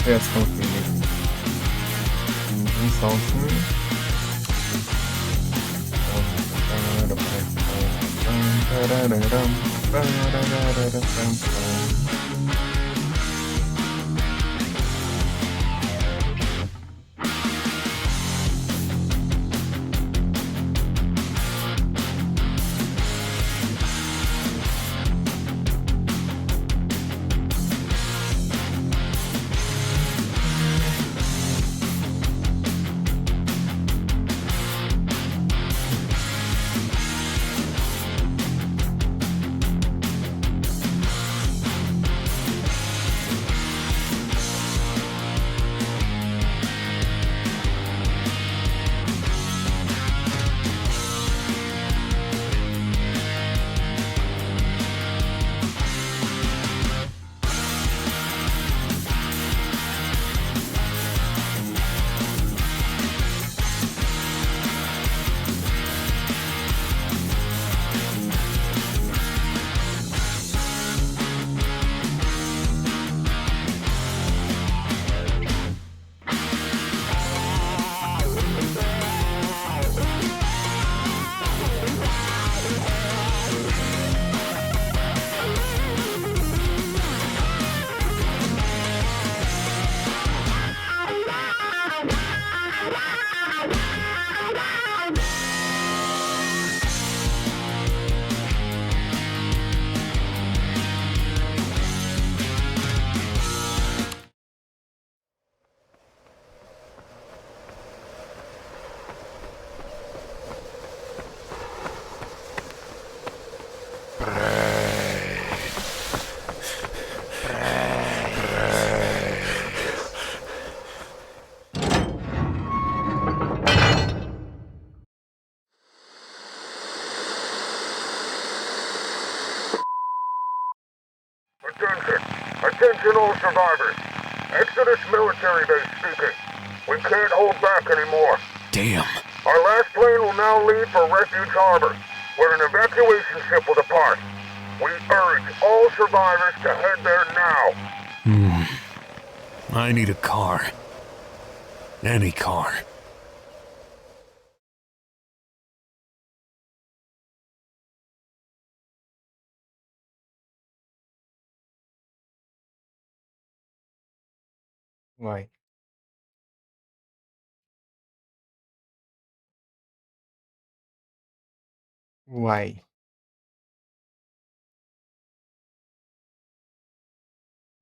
reação feliz. Um saltinho. Attention all survivors. Exodus military base speaking. We can't hold back anymore. Damn. Our last plane will now leave for Refuge Harbor, where an evacuation ship will depart. We urge all survivors to head there now. I need a car. Any car. Uai. Uai.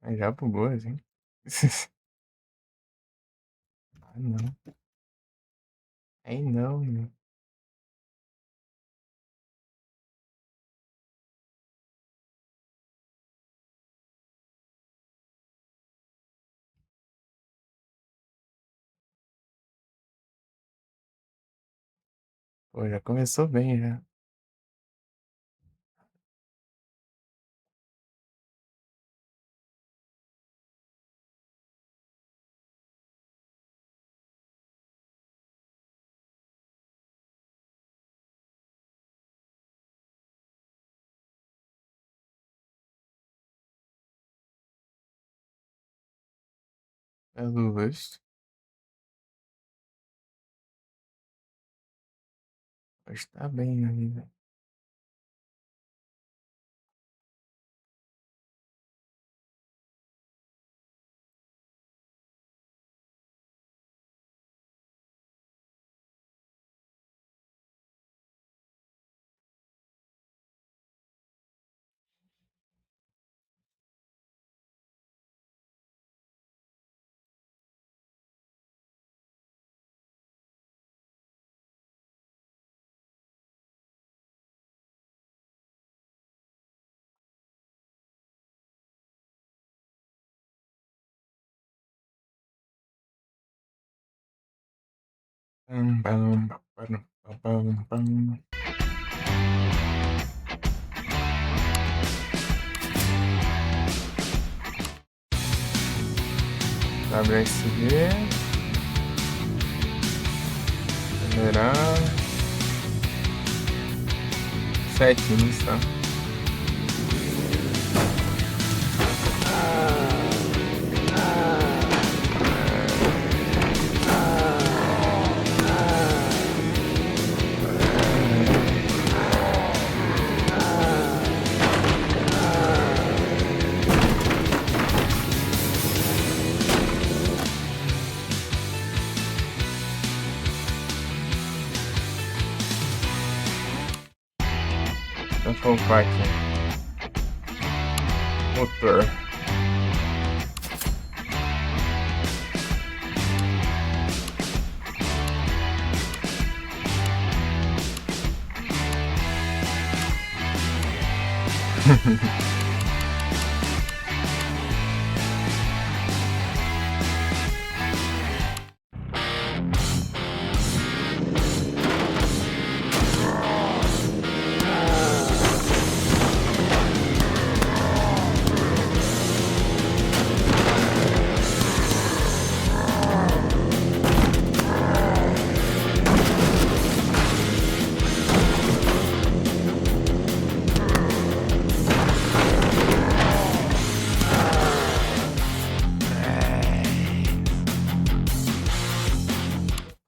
Aí já bugou, assim. Ah, não. Aí não, meu. Pô, já começou bem, já. Pelo visto. Mas tá bem ali, velho. Pam, pam, pam, pam, pam, pam. WSD. Acelerar. 7, não está. Deixa eu colocar aqui. Motor.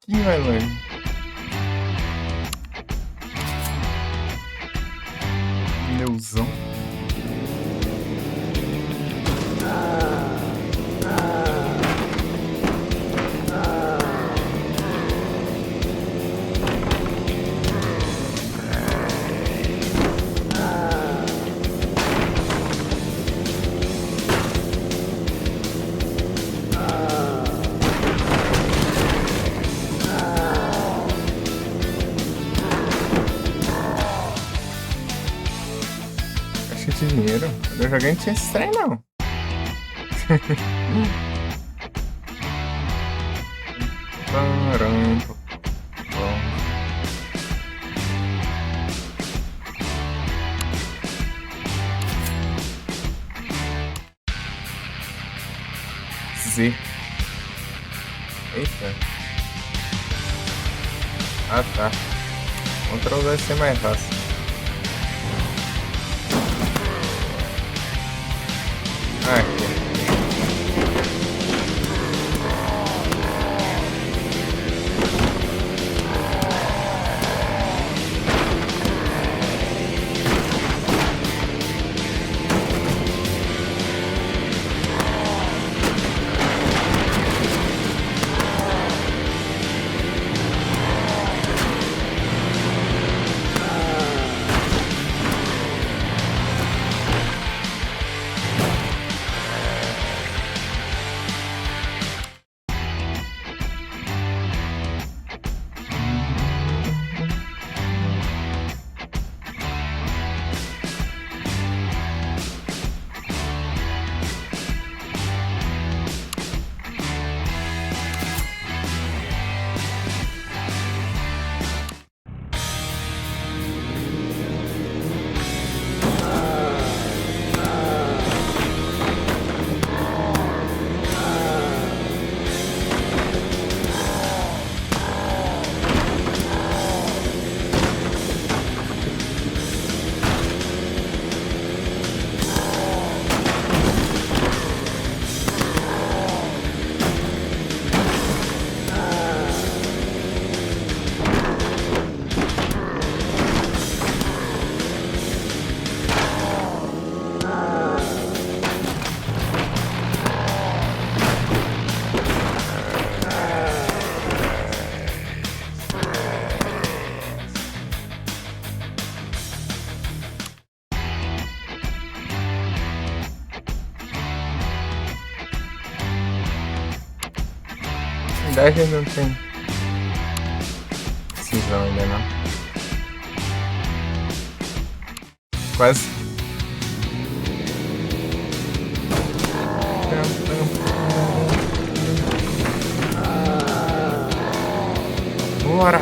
Ih, vai longe. Pneuzão. Caixa de dinheiro. Quando eu joguei não tinha esse trem, não. Param, pam. Z. Eita. Ah, tá. Ctrl vai ser mais fácil. Aqui. Verdade não tem decisão ainda não. Quase. Bora!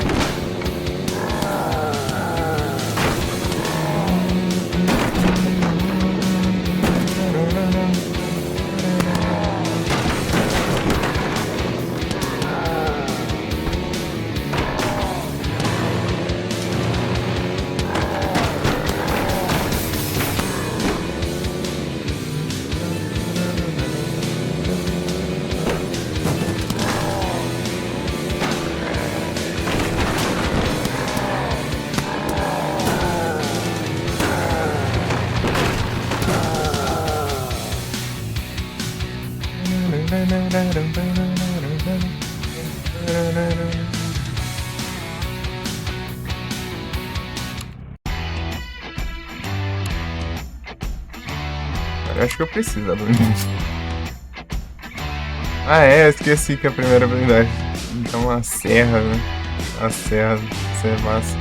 Eu acho que eu preciso da blindagem. Ah, é, eu esqueci que a primeira blindagem. Então a serra, né? A serra, isso é massa.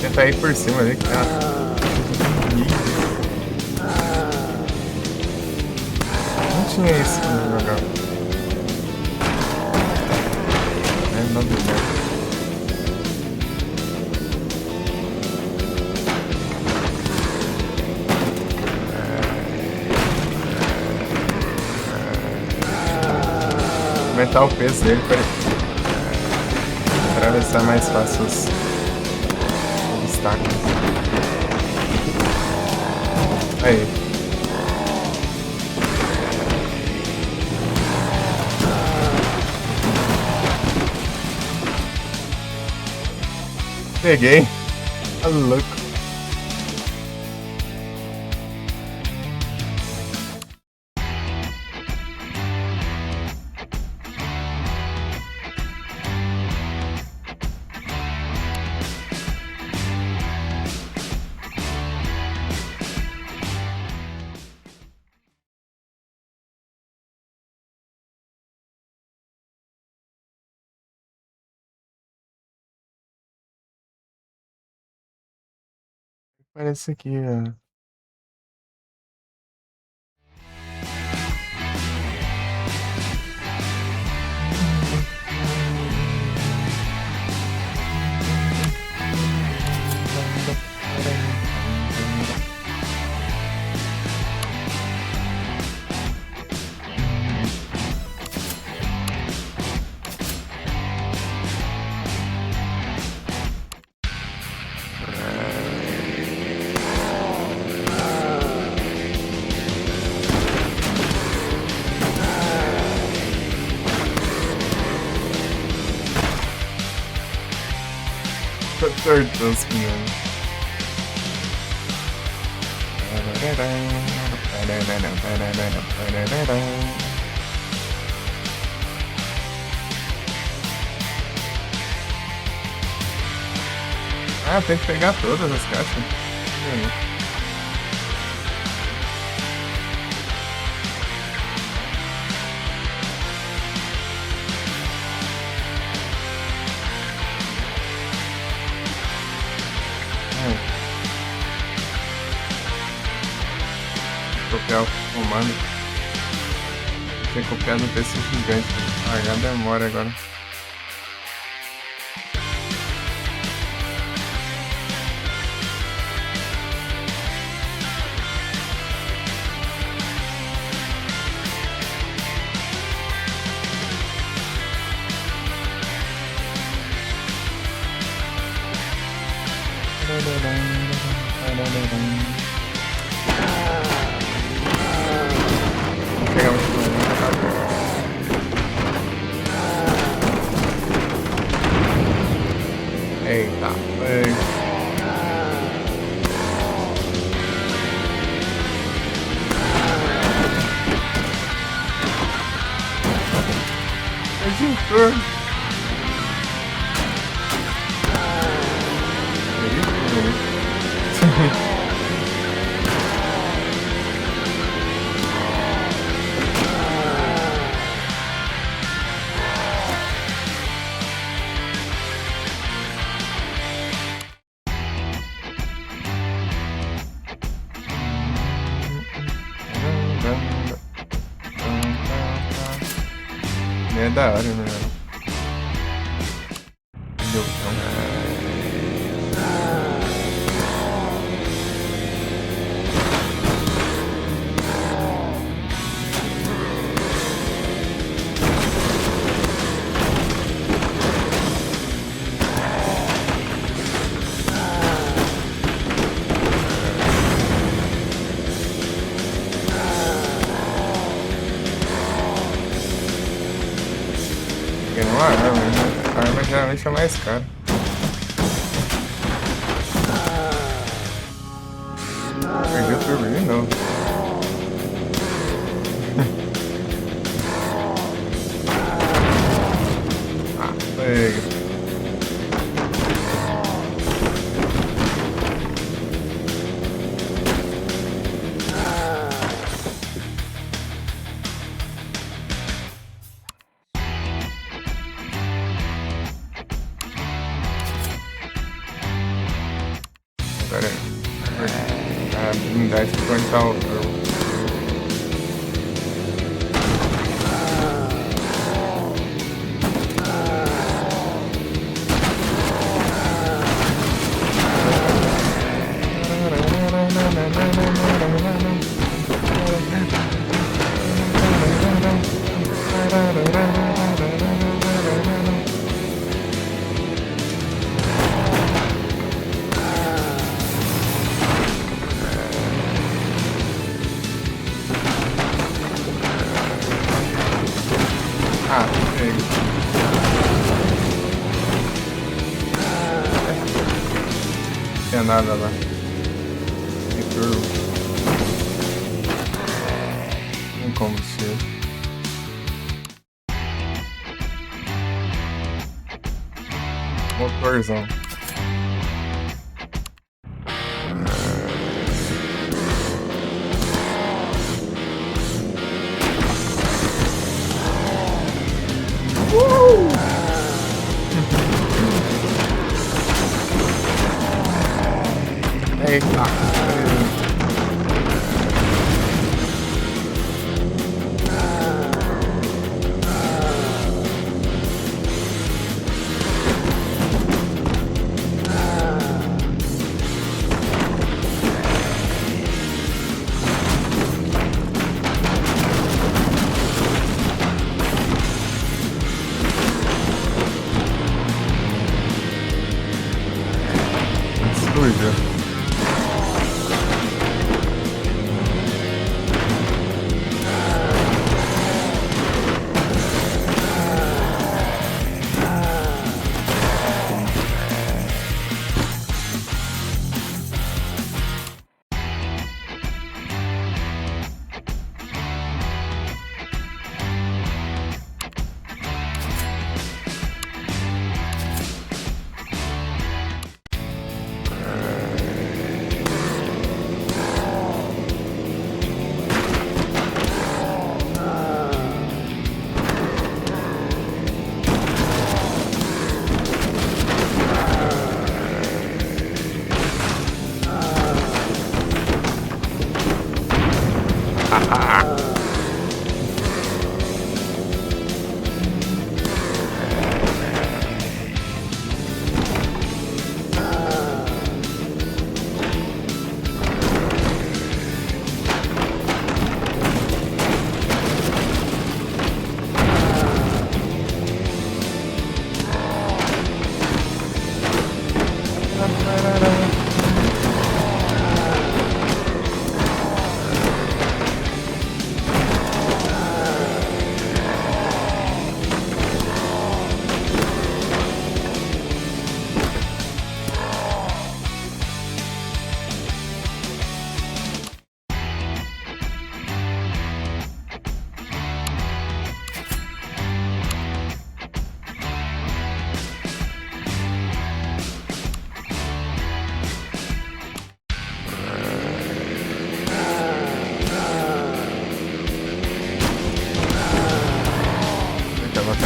Tentar ir por cima ali, cara. Não tinha isso no jogar. É, não deu certo. Aumentar o peso dele para atravessar mais fácil os obstáculos. Aí. Peguei. Tá louco. Parece aqui, ó. Tortosco, mano. Ah, tem que pegar todas as caixas. Copiar o comando. Tem que copiar no PC gigante. Ah, demora agora. Pegamos tudo. extintor. É da hora, né? Deu Porque não há arma, né? A arma geralmente é mais cara. Perdi o turbine de novo. Ah, pega. Pera aí. A blindagem ficou onde tá o... Ah, pega. Não tinha nada lá. Que turbo. Tem combustível. Motorzão. Eita. Suja.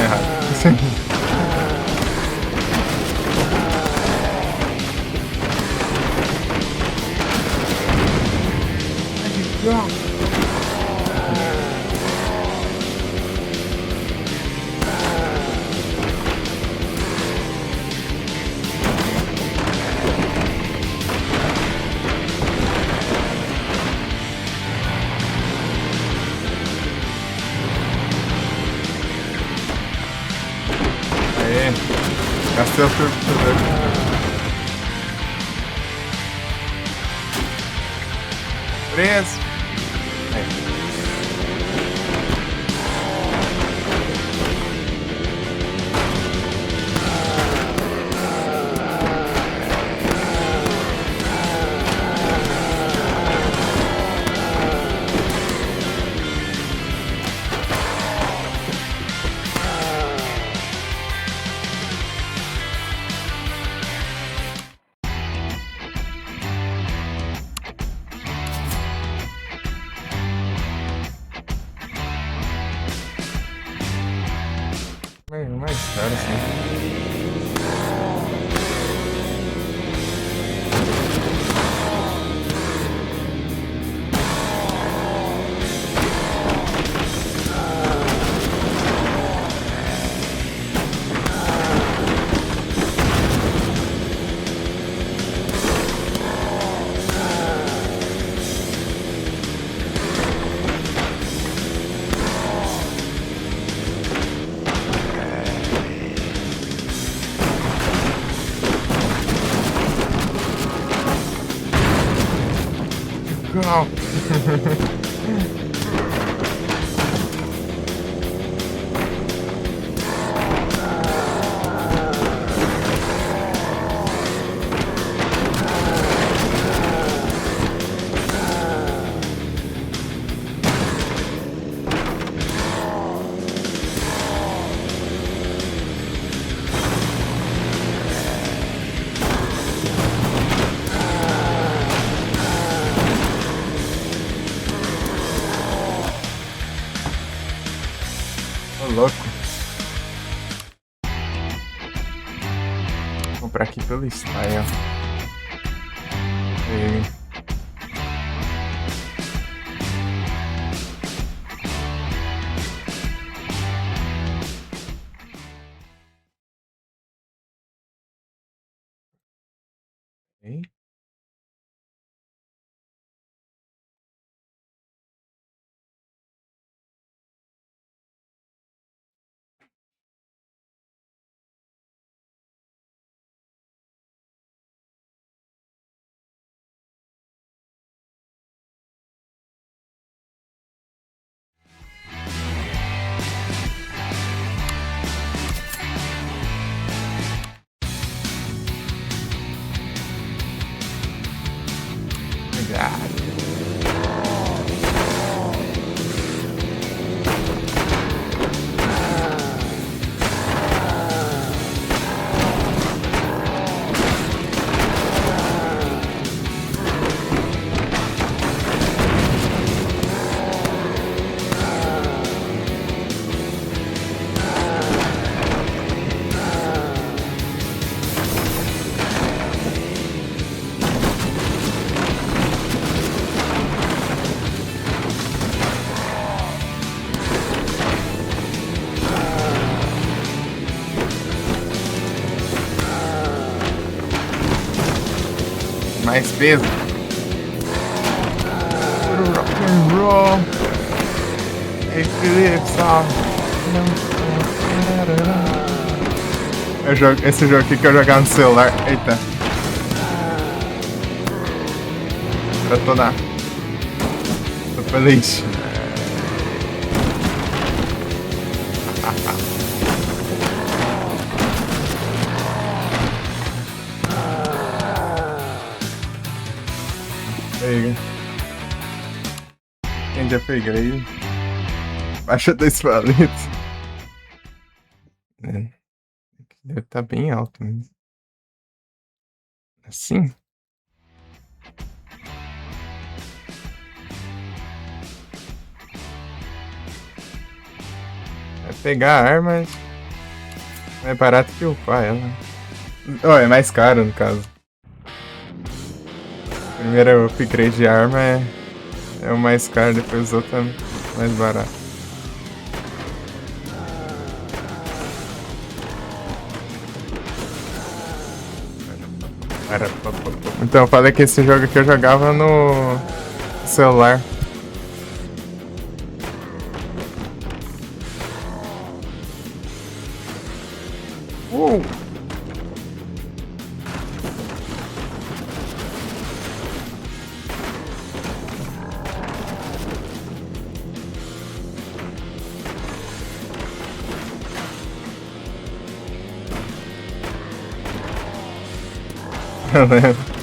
errado. Aê, gastei o turbo. Preso. Mais caro assim. Legal. Ô, louco. Vou comprar aqui pelo Style. E... Ok. Obrigado. Mais peso. Rock and roll. Eclipse. Esse jogo aqui que eu jogar no celular. Eita. Eu tô feliz. Pega. Quem já peguei? Baixa 2 palitos. É. Deve estar bem alto mesmo. Assim? Vai pegar armas. É barato que upar ela. Oh, é mais caro no caso. Primeiro upgrade de arma é o mais caro, depois o outro é mais barato. Então, eu falei que esse jogo aqui eu jogava no celular. Eu lembro.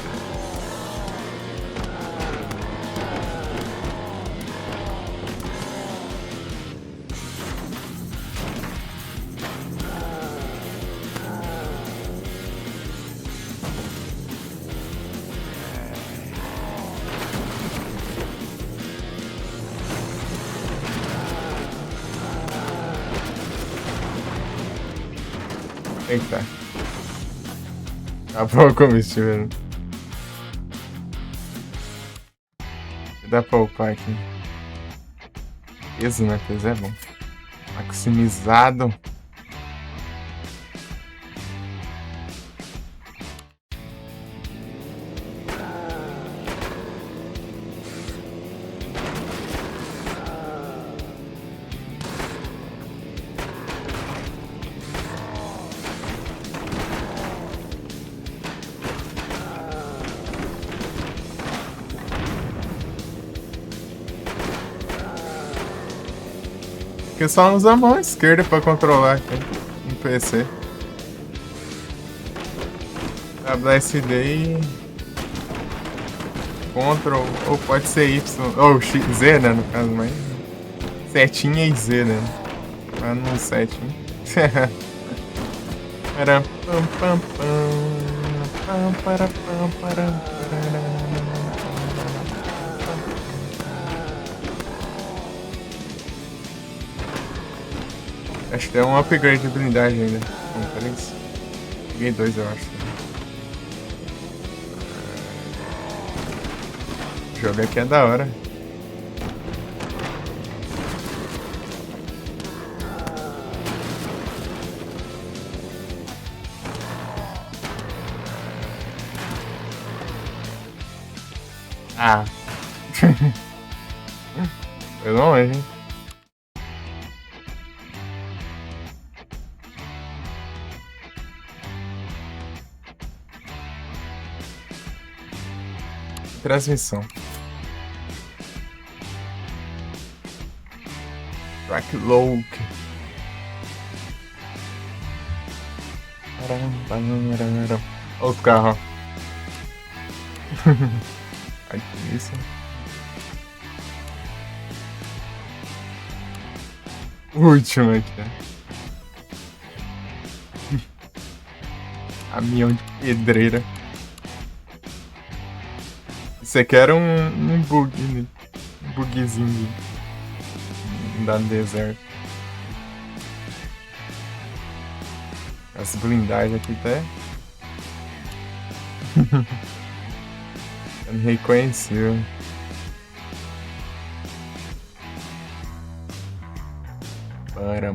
Eita. Acabou o combustível. Dá pra upar aqui. Peso, né? Peso é bom. Maximizado. Porque só usa a mão esquerda pra controlar aqui no PC. WSD e Ctrl, ou pode ser Y, ou X, Z, né, no caso, mas setinha e Z, né, mas não setinha. Para pam pam pam para pam para. Acho que tem um upgrade de blindagem ainda. Vamos para isso. Peguei 2, eu acho. O jogo aqui é da hora. Ah. Foi longe, hein? Transmissão. Track low. Outro carro. Ai, que isso. Último aqui. Caminhão de pedreira. Isso aqui era um bug, né? Um bugzinho da deserto. As blindagens aqui até. Eu não reconheceu. Param.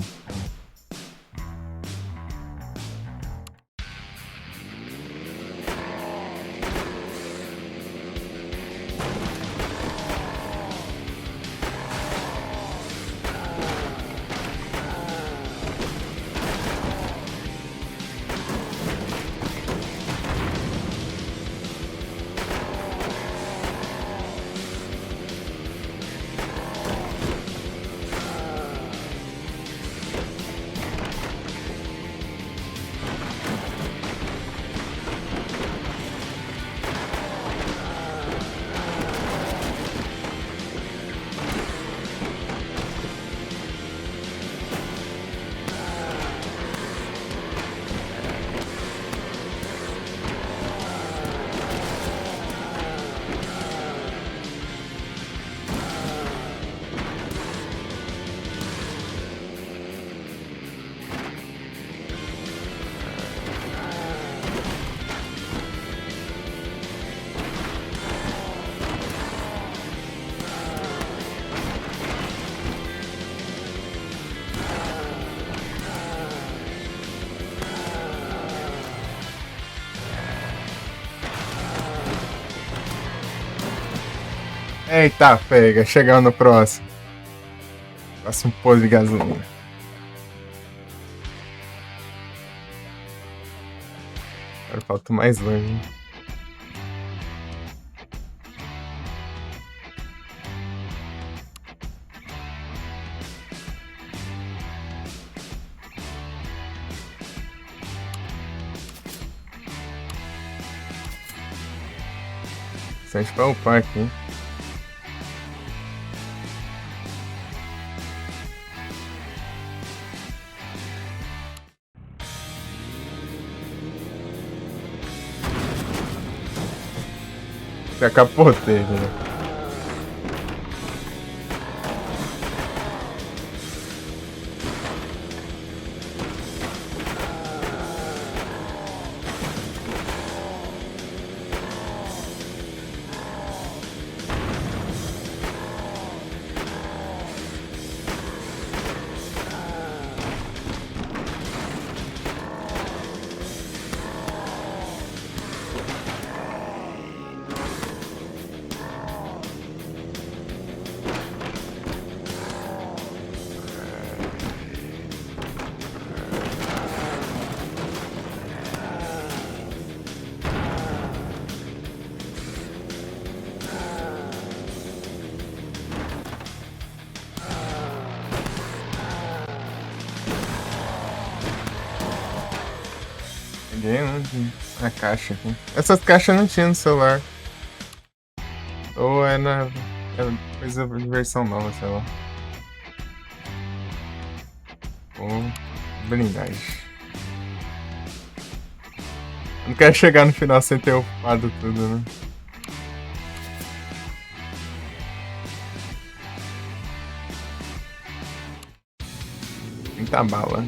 Eita, pega. Chegando no próximo. Próximo posto de gasolina. Agora falta mais longe. Bastante pra upar aqui. Já capotei, né? Peguei a caixa aqui. Essas caixas não tinha no celular. Ou é na. É coisa de versão nova, sei lá. Ou blindagem. Não quero chegar no final sem ter upado tudo, né? Muita bala.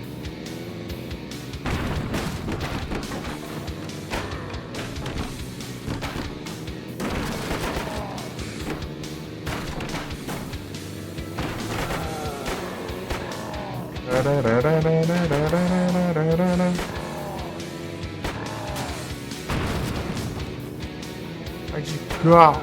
Radical.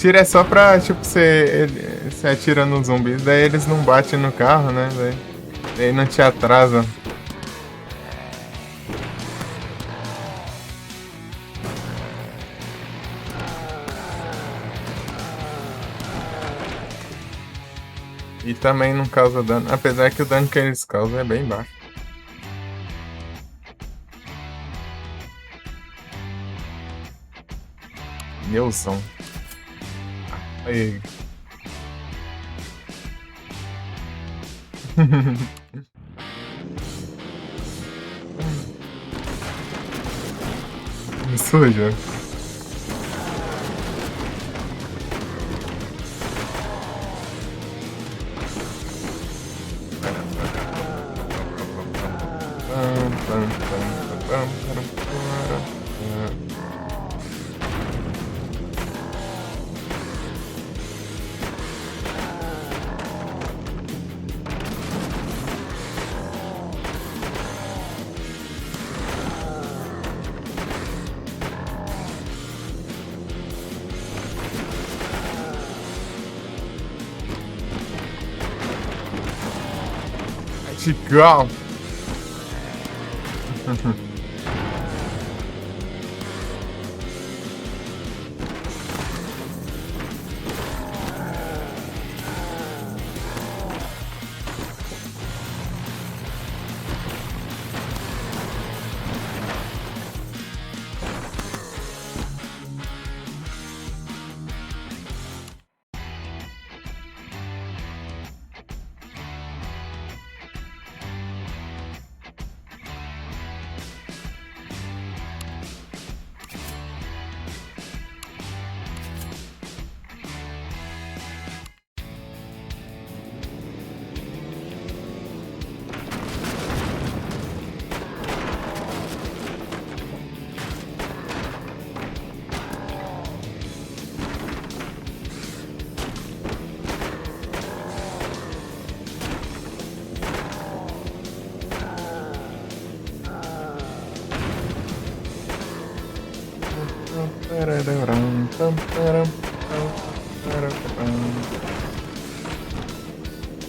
Tiro é só pra, tipo, você atira nos zumbis, daí eles não batem no carro, né? Daí não te atrasa. E também não causa dano, apesar que o dano que eles causam é bem baixo. Nilson. Aí. Me suja. Radical.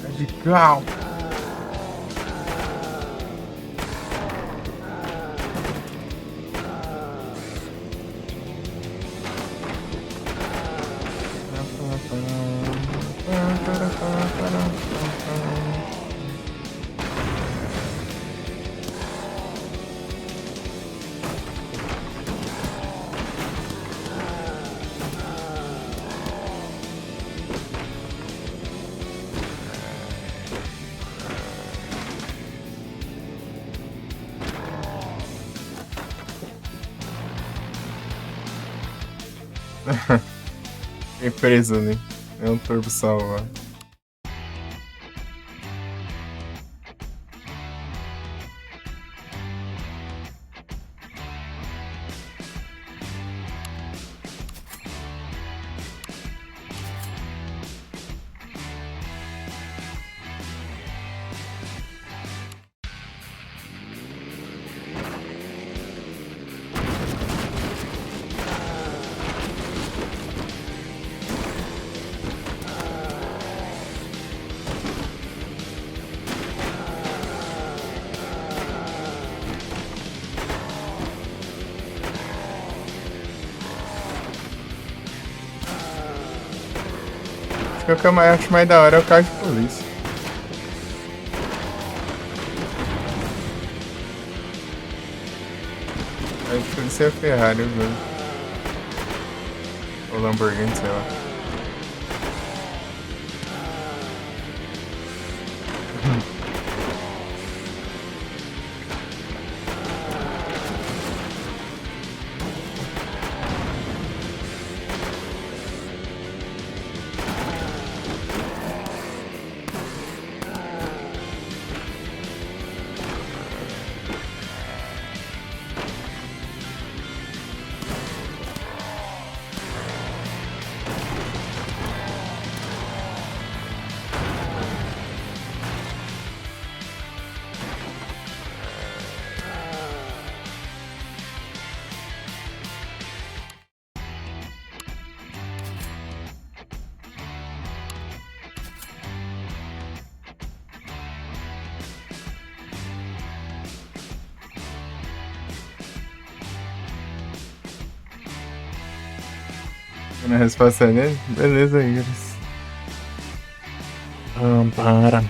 Radical. Fiquei preso ali. É um turbo salvar. Acho que o que eu acho mais da hora é o carro de polícia. O carro de polícia é a Ferrari, velho. Ou Lamborghini, sei lá. A resposta é dele? Beleza, Iris. Para.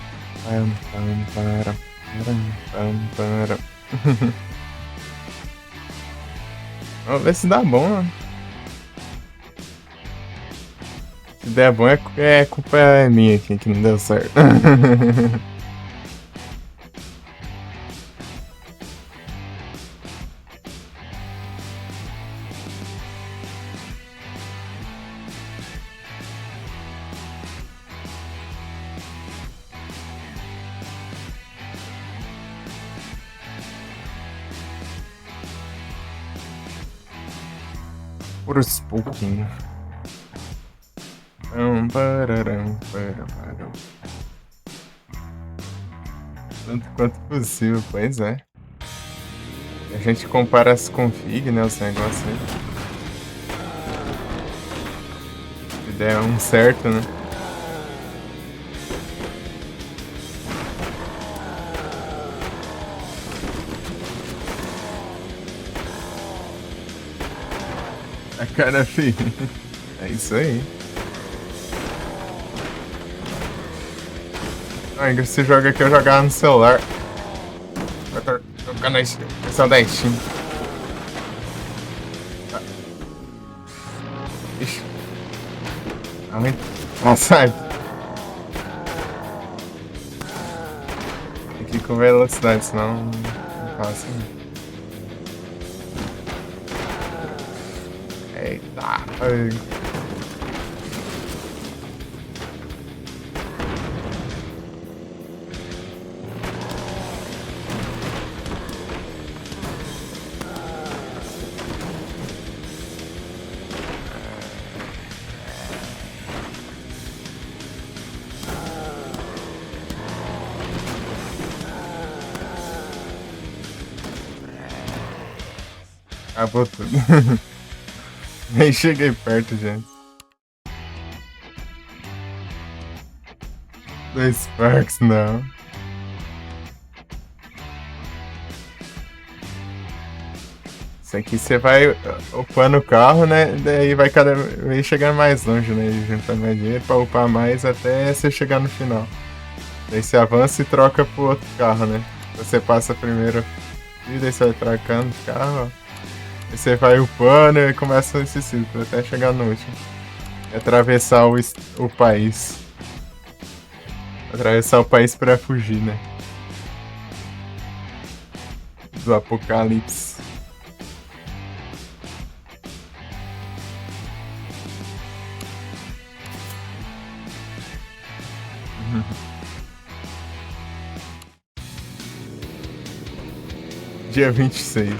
Vamos ver se dá bom, né? Se der bom, culpa minha aqui que não deu certo. Por pouquinho. Tanto quanto possível, pois é. A gente compara as config, né? Os negócios aí. Se der um certo, né? A cara feia. É isso aí. Ah, Ingrid, você joga aqui, eu jogava no celular. Eu tô jogando a versão da Steam. Ixi. Nossa, tem que ir com velocidade, senão não passa. Eita, ai. Acabou tudo. Nem cheguei perto, gente. 2 Sparks, não. Isso aqui você vai upando o carro, né? Daí vai cada vez chegando mais longe, né? E juntando mais dinheiro pra upar mais até você chegar no final. Daí você avança e troca pro outro carro, né? Você passa primeiro e daí você vai trocando o carro, ó. Aí você vai upando e começa esse ciclo até chegar no último. E atravessar o país. Atravessar o país pra fugir, né? Do apocalipse. Dia 26.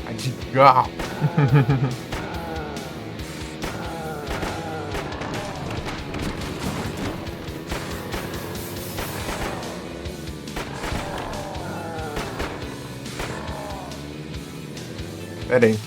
Radical. Pera aí.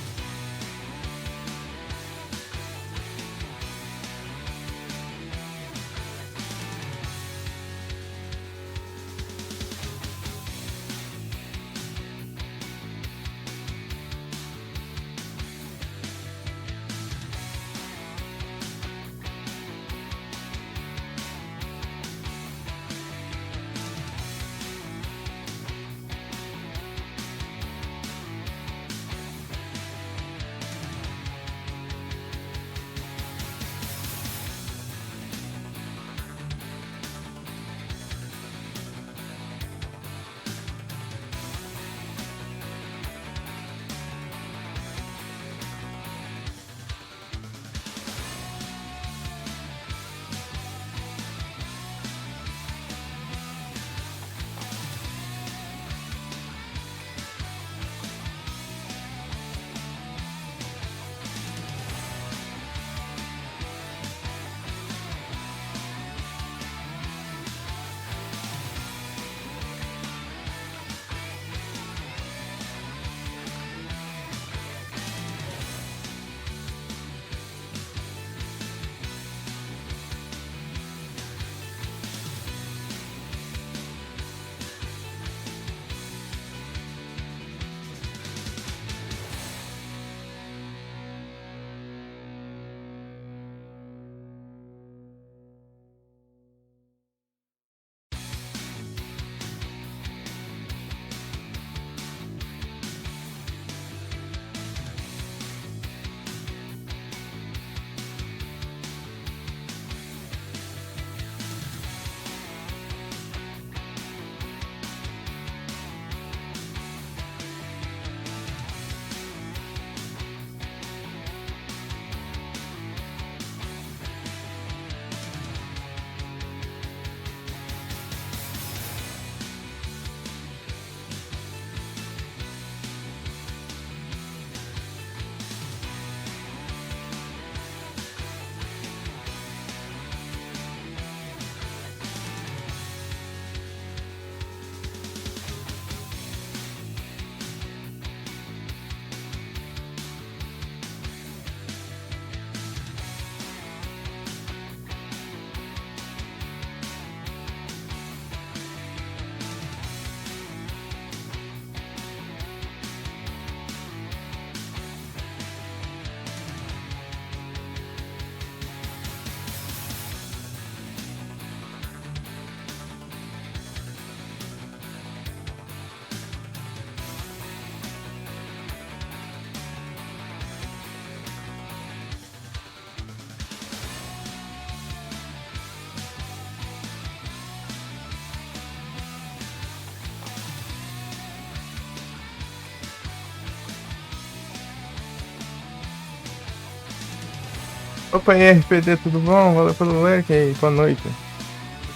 Opa, aí, RPD, tudo bom? Valeu pelo like aí, boa noite.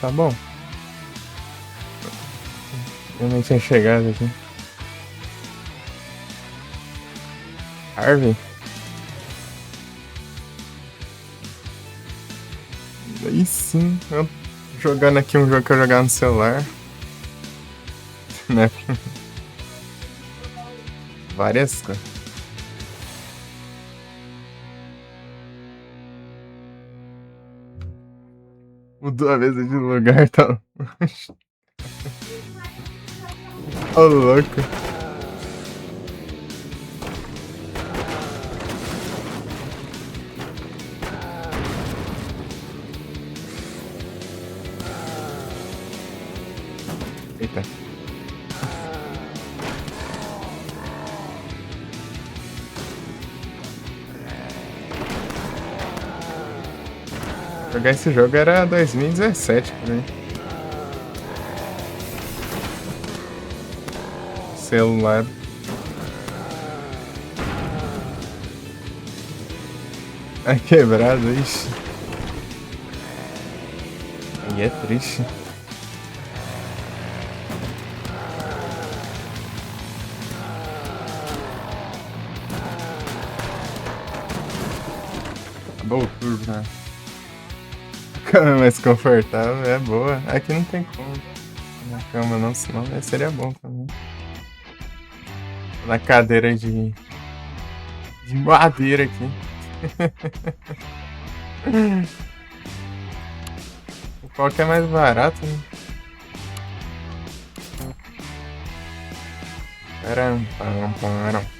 Tá bom? Eu nem tinha chegado aqui. Harvey? Aí sim, eu jogando aqui um jogo que eu jogava no celular. Né? Várias coisas. Mudou a mesa de lugar, tá? Ô, louco. Eita. Jogar esse jogo era 2017 por aí. Celular. É quebrado, ixi. Aí é triste. Acabou o turbo, né? A cama mais confortável é boa. Aqui não tem como. Na cama não, senão seria bom também. Na cadeira de madeira aqui. Qual que é mais barato, né?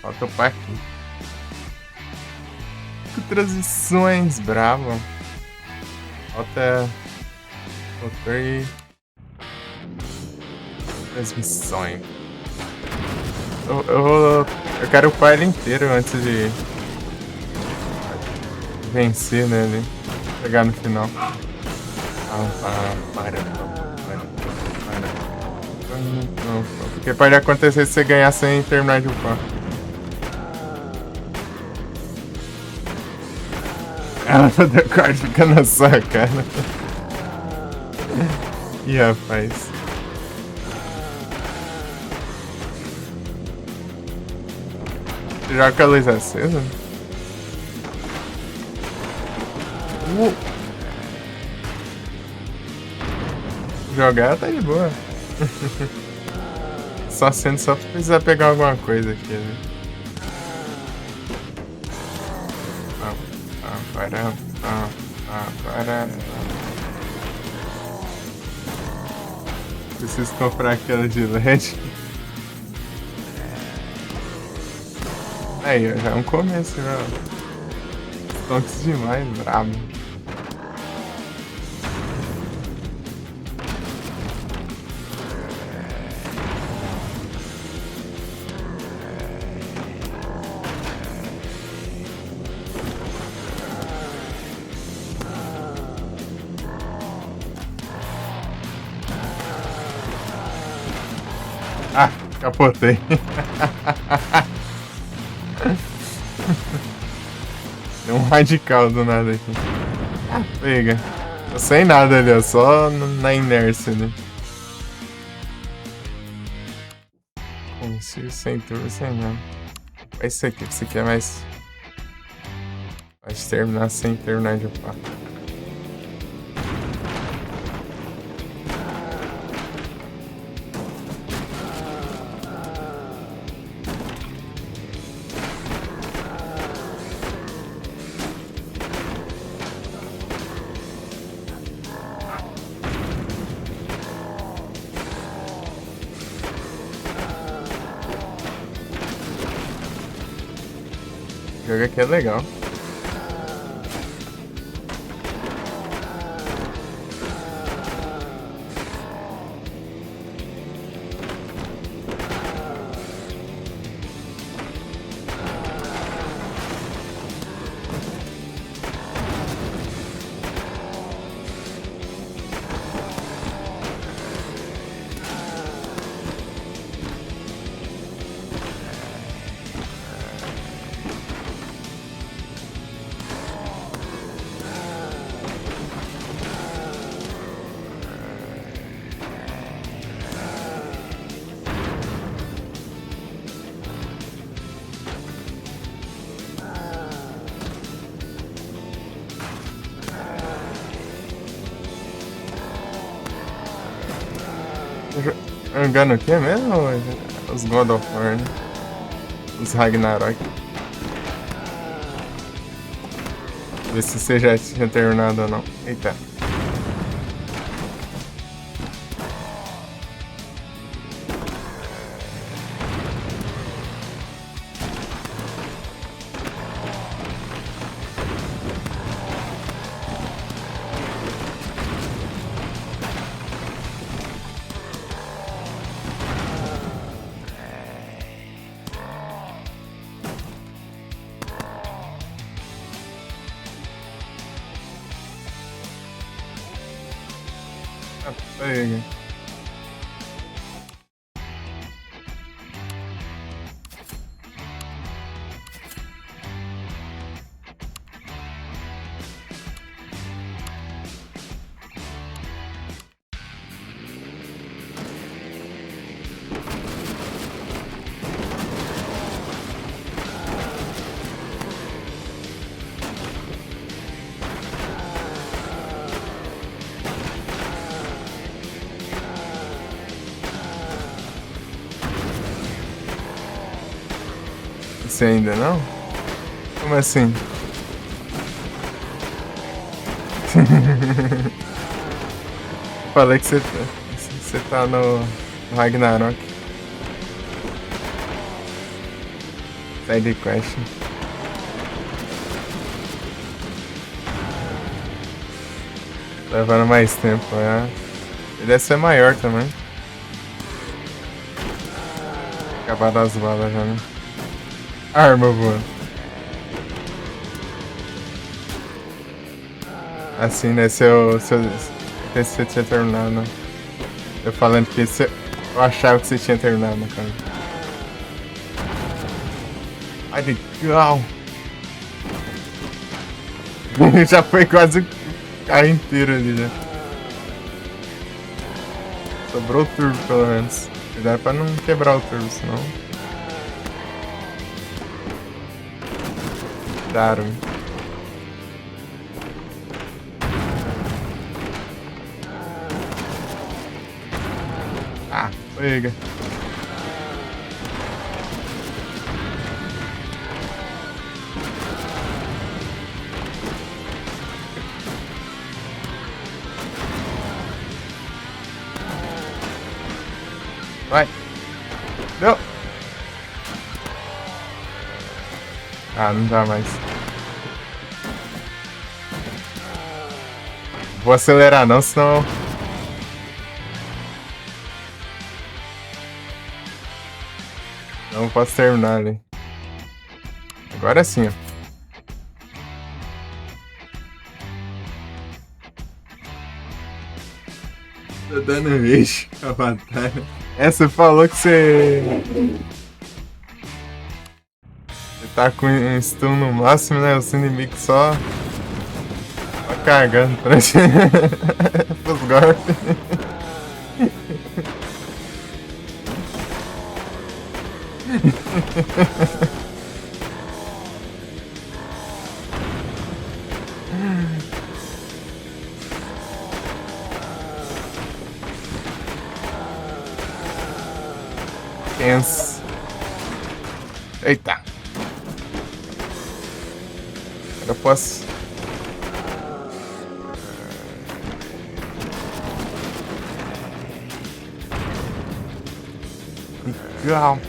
Falta o parque. Transições, bravo. Falta motor e transmissões. Eu quero upar ele inteiro antes de vencer nele. Chegar no final. Porque pode acontecer se você ganhar sem terminar de upar. Ela toda corda fica na sua cara. Ih, rapaz. Você joga com a luz acesa? Jogar tá de boa. Só acende só pra precisar pegar alguma coisa aqui, né? Preciso comprar aquela de LED. Aí, já é um começo, já. Tonks demais, brabo. Ah, capotei. Deu um radical do nada aqui. Pega. Tô sem nada ali, ó. Só na inércia, né? Consigo sem turbo, sem nada. É isso aqui é mais. Pode terminar sem terminar de upar. O jogo aqui é legal. engano o que mesmo? Os God of War, né? Os Ragnarok. Ver se você já tinha terminado ou não. Eita. Pega. Você ainda não? Como assim? Falei que você tá no Ragnarok. Side quest. Levando mais tempo, né? Ele deve ser maior também. Acabar das balas já, né? Arma voando. Assim, né? Se você tinha terminado, né? Eu falando que eu achava que você tinha terminado, né, cara? Ai, legal! Já foi quase o carro inteiro ali, já. Sobrou o turbo, pelo menos. Cuidado pra não quebrar o turbo, senão... Darwin. Ah, pega. Vai. Deu. Ah, não dá mais. Vou acelerar não, senão... Não posso terminar ali. Agora sim, ó. Tô dando beijo a batalha. Essa falou que você tá com stun no máximo, né? Os inimigos só cagando pra ti. Os golpes. Tenso. Eita. Agora eu posso... Legal.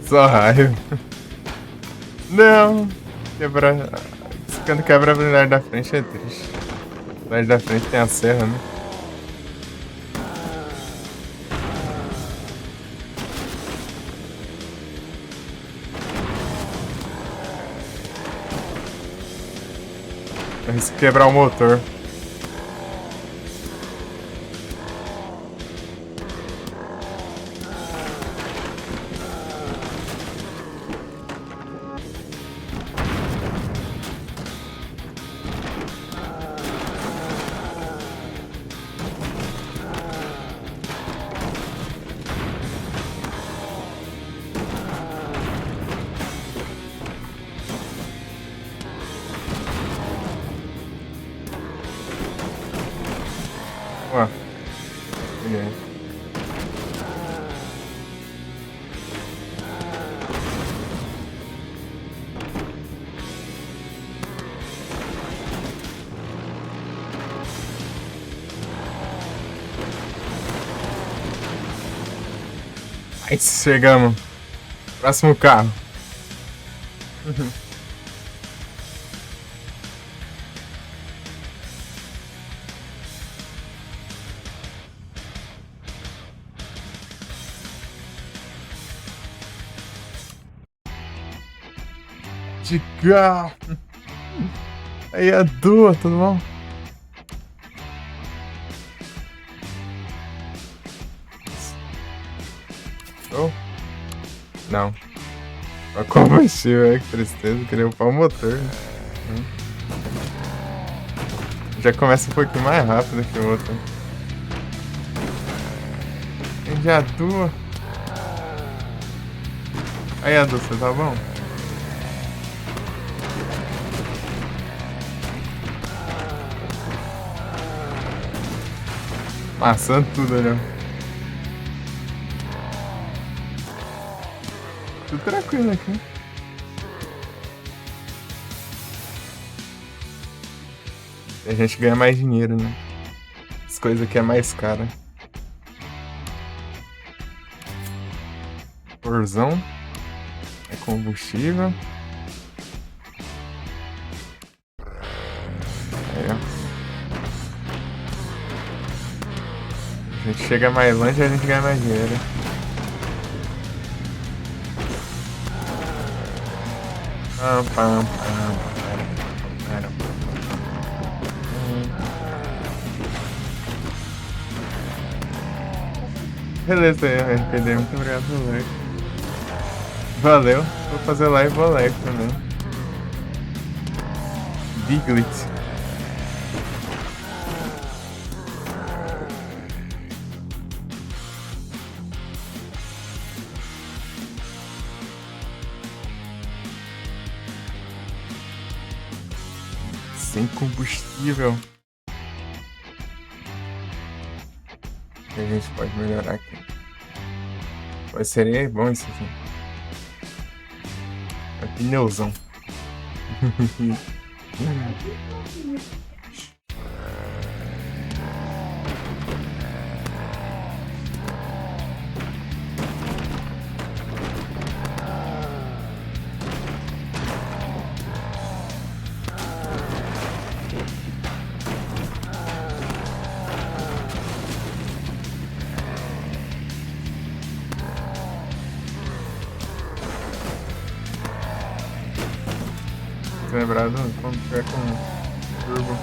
Só raiva. Não. Quebrar... Quando quebra a habilidade da frente é triste. A habilidade da frente tem a serra, né? Eu risco quebrar o motor. Ó. Peguei. Aí chegamos. Próximo carro. De carro. Aí a Dua, tudo bom? Oh. Não. O combustível, que tristeza. Queria upar o motor. Já começa um pouquinho mais rápido que o outro. Vende a Dua. Aí, Adu, você tá bom? Passando tudo ali, ó. Tudo tranquilo aqui. E a gente ganha mais dinheiro, né? As coisas aqui é mais cara. Porzão. É combustível. Aí, ó. A gente chega mais longe e a gente ganha mais dinheiro. Pam, pam, pam. Beleza aí, RPD. Muito obrigado pelo like. Valeu. Vou fazer live vou like também. Biglit. Sem combustível. O que a gente pode melhorar aqui? Pô, seria bom isso aqui. É pneuzão. Lembrado quando tiver com turbo.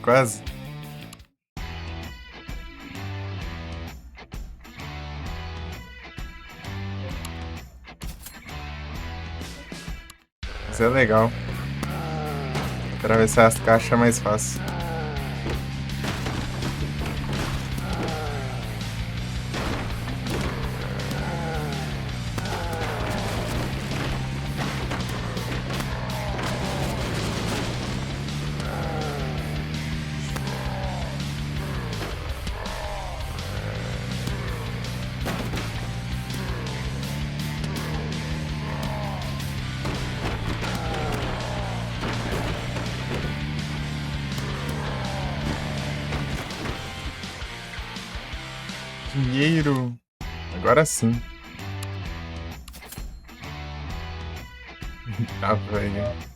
Quase. Isso é legal. Atravessar as caixas é mais fácil. Dinheiro. Agora sim. Tá, velho.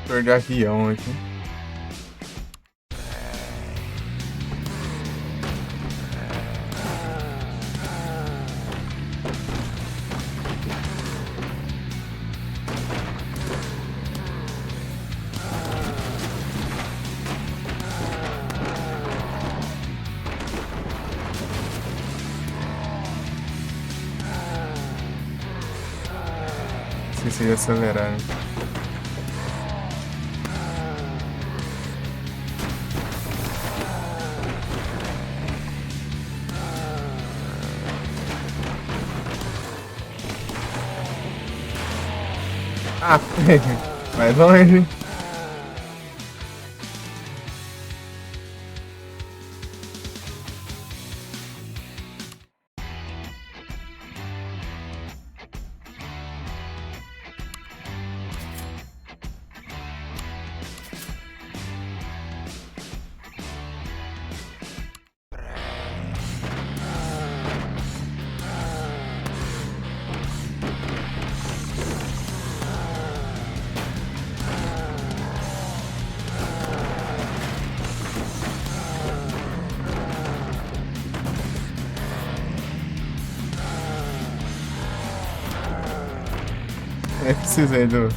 Setor de avião aqui. Esqueci de acelerar. Né? Ah, mais longe. Precisei do.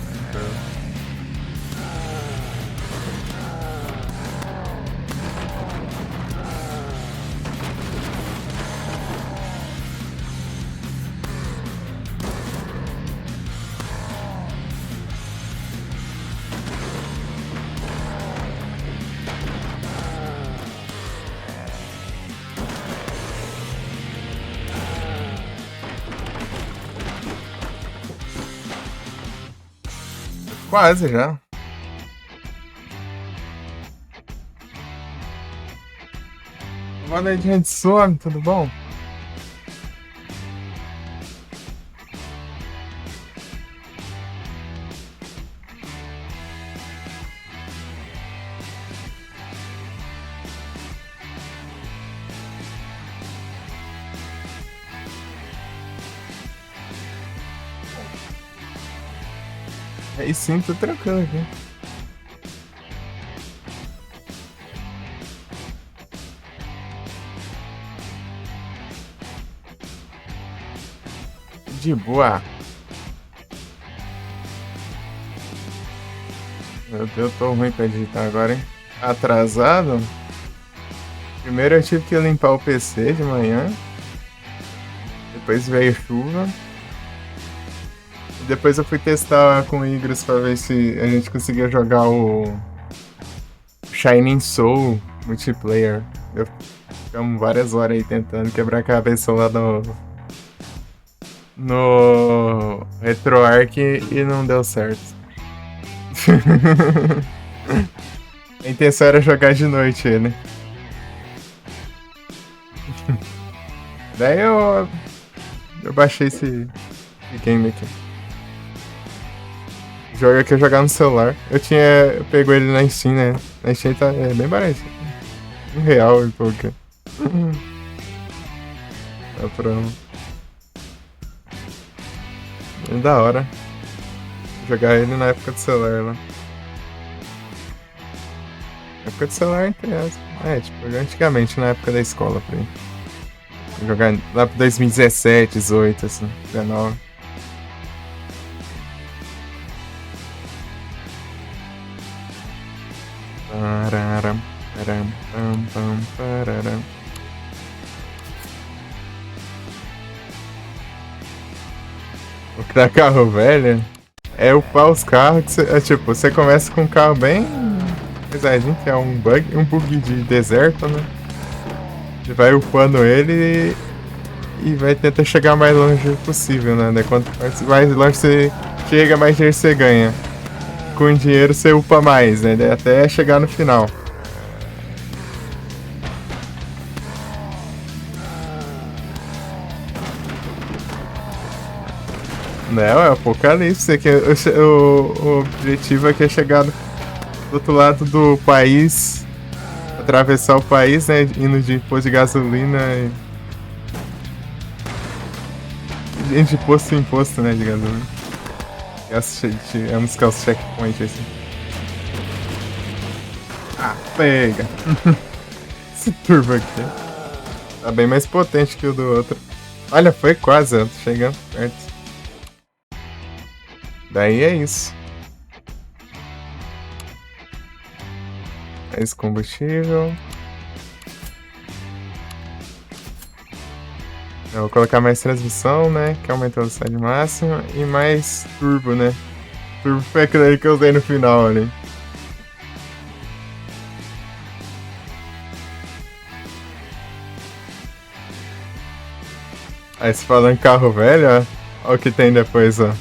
Quase já. Boa noite, gente. Some, tudo bom? Aí sim, tô tranquilo aqui. De boa. Meu Deus, tô ruim pra digitar agora, hein? Atrasado? Primeiro eu tive que limpar o PC de manhã. Depois veio chuva. Depois eu fui testar com o Igros pra ver se a gente conseguia jogar o Shining Soul multiplayer. Ficamos várias horas aí tentando quebrar a cabeça lá no RetroArch e não deu certo. A intenção era jogar de noite ele. Daí eu baixei esse game aqui. O jogo que eu jogar no celular. Eu pego ele na Steam, né? Na Steam tá bem barato. R$1 e pouco. Dá pra... É da hora. Jogar ele na época do celular lá. Na época do celular, entre aspas. Tipo, antigamente, na época da escola, por aí. Jogar lá pro 2017, 18, assim, 19. O que dá carro velho é upar os carros que você começa com um carro bem pesadinho, que é um bug de deserto, né? Você vai upando ele e vai tentar chegar mais longe possível, né? Quanto mais longe você chega, mais dinheiro você ganha. Com dinheiro você upa mais, né? Até chegar no final. Não, é apocalipse. Aqui, o objetivo aqui é chegar do outro lado do país, atravessar o país, né? Indo de posto de gasolina e de posto em posto, né? De gasolina. É uns checkpoints assim. Pega. Esse turbo aqui tá bem mais potente que o do outro. Olha, foi quase, ó, tô chegando perto. Daí é isso. Mais combustível. Eu vou colocar mais transmissão, né? Que aumenta a velocidade máxima. E mais turbo, né? Turbo foi aquele ali que eu usei no final ali. Aí se falando em carro velho, ó. Olha o que tem depois, ó.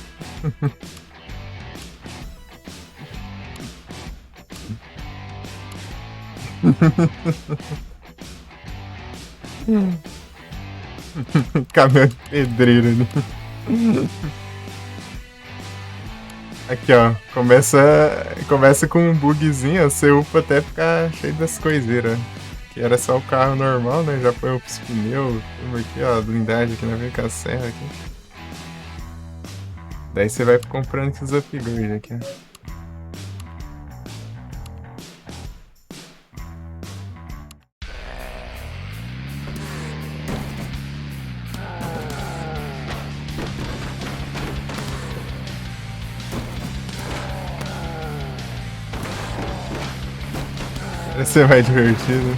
Caminhão de pedreiro ali. Aqui, ó. Começa com um bugzinho, você upa até ficar cheio das coiseiras. Que era só o carro normal, né? Já põe os pneus, tudo aqui, ó. Blindagem aqui, né? Vem com a serra aqui. Daí você vai comprando esses upgrades aqui, ó. Esse é mais divertido.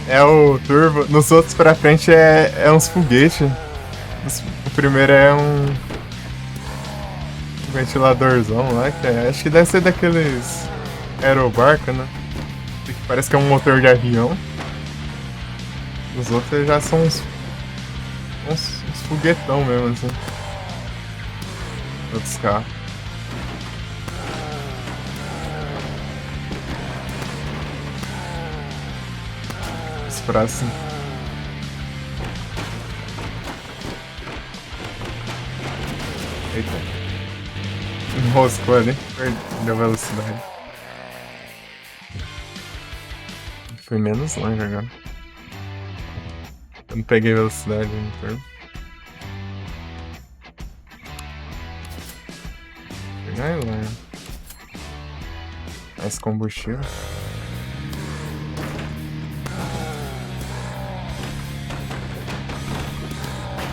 É o turbo. Nos outros pra frente é uns foguetes. O primeiro é um ventiladorzão lá, que acho que deve ser daqueles aerobarca, né? Que parece que é um motor de avião. Os outros já são uns foguetão mesmo, assim. Outros carros. Próximo. Eita. Enroscou ali. Perdeu velocidade. Foi menos longe agora. Eu não peguei velocidade no turbo. Pegar lá. Mais combustível.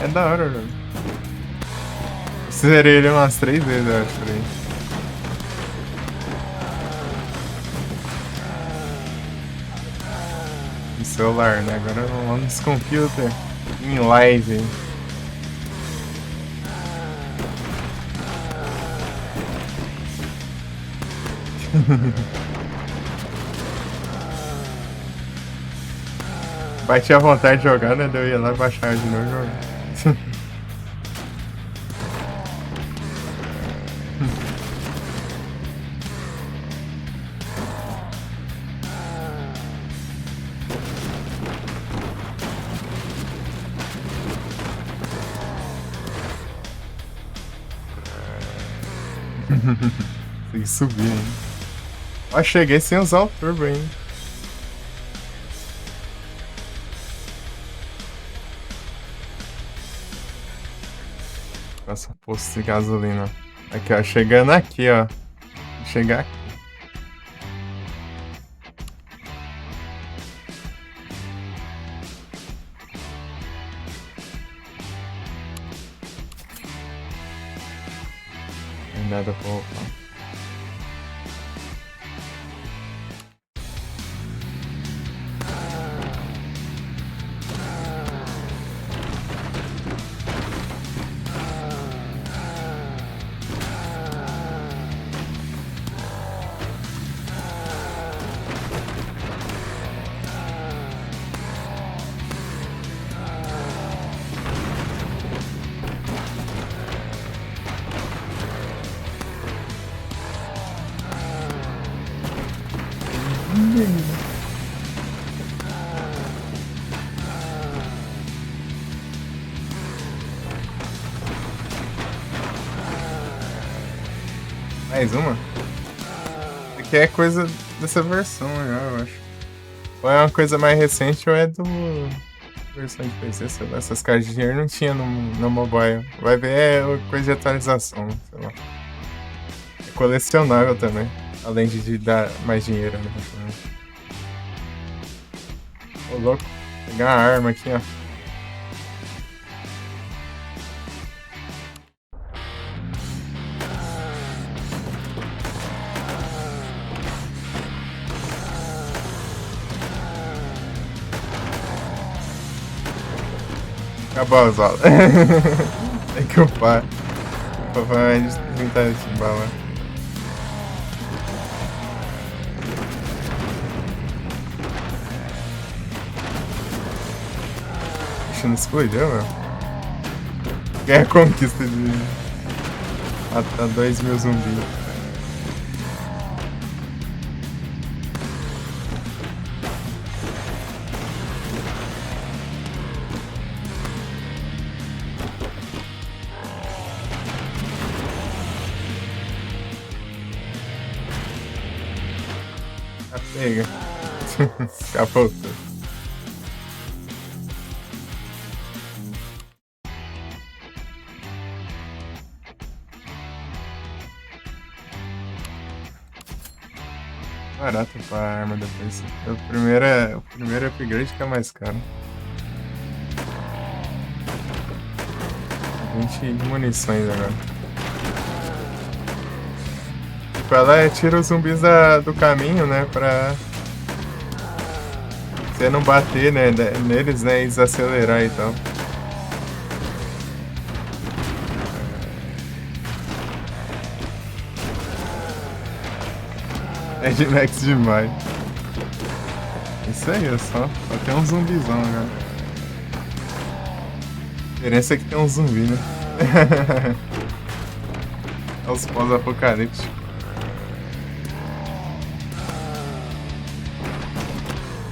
É da hora, velho. Zerei ele umas 3 vezes, eu acho, por aí. No celular, né? Agora vamos nos computer. Em live. Bati a vontade de jogar, né? Daí eu ia lá baixar de novo e jogar. Tem que subir, hein? Ó, cheguei sem usar o turbo ainda. Nossa, posto de gasolina. Aqui, ó. Chegando aqui, ó. Chegar aqui. Não tem nada pra roubar. Mais uma? Aqui é coisa dessa versão já, eu acho. Ou é uma coisa mais recente ou é do versão de PC, sei lá. Essas caixas de dinheiro não tinha no mobile. Vai ver, é coisa de atualização, sei lá. É colecionável também. Além de dar mais dinheiro, né? Ô, louco. Vou pegar uma arma aqui, ó. Acabou as balas. Tem que upar. Vai tentar esse bala. Ixi, não explodiu, meu. Ganha a conquista de matar 2.000 zumbis. Pega. Capotou. Barato pra arma depois. O primeiro upgrade que é mais caro. 20 munições agora. Tipo, ela tira os zumbis do caminho, né? Pra você não bater, né, neles, né? E desacelerar e tal. É de Max demais. Isso aí, só tem um zumbizão agora. A diferença é que tem um zumbi, né? É os pós-apocalípticos.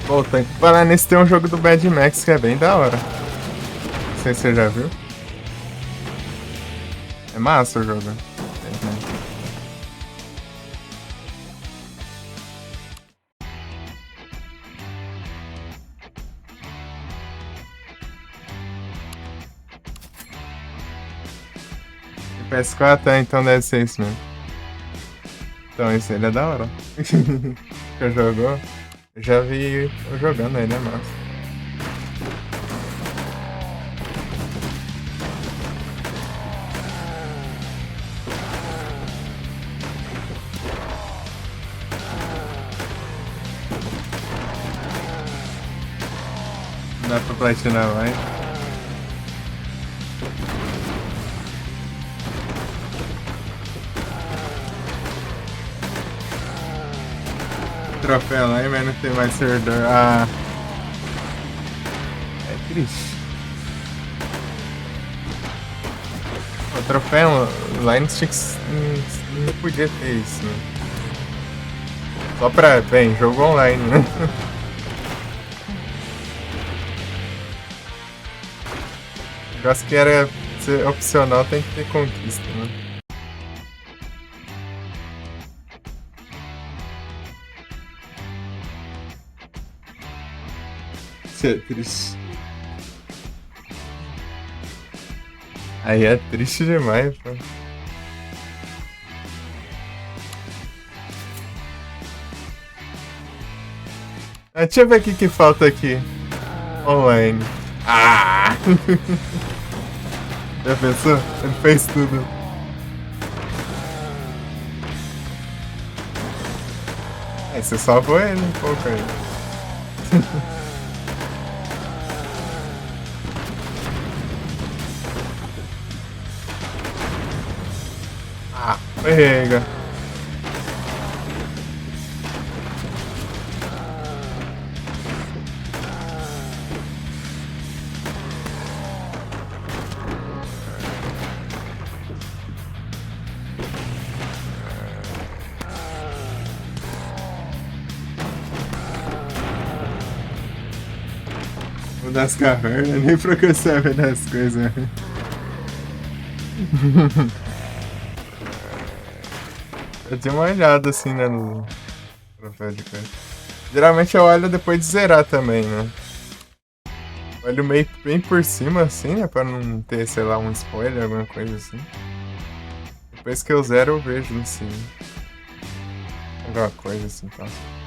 Pô, tem que falar nesse, tem um jogo do Mad Max que é bem da hora. Não sei se você já viu. É massa o jogo. PS4, então deve ser isso mesmo. Então esse ele é da hora. Já jogou? Eu já vi eu jogando ele, é massa. Não dá pra platinar mais. Troféu lá, mas não tem mais servidor. Ah. É triste. O troféu lá não tinha que. Não podia ter isso, né? Só pra. Bem, jogo online, né? O negócio que era ser opcional tem que ter conquista, né? Isso é triste. Aí é triste demais, pô. Ah, deixa eu ver o que falta aqui. Online. Ah! Já pensou? Ele fez tudo. Aí você salvou ele um pouco aí. Ah, pega. O das cavernas, nem pra que eu saiba das coisas. Eu dei uma olhada assim, né, no troféu de coisa. Geralmente eu olho depois de zerar também, né? Olho meio bem por cima assim, né, pra não ter, sei lá, um spoiler, alguma coisa assim. Depois que eu zero eu vejo assim. Alguma coisa assim, então.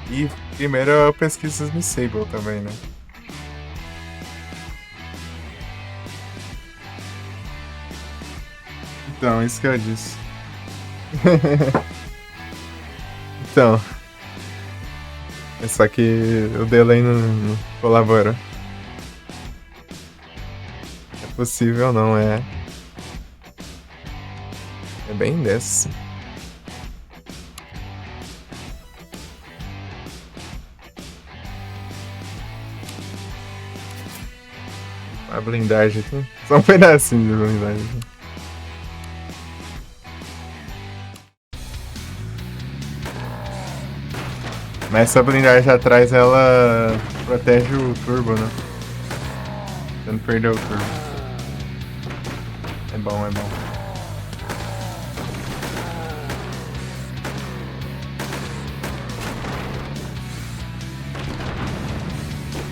E primeiro eu pesquiso os Missable também, né? Então, isso que eu disse. Então. É só que o delay não colabora. É possível não, é. É bem desse. A blindagem aqui. Só um pedacinho de blindagem aqui. Mas essa blindagem atrás, ela protege o turbo, né? Você não perdeu o turbo. É bom, é bom.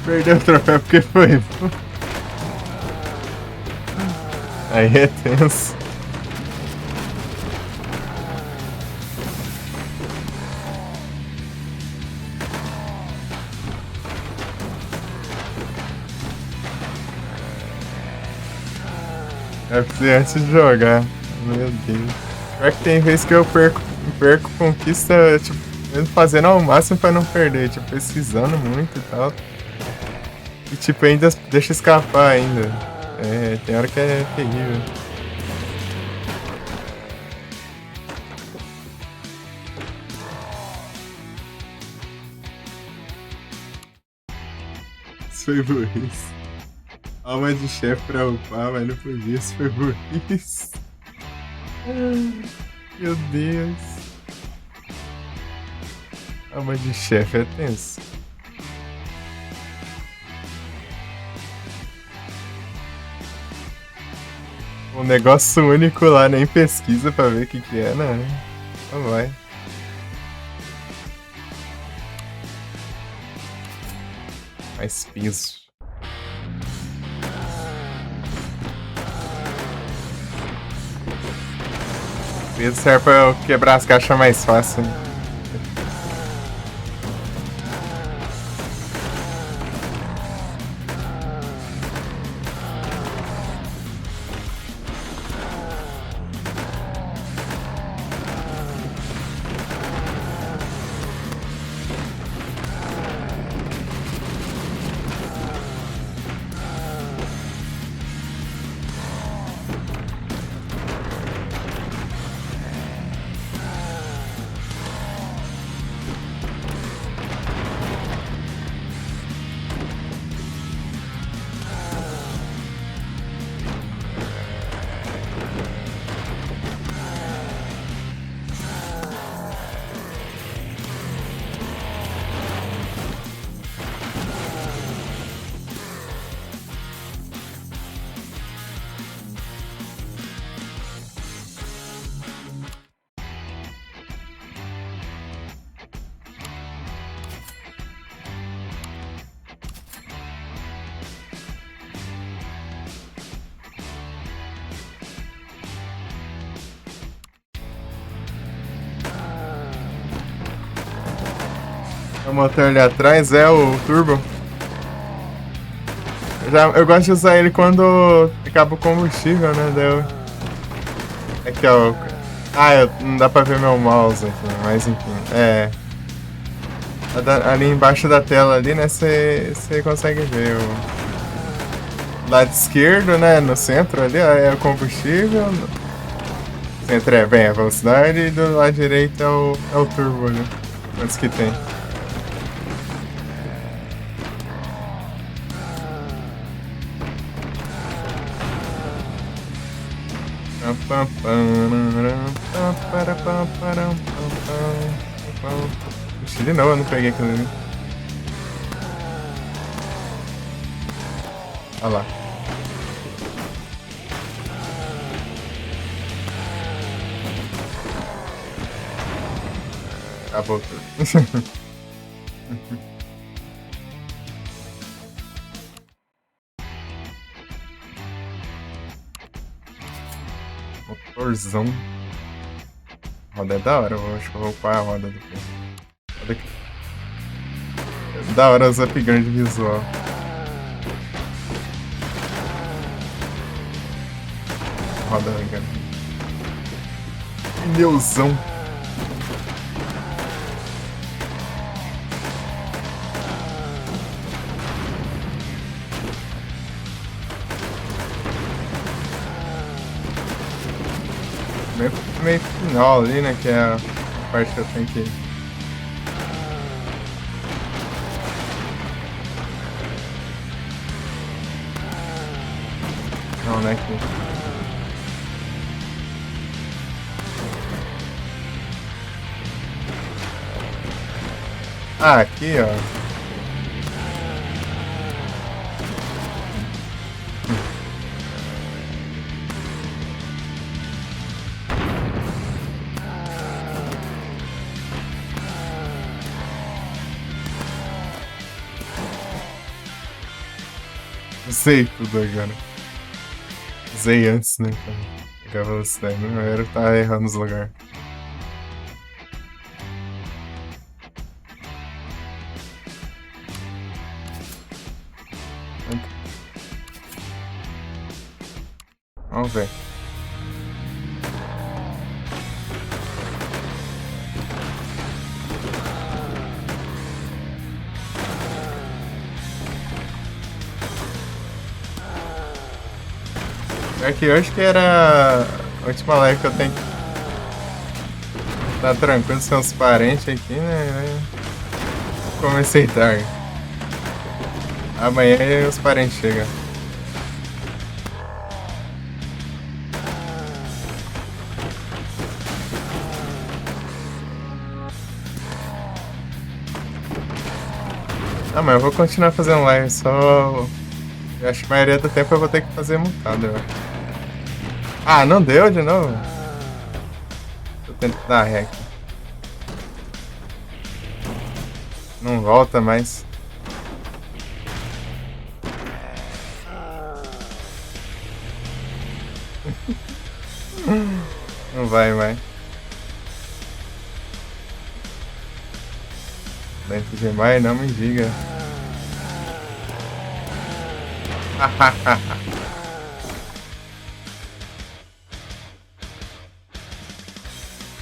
Perdeu o troféu porque foi. Aí é tenso. É pra você antes de jogar. Meu Deus. Pior que tem vezes que eu perco conquista, tipo, mesmo fazendo ao máximo pra não perder, tipo, pesquisando muito e tal. E tipo, ainda deixa escapar ainda. É, tem hora que é terrível. Isso foi burrice. Alma de chefe pra upar, mas não podia, isso foi burrice. Meu Deus. Alma de chefe é tenso. Um negócio único lá, nem pesquisa pra ver o que é, né? Então vai. Mais peso. Peso serve pra eu quebrar as caixas mais fácil. Né? O motor ali atrás é o turbo. Eu gosto de usar ele quando acaba o combustível, né? Aqui, ó. Não dá pra ver meu mouse aqui, mas enfim. Ali embaixo da tela ali, né? Você consegue ver o lado esquerdo, né? No centro ali, ó, é o combustível. No centro bem, a velocidade e do lado direito é o turbo ali. Quantos que tem? Puxa, de novo, eu não peguei aquilo ali. Olha lá. Acabou tudo. Motorzão. A roda é da hora, acho que eu vou upar a roda depois. Da hora os upgrades visual. Roda, cara. Pneuzão. Meio final ali, né? Que é a parte que eu tenho que. Não, né? Aqui. Ah, aqui, ó. Sei tudo agora. Usei antes, né? Pra pegar velocidade. Não era tá errando os lugares. Vamos ver. É que eu acho que era a última live que eu tenho que tá tranquilo, são os parentes aqui, né? Comecei tarde. Amanhã os parentes chegam. Ah, mas eu vou continuar fazendo live, só. Eu acho que a maioria do tempo eu vou ter que fazer mutado, eu acho. Ah, não deu de novo? Tô tentando dar ré aqui. Não volta mais. Não vai mais. Dentro demais, não me diga.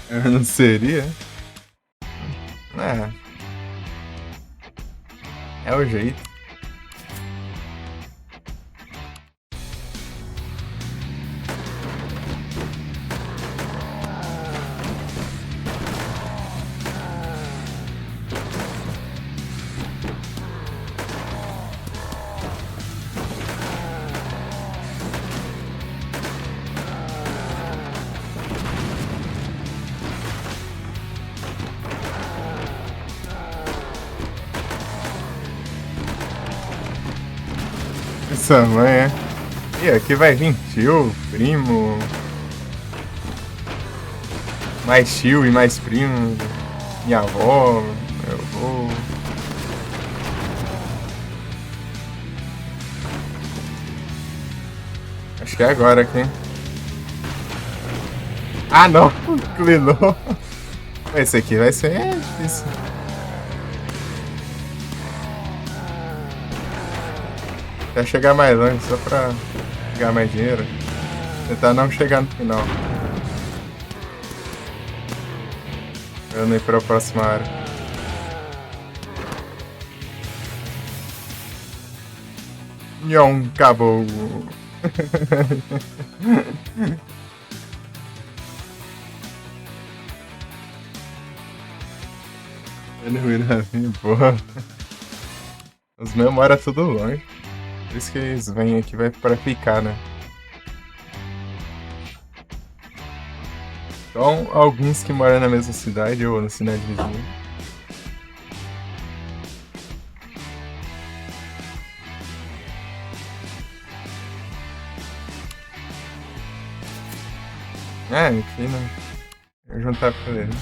Eu não seria? É o jeito. Essa mãe é. E aqui vai vir tio, primo. Mais tio e mais primo. Minha avó, meu avô. Acho que é agora aqui. Ah não! Inclinou. Esse aqui vai ser difícil. Quer chegar mais longe só pra pegar mais dinheiro. Tentar não chegar no final. Eu nem pra próxima área. Nhon, acabou. Ele vira assim, porra. Os meus moram tudo longe. Por isso que eles vêm aqui vai pra ficar, né? Então, alguns que moram na mesma cidade ou na cidade vizinha. Aqui né? Eu juntar com eles.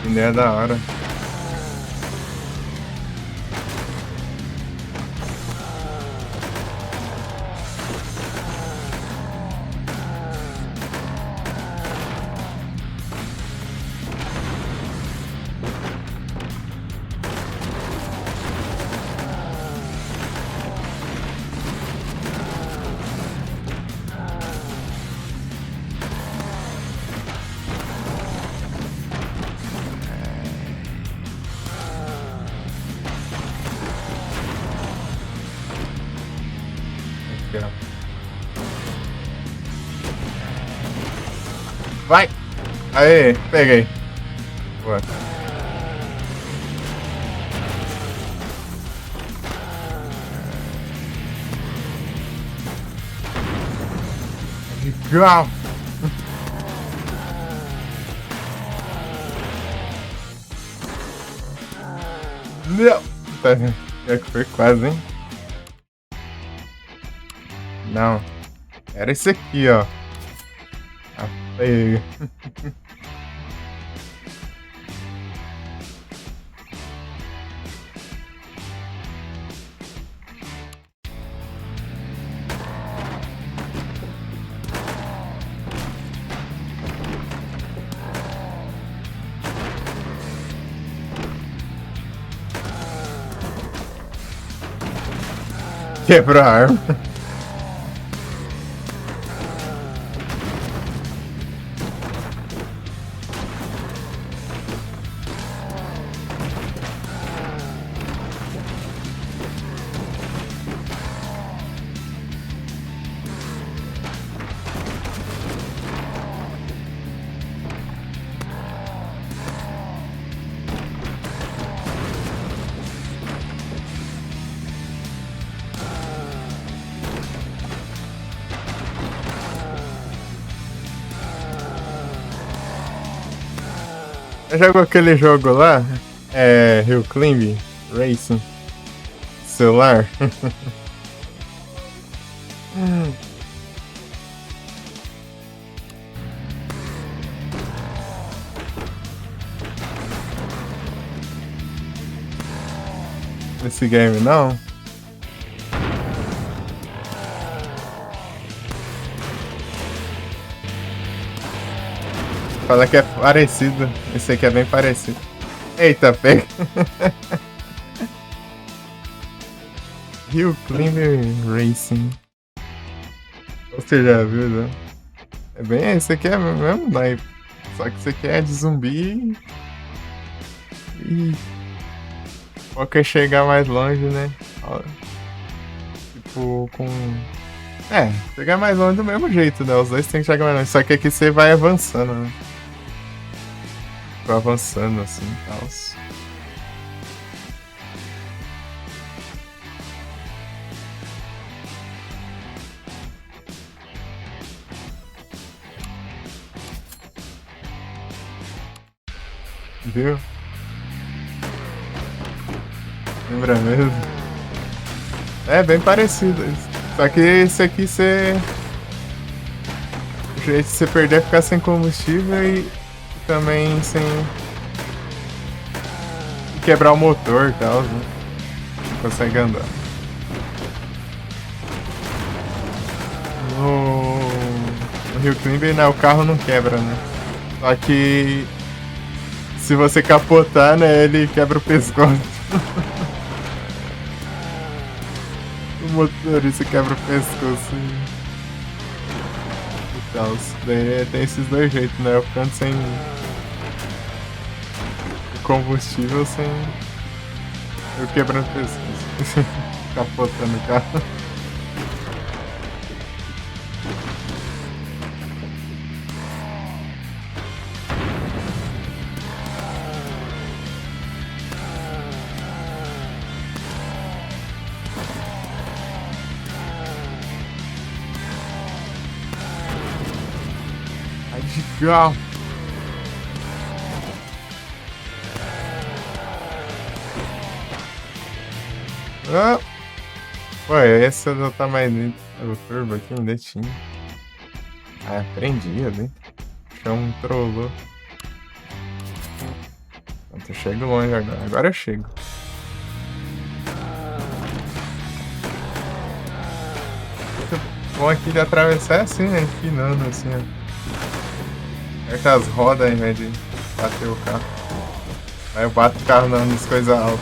Ideia da hora. Vai! Aê, peguei. Boa. Legal! Não! Tá vendo? É que foi quase, hein? Não. Era esse aqui, ó. Ah, pega. Quebrou a arma. Já jogou aquele jogo lá? É. Hill Climb Racing? Celular? Esse game não? Fala que é parecido. Esse aqui é bem parecido. Eita, pega. Hill Climb Racing. Você já viu, né? É bem, esse aqui é mesmo naipe. Só que esse aqui é de zumbi. E qual que é chegar mais longe, né? Ó, tipo, com... É, chegar mais longe do mesmo jeito, né? Os dois tem que chegar mais longe. Só que aqui você vai avançando, né? Vai avançando assim e tal. Viu? Lembra mesmo? É bem parecido. Só que esse aqui você. O jeito de você perder é ficar sem combustível e também sem quebrar o motor e tal, né? Não consegue andar. No Hill Climb, né, o carro não quebra, né? Só que se você capotar, né, ele quebra o pescoço. O motorista quebra o pescoço e tal. Daí tem esses dois jeitos, né? Eu ficando sem combustível, sem eu quebrando o pescoço. Capotando o carro. Radical. Ah. Ué, esse é do tamanho do turbo aqui, ainda tinha. Ah, prendi ali. O chão trollou. Pronto, eu chego longe agora. Agora eu chego. O bom aqui de atravessar é assim, né? Empinando assim, ó. Aperta as rodas ao invés de bater o carro. Aí eu bato o carro nas coisas altas.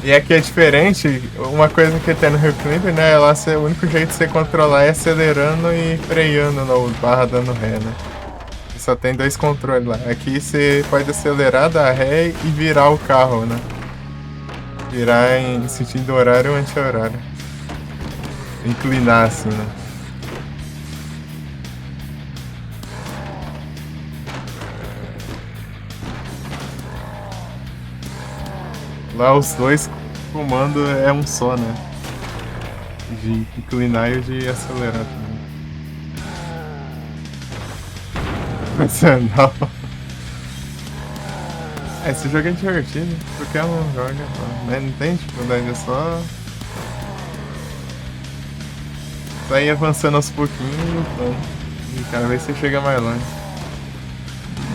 E aqui é diferente, uma coisa que tem no Hill Climb, né? Lá o único jeito de você controlar é acelerando e freando no barra dando ré, né? E só tem dois controles lá. Aqui você pode acelerar, dar ré e virar o carro, né? Virar em sentido horário ou anti-horário. inclinar assim, né? Lá os dois comando é um só, né? De inclinar e de acelerar também. Mas não. Esse jogo é divertido. Qualquer um joga, né? Não tem dificuldade, é só ir avançando aos pouquinhos e lutando. E cada vez você chega mais longe.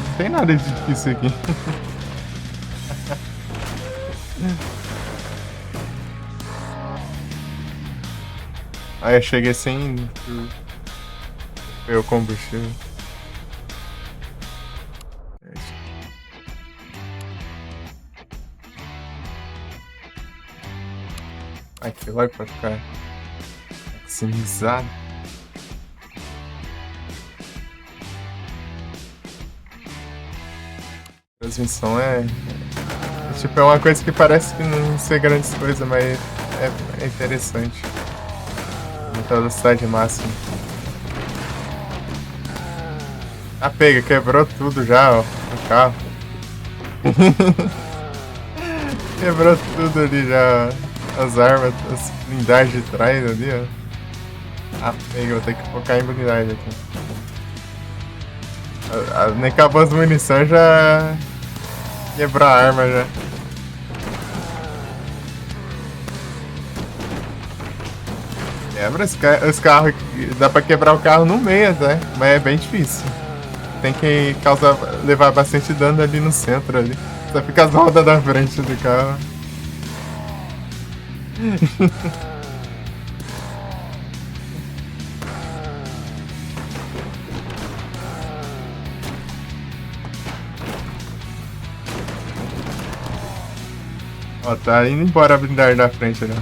Não tem nada de difícil aqui. Aí eu cheguei sem ver o combustível. Aqui vai pra ficar maximizado. Transmissão tipo, é uma coisa que parece que não ser grandes coisas, mas é interessante. Muita velocidade máxima. Ah, pega, quebrou tudo já, ó, no carro. Quebrou tudo ali já, as armas, as blindagens de trás ali, ó. Ah, pega, vou ter que focar em blindagem aqui. Nem acabou as munições, já quebrou a arma já. Quebra os carros, dá pra quebrar o carro no meio até, mas é bem difícil. Tem que levar bastante dano ali no centro ali. Só fica as rodas da frente do carro. Ó, tá indo embora a blindagem da frente ali.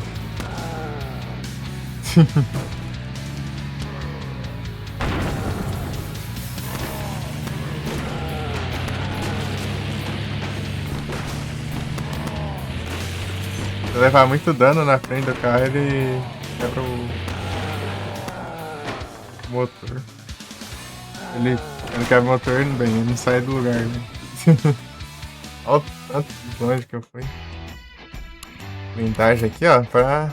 Se levar muito dano na frente do carro, ele quebra o motor. Ele quebra o motor, bem, ele não sai do lugar, né? Olha o tanto de longe que eu fui. Blindagem aqui, ó, pra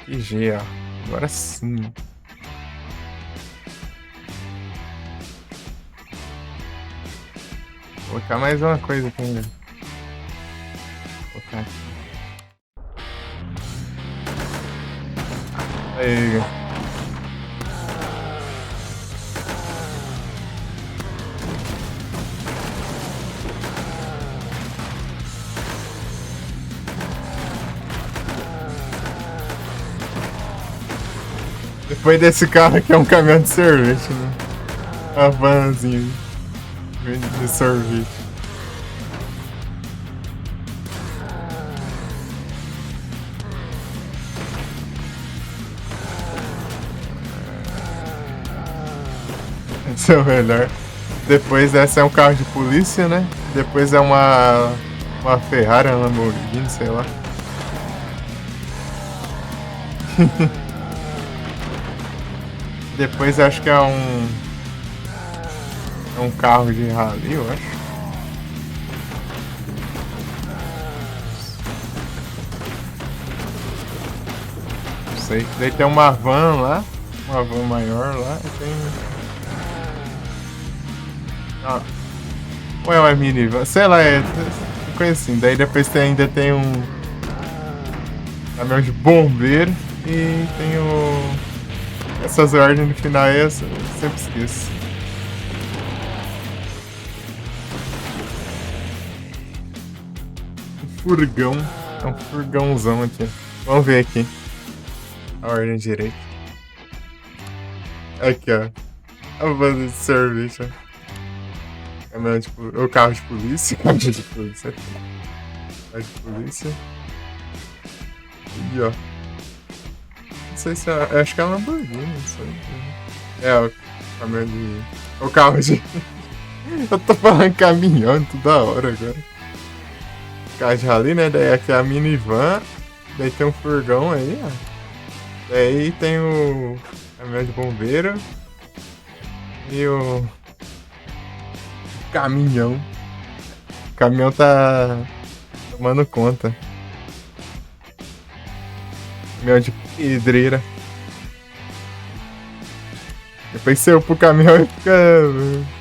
proteger, ó. Agora sim. Vou colocar mais uma coisa aqui ainda. Vou colocar aqui. Aí. Depois desse carro aqui é um caminhão de sorvete, né? Uma vanzinha de sorvete. Esse é o melhor. Depois essa é um carro de polícia, né? Depois é uma Ferrari, uma Lamborghini, sei lá. Depois acho que é um carro de rally, eu acho. Não sei. Daí tem uma van lá, uma van maior lá, e tem... Ah. Ou é uma minivan? Sei lá, é coisa assim. Daí depois ainda tem um caminhão de bombeiro e tem o... Essas ordens no final aí eu sempre esqueço. Um furgão. É um furgãozão aqui. Vamos ver aqui. A ordem direita. Aqui, ó. A banda de serviço. O carro de polícia. Carro de polícia. Carro de polícia. E ó. Não sei se é. Acho que é uma Lamborghini, não sei. É, o caminhão de. O carro de. Eu tô falando caminhão toda hora agora. Carro de rally, né? Daí aqui é a minivan. Daí tem um furgão aí, ó. Daí tem o caminhão de bombeiro e o caminhão. O caminhão tá tomando conta. Caminhão de pedreira. Depois você pro caminhão e fica.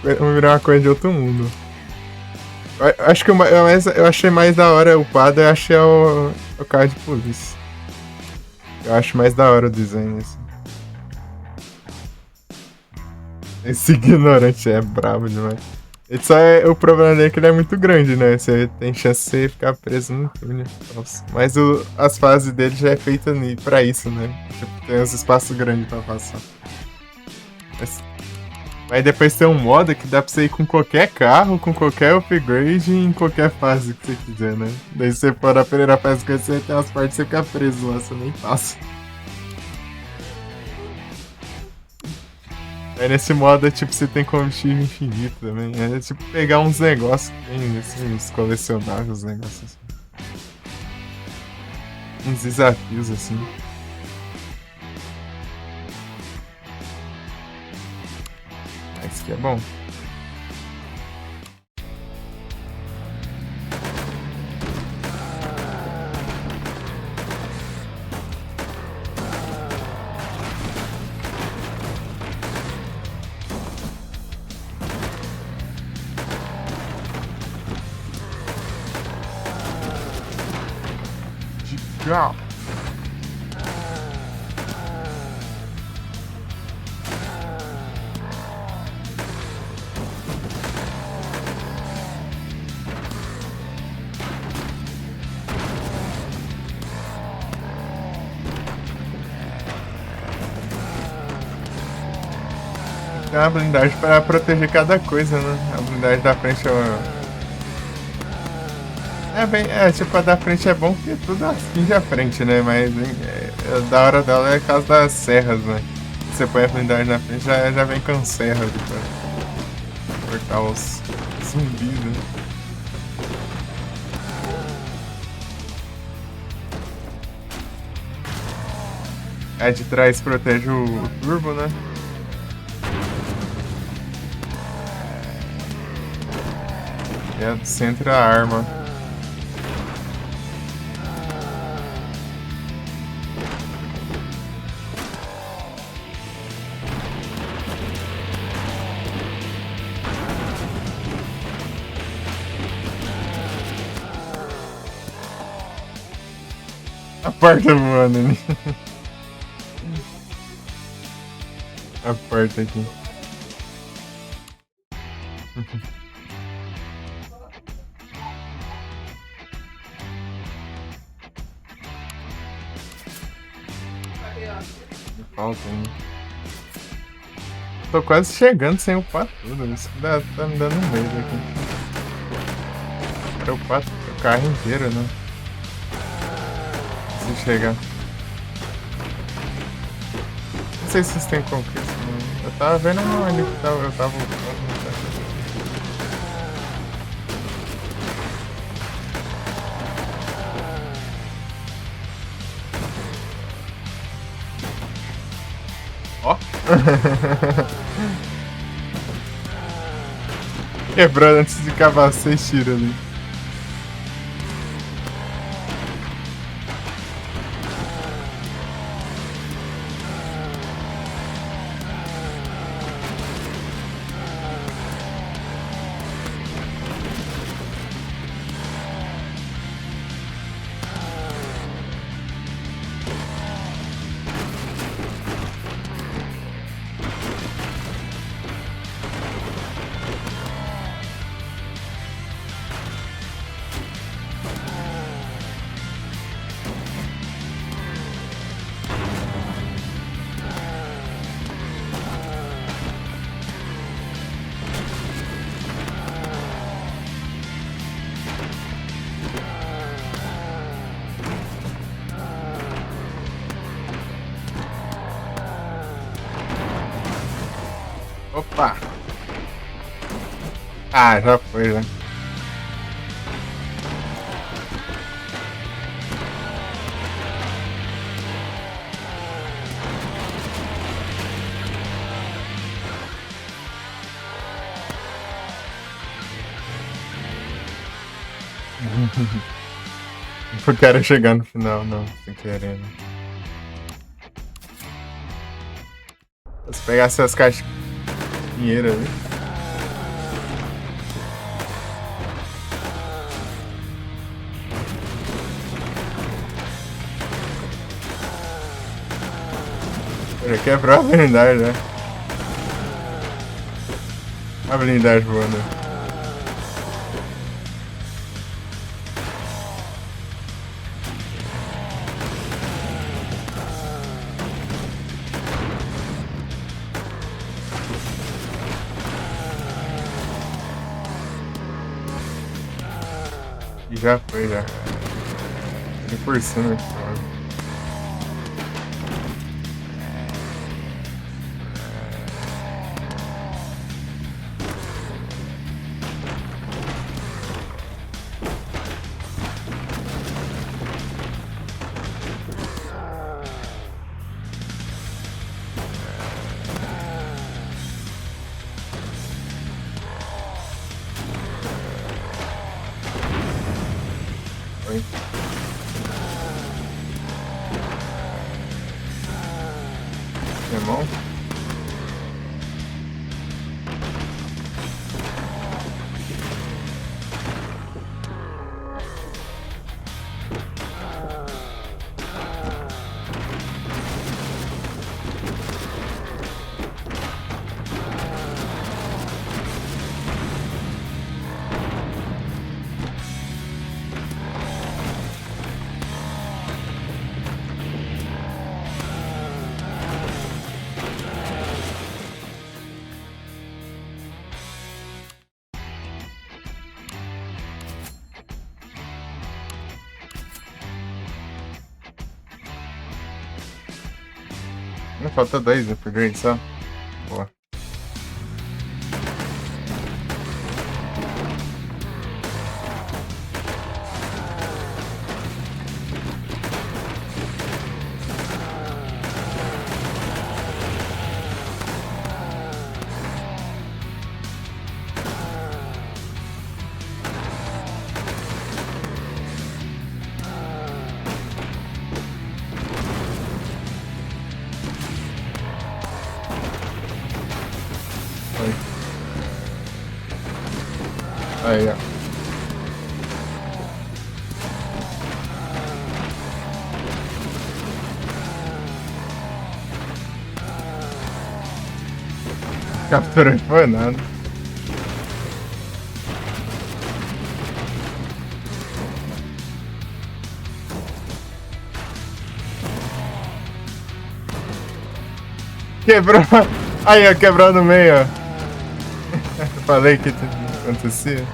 Vai virar uma coisa de outro mundo. Eu acho que eu achei mais da hora upado, eu achei o carro de polícia. Eu acho mais da hora o design assim. Esse ignorante é brabo demais. Ele só o problema dele é que ele é muito grande, né? Você tem chance de você ficar preso no túnel. Nossa. Mas as fases dele já é feita pra isso, né? Tipo, tem uns espaços grandes pra passar. Mas depois tem um modo que dá pra você ir com qualquer carro, com qualquer upgrade em qualquer fase que você quiser, né? Daí você for na primeira fase que você tem umas partes que você fica preso lá, você nem passa. Aí nesse modo é tipo, você tem combustível infinito também. É tipo pegar uns negócios que tem, assim, uns colecionáveis, negócios assim. Uns desafios assim. Esse aqui é bom. Tchau. Tem uma blindagem para proteger cada coisa, né? A blindagem da frente tipo, a da frente é bom porque tudo atinge a frente, né? Mas da hora dela é por causa das serras, né? Você põe a blindagem na frente, já vem com serra ali pra cortar os zumbis, né? A de trás protege o turbo, né? E a do centro é a arma. A porta voando ali. A porta aqui. Falta ainda. Tô quase chegando sem upar tudo. Isso tá me dando medo aqui. Quero upar o carro inteiro, né? Se chegar. Não sei se vocês têm conquista. Né? Eu tava vendo um ali que eu tava upando. Ó. Quebrando antes de cavar 6 tiros ali. Opa! Ah, já foi, já. Eu quero chegar no final, não, sem querer, né? Se pegar essas caixas de dinheiro ali. Já quebrou a blindagem, né? A blindagem voando. E já foi, já. E por cima aqui, mano. Foi. Irmão. Não falta 2 upgrades só. Boa. Foi. Aí, ó. Capturou foi nada. Quebrou. Aí, ó, quebrou no meio, ó. Falei que acontecia.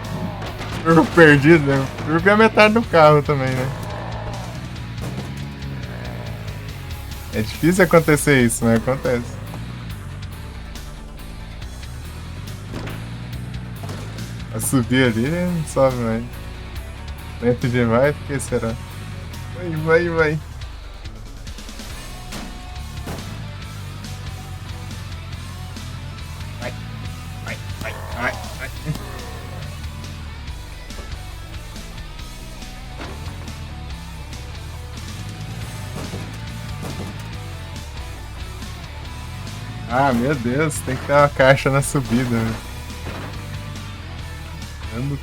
Fui perdido, né? Eu vi a metade do carro também, né? É difícil acontecer isso, mas acontece. A subir ali não sobe mais. Lento demais, por que será? Vai. Vai. Ah, meu Deus, tem que ter uma caixa na subida, né? Ando.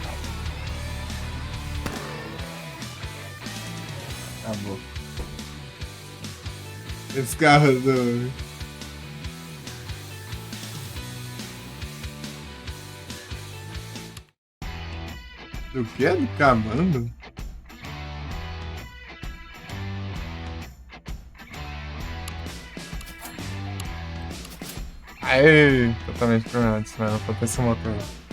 Acabou. Esse carro do. Do que? Do Camando? Aê! Totalmente terminado, senão não acontece uma coisa.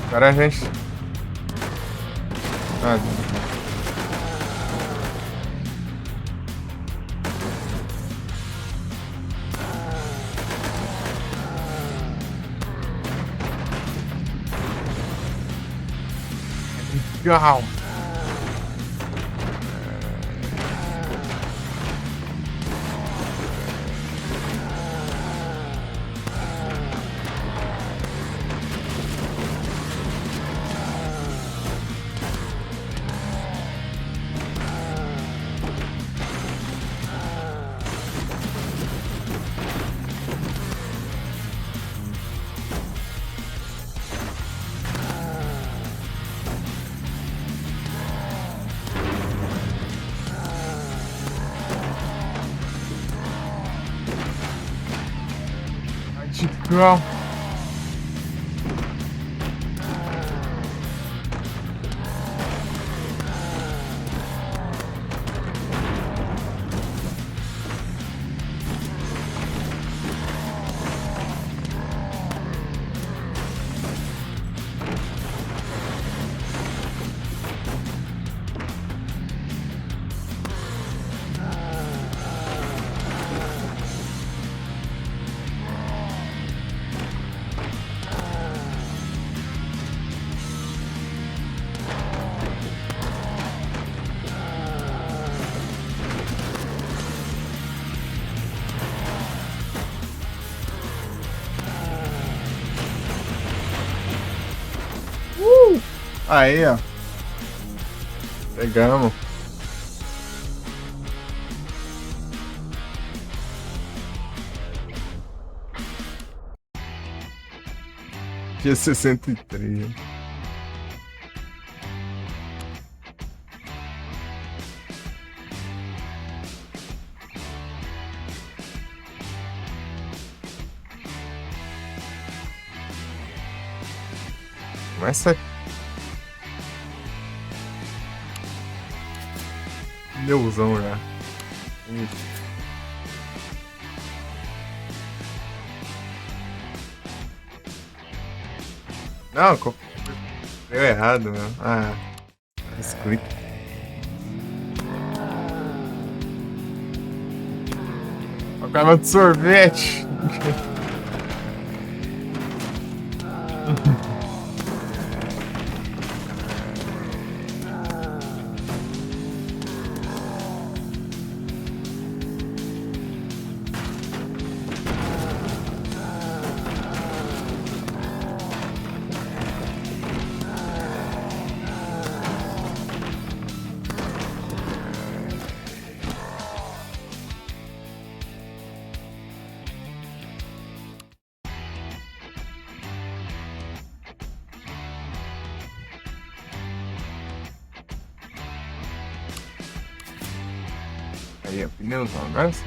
Agora a gente. Ah, Radical. Radical. Aí, ó. Pegamos. Dia 63. Começa. Deusão já. Isso. Não, deu errado, meu. Ah, biscoito. Acaba de sorvete. Aí, pneuzão, agora sim.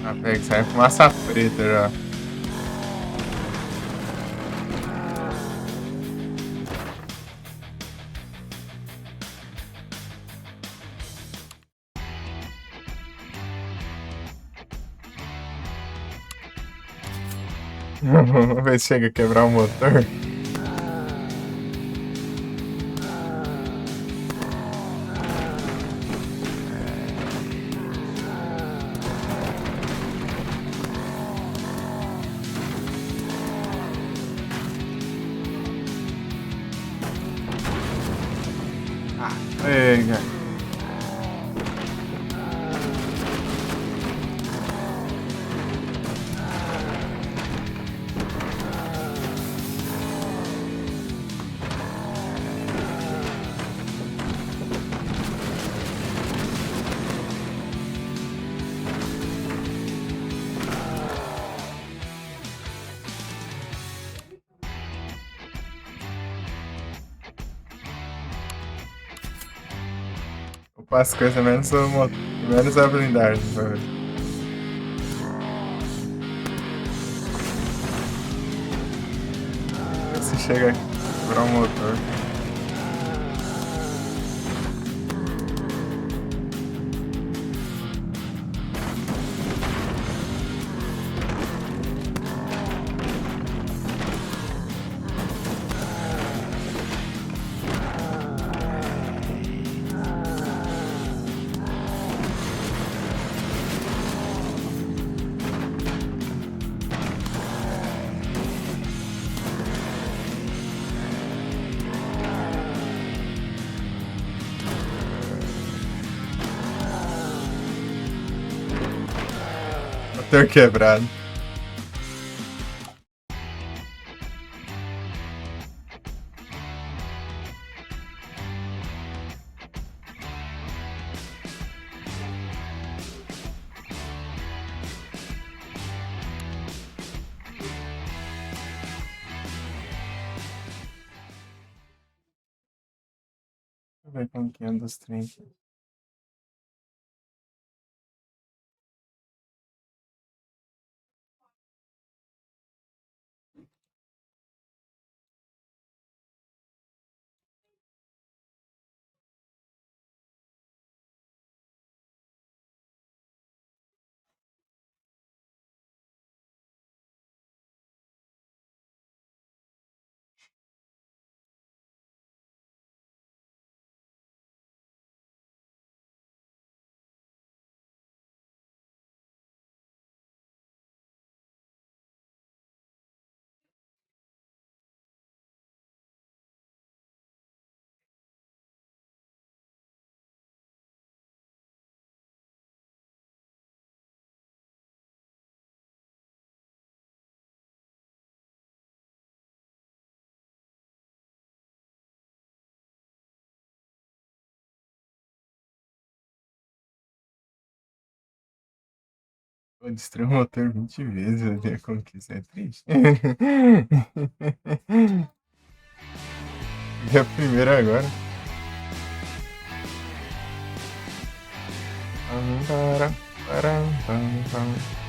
Ah, pega, sai fumaça preta já. Vamos ver se chega a quebrar o motor. Ah, Ei, cara. Opa, as coisas menos a blindagem. Se chega aqui, quebrar o motor. Motor quebrado. Deixa eu ver como que anda os trem aqui. Eu destruí o motor 20 vezes, eu ver como que isso é triste. E a primeira agora. Pam, param, pam, pam.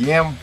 mesmo.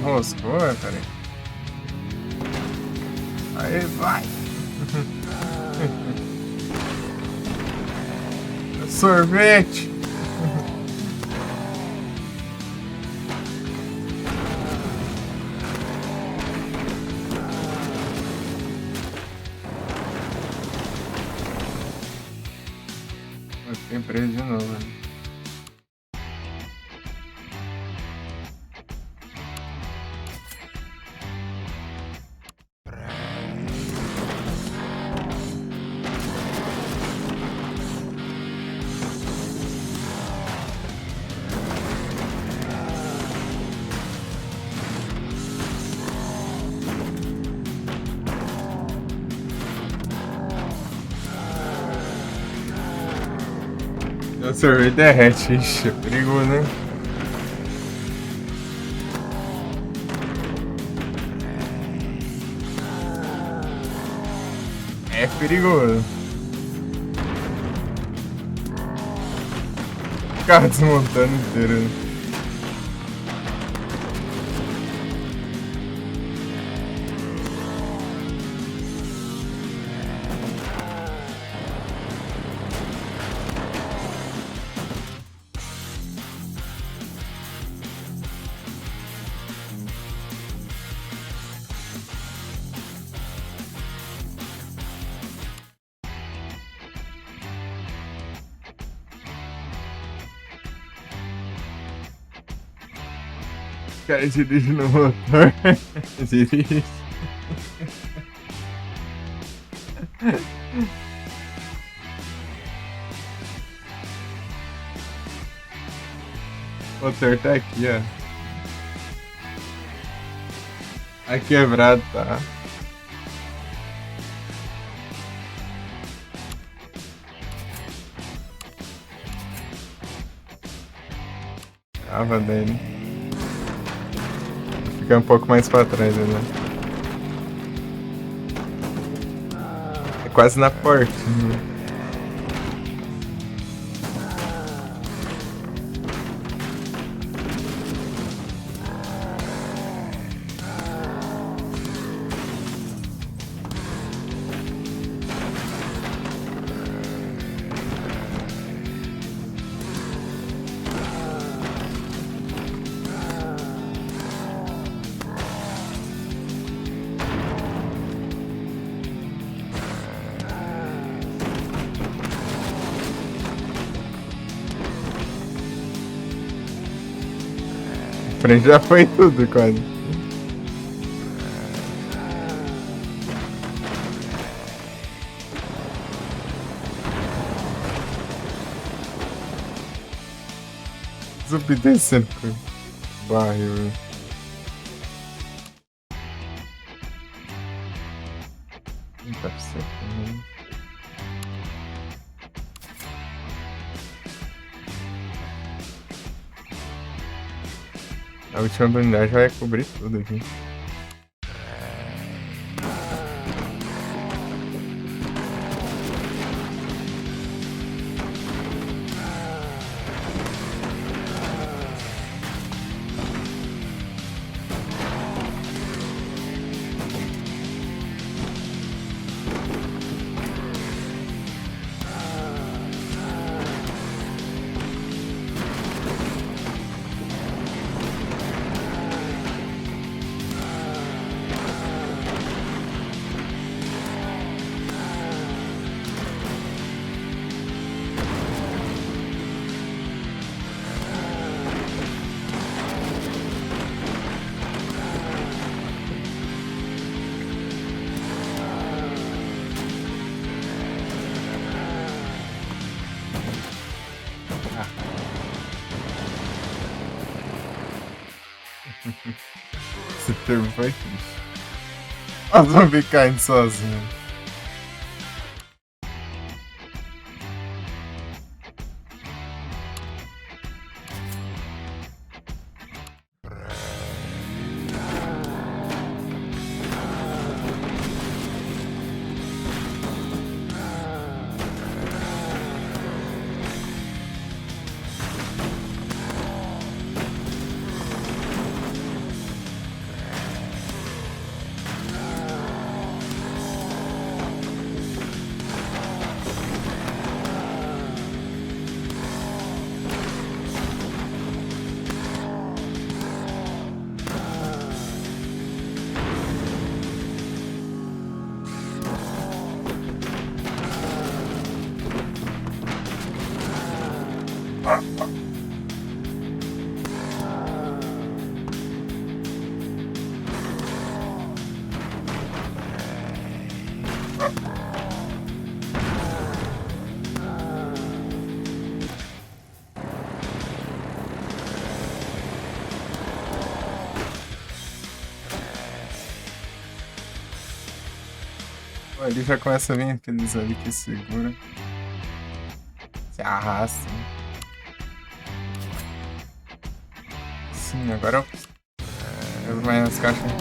Roscou, peraí. Aí vai. Sorvete. Eu fiquei preso de novo, né? O sorvete derrete, ixi, é perigoso, né? É perigoso. O carro desmontando inteiro, né? O cara dirige no motor. Dirige. O motor tá aqui, ó. Tá quebrado, tá? Trava dele. Fica um pouco mais pra trás, né? É quase na porta. Frente já foi tudo, quase. Zumbi descendo com o barril. Não tá certo. A última blindagem vai cobrir tudo aqui. Esse termo foi triste. A zumbi caindo sozinho. Ali já começa a vir aqueles ali que segura. Se arrastam. Sim, agora eu vou mais nas caixas.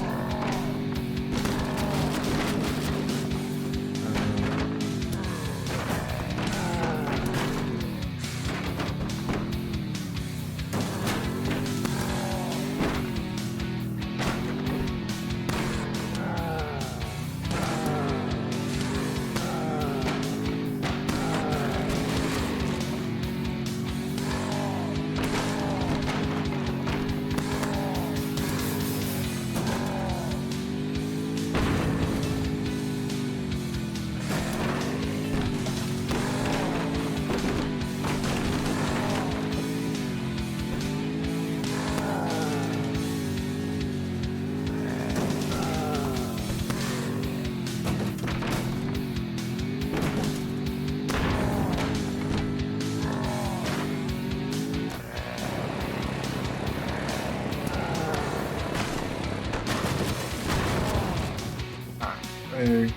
Ai.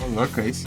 Ô, louco, aí sim.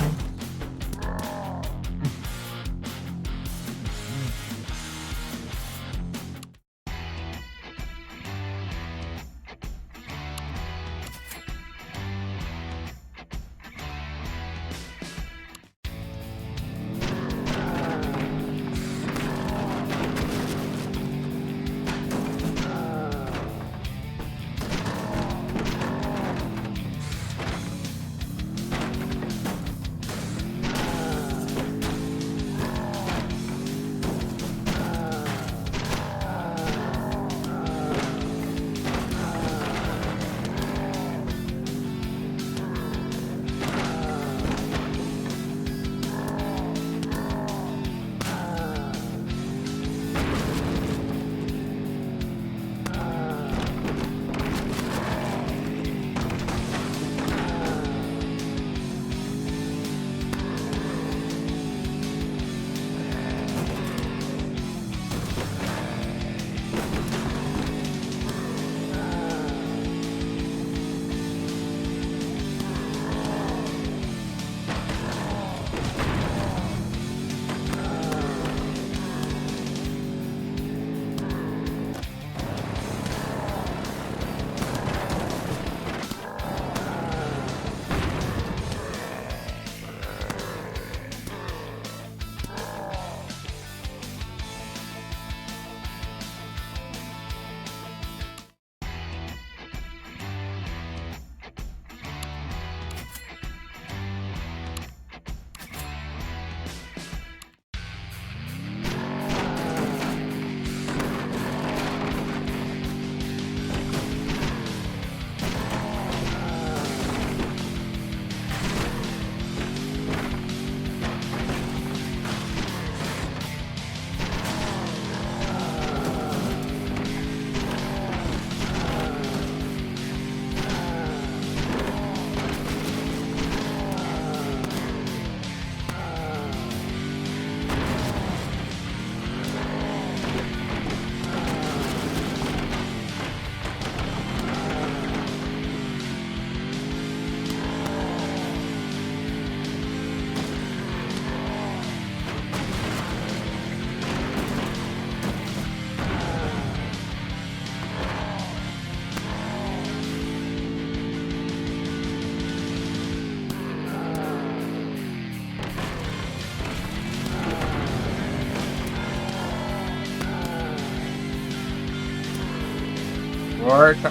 Corta.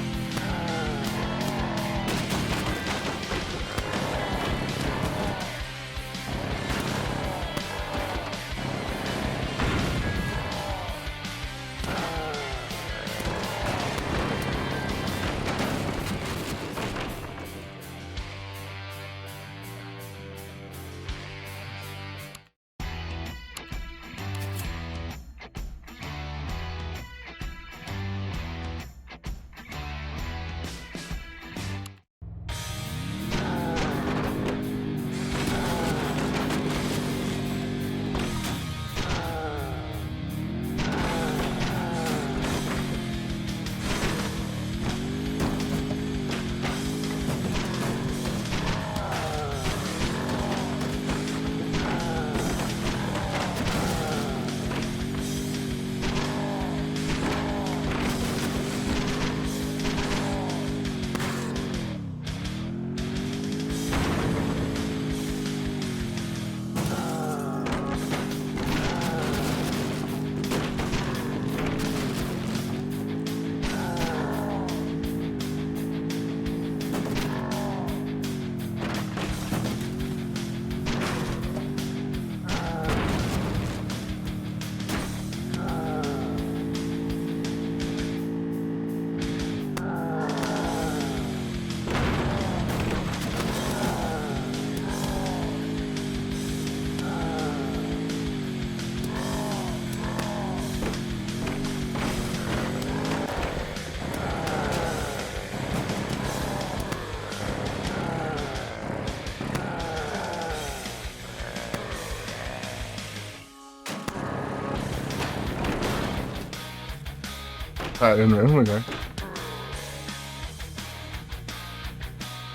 Tá, no mesmo lugar.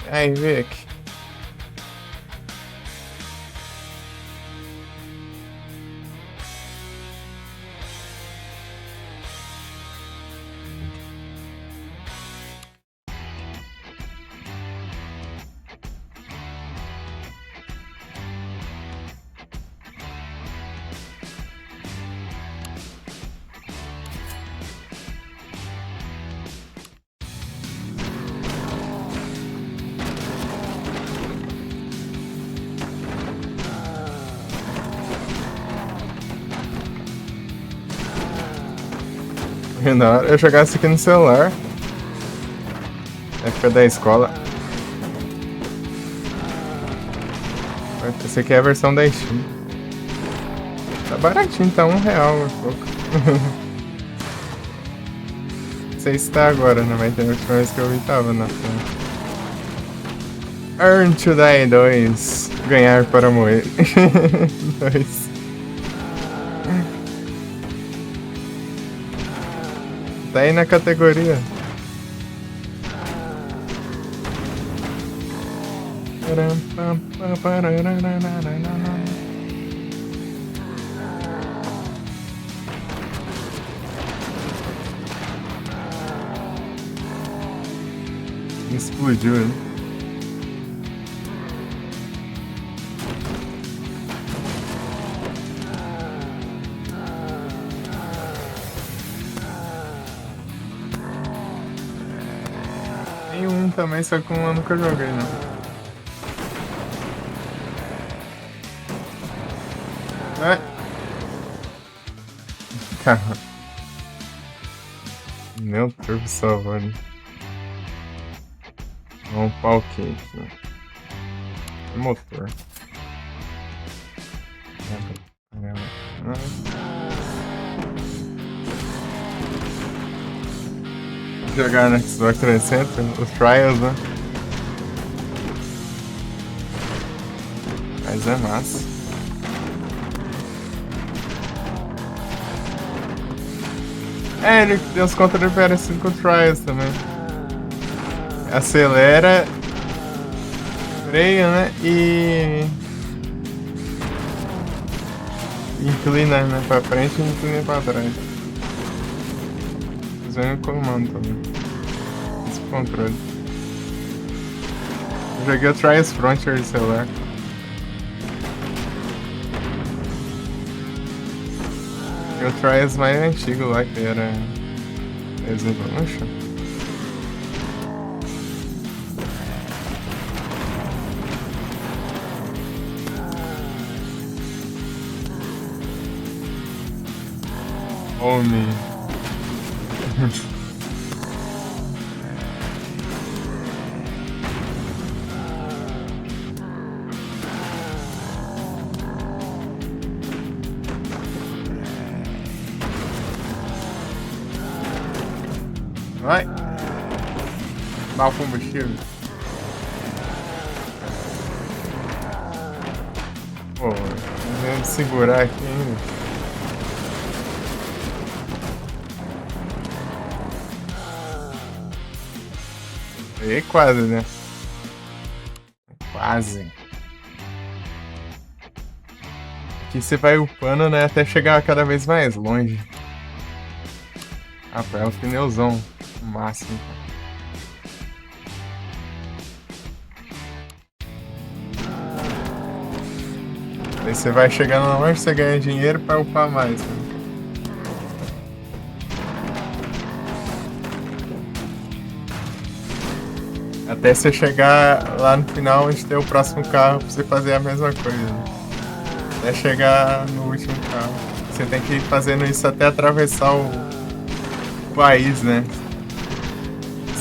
Aí, Vic. Na hora eu jogasse aqui no celular. Época da escola. Essa aqui é a versão da Steam. Tá baratinho, tá R$1 e pouco. Não sei se tá agora, né? Mas tem a última vez que eu vi tava na frente. Earn to Die 2. Ganhar para morrer. 2. Tá aí na categoria. Explodiu, né? Tem um também, só que eu nunca joguei, não. Cara. Meu Deus do céu, velho. Vamos pau aqui. Motor. Jogar no Xbox 360, os Trials, né? Mas é massa. É, ele tem uns controles parecidos com o Trials também. Acelera, freia, né? E inclina, né? Pra frente e inclina pra trás. Usando o comando também. Esse controle. Eu joguei o Trials Frontier de celular. E o Trials mais antigo lá, que era Evolution. Homem. Vai. Mal combustível. Pô, vamos segurar aqui ainda. E quase, né? Quase. Aqui você vai upando, né? Até chegar cada vez mais longe. Ah, pô, é um pneuzão. O máximo. Aí você vai chegando longe, você ganha dinheiro pra upar mais, né? Até você chegar lá no final onde tem o próximo carro pra você fazer a mesma coisa. Né? Até chegar no último carro. Você tem que ir fazendo isso até atravessar o país, né?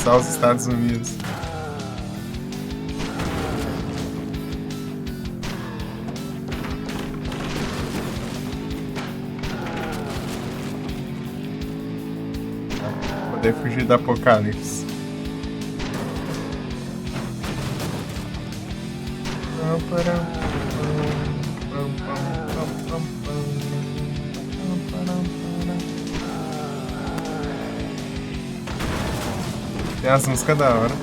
Só os Estados Unidos. Pra poder fugir do apocalipse. Tem as músicas da hora.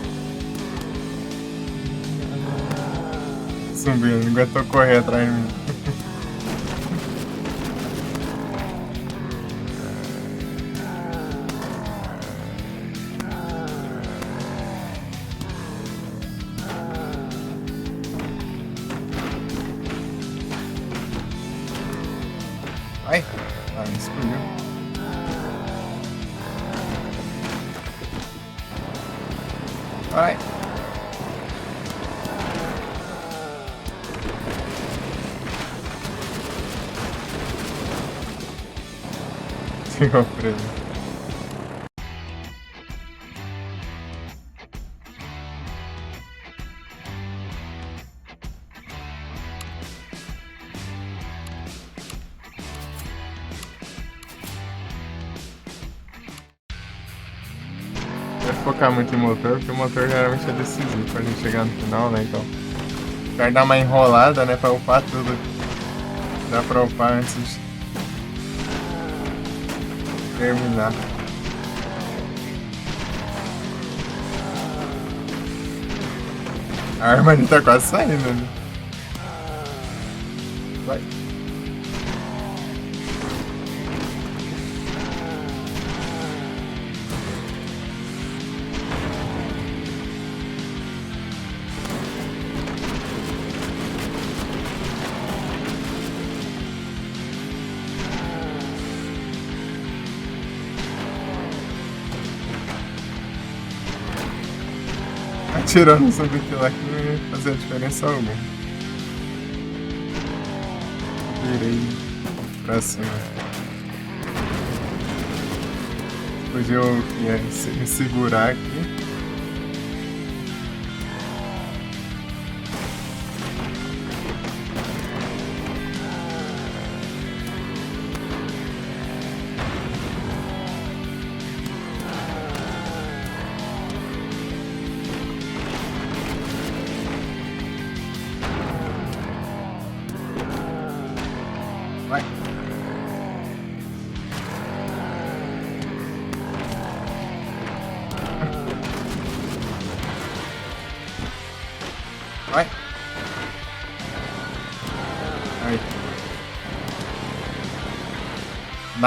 Zumbi, não aguentou correr atrás de mim. Ai, me explodiu. Vai. Ficou preso. Focar muito em motor, porque o motor geralmente é decisivo pra gente chegar no final, né? Então, quero dar uma enrolada, né? Pra upar tudo. Dá pra upar antes de terminar. A arma ali tá quase saindo, né? Vai. Atirando sobre aquilo lá que não ia fazer a diferença alguma. Virei pra cima. Podia eu me segurar aqui. Vai. Vai. Aí.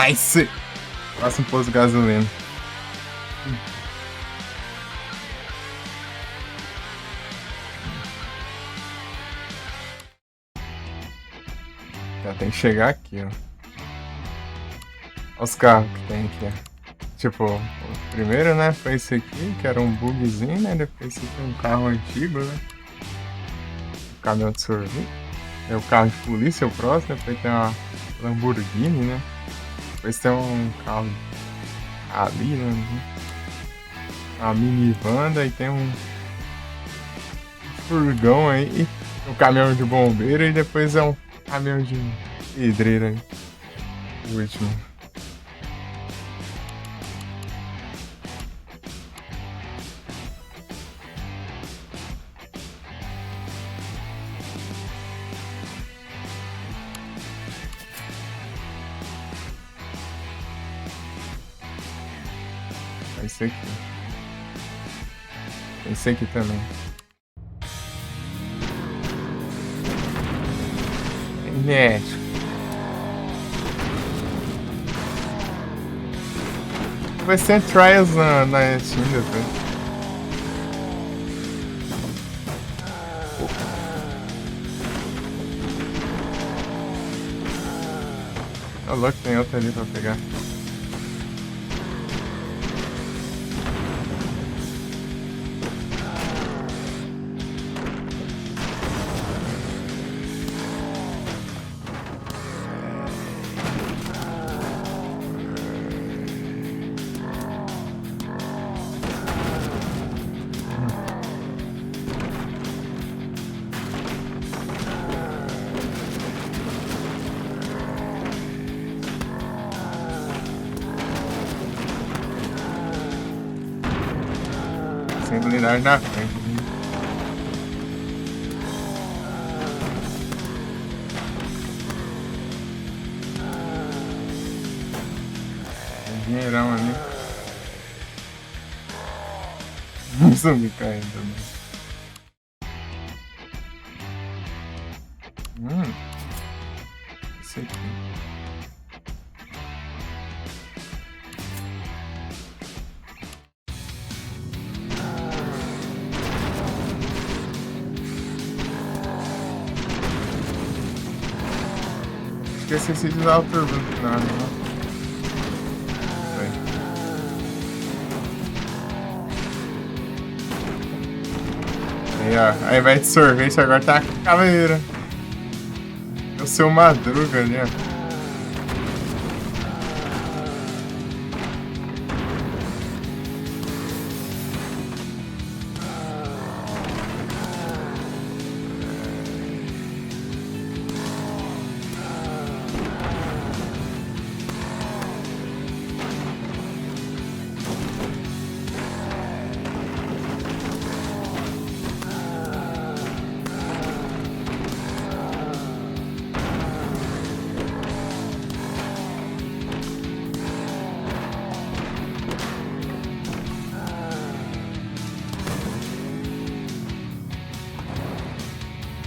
Nice! Próximo posto de gasolina. Já tem que chegar aqui, ó. Olha os carros que tem aqui, ó. Tipo, o primeiro, né, foi esse aqui, que era um bugzinho, né? Depois esse aqui é um carro antigo, né? O caminhão de sorvete. É o carro de polícia, o próximo. Depois tem uma Lamborghini, né? Depois tem um carro ali, né? Uma minivan, daí tem um furgão aí, um caminhão de bombeiro e depois é um caminhão de pedreira aí. O último. Esse aqui. Esse aqui também. Médico. Vai ser trials na Steam depois. Tá louco, tem outra ali pra pegar. Sem blindagem na frente. Tem dinheirão ali. Um zumbi caindo também. Esse aqui. Esqueci de usar o turbo no final, né? Aí, ó. Aí vai de sorvete, agora tá a caveira. É o seu Madruga ali, ó.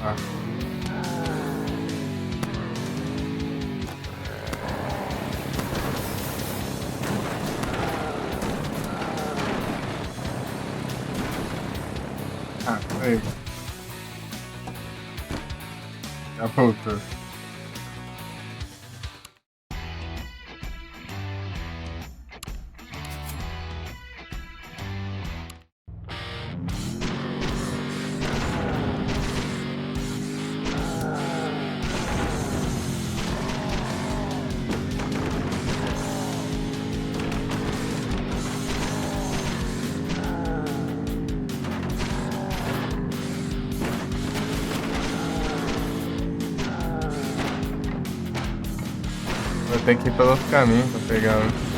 Ah. Ah, aí. Já voltou. Vou ter que ir pelo outro caminho pra pegar o...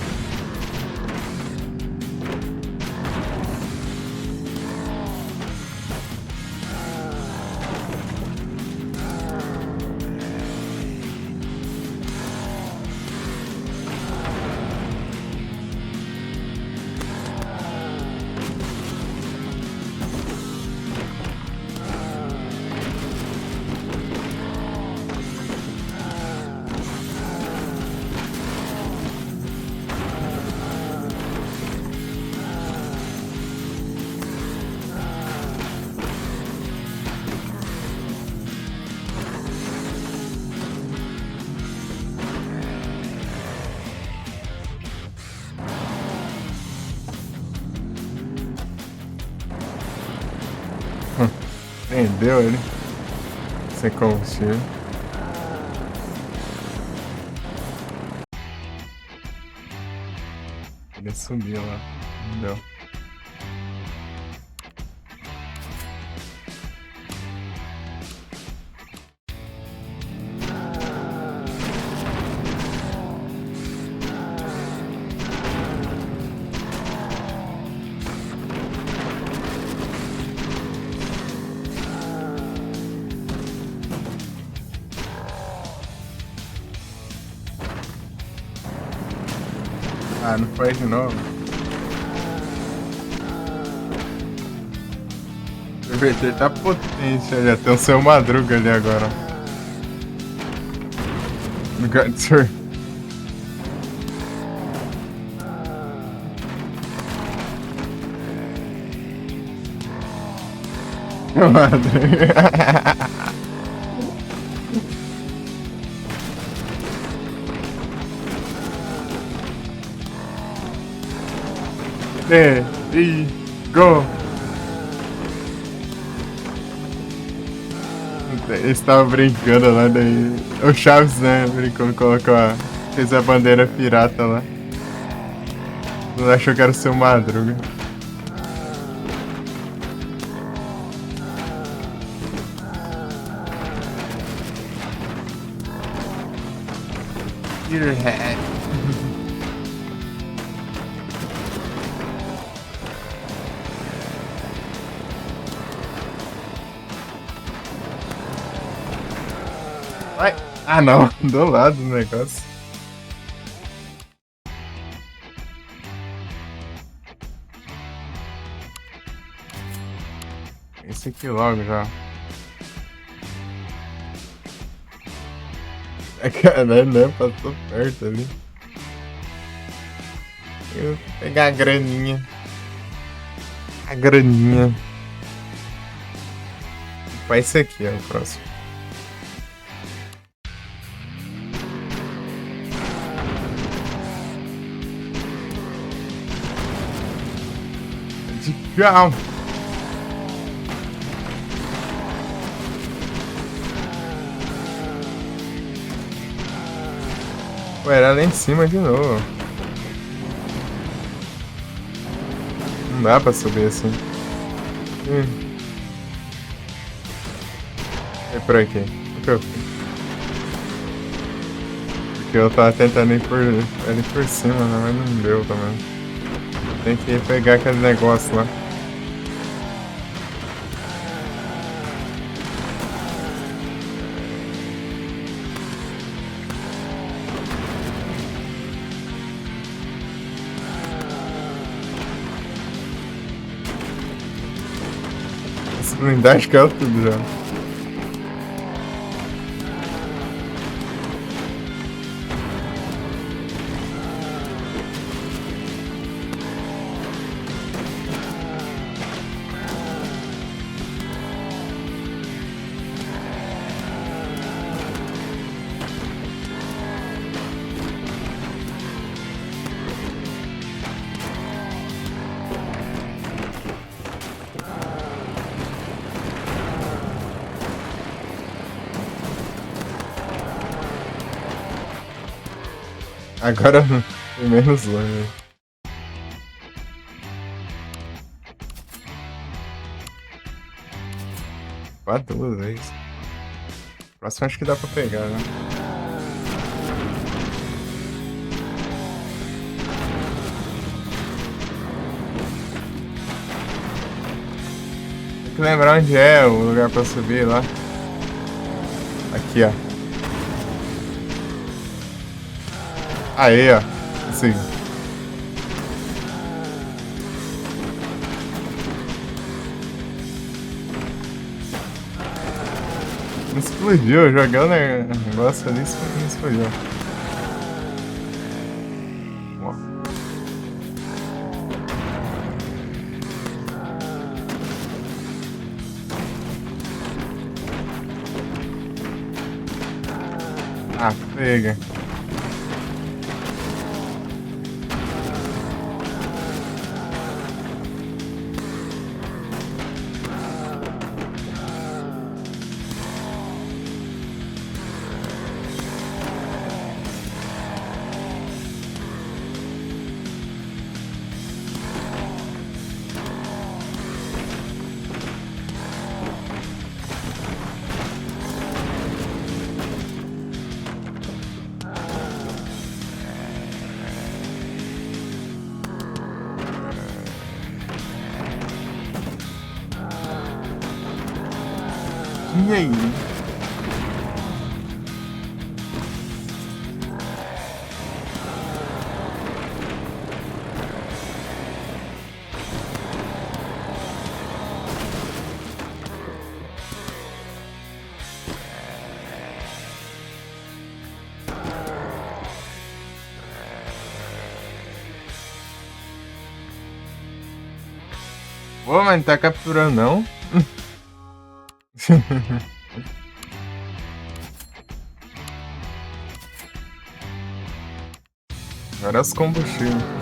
Entendeu ele? Sem combustível. subir lá. Não deu. Ah, não foi de novo. O inverter tá potente ali. Tem o seu Madruga ali agora. No Gatsur. Madruga. Go! Eles estavam brincando lá, daí. O Chaves, né? Brincou, fez a bandeira pirata lá. Não achou que era o seu Madruga. Peterhead. Vai. Ah, não. Do lado do negócio. Esse aqui logo já. É, caralho, né? Passou perto ali. Eu vou pegar a graninha. A graninha. Vai esse aqui, é o próximo. Tchau. Ué, era lá em cima de novo. Não dá pra subir assim. É por aqui. Porque eu tava tentando ir ali por cima, né? Mas não deu também. Tem que pegar aquele negócio lá. Essa blindagem caiu tudo já. Agora tem menos longe. Quase duas vezes. Próximo acho que dá pra pegar, né? Tem que lembrar onde é o lugar pra subir lá. Aqui, ó. Aí, ó. Assim. Não explodiu, jogando o negócio ali, não explodiu. Ó. Ah, pega. E aí? Pô, mas não tá capturando não? Agora os combustíveis.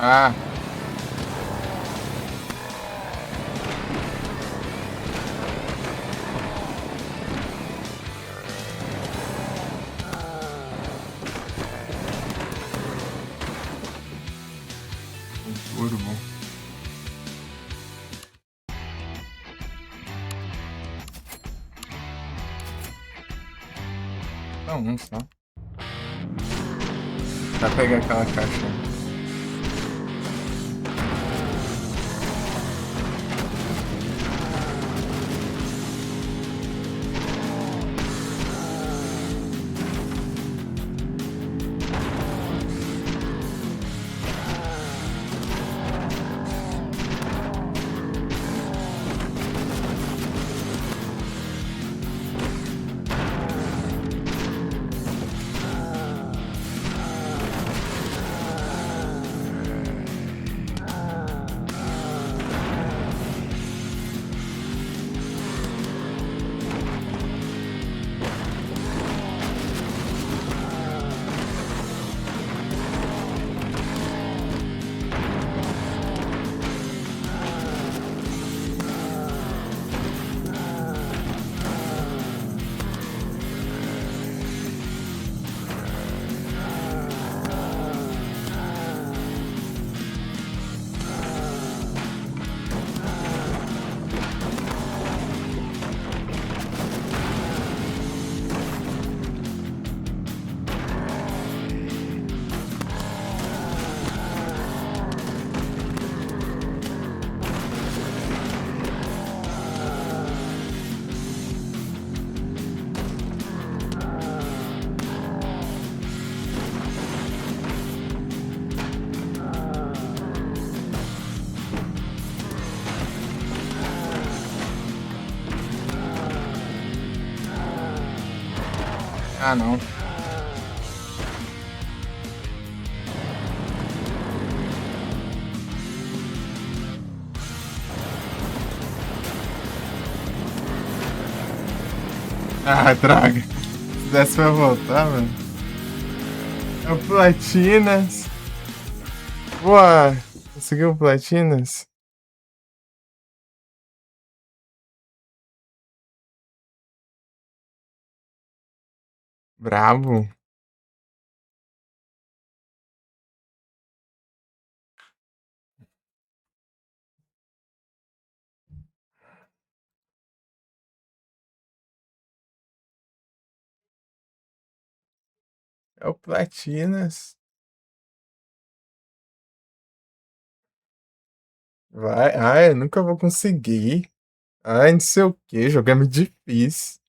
Ah, turbo. Não, um só. Pra pegar aquela caixa. Ah, não. Ah, droga. Se desse pra voltar, mano. É o Platinas. Boa. Conseguiu o Platinas? Brabo. É o Platinas. Vai. Ai, eu nunca vou conseguir. Ai, não sei o que. Jogo é muito difícil.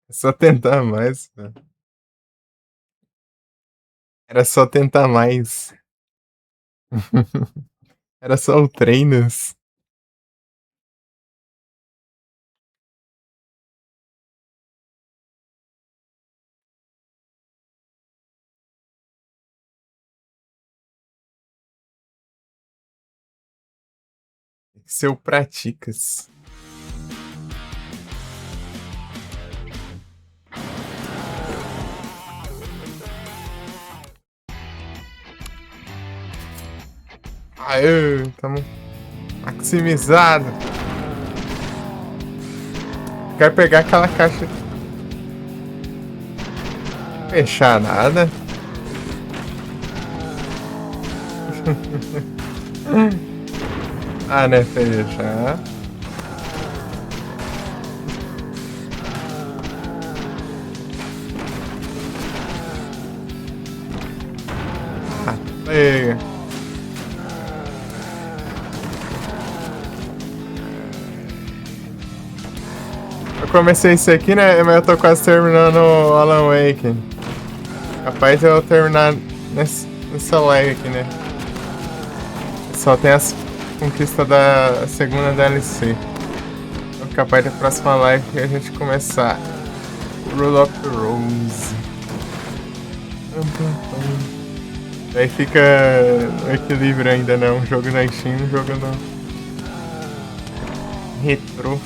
É só tentar mais, velho. Era só tentar mais. Era só o treinos. Se eu praticas. Aê, tamo maximizado. Quero pegar aquela caixa. Fechar nada. Ah, né? Fechar. Ah, pega. Eu comecei isso aqui, né? Mas eu tô quase terminando o Alan Wake. Capaz de eu terminar nessa live aqui, né? Só tem as conquistas da segunda DLC. Então, capaz da próxima live que a gente começar. Rule of the Rose. Aí fica o equilíbrio ainda, né? Um jogo na Steam, um jogo no Retro.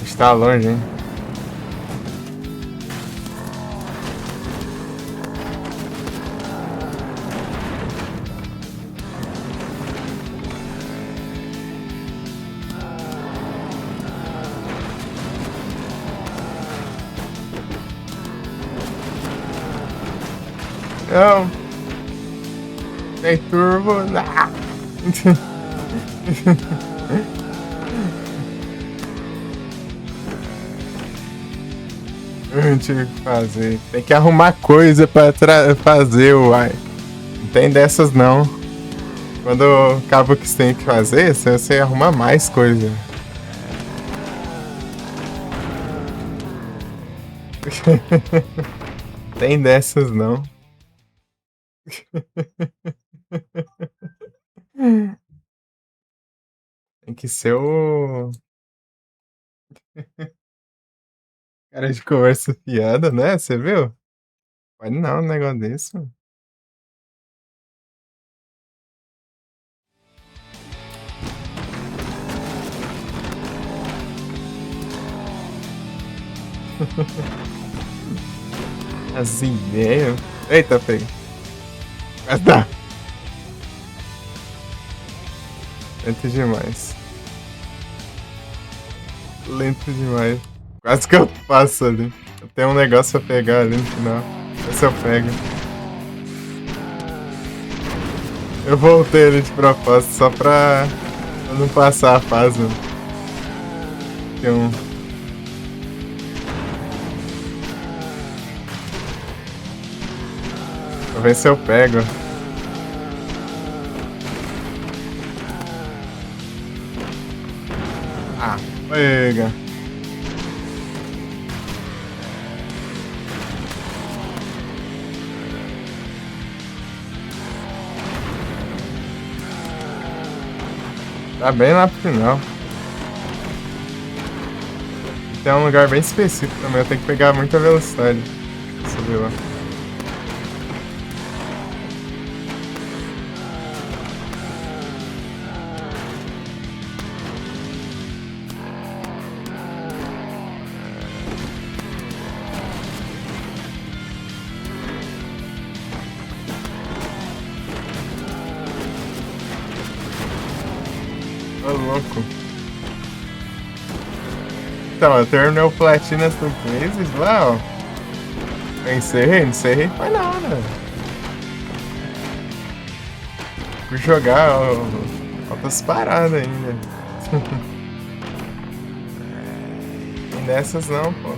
Está longe, hein? Não. Tem turbo. Ah. Não tive que fazer. Tem que arrumar coisa pra fazer, uai. Não tem dessas não. Quando acaba o que você tem que fazer, você arruma mais coisa. Tem dessas não. Tem que ser o cara de conversa fiada, né? Você viu? Pode não, um negócio desse. Mano. As ideias. Eita, feio. Mas tá. Lento demais. Lento demais. Quase que eu passo ali. Eu tenho um negócio pra pegar ali no final. Vê se eu pego. Eu voltei ali de propósito só pra não passar a fase. Tem um. Vou ver se eu pego. Ah, pega. Tá bem lá pro final. Tem um lugar bem específico também, eu tenho que pegar muita velocidade. Subir lá. Ô, louco. Então, eu terminei o Platinas do Blazes lá, ó. Eu encerrei foi nada. Fui jogar, ó, outras paradas ainda. E nessas não, pô.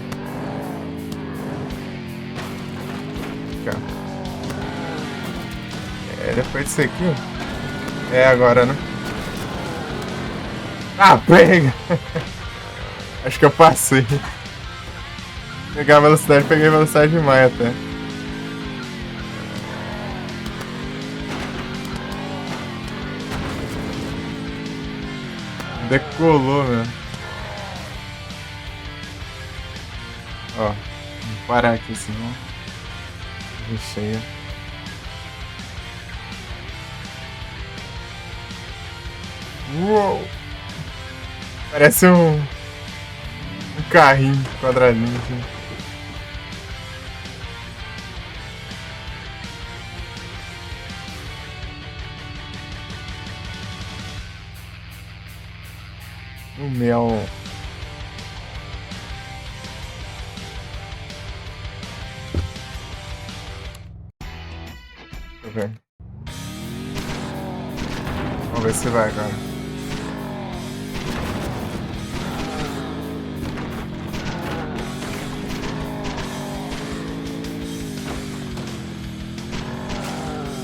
Aqui, ó. É, depois disso aqui. É agora, né? Ah, pega! Acho que eu passei. Peguei velocidade demais até. Decolou, meu. Ó, vou parar aqui, senão recheia. Uou! Parece um carrinho quadradinho assim. O mel. Deixa eu ver. Vamos ver se vai agora.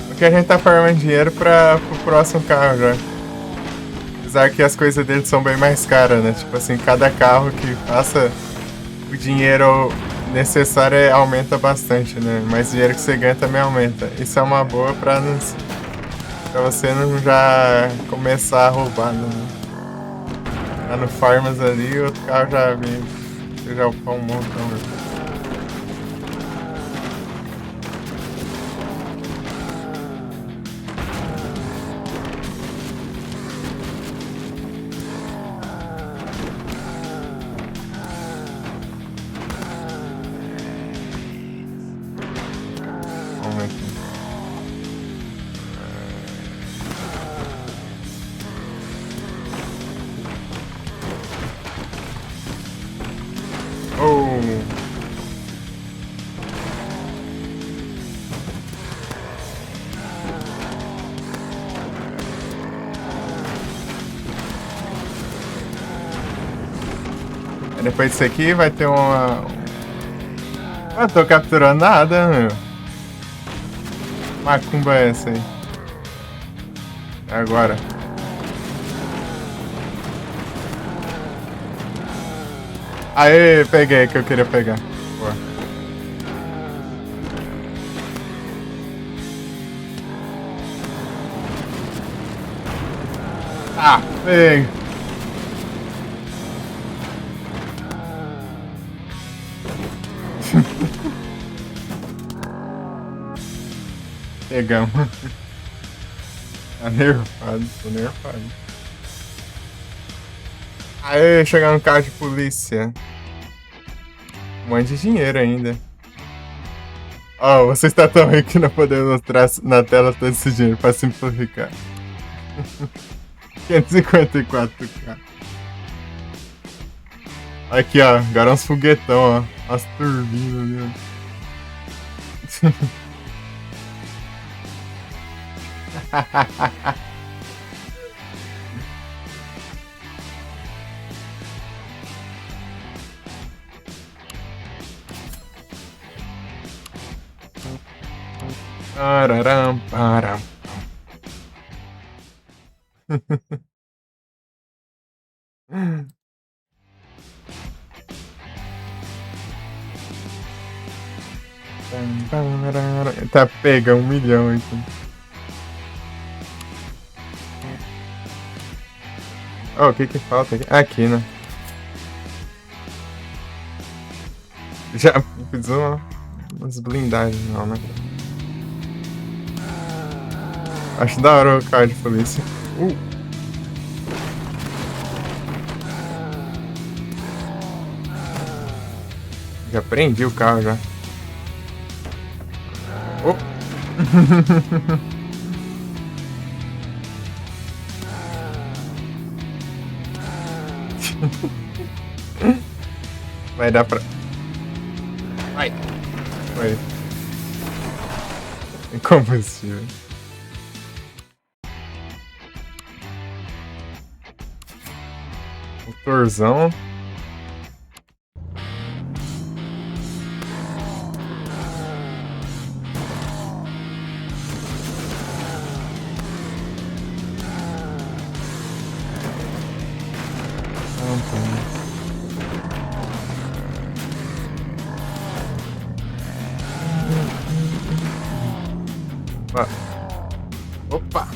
Porque a gente tá farmando dinheiro pro próximo carro já. Apesar que as coisas dele são bem mais caras, né? Tipo assim, cada carro que faça o dinheiro necessário aumenta bastante, né? Mas o dinheiro que você ganha também aumenta. Isso é uma boa pra você não já começar a roubar, né? Tá no Farmas ali, o outro carro já vem. Você já upar um montão, né? Vamos ver aqui. Oh! Depois disso aqui vai ter uma. Eu tô capturando nada, meu. Macumba é essa aí? Agora. Aê, peguei que eu queria pegar. Boa. Ah, peguei. Pegamos. Tá nerfado, tô nerfado. Aê, chegar no carro de polícia. Um monte de dinheiro ainda. Ó, você está tão rico que não podemos mostrar na tela todo esse dinheiro pra simplificar. 554k. Aqui, ó. Agora uns foguetão, ó. As turbinas ali, ó. Pararam, param. Tá pega 1 milhão aqui. Oh, o que que falta aqui? Aqui, né? Já fiz umas blindagens, não, né? Acho da hora o carro de polícia. Já prendi o carro já. Oh. Vai dar pra... Vai. Foi. Tem combustível. Motorzão. Opa!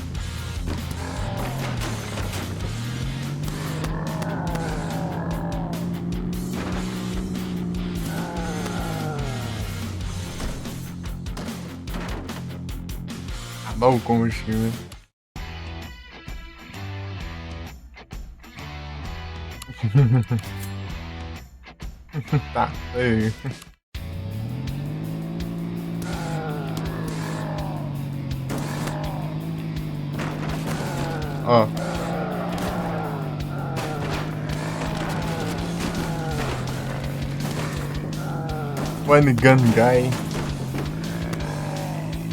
Acabou o combustível. Tá, aí. Ó. One Gun Guy.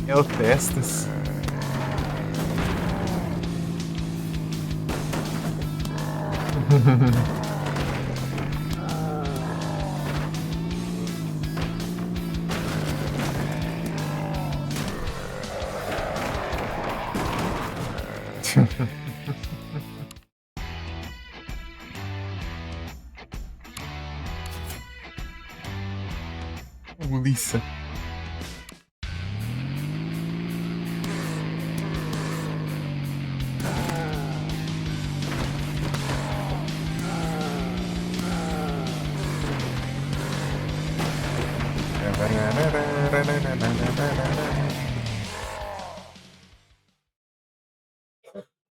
É o Testas. Polícia.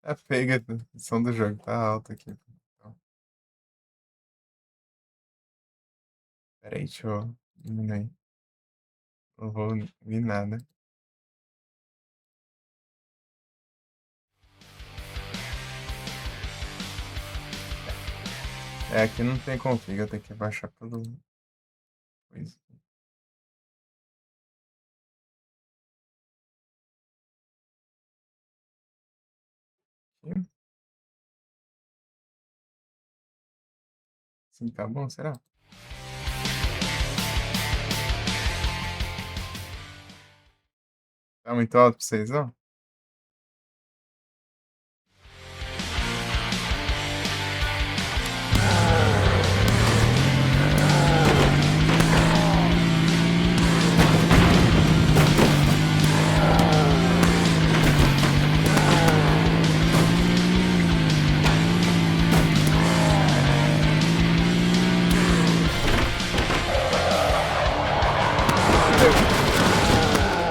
A pega a som do jogo tá alta aqui. Peraí, deixa eu diminuir. Não vou ouvir nada. É, aqui não tem config, eu tenho que baixar todo coisa. Aqui. Sim, tá bom, será? Tá muito alto pra vocês, não?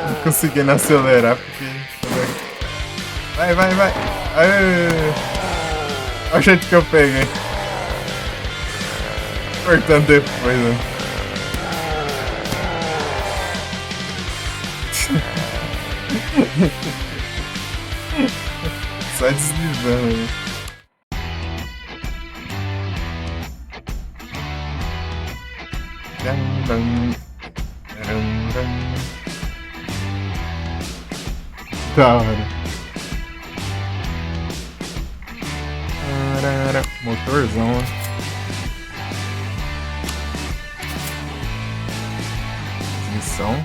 Não conseguindo acelerar porque... Vai, vai, vai! Aê! Olha o jeito que eu peguei. Cortando depois, né? Só deslizando aí. Da hora. Motorzão, ó. Transmissão.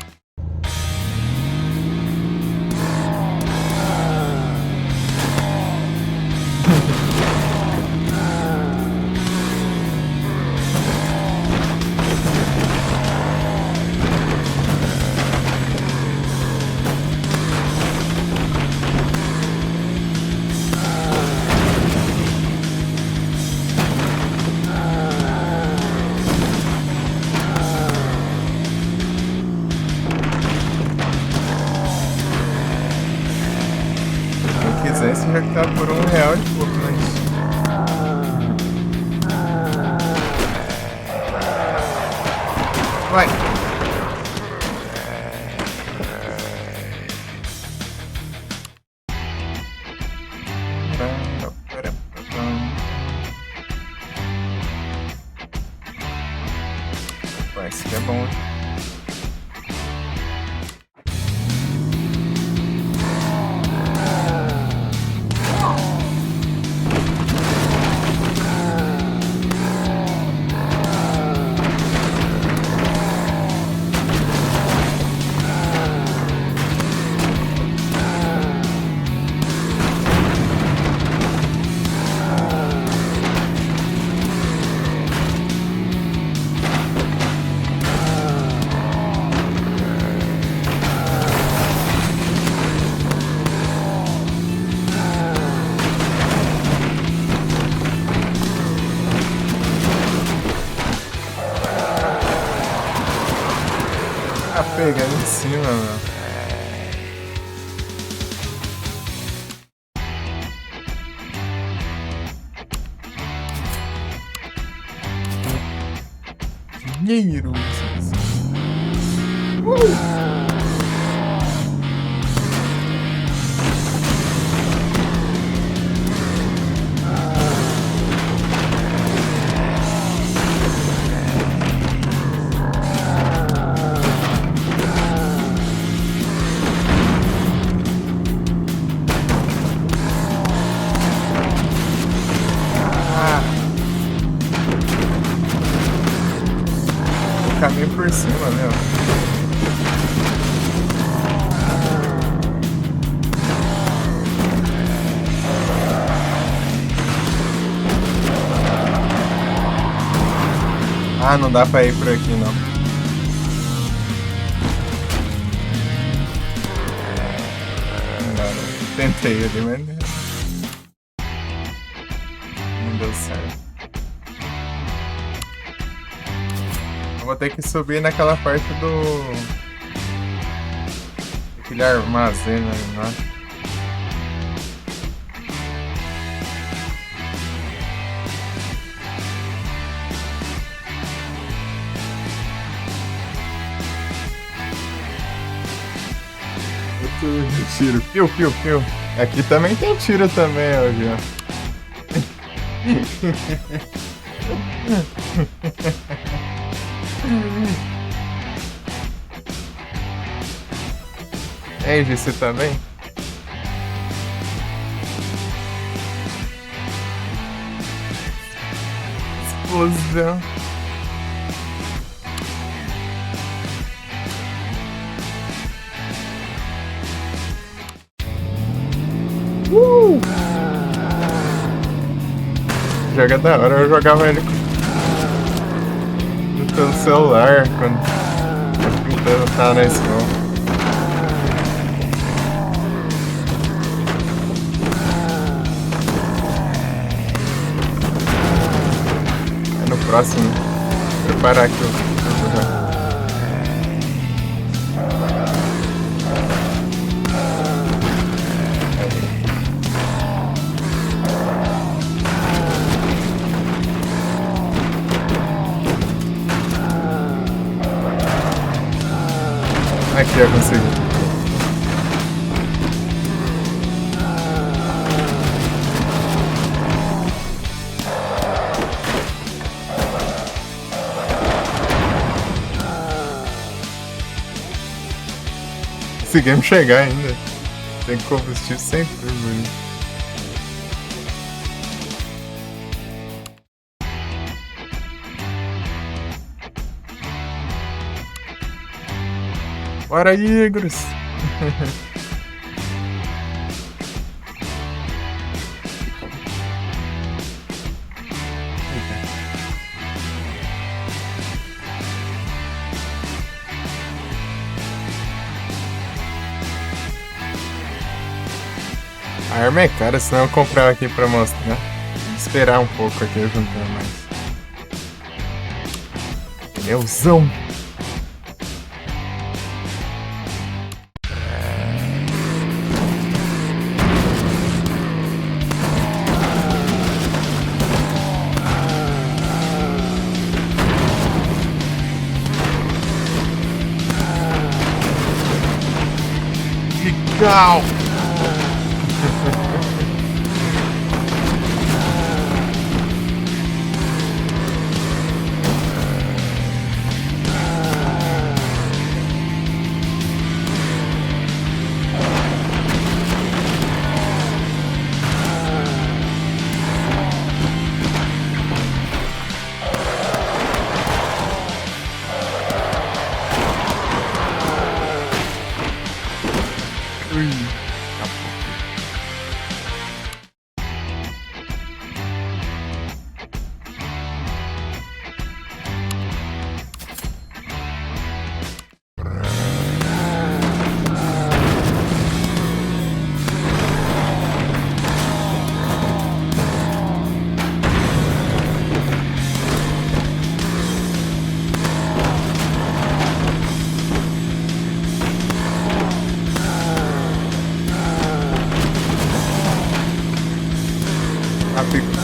Esse já que tá por R$1 e pouco, mas... Vai! bom. Tá pegando em cima, meu. Dinheiro. Caminho por cima, meu. Ah, não dá pra ir por aqui, não. Não dá, não. Tentei ali, mas não deu certo. Eu vou ter que subir naquela parte do... aquele armazém, né? Outro tiro. Piu, piu, piu. Aqui também tem tiro também, hoje, ó. Ei, Gi, você também? Explosão. Joga da hora, eu jogava ele pelo celular quando eu tava na escola. É no próximo. Preparar aqui o jogar. Aqui eu consegui. Conseguimos chegar ainda. Tem combustível sempre, bonito. Bora, Igros! A arma é cara, senão eu comprar aqui pra mostrar. Vou esperar um pouco aqui, eu juntar mais. Pneuzão! Legal!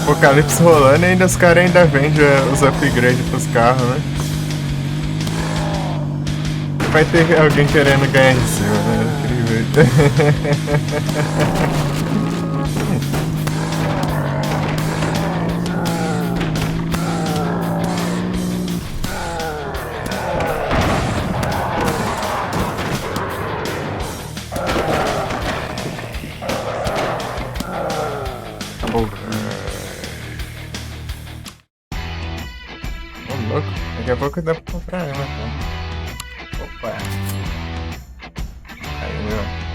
apocalipse rolando e ainda os caras ainda vendem os upgrades pros carros, né? Vai ter alguém querendo ganhar em cima, né? Incrível. Louco, daqui a pouco dá pra comprar ela, tá? Opa! Aí, meu.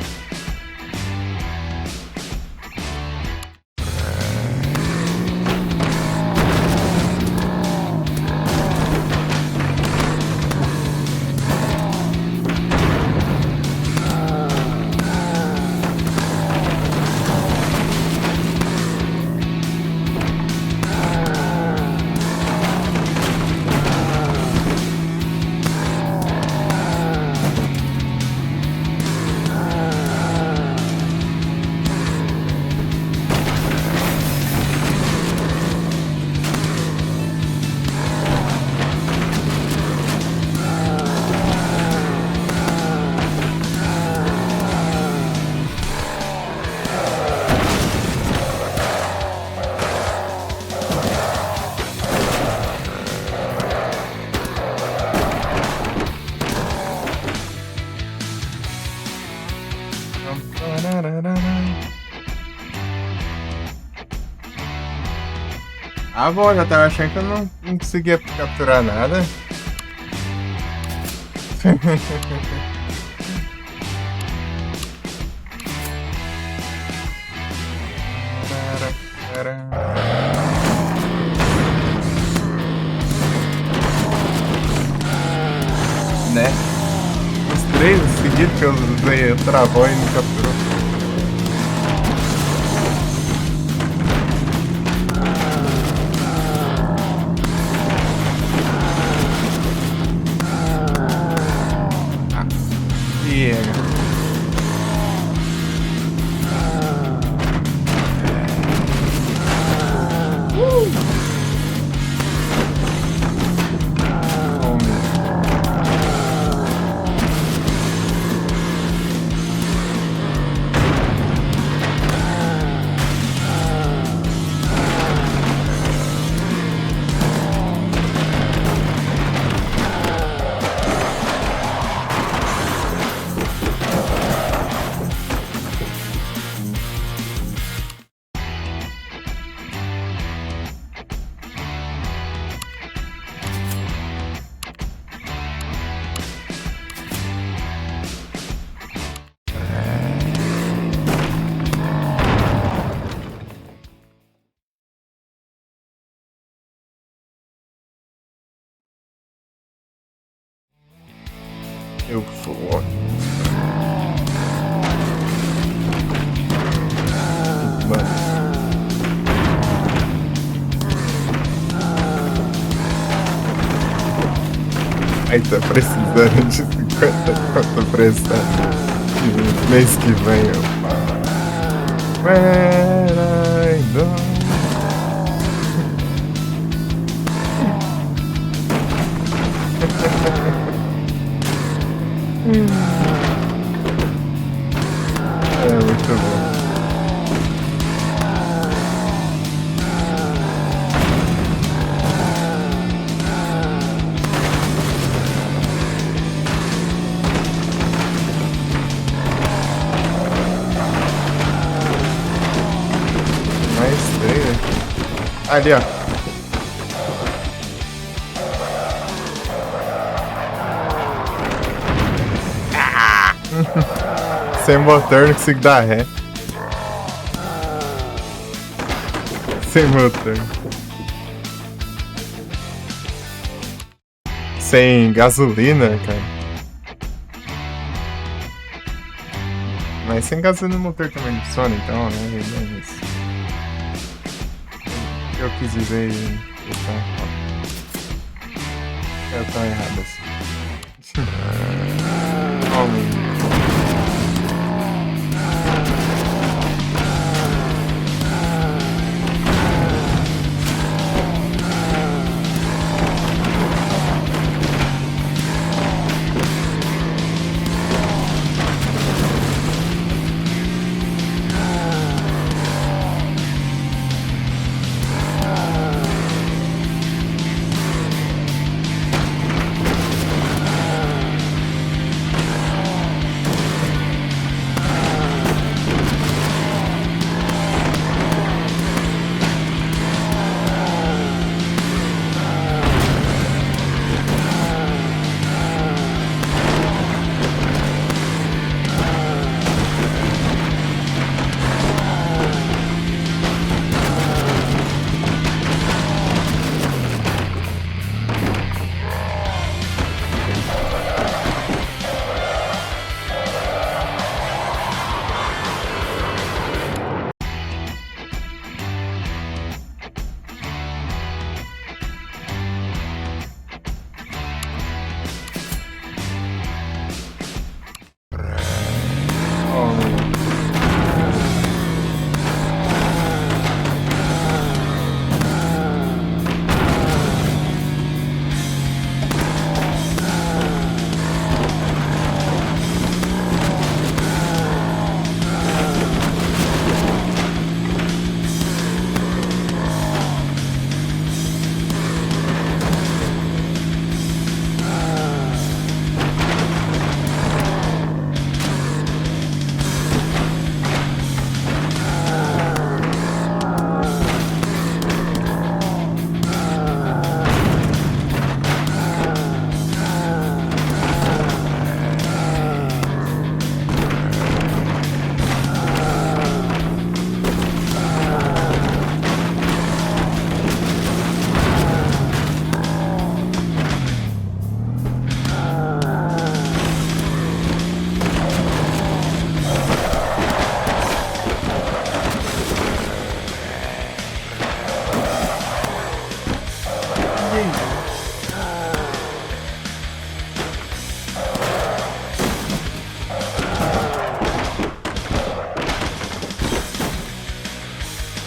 Ah, bom, já tava achando que eu não conseguia capturar nada. Né? Os 3 seguidos que eu usei, travou e não capturou. Eu vou. Aí tá precisando de 50 conto prestado. Mês que vem eu falo. Where I go. É muito bom. Mais 3 aqui. Ali, ó. Sem motor, não consigo dar ré. Sem motor. Sem gasolina, cara. Mas sem gasolina o motor também funciona, então, né? É isso. Eu quis dizer e eu tô errado assim. Oh,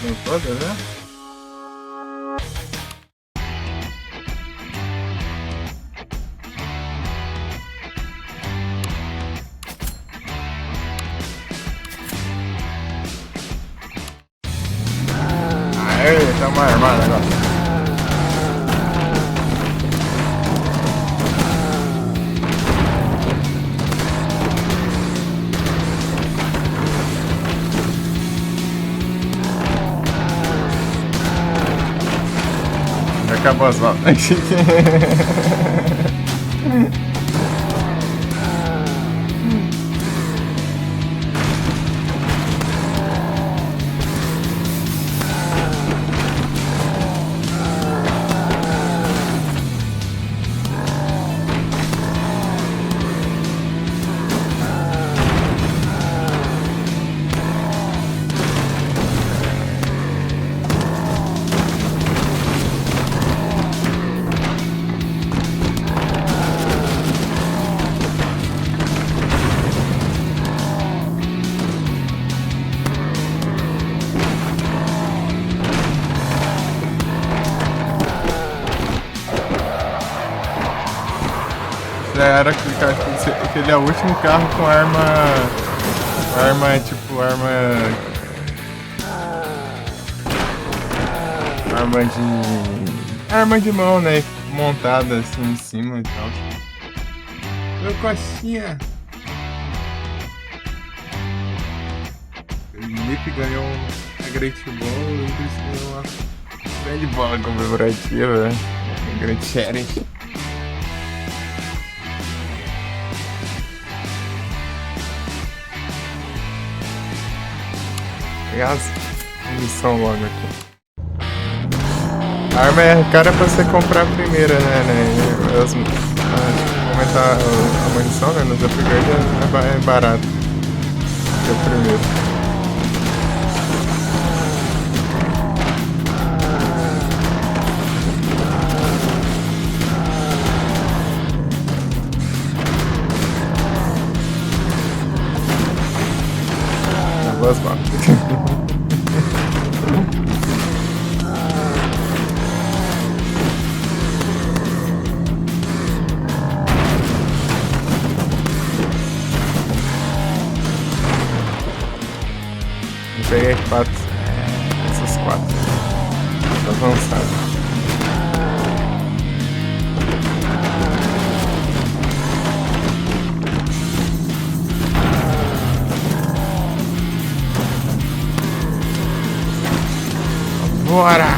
Não pode, né? Aê, tamo armado agora. Acabou as voltas. Já era aquele carro que ele é o último carro com arma. Tipo, arma. Arma de mão, né? Montada assim em cima e tal. Meu coxinha! O Felipe ganhou a Great Ball e o Idris ganhou uma grande bola comemorativa. A Great Challenge. Pegar as munição logo aqui. A arma é cara pra você comprar a primeira, né? Aumentar a munição, né? Nos upgrades é barato. Que é o primeiro. Boas balas. Eu peguei essas 4. Avançado. Bora!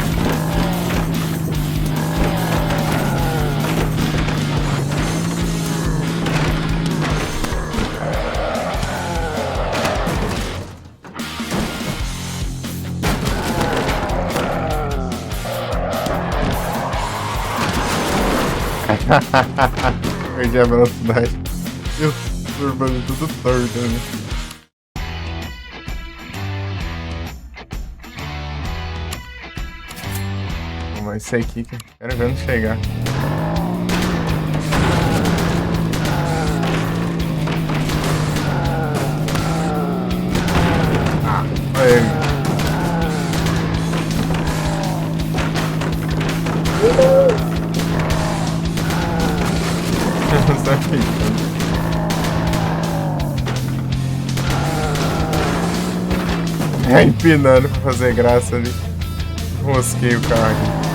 Perdi a velocidade. E o turbano tudo torto, né? Mas isso aqui, quero ver onde chegar. Olha aí. Só ficando. Empinando pra fazer graça ali. Rosquei o carro.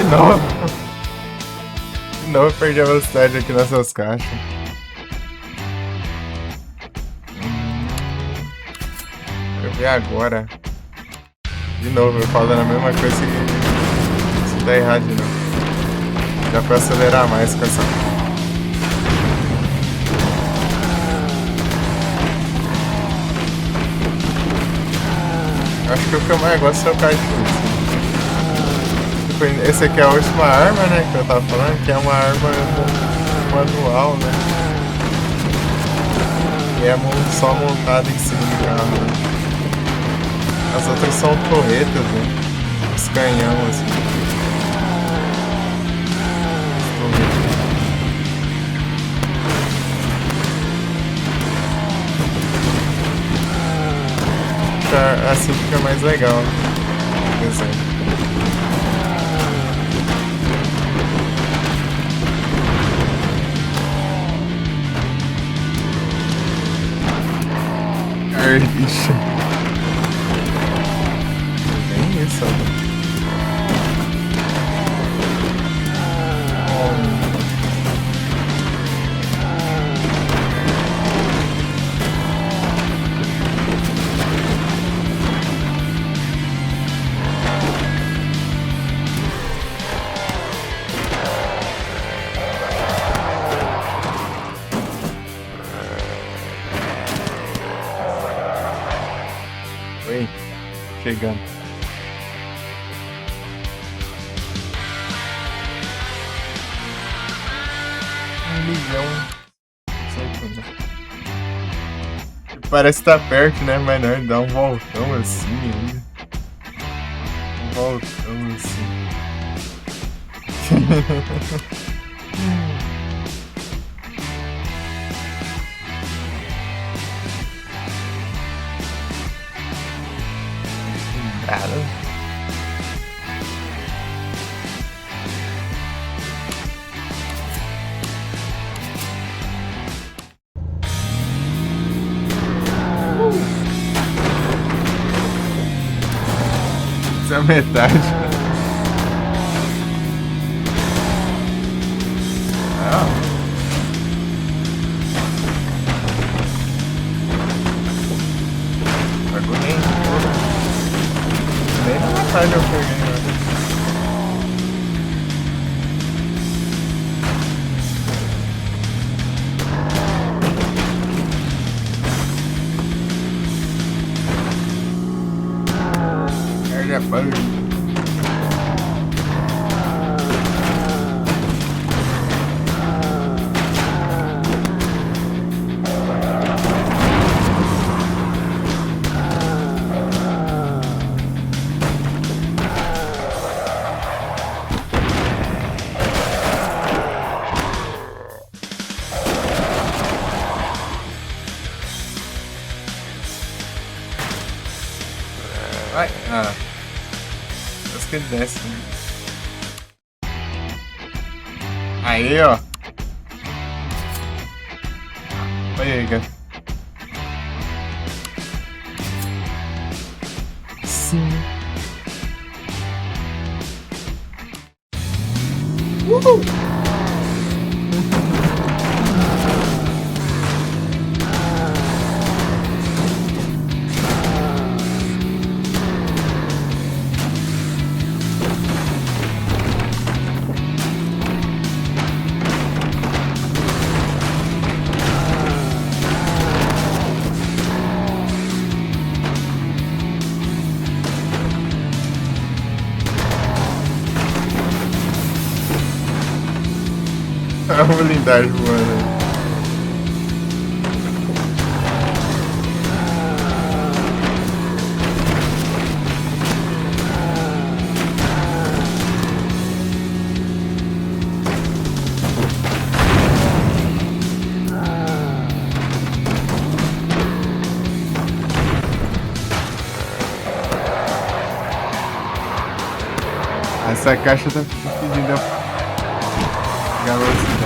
novo. De novo eu perdi a velocidade aqui nessas caixas. Eu vi agora. De novo, eu falando a mesma coisa que isso tá errado de novo. Já pra acelerar mais com essa. Acho que o que eu mais gosto é o carro de polícia. Esse aqui é a última arma, né, que eu tava falando, que é uma arma manual, né? E é só montada em cima do carro, né? As outras são torretas, né? Os canhão, assim. Assim fica mais legal o desenho. Ixi. Nem isso, ó. Oi, chegando. Parece que tá perto, né? Mas não, ele dá um voltão assim ainda. Um voltão assim. Cara. Isso é a metade. Pagou nem na metade eu peguei, né? É bug. Vai. Ah. Acho que ele desce, né? Aí, ó. Olha aí, cara. Sim. Uhul. A blindagem voando. Essa caixa tá pedindo a velocidade.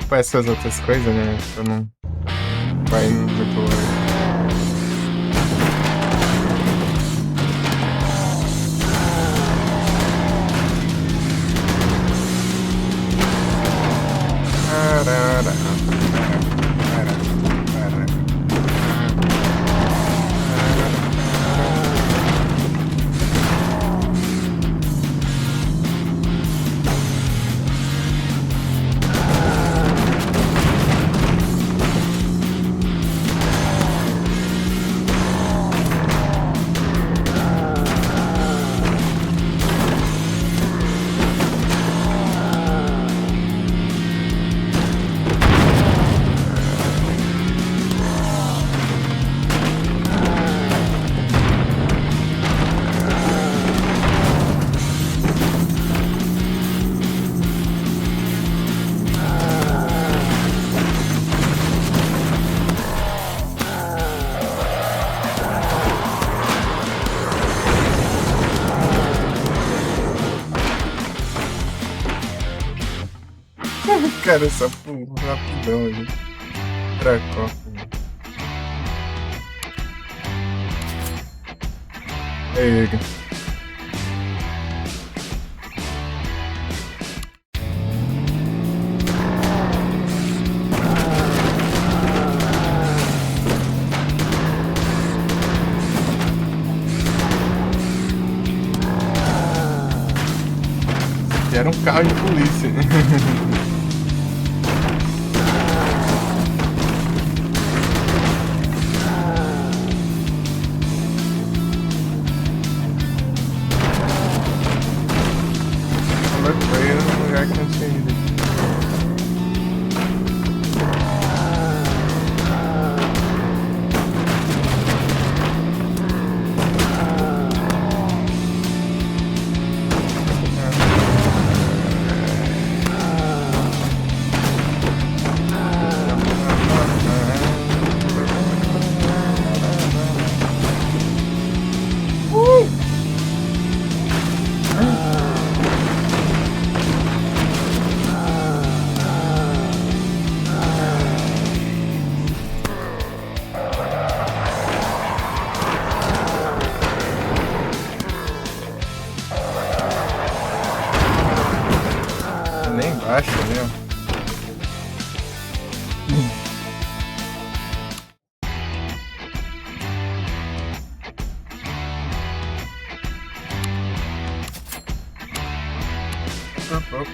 pra essas outras coisas, né? Eu não vai muito longe. Tarara, tarara, tarara. Cara, essa pulou rapidão ali. Tracou. Eita. Era um carro de polícia. Foi no lugar que não tinha ido. Nem embaixo mesmo. Por pouco.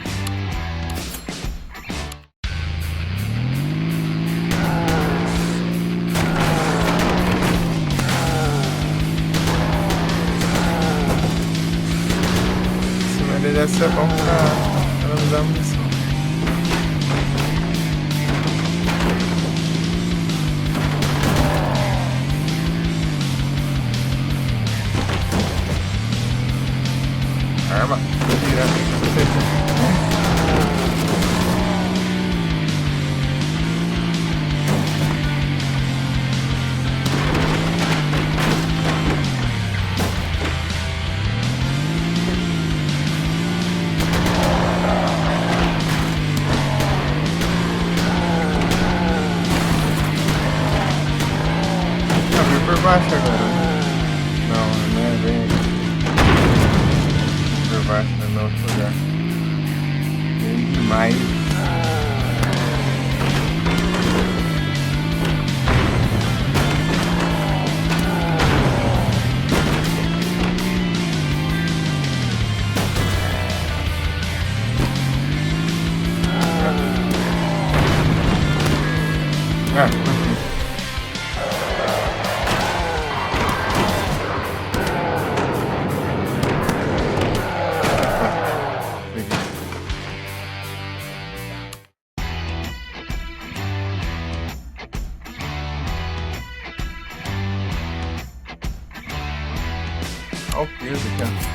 Isso deve ser bom pra nos dar munição. Arma, direto. Por baixo agora. Não é bem por baixo, é no outro lugar. Bem demais. Olha o peso aqui, ó.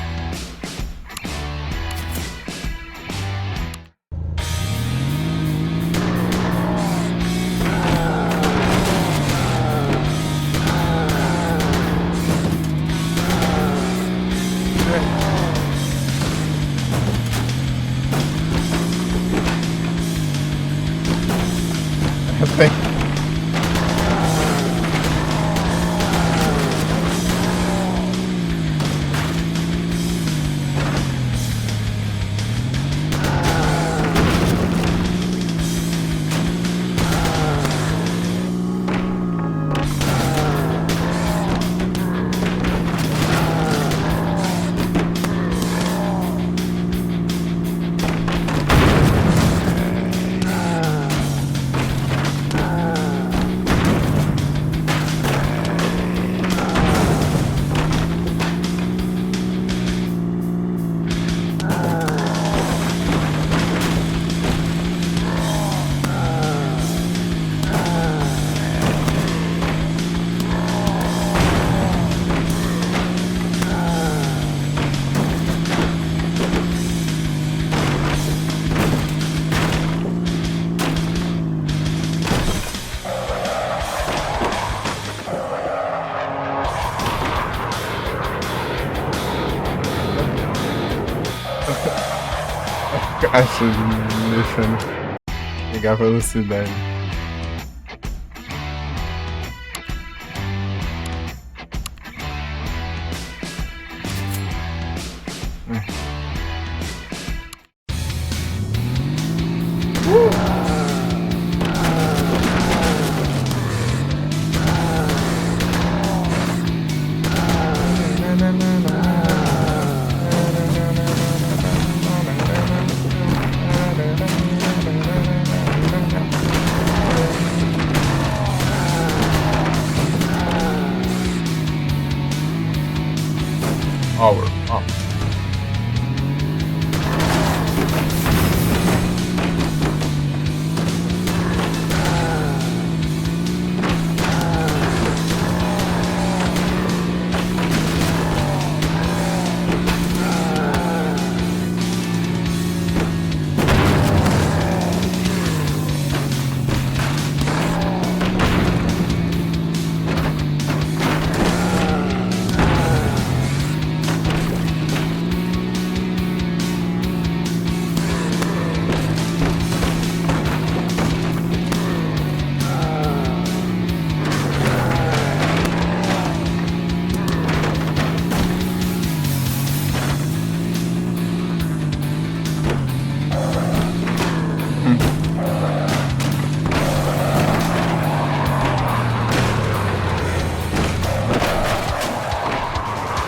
caixa, deixando pegar velocidade. Power up.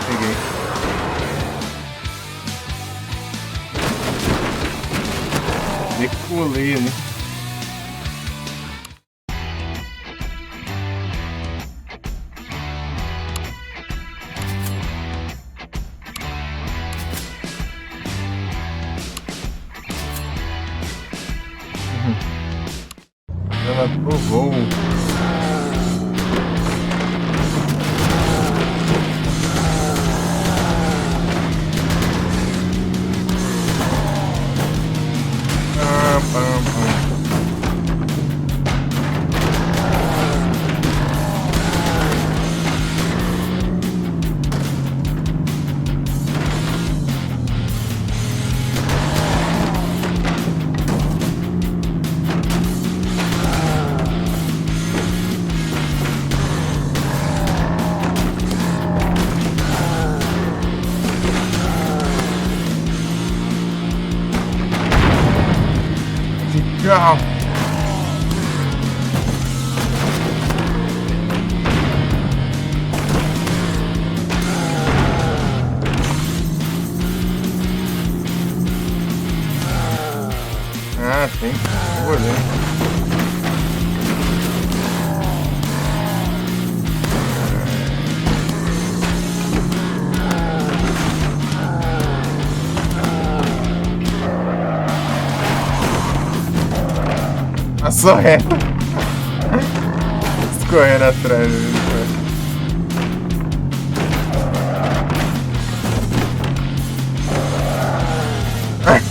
Peguei. Decolei, né? Ela provou. Legal. Ah, tem. Olhando. Passou reto. Escorrendo atrás. Vai.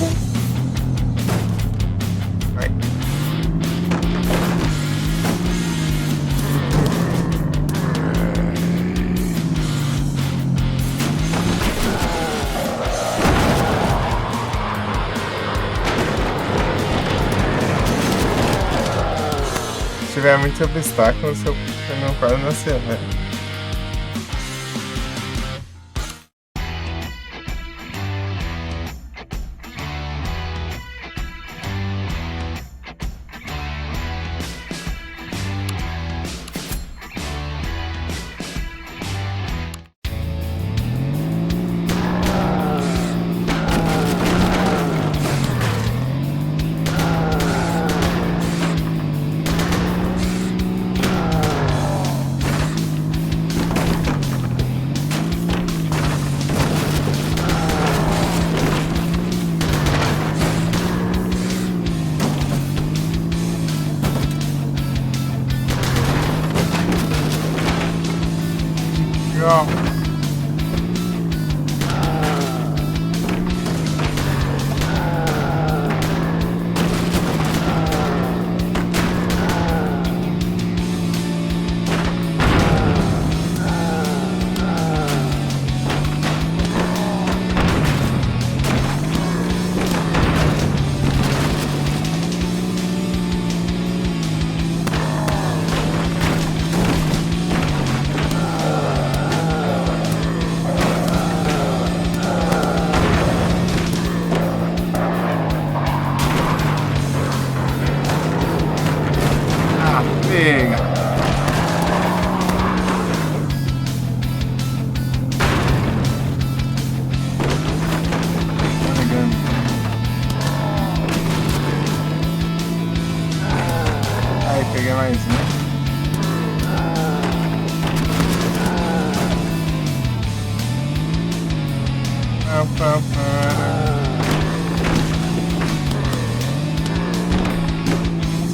Se tiver muito obstáculo, seu pneu quase não acelera.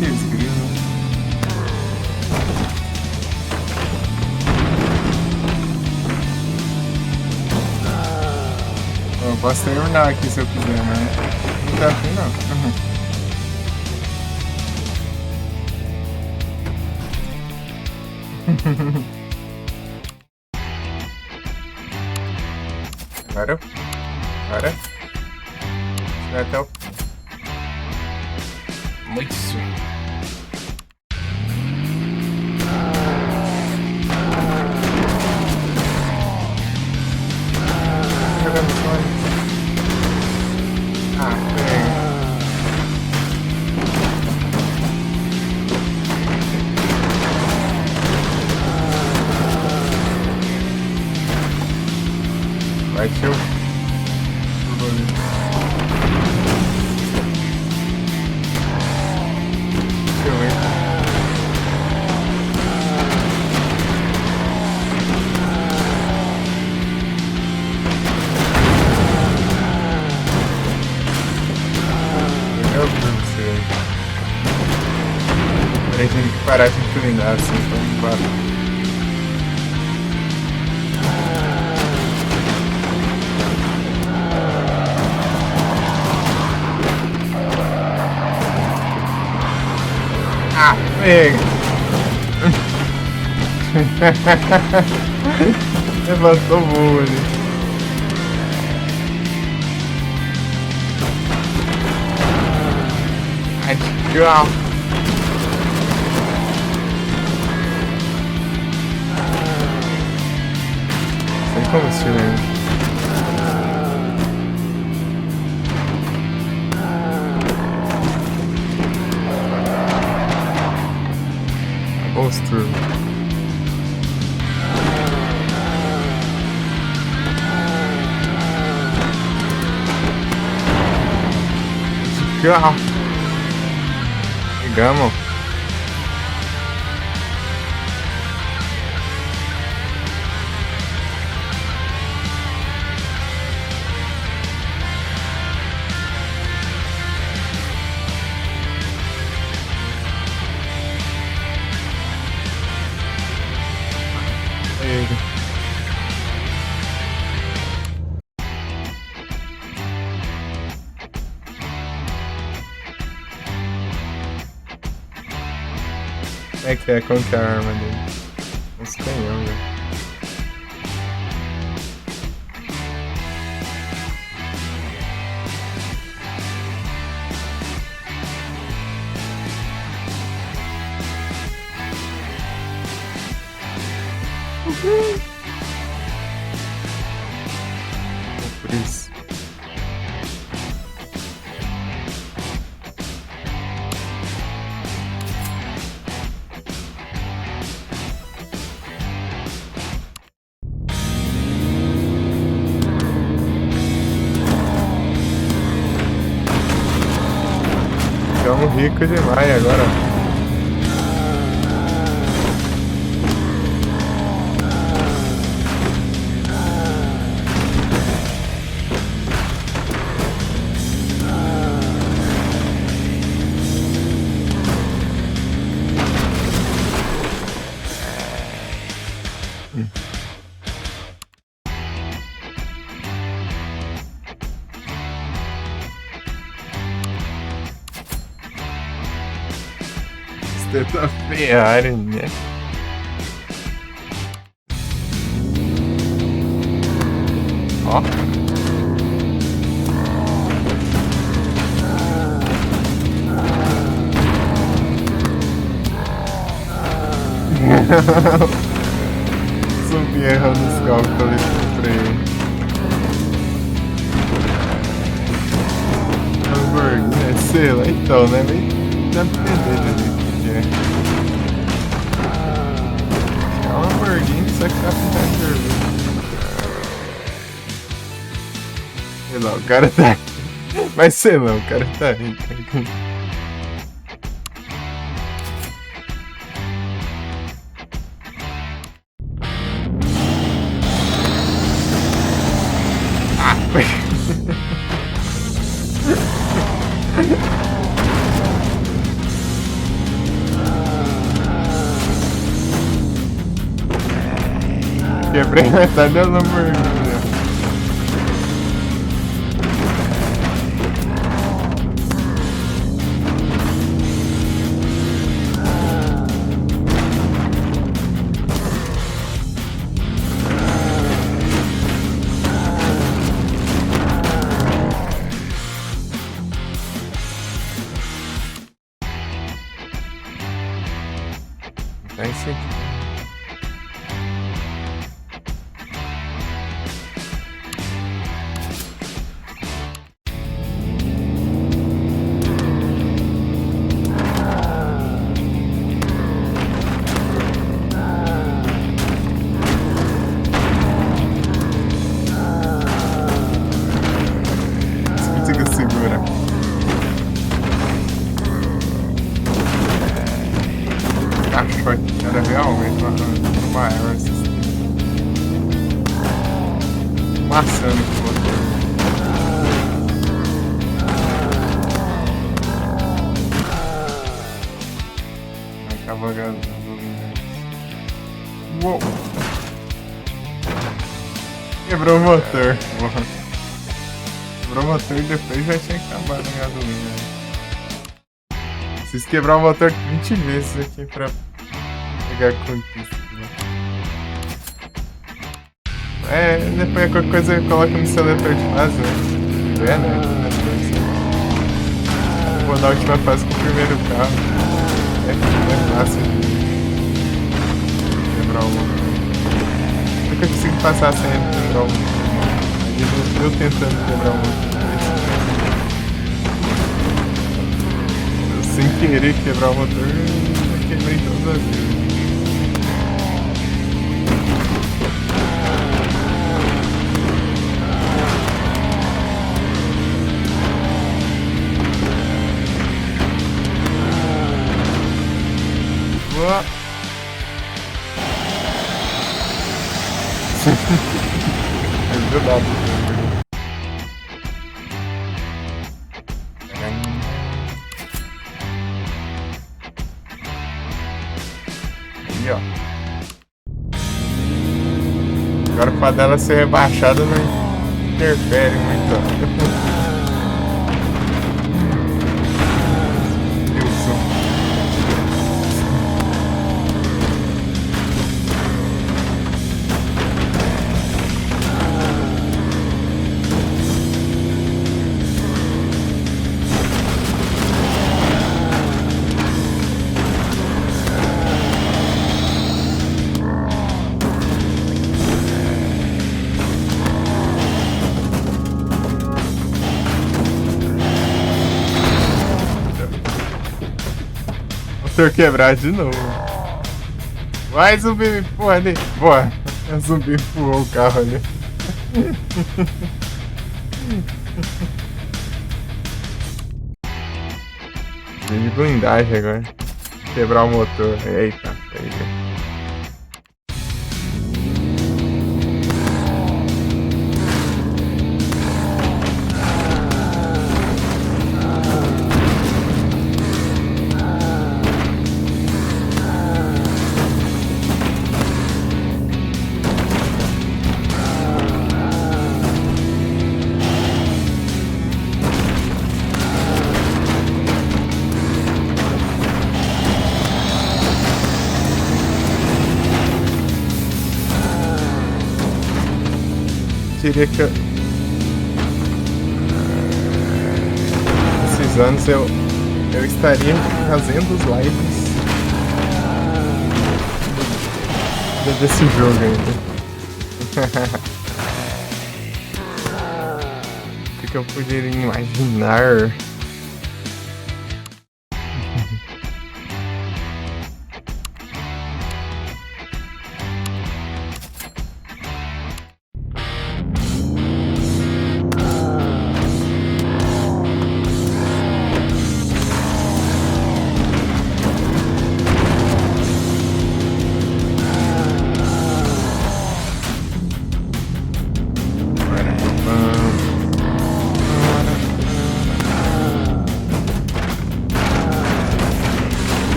Esses grilos. Eu posso terminar aqui se eu quiser, mas não tá afim não. Agora. Vai até o... Muito sim. Jogando Sonic. Partiu. Meu Deus do céu. A gente tem que parar de inclinar assim, então para. Pega! Levantou o voo ali. Ai, tchau! Sem combustível ainda. Monstro. Tchau. Pegamos. Como é que é? Como que é a arma dele? Uns canhão, velho. Por isso. Ficamos ricos demais agora. Tenta Ferrari, né? Ó. Subi errando os cálculos pra ele. Hamburguinho, sei lá, então, né? Meio dá pra entender ali. É um Lamborghini, só que tá pintando de vermelho. Sei lá, o cara tá. Mas sei lá, o cara tá aí, cara. Quebrei metade da Lamborghini. É isso aqui. Consigo segurar. Caixote, era realmente uma arma maçando com o motor. Vai cavalgando. Uou! Quebrou o motor. Quebrou o motor e depois já tinha acabado a gasolina. Preciso quebrar o motor 20 vezes aqui pra pegar conquista. É, depois qualquer coisa eu coloco no seletor de fase, né? É, né? Vou na última fase com o primeiro carro. É fácil de quebrar o motor. Nunca consigo passar sem quebrar o motor. Eu tentando quebrar o motor. Sem querer quebrar o motor, eu quebrei todas as vezes. Boa! Ajudado. Aí, ó. Agora pra dela ser rebaixada não interfere muito. Wilson. Motor quebrar de novo. Vai, zumbi, me empurra ali. Boa. A zumbi empurrou o carro ali. Vem de blindagem agora. Quebrar o motor. Eita, peraí. Diria que esses anos eu estaria fazendo os lives desse jogo ainda. O que eu poderia imaginar?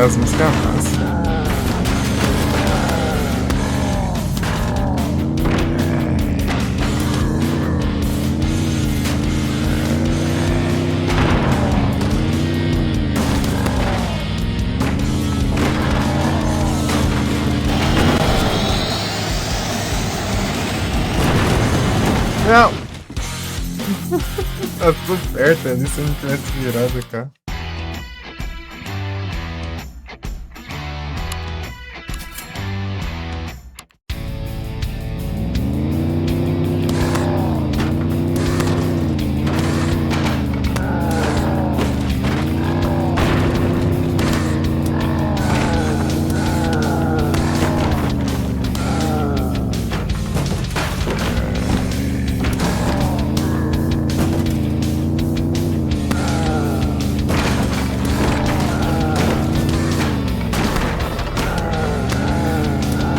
as músicas massas. Não! Tá tudo perto ali, se eu não tivesse virado cá.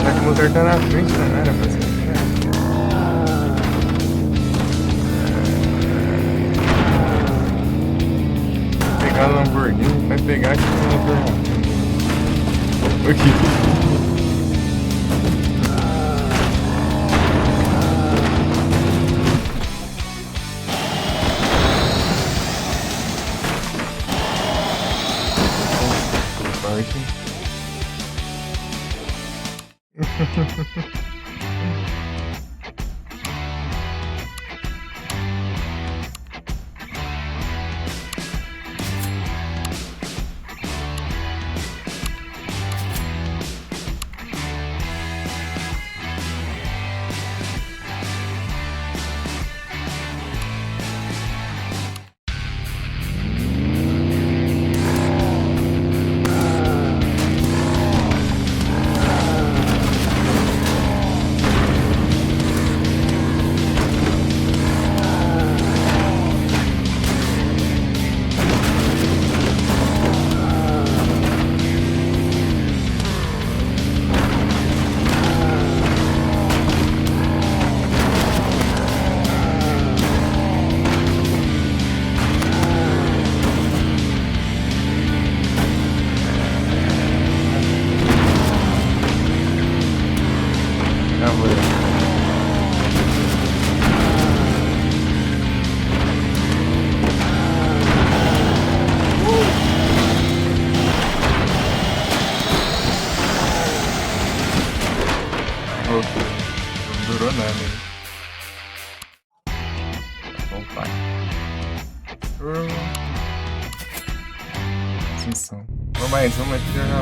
Já que o motor tá na frente, né? Não era pra ser. Pegar a Lamborghini, vai pegar aqui no motor. Aqui. Não durou nada, hein? Bom, pai. Atenção. Vamos mais uma aqui já.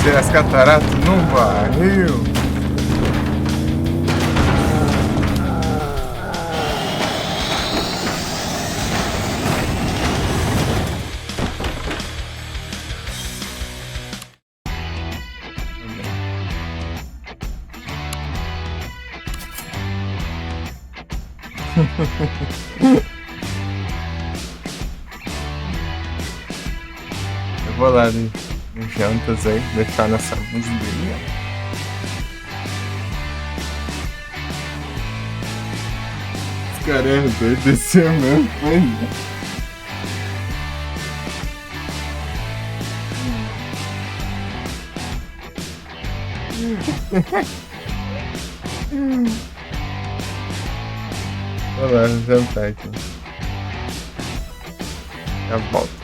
Ser as cataratas num barril. Eu vou lá ali no jantas aí, deixar nessa musiquinha. Esse cara é doido, desceu mesmo, foi. Vou lá jantar aqui. Já volto.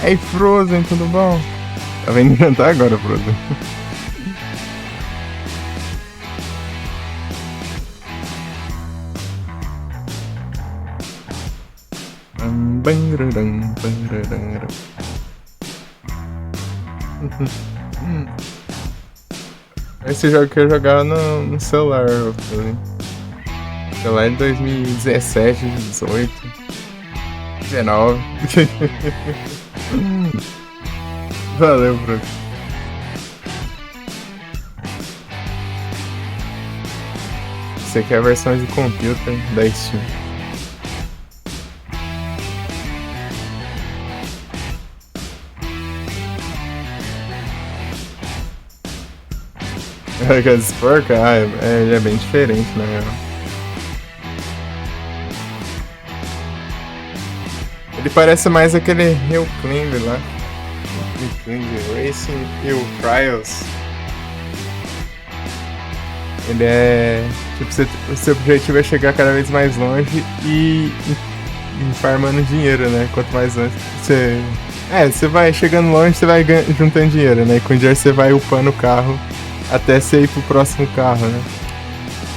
Ei, Frozen, tudo bom? Tá vendo jantar agora, Frozen? Esse jogo que eu jogava no celular, Frozen. Celular de 2017, 18, 19. Valeu, Bruno. Essa aqui é a versão de computer da Steam. Esse porco, ele é bem diferente, né? Ele parece mais aquele Hill Climb lá. Hill Climb Racing e o Trials. Ele é... Tipo, o seu objetivo é chegar cada vez mais longe e farmando dinheiro, né? Quanto mais longe você... você vai chegando longe, você vai juntando dinheiro, né? E com o dinheiro você vai upando o carro até você ir pro próximo carro, né?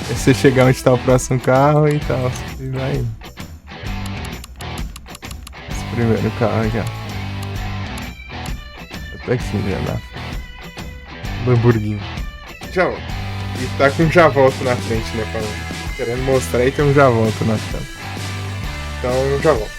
Aí você chegar onde tá o próximo carro e tal. E vai... Esse primeiro carro aqui, ó. Até aqui já dá. Lamborghini. Já volto. E tá com um já volto na frente, né? Querendo mostrar aí, tem um já volto na tela. Então, já volto.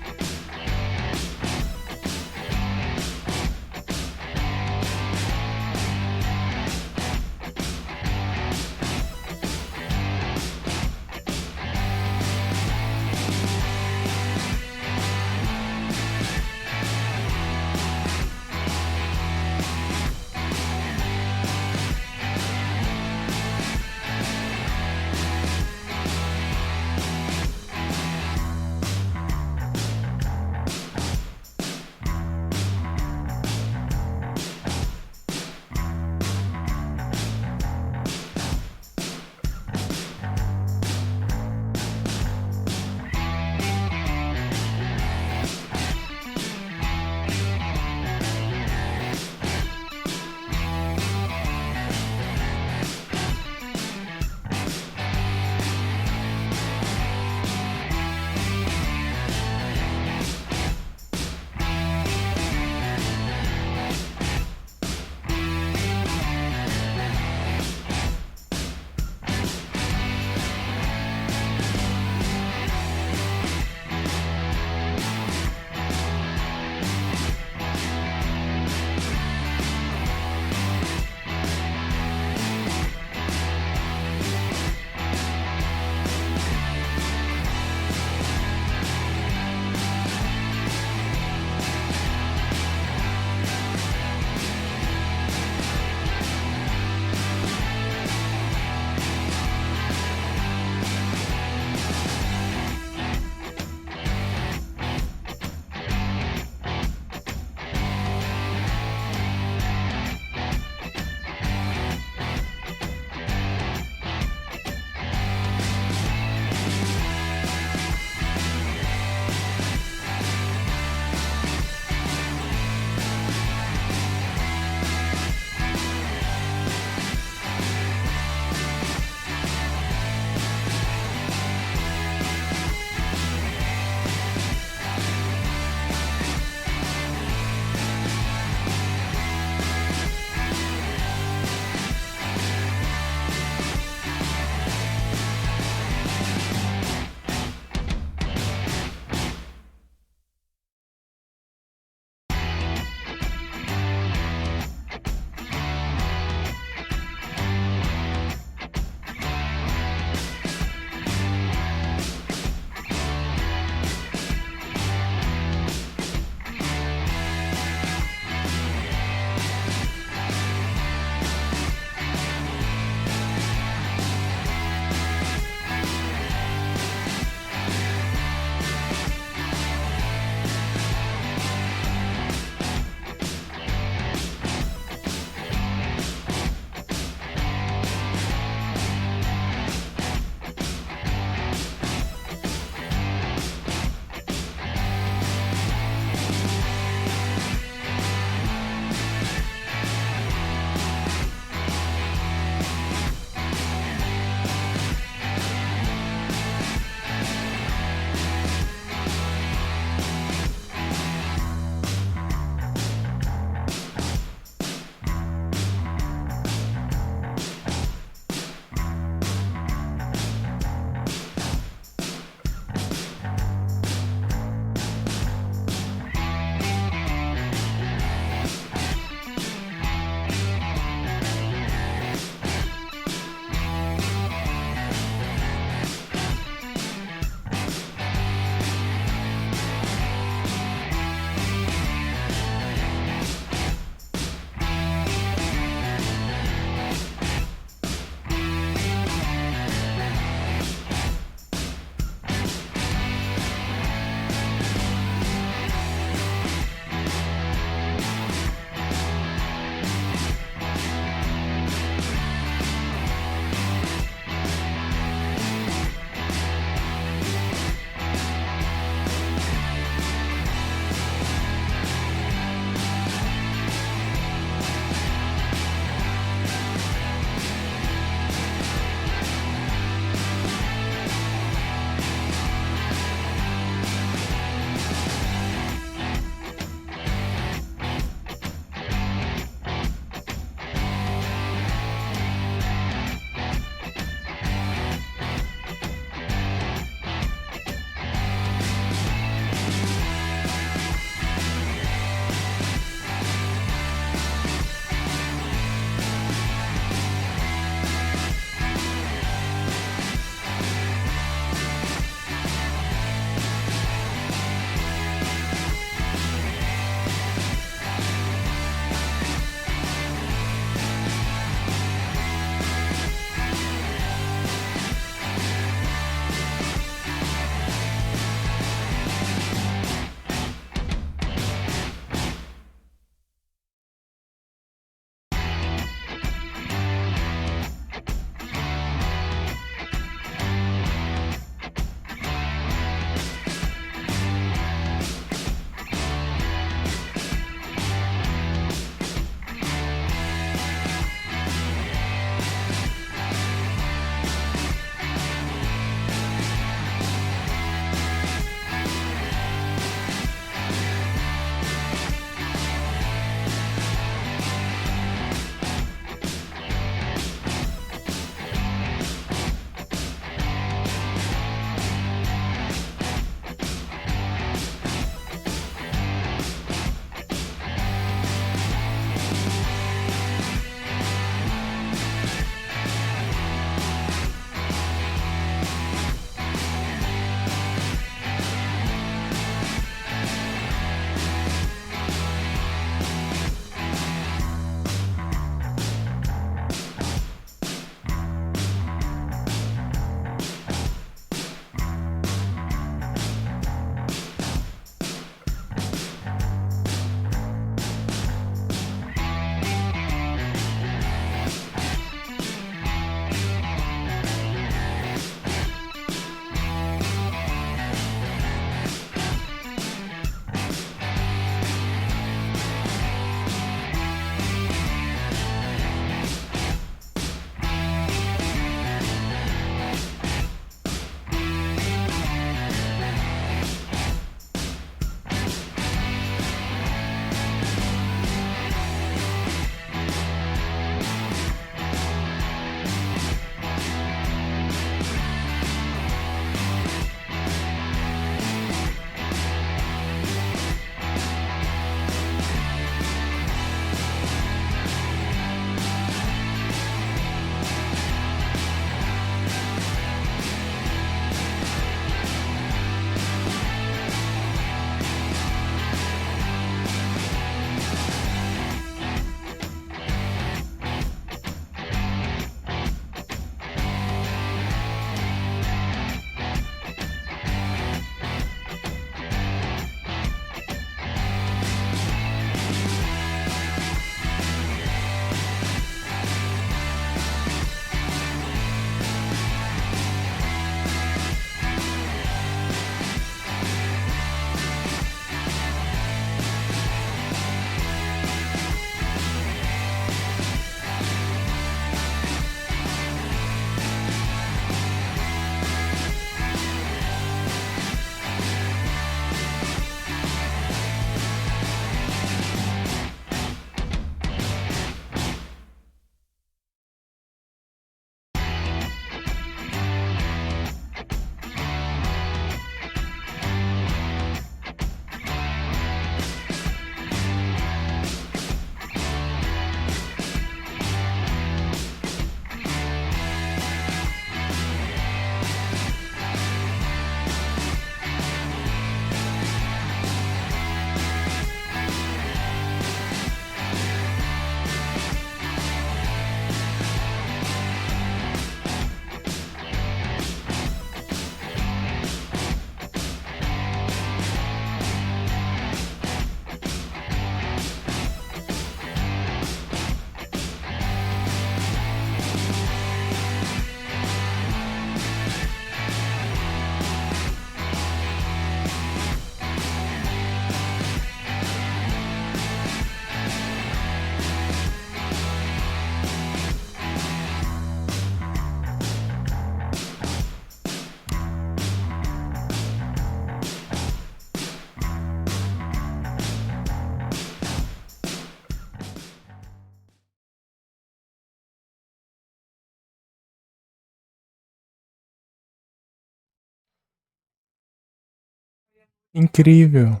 Incrível.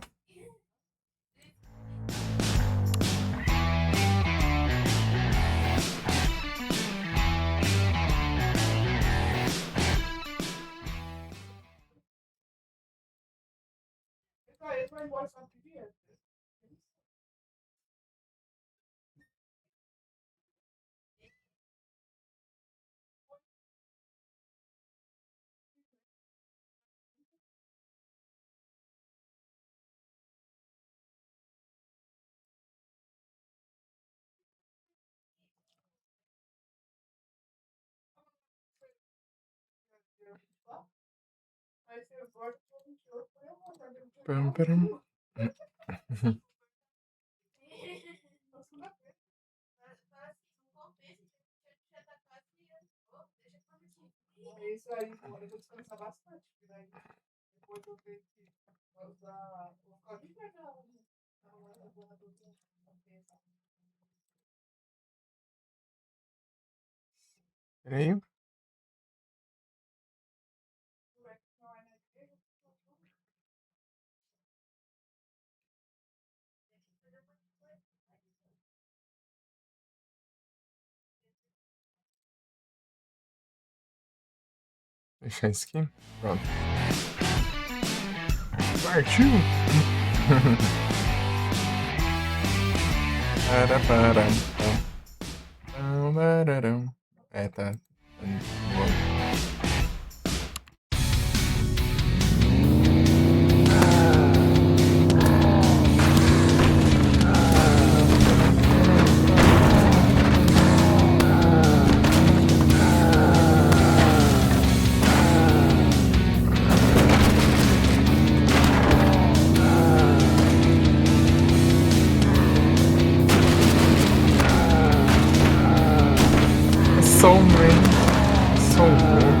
Pam, param. Peraí. Deixar isso aqui. Pronto. Partiu! Para, para. É, tá. Soul Rain. Soul Rain.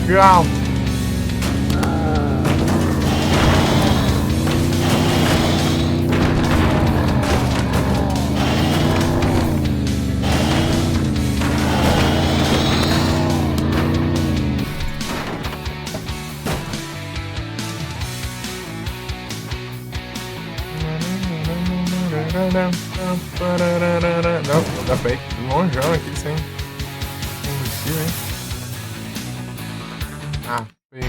Legal. Não, dá pra ir longeão aqui sem combustível, hein? Ah, pega.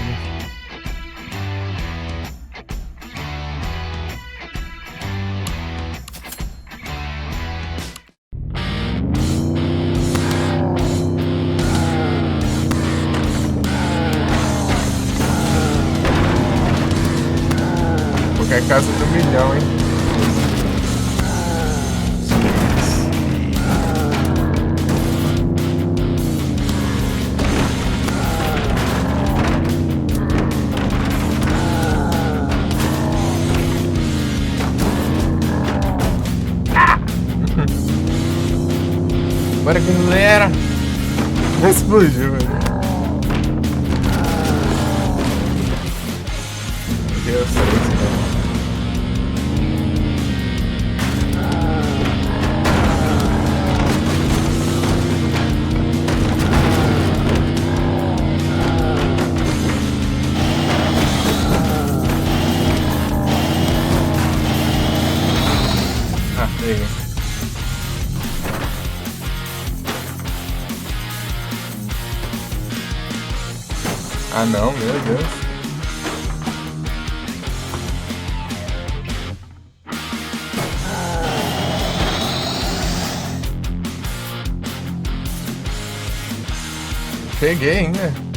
Qualquer casa do milhão, hein? Bora, galera! Explodiu, velho. Meu Deus, velho. Ah, pega. Ah não, meu Deus. Peguei ainda.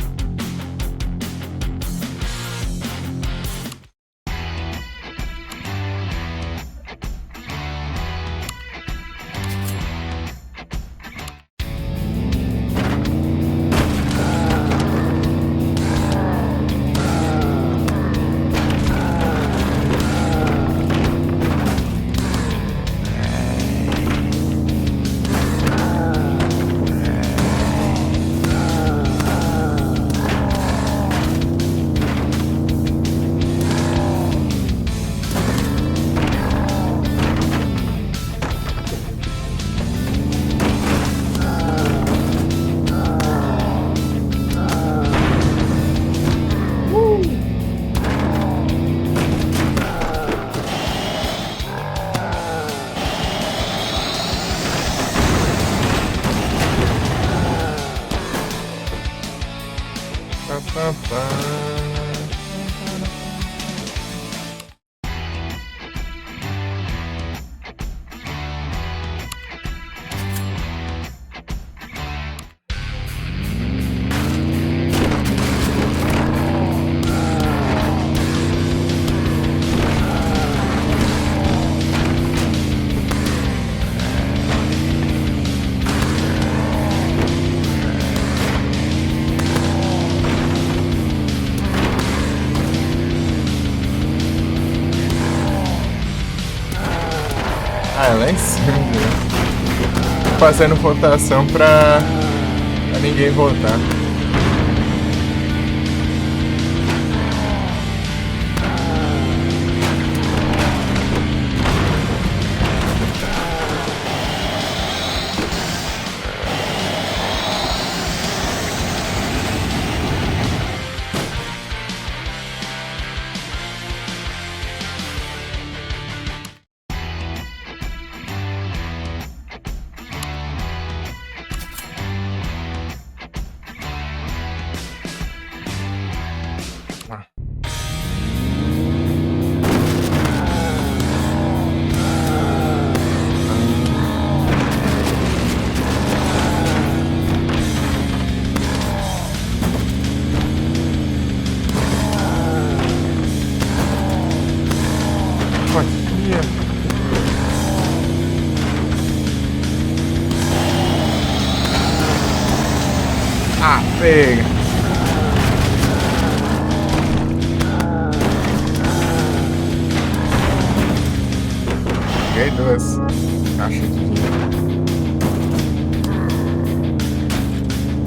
Ah, é lá em cima, né? Tô fazendo votação pra ninguém votar. Ah. Aqui. Ah, pega. Peguei duas caixas de dinheiro.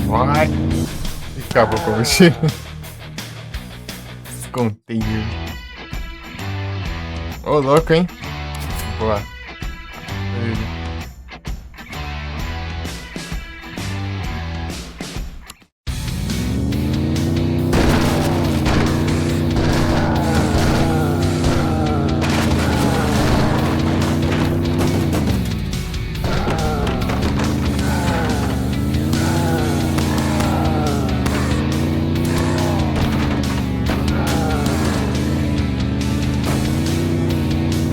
Vai. E acabou com o combustível. Descontei. Ô, louco, hein? Boa. Ele.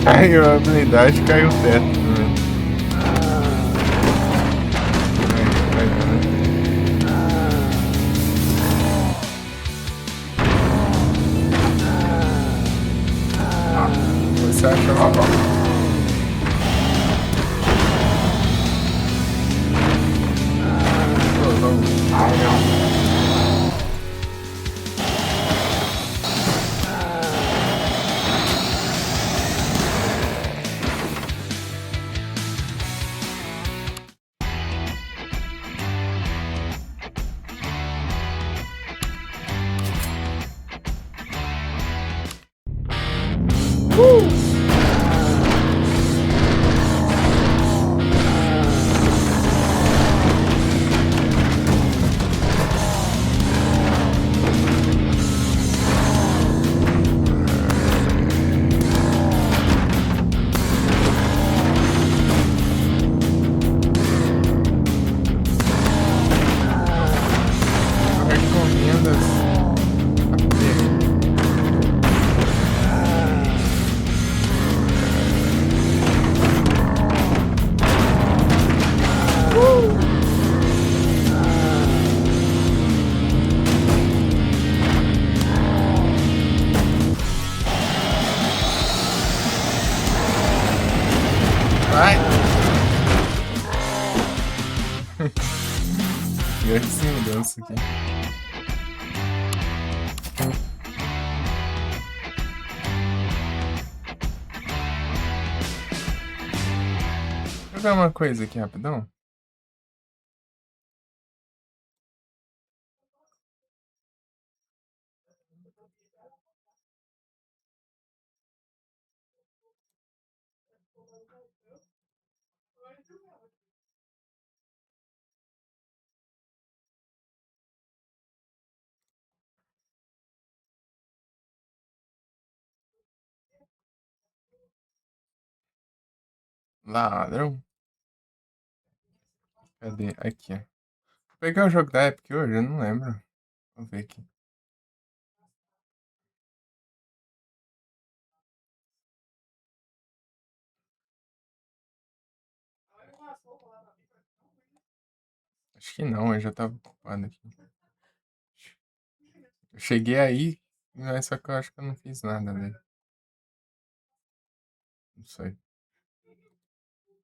Caiu a habilidade, caiu o teto também. Você acha uma... Recomendas. Vai! Grande mudança aqui. Deixa eu ver uma coisa aqui rapidão. Ladrão. Cadê? Aqui, ó. Vou pegar o jogo da Epic hoje? Eu não lembro. Vou ver aqui. Acho que não, eu já tava ocupado aqui. Eu cheguei aí, mas só que eu acho que eu não fiz nada dele. Não sei.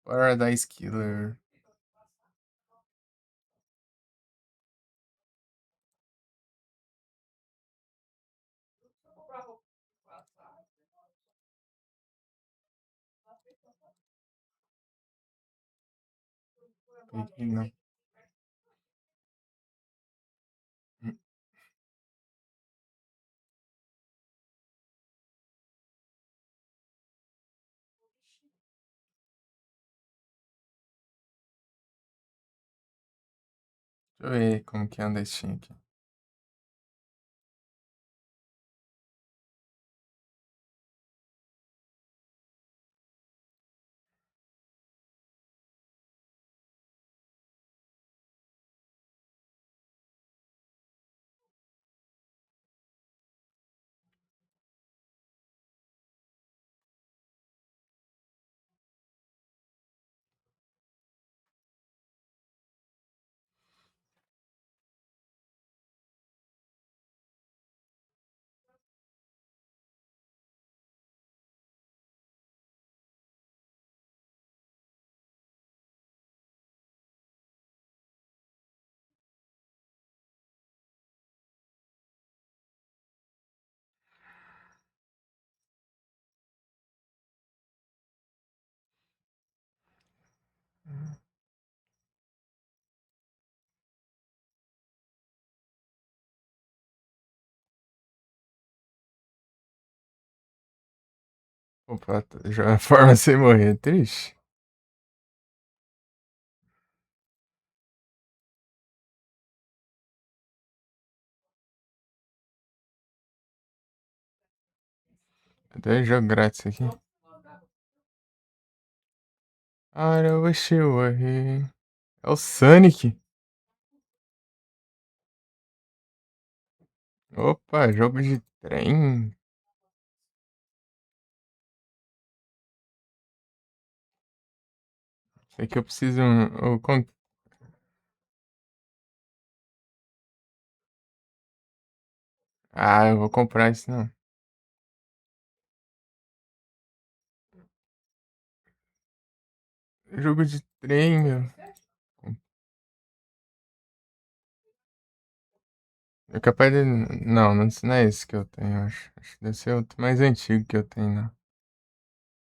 Paradise Killer. Peguei não. Hum, Deixa eu ver como que anda esse Steam aqui. Opa, já forma sem morrer, triste. Até jogo grátis aqui. I wish you were here. É o Sonic. Opa, jogo de trem. Sei que eu preciso. Ah, eu vou comprar isso não. Jogo de trem, meu. É capaz de. Não, não é esse que eu tenho, eu acho. Acho que deve ser outro mais antigo que eu tenho, não.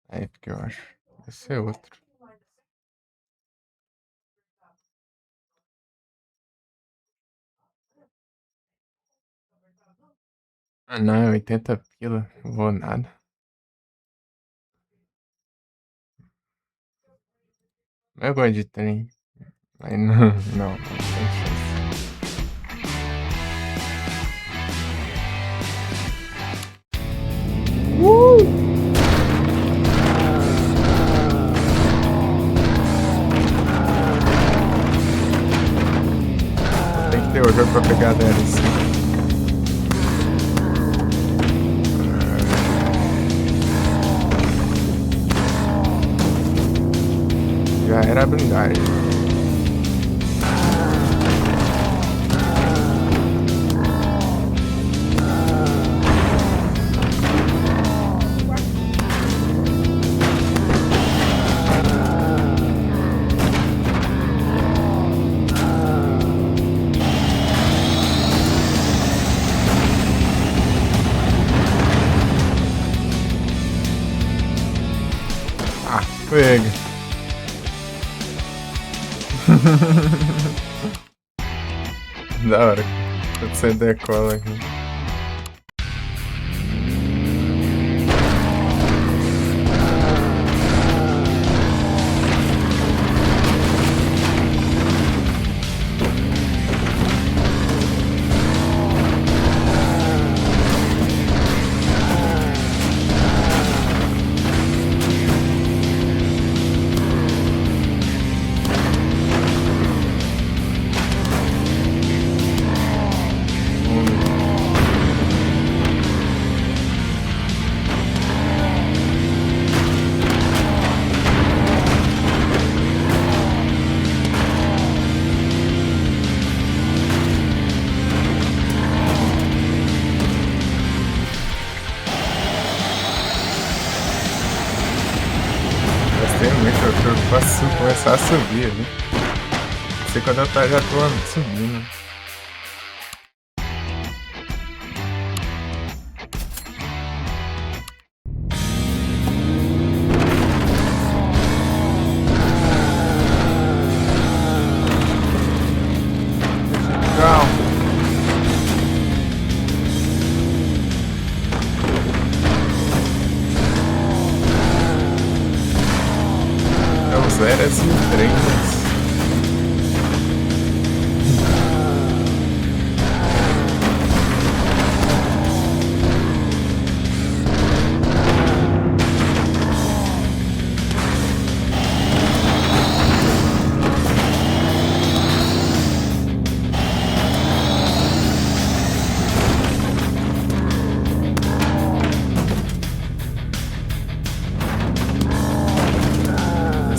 É, porque eu acho. Deve ser outro. Ah, não, é 80 pila. Não vou nada. Mas eu gosto de trem. Mas não tem chance. Tem que ter o jogo pra pegar a DLC. Já era a blindagem. Ah, pega. Da hora. Quando você decola aqui. muito, eu posso começar a subir ali. Não sei quando eu já tô subindo. Eras e treinos.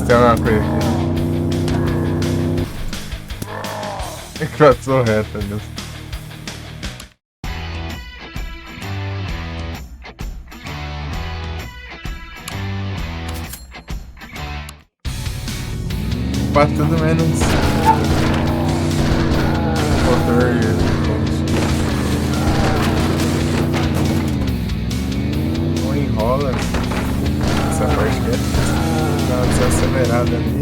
Tem uma coisa aqui. Passou reta, Deus. Pra tudo menos motor. Não enrola. Essa parte aqui dá uma desacelerada ali.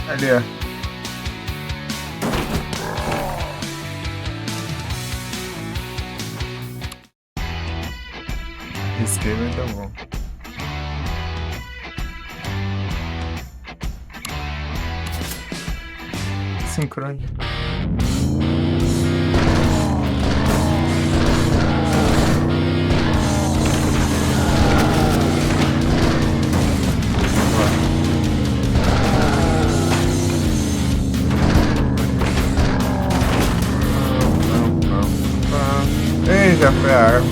Ali, ó. Risquei, mas tá bom. Sincrone. Ei, já foi a arma.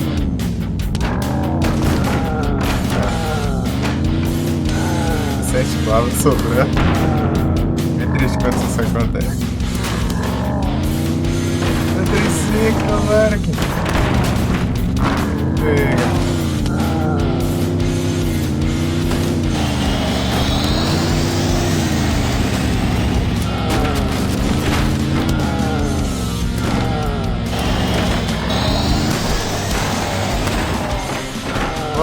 Sete balas sobrando. É triste quando isso acontece. É triciclo, velho. Pega.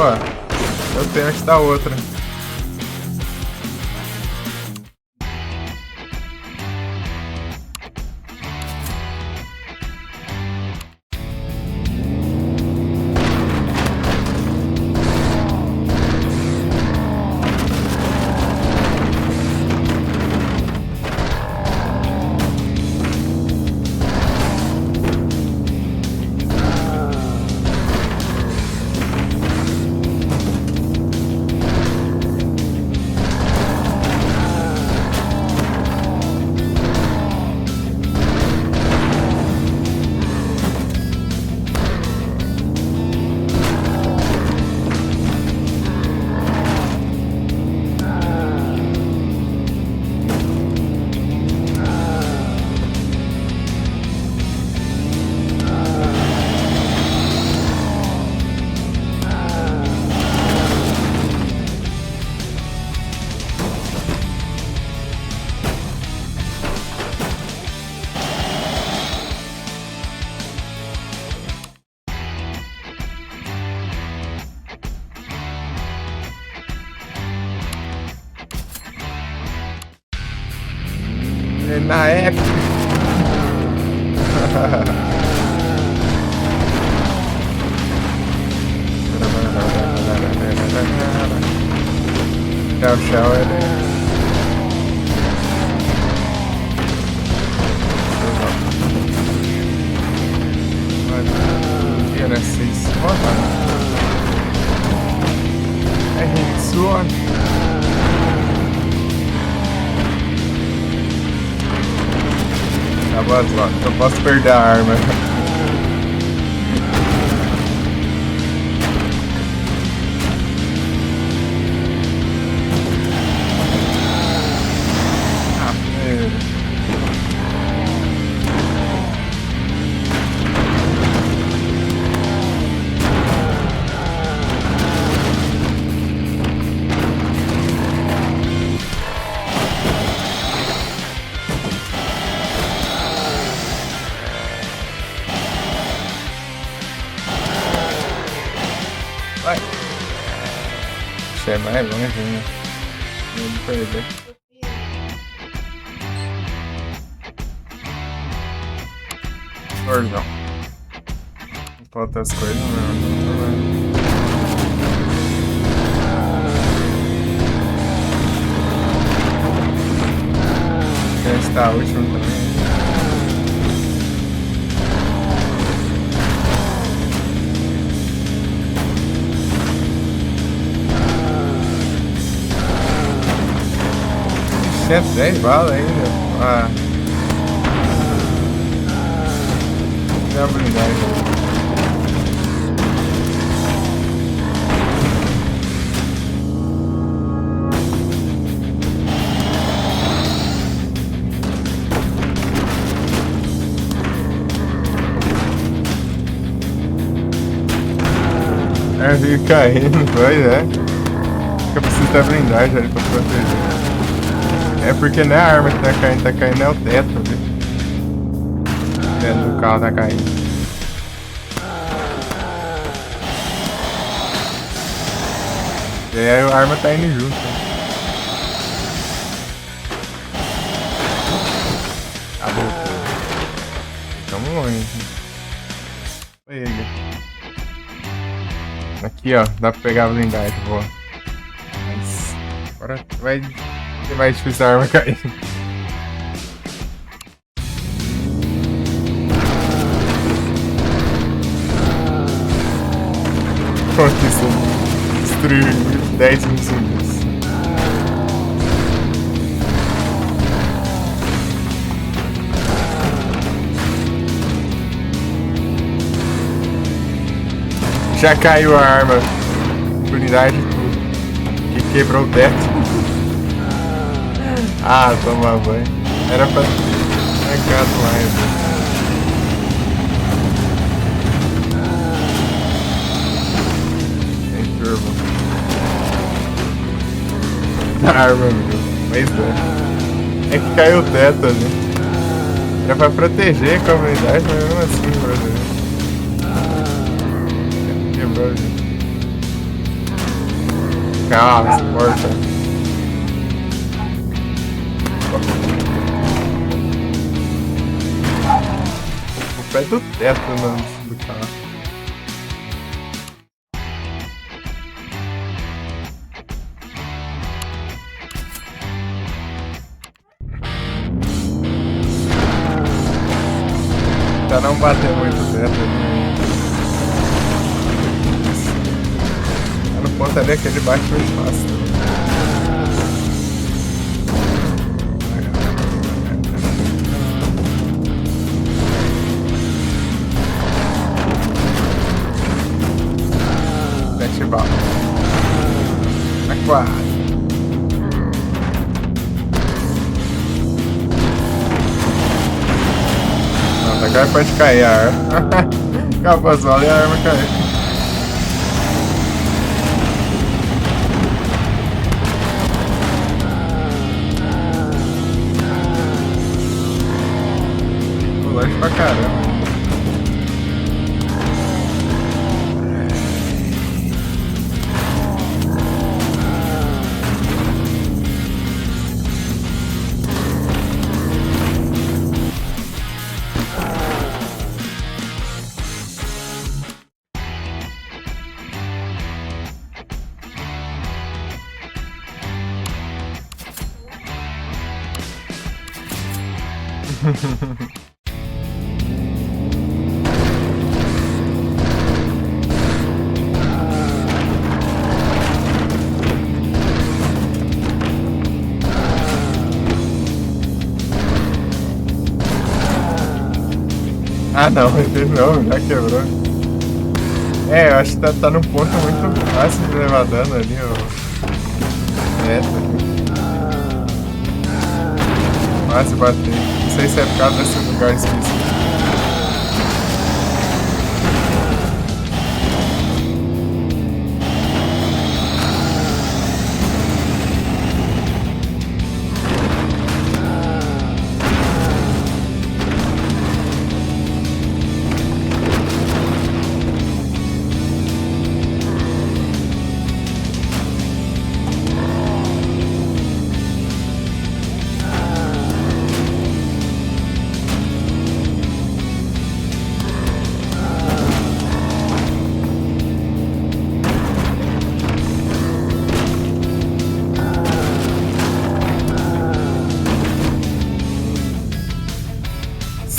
Ó, eu tenho onde tá outra. Na época. Tchau, tchau, Acabou as balas. Eu posso perder a arma. Vai. Isso é mais longe, né? Não perder. Torzão. Não falta as coisas, não. Esse tá último também. Ixi, 10 balas ainda. Ah. Tem uma blindagem. É, fica caindo, pois é. Eu preciso da blindagem ali pra proteger. É porque não é a arma que tá caindo é o teto, viu? O teto do carro tá caindo. E aí a arma tá indo junto. Acabou. Ficamos longe. Foi ele. Aqui, ó, dá pra pegar a blindagem, boa. Mas agora vai ser mais difícil a arma cair. Pronto, isso destruiu 10 mil zumbis. Já caiu a arma. Unidade tudo. Que quebrou o teto. Ah, toma banho. Era pra arrancar mais. Tem turbo. A arma, meu. Mas é que caiu o teto ali. Era pra proteger a comunidade, mas mesmo assim, brother. Quebrou, gente. Calma, porta. O pé do teto, mano, do carro. Pra não bater muito o teto ali. No ponto ali é que ele bate muito fácil. Sete balas. Tá quase. Não, agora pode cair a arma. Acabou as balas e a arma caiu. Longe pra caramba. Ah, não, ele não, já quebrou. É, eu acho que tá num ponto muito fácil de levar dano ali, ó. É, tá fácil bater. Não sei se é por causa desse lugar específico.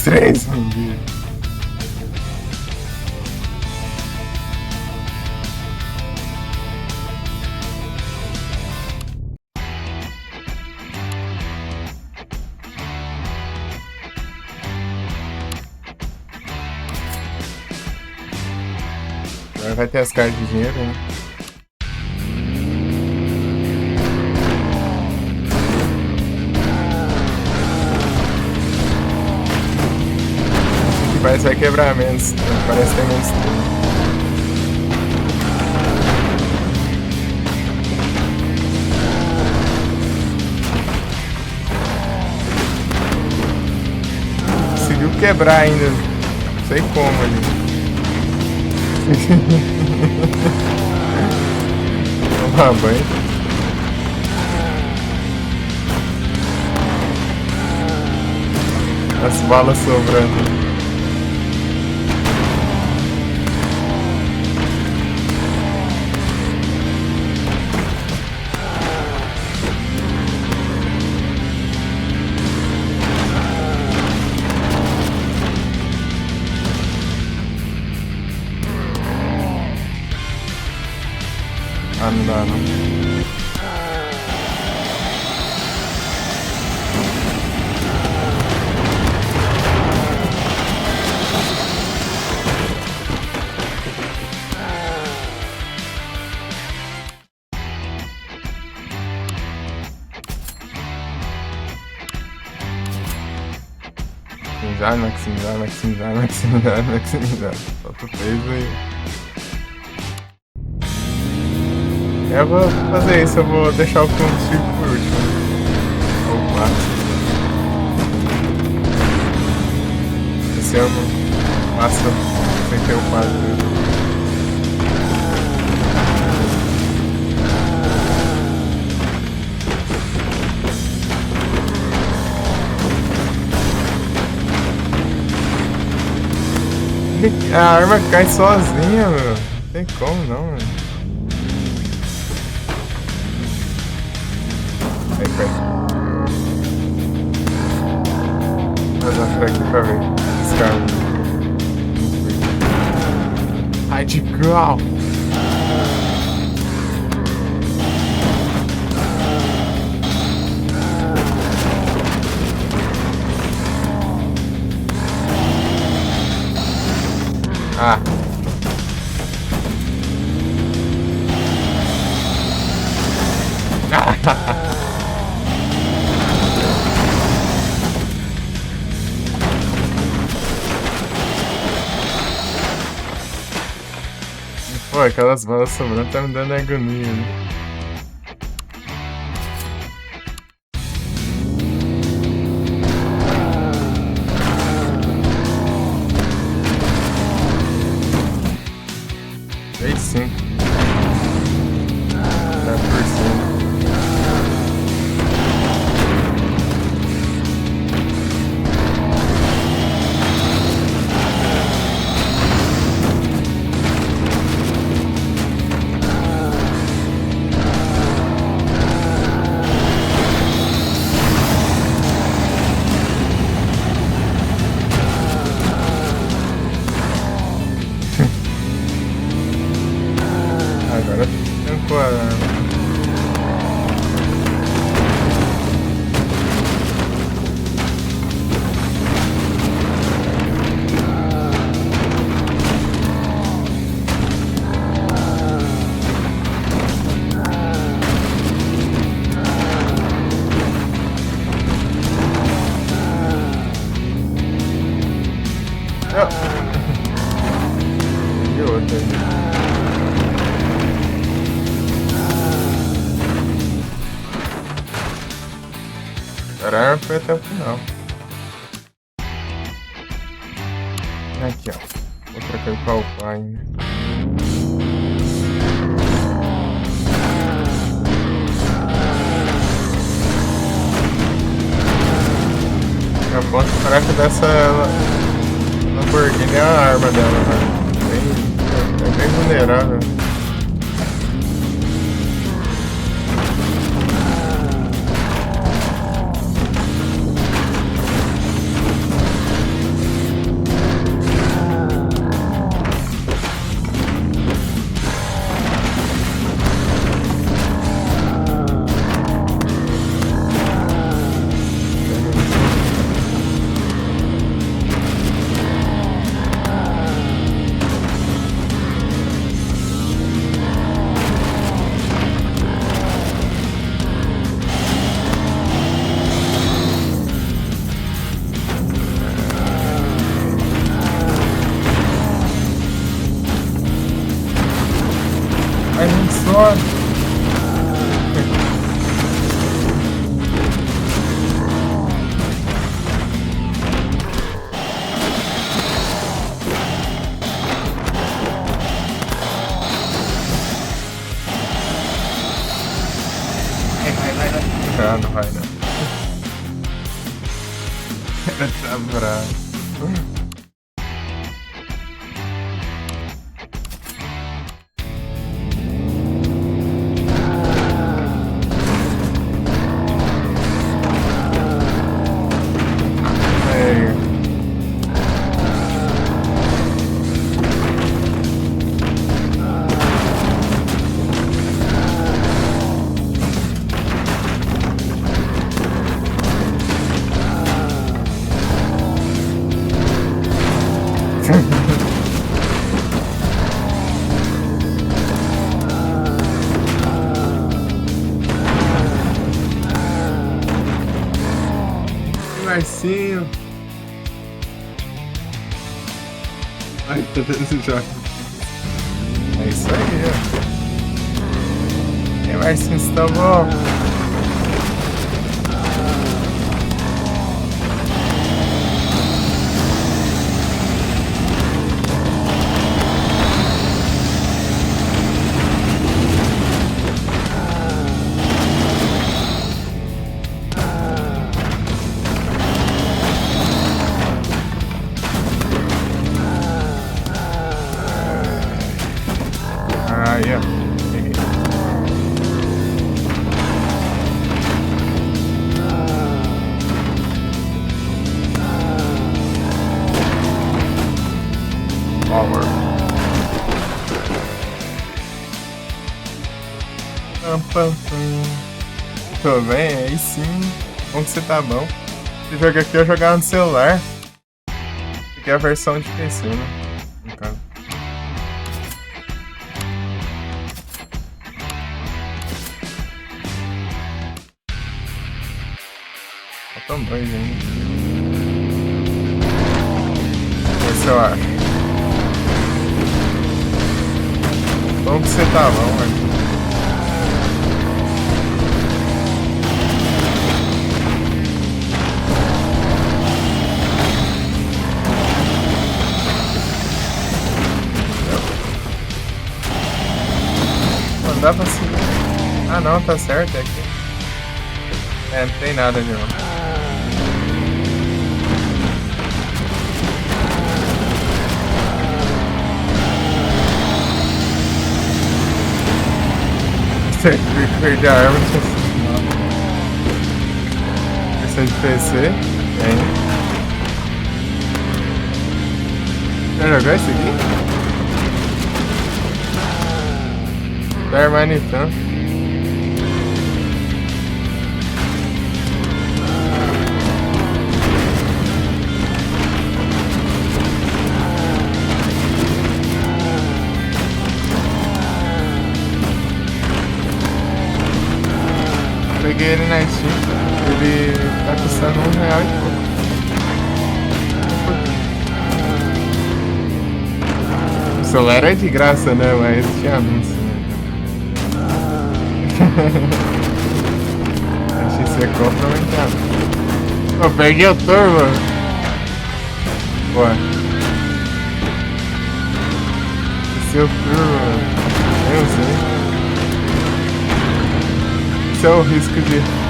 Três zumbis. Agora vai ter as cartas de dinheiro, né? Parece que vai quebrar menos. Parece que tem menos tempo. Conseguiu quebrar ainda. Não sei como ali. Tomar banho. As balas sobrando. Ah, não dá não. Maximizar. Falta o peso aí. Eu vou fazer isso, eu vou deixar o combustível por último. Ou o máximo. Esse é o máximo sem ter o quadro. A arma cai sozinha, meu. Não tem como não, mano. Aí cai. Vou usar aqui pra ver. Descarga. Radical. Ah. Pô, aquelas balas sobrando tá me dando agonia, né? Sim. Tá por cima. Não. E outra aí. Caralho, foi até o final. Aqui, ó. Vou trocar pra upar ainda. A ponta fraca dessa Lamborghini é a arma dela, velho. É bem vulnerável. A gente só. Ah, não vai não. Tá bravo. Marcinho. Ai, tá vendo esse jogo? É isso aí, ó. E aí, Marcinho, você tá bom? Aí, ó. Peguei. Power. Pam, pam, pam. Tô bem, aí sim. Bom que você tá bom. Esse jogo aqui eu jogava no celular. Aqui é a versão de PC, né? No caso. Faltam dois ainda. Esse eu acho. Como que você tá bom, velho? Não dá pra seguir. Ah não, tá certo, é aqui. É, não tem nada de novo. Perdi a arma, não versão de PC, tem. Já jogou esse aqui? Hermanitão. Peguei ele na Steam, ele tá custando R$1 e pouco. celular é de graça, né? Mas tinha anúncio, né? Acho que você compra, mas tinha anúncio. Pô, perdi o turbo. Pô. Seu turbo. Eu sei. Esse é o risco de...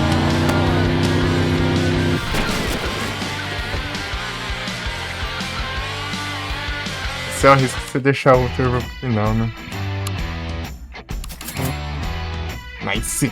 Esse é o risco de você deixar o turbo pro final, né? Nice!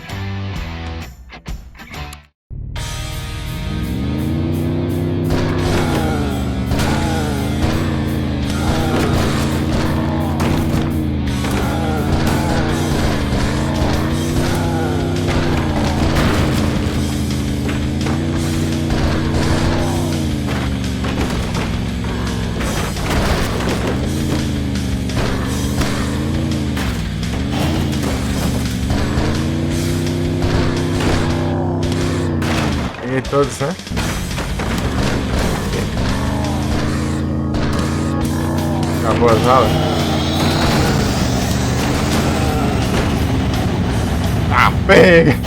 Peguei todos, né? Acabou as aulas? Ah, pega!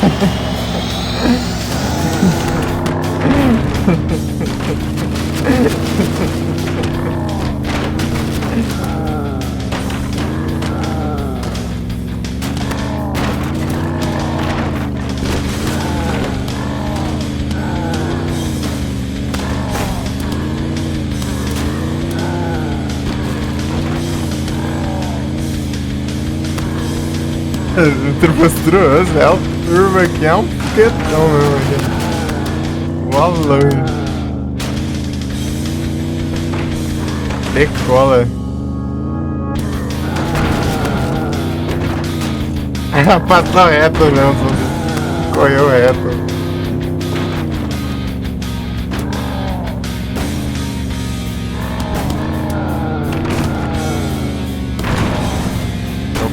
Monstruoso, é o turbo aqui, é um foguetão mesmo aqui. Wallah. Decola. Passou reto mesmo, correu reto.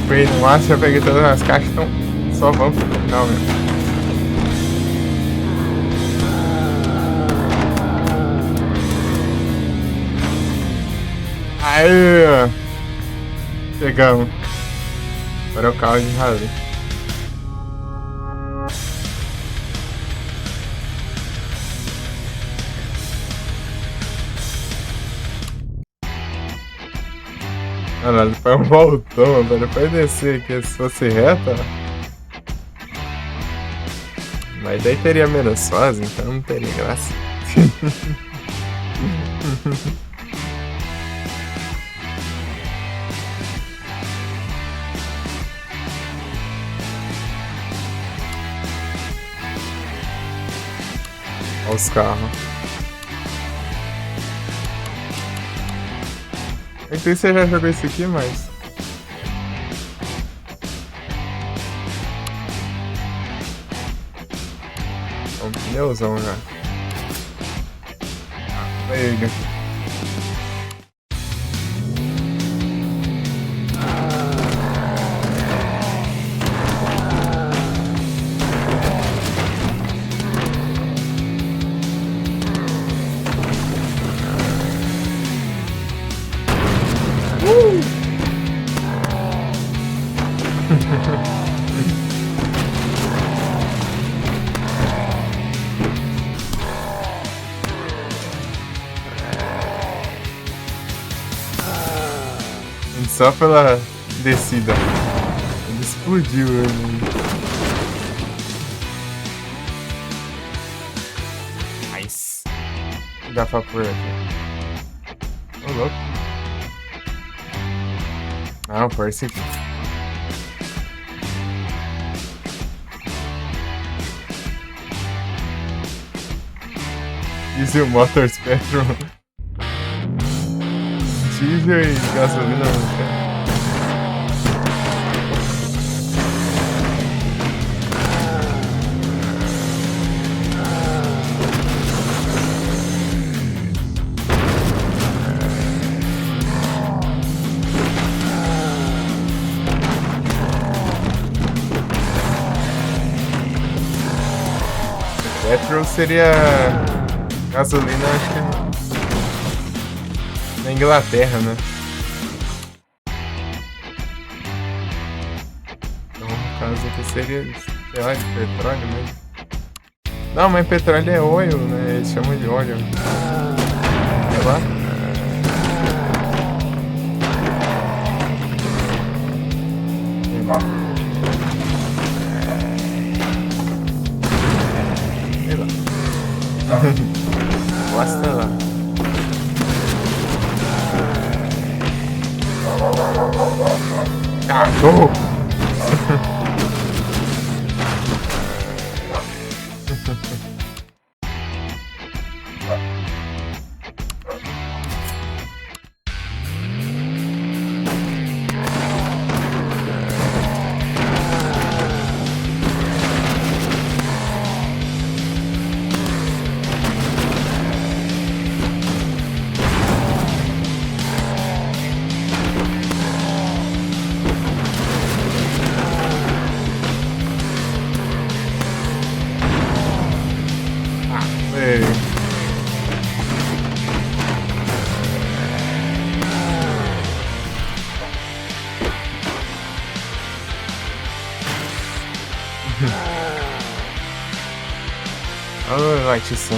No máximo já peguei todas as caixas, então só vamos pro final mesmo. Aí, chegamos. Agora é o carro de rally. Caralho, foi um voltão, velho. Foi descer aqui se fosse reta. Mas daí teria menos fase, então não teria graça. Olha os carros. Eu sei se você já jogou isso aqui, mas... É um pneuzão já. Pega. Só pela descida. Ele explodiu, mano. Nice. Dá pra pôr aqui. Ô, louco. Não, pôr esse aqui. Diesel Motor Spectrum. Diesel e gasolina, cara. Petrol seria gasolina, acho que na Inglaterra, né? bombas aqui seria, sei lá, de petróleo mesmo. Não, mas petróleo é óleo, né? Eles chamam de óleo. Sei lá. Sei lá. Sei lá. Basta lá. Cachorro! Ei. Oh, latição.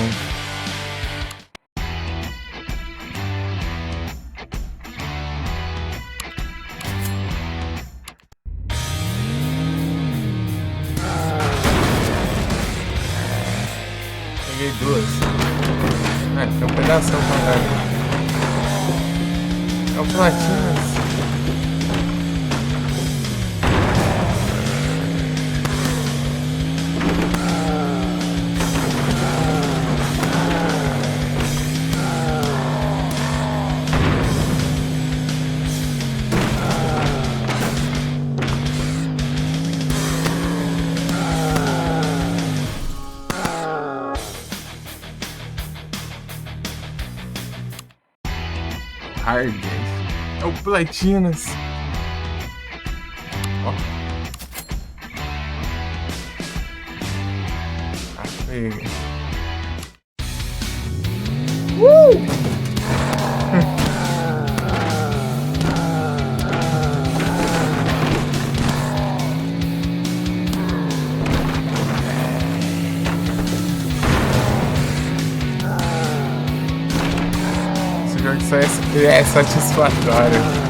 Peguei duas. Ah, tem um pedaço pra dar. É o Platinas. Hard. É o Platinas. Ó. Ah, pega. Esse jogo só é satisfatório.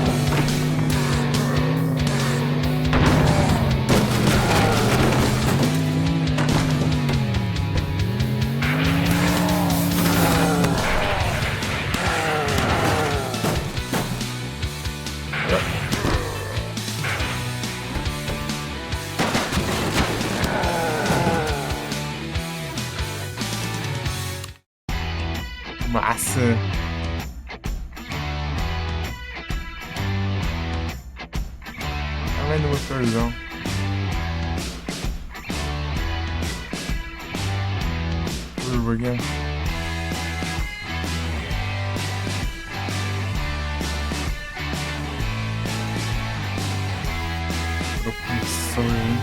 Massa. Tá vendo o motorzão? Turbo aqui. Propulsor, hein?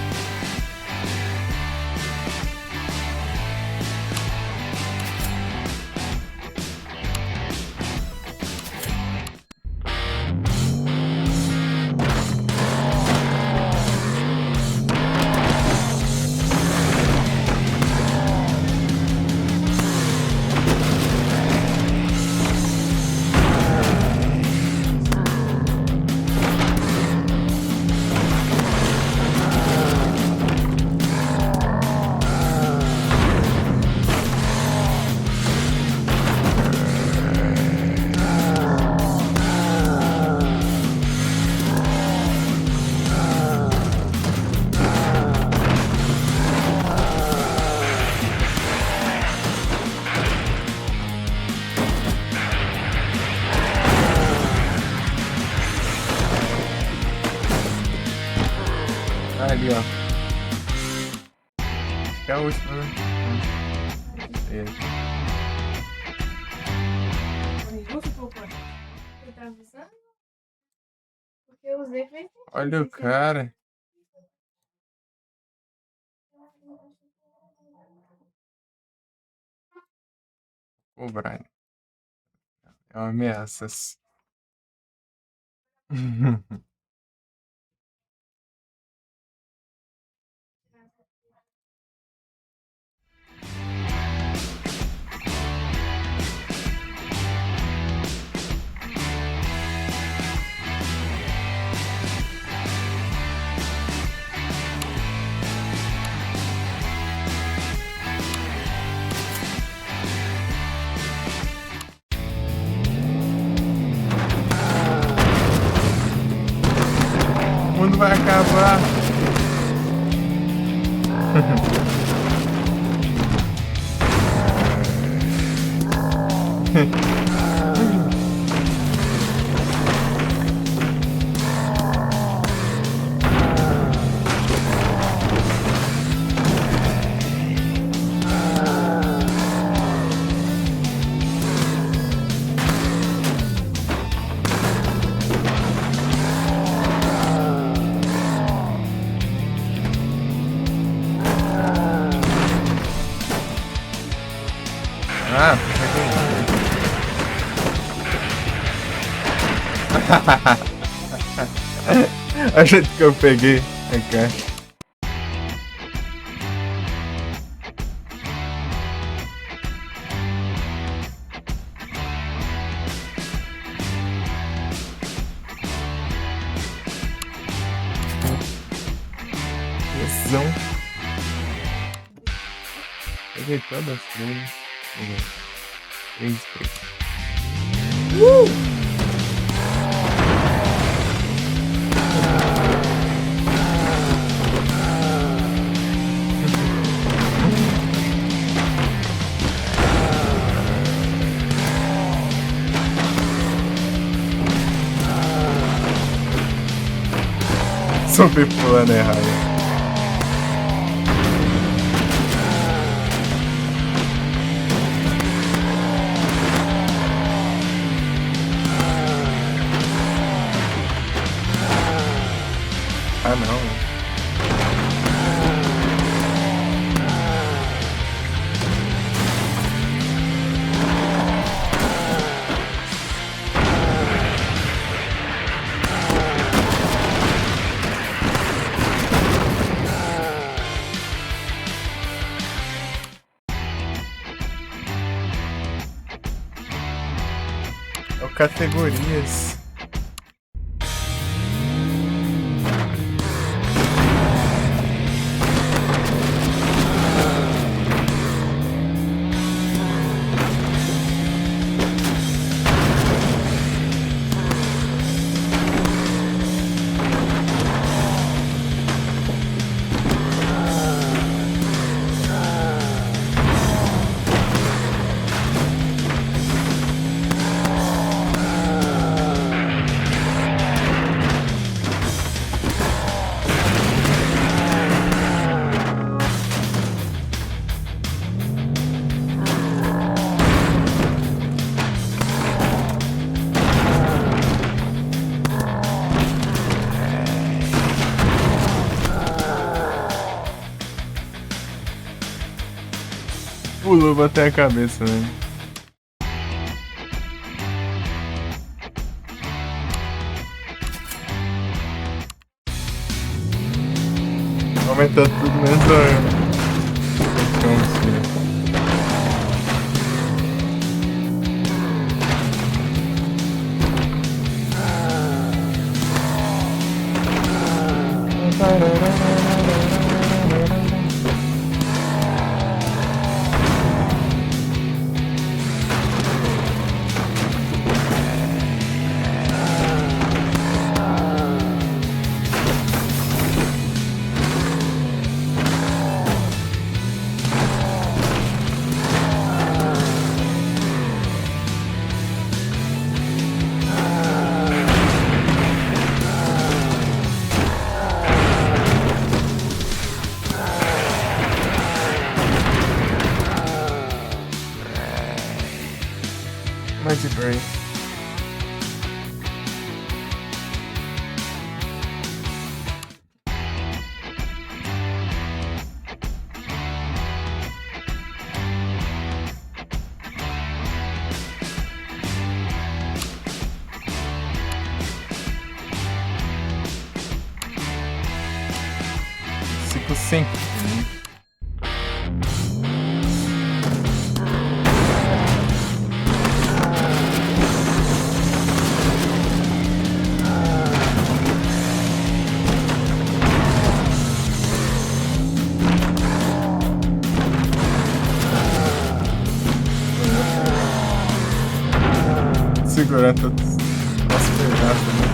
Ali, ó. Acho que é a última, né? É. Você tá avisando? Porque eu usei faz sentido. Olha o cara. Ô, Brian. É uma ameaças. mundo vai acabar. Ah, a gente que eu peguei a caixa. Visão. Peguei todas as coisas. 3. Subi pulando errado. Ah, não. É o categorias. Pulou, bateu a cabeça, né? Aumentando tudo menos eu. Mighty Brain. Ciclo 5. Segurar todos os pedaços, né?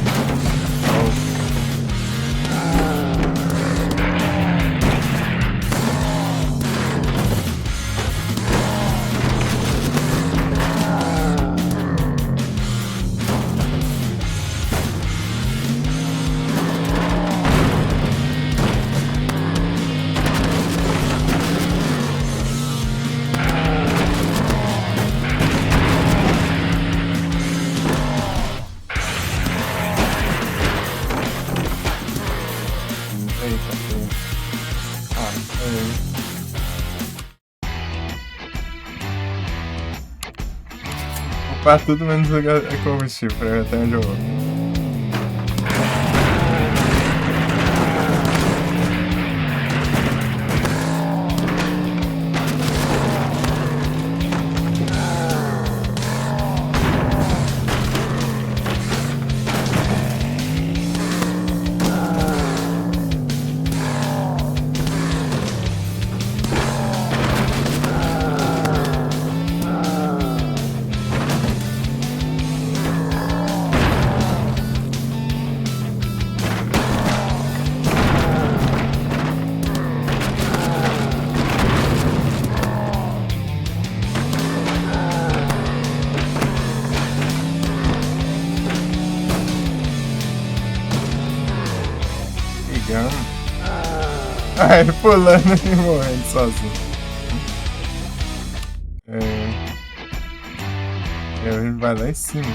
Pra tudo menos o combustível, pra ver até onde eu vou. Ai, pulando e morrendo sozinho. Ele vai lá em cima.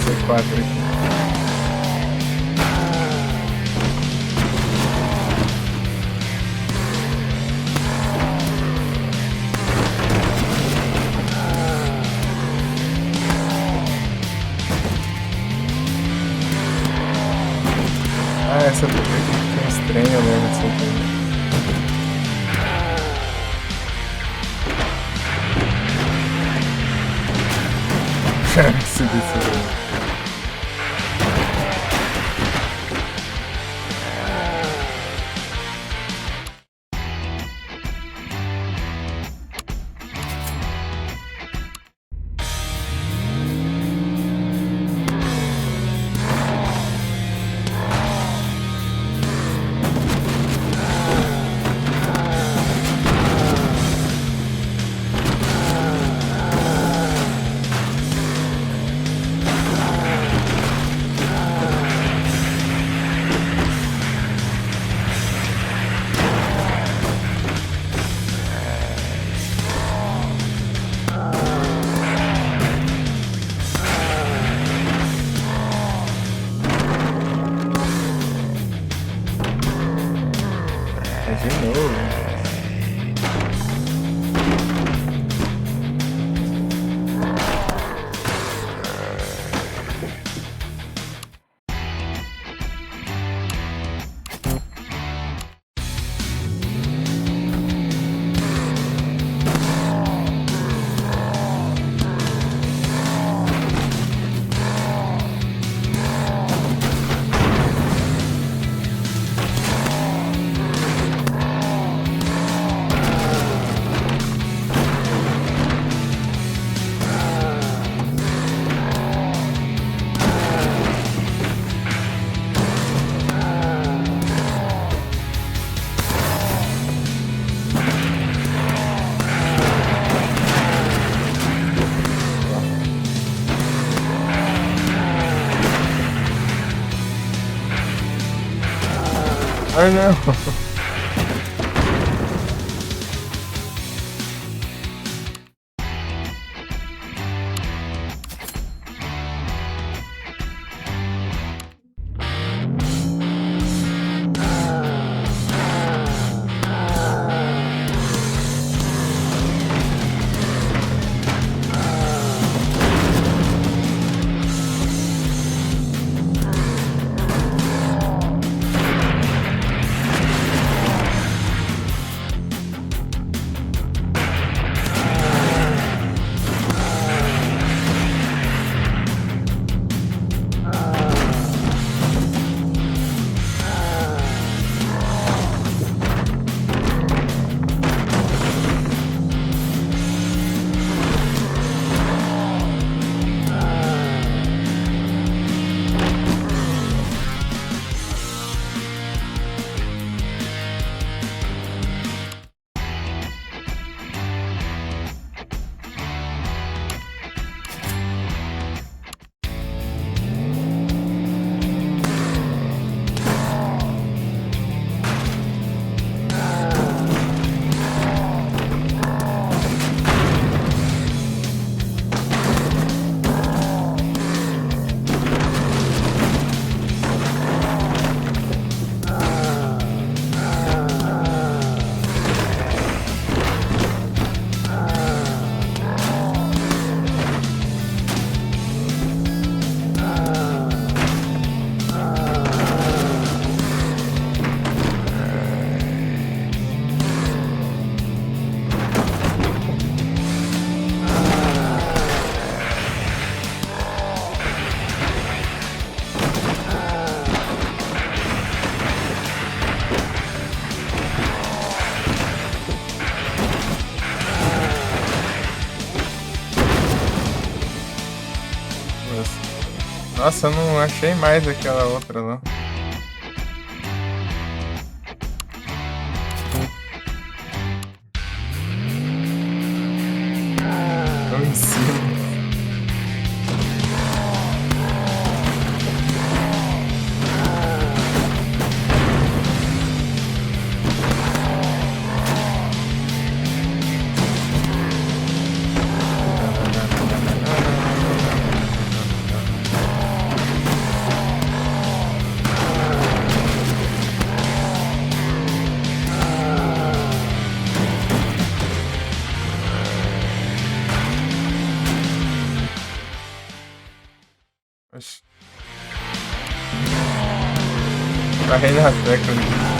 C4 aqui. Essa aqui é estranha mesmo, essa aqui. Subir. De novo. Ai não. Nossa, eu não achei mais aquela outra lá. Tô em cima. Oxi. Barrei na tecla.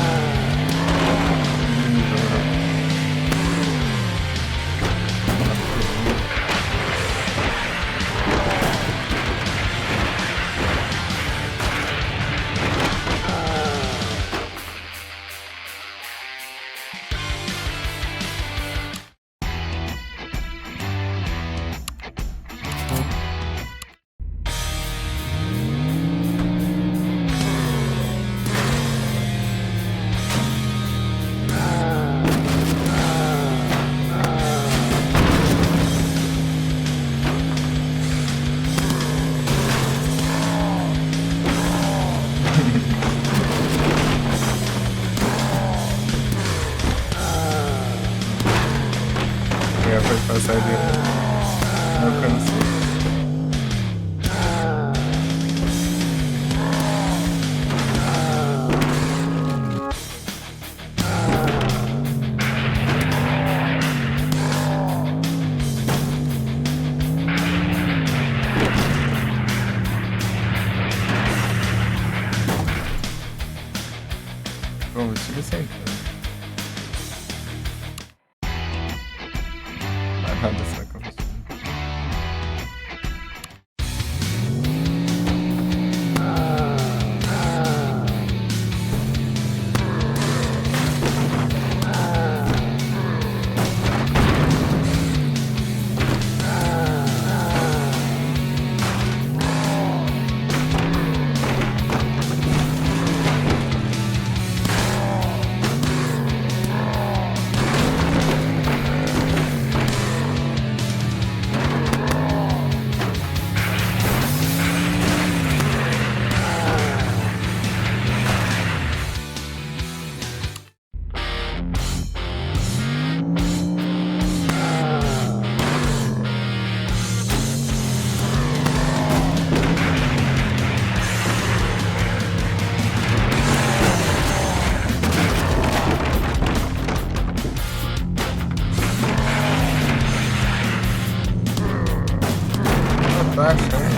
Foi passar direto. Não alcancei. Bom, time sem nada essa combustível. Tá achando?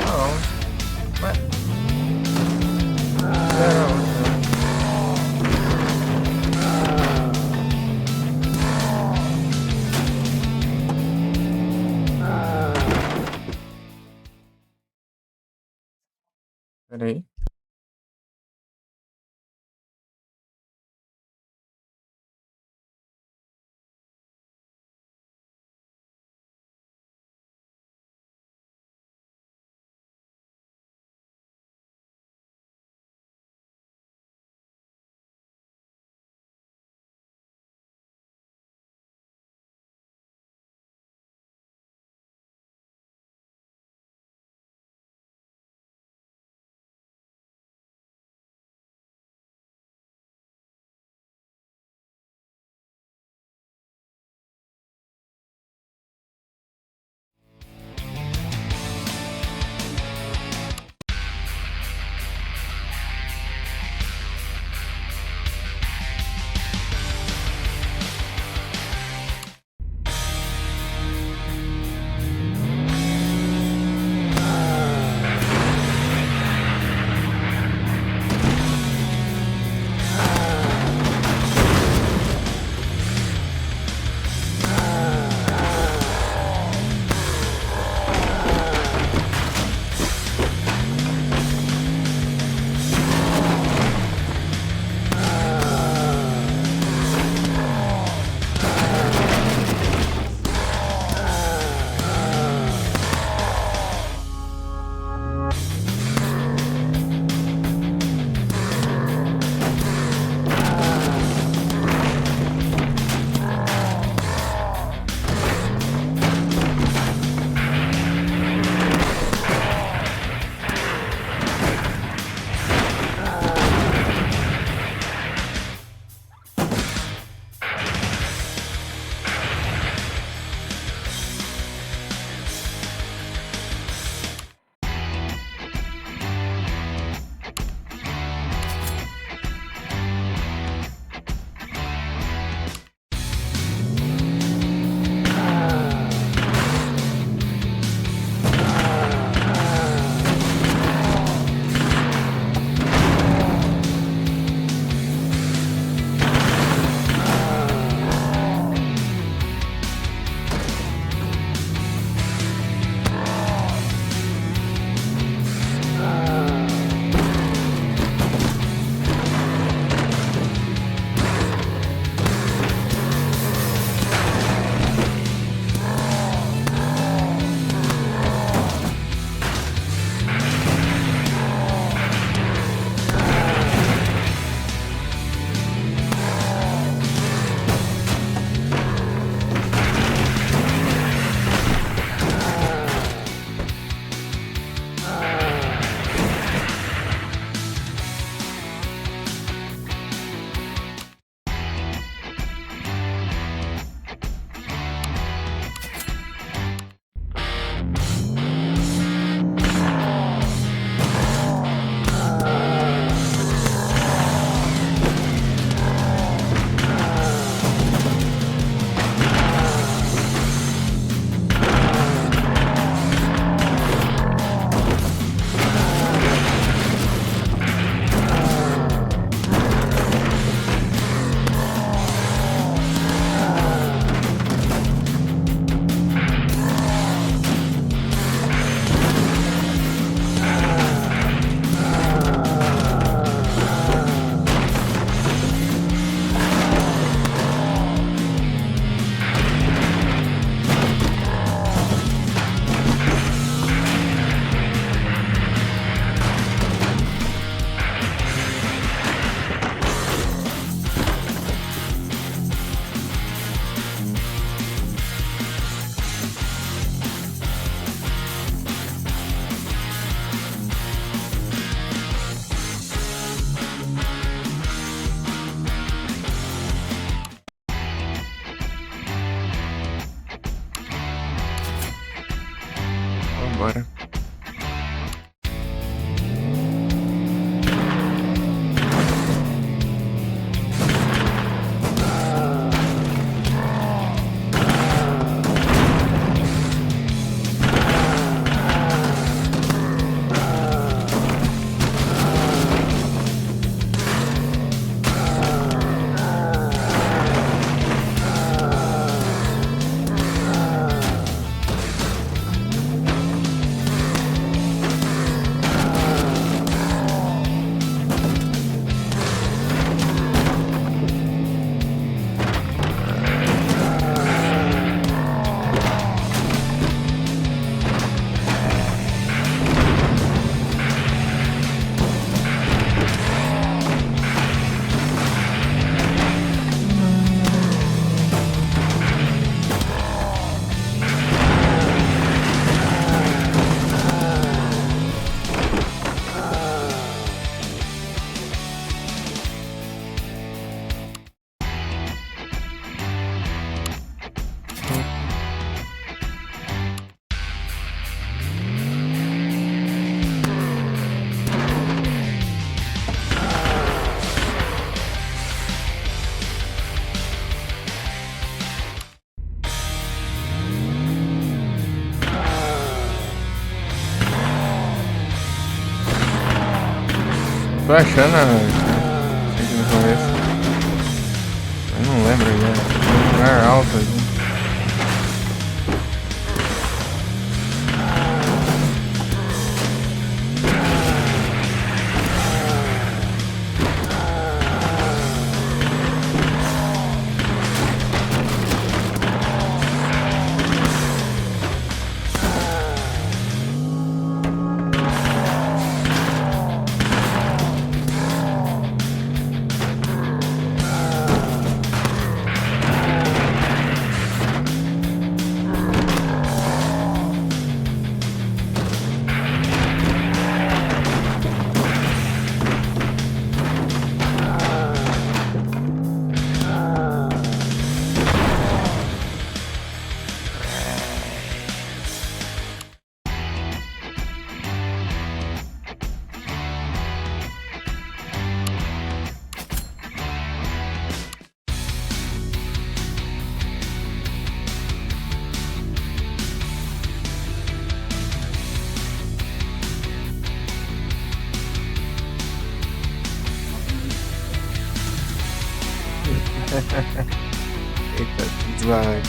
Não. Mas... Peraí. Bora. Tô achando aqui no começo. Eu não lembro já. Lugar alto aqui. Eita, devagar.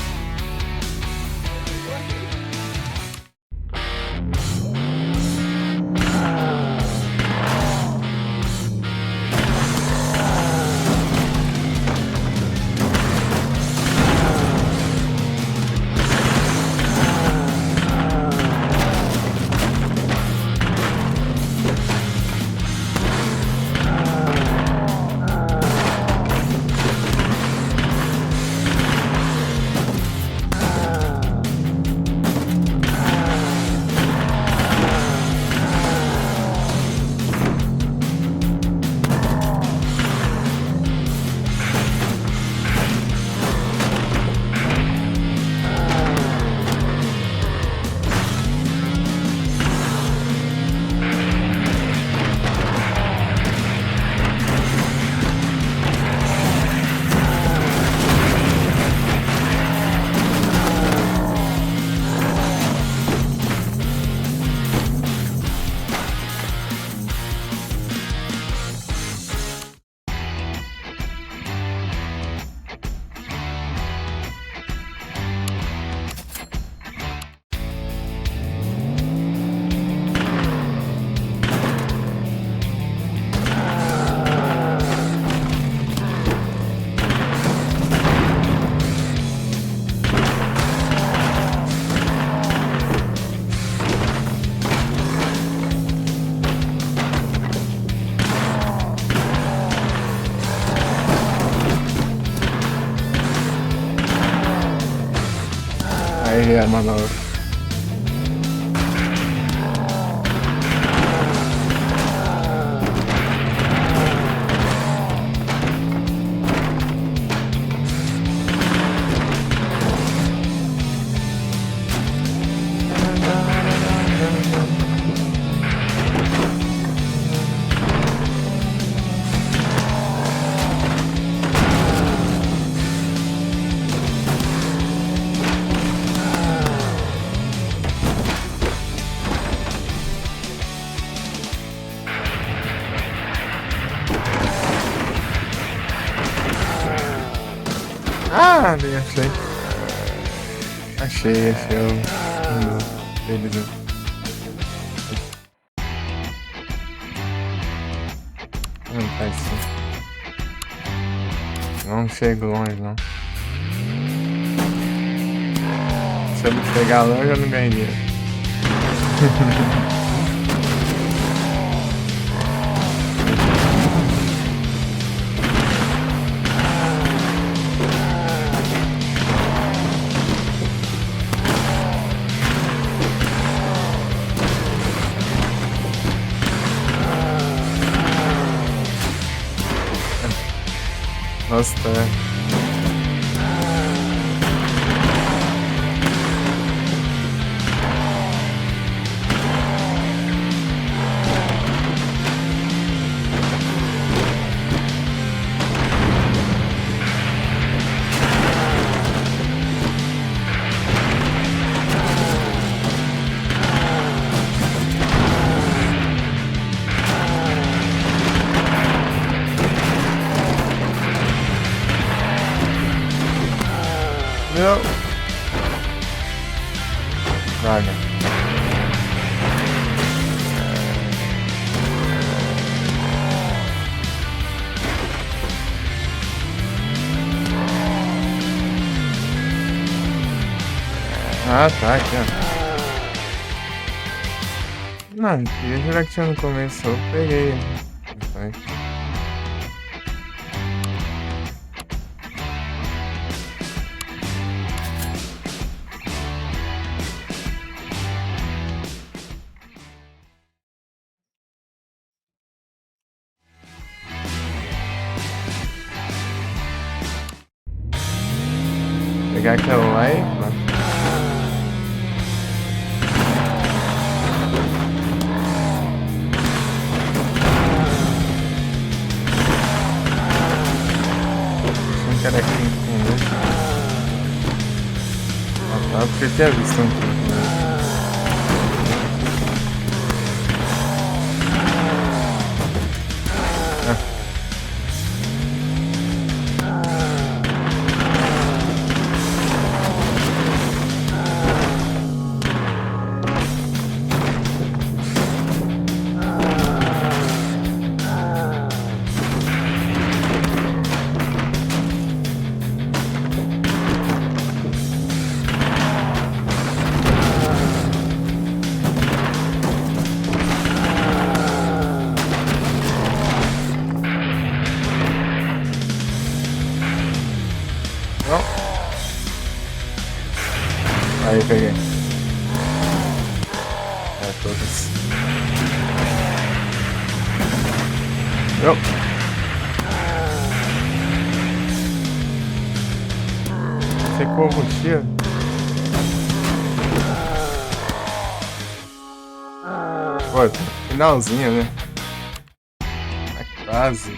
Aí é a manobra. achei. Achei o... Beleza. Não tá assim. Não chego longe, não. Se eu não chegar longe, eu não ganho dinheiro. Nossa, tá. Não. Droga. Ah, tá, aqui, ó. Não, queria jurar que tinha no começo, eu peguei. Não foi. Pegar aquela lá e... Cara aqui com ele. Ah, tá, porque eu tinha visto um pouco. Não. Aí, peguei. É, todas. Não. Secou o combustível. Pô, finalzinho, né? Tá quase.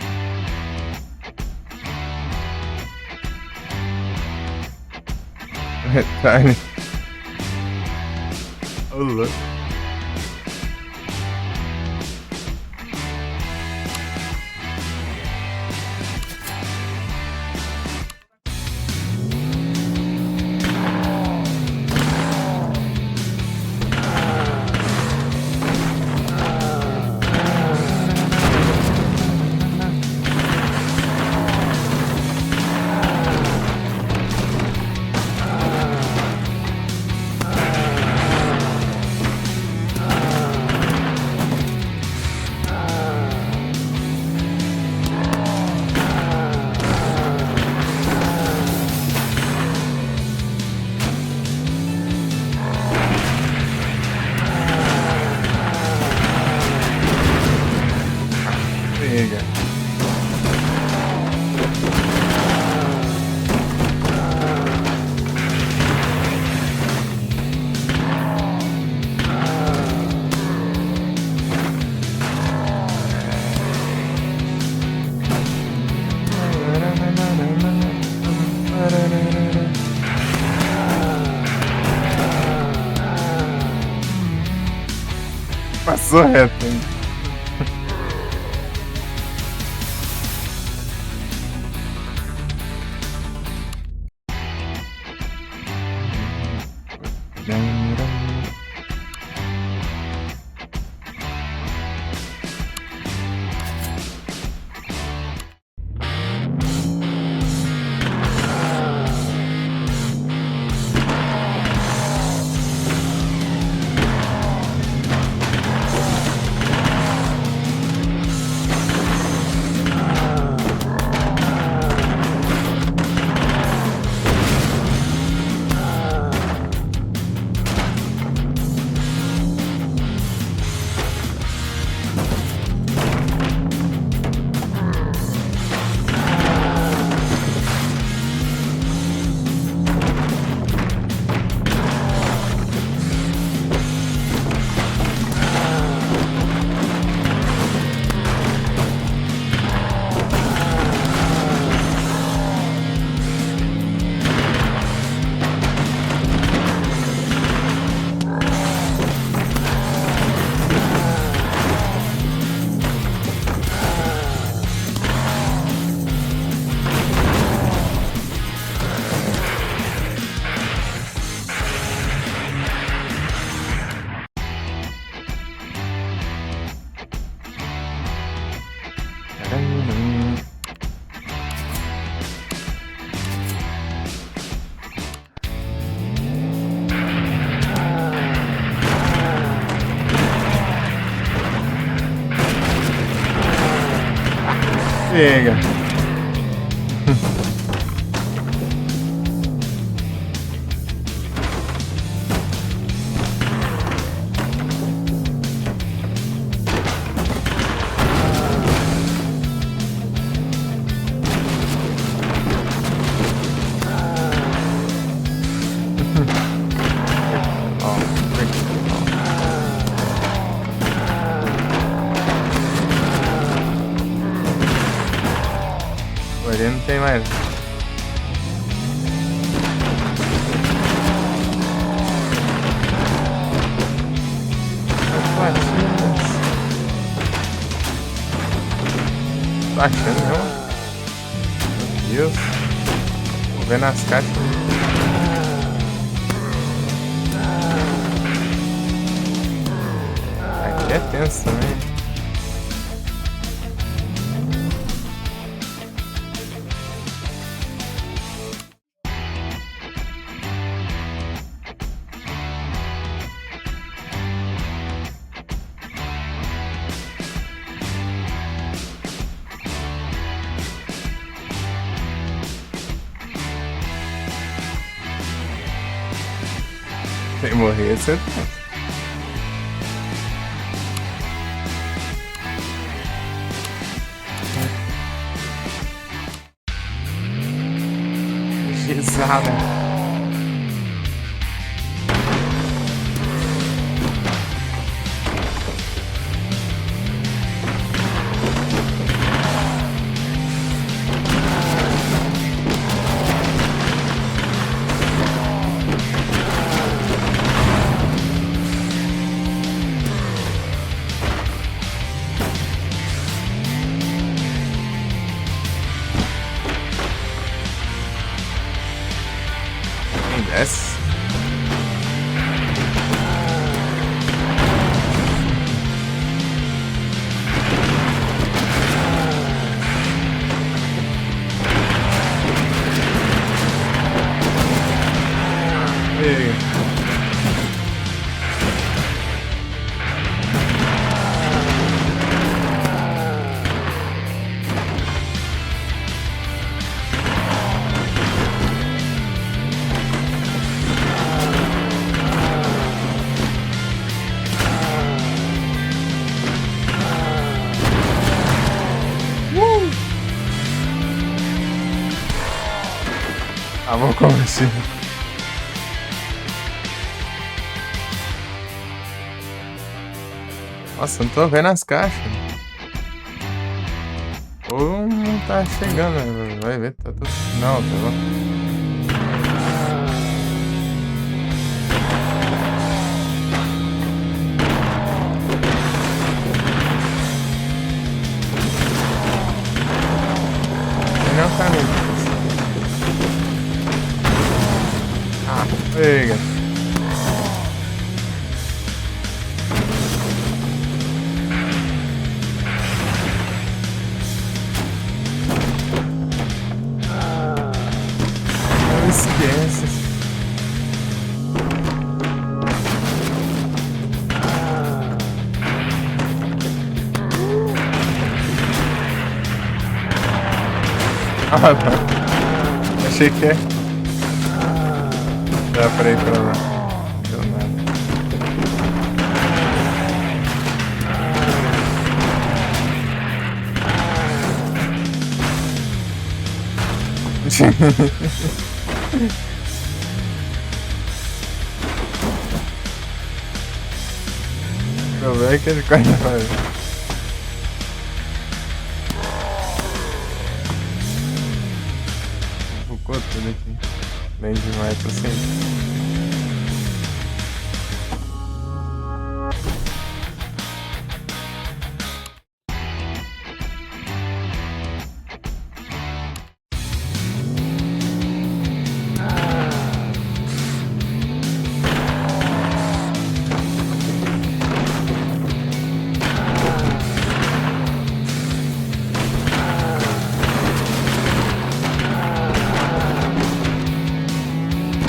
Retalho. Ô, louco. Pega. Passou reto, hein? Chega. Ali não tem mais. As plaquinhas. Tô achando, não? Meu Deus. Vou ver nas caixas. Aqui é tenso também. Sem morrer, você tá. Gisada. Desce. Ah, vamos começar. Nossa, não tô vendo as caixas. Ou não tá chegando, né? Vai ver, tá tudo. Não, tá bom. Não tá mesmo. Ah, pega. Ah, tá. Achei que é. Dá pra ir pra lá. Não deu nada. O problema é que ele quase vai. Focou tudo aqui. Bem demais, tô sem.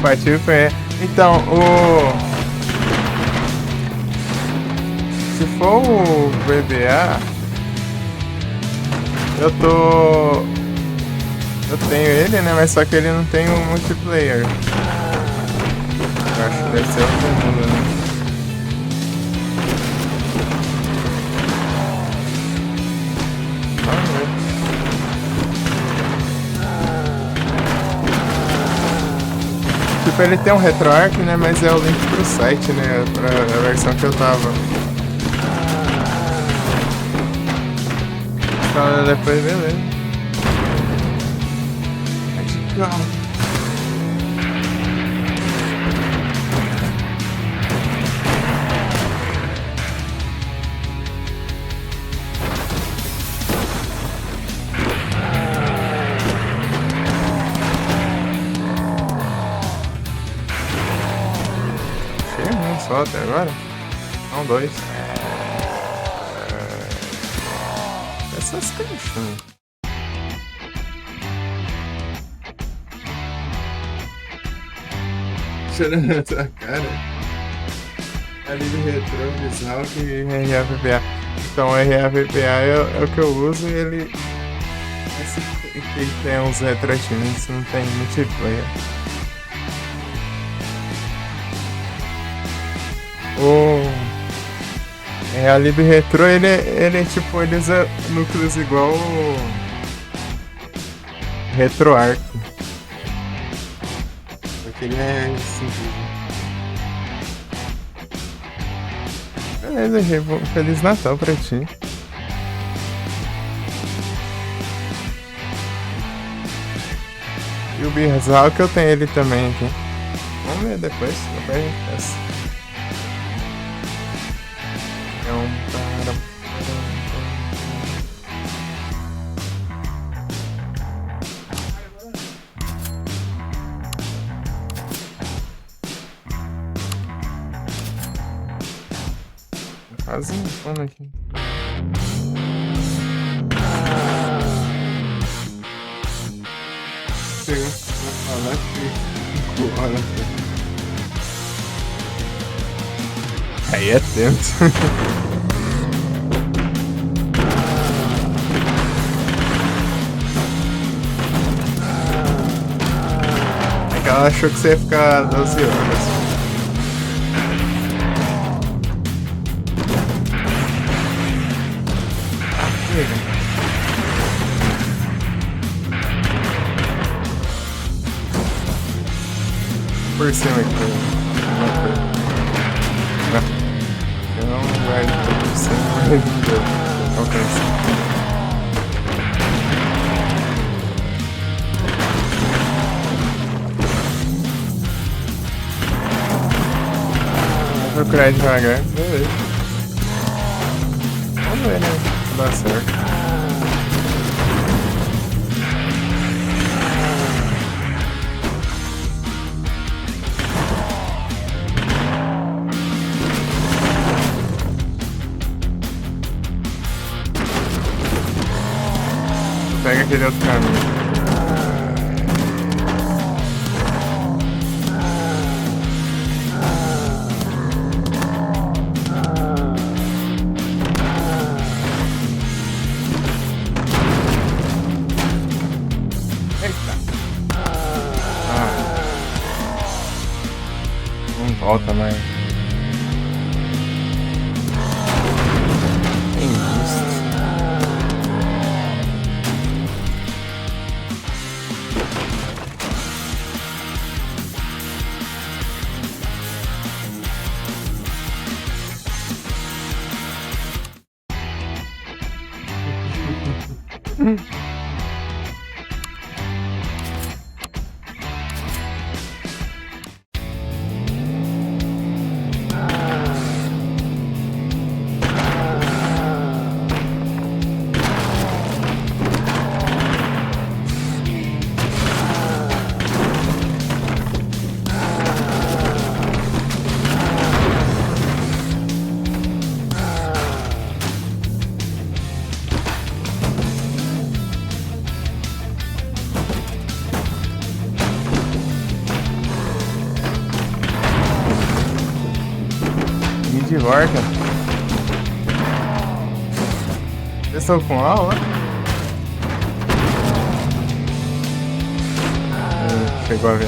Partiu com ele. Então, se for o VBA, eu tenho ele, né? Mas só que ele não tem o multiplayer. Eu acho que deve ser outro mundo, né? Tipo, ele tem um RetroArch, né? Mas é o link pro site, né? Pra a versão que eu tava. Então, depois, beleza. Legal. Só até agora? Não, 2. Essas caixas. Tirando na tua cara. Ali do retrovisal que RAVPA. Então o RAVPA é o que eu uso e ele. Esse que tem uns retroatives, não tem multiplayer. O Realib Retro, ele tipo, ele usa núcleos igual o RetroArch. Porque ele é simples. Beleza, Rê, Feliz Natal pra ti. E o Birzal que eu tenho ele também aqui. Vamos ver depois a gente peça. Quase um fone aqui. Chega, vou falar que 5 horas. Aí é tenso. É que ela achou que você ia ficar 12 horas. Por cima aqui. Não vai por cima, mas não deu. Alcança. Vou procurar devagar. Beleza. Vamos ver, né? Dá certo. Pega aquele outro caminho. Não volta mais. Injusto. De volta. Eu estou com aula? Chegou a ver.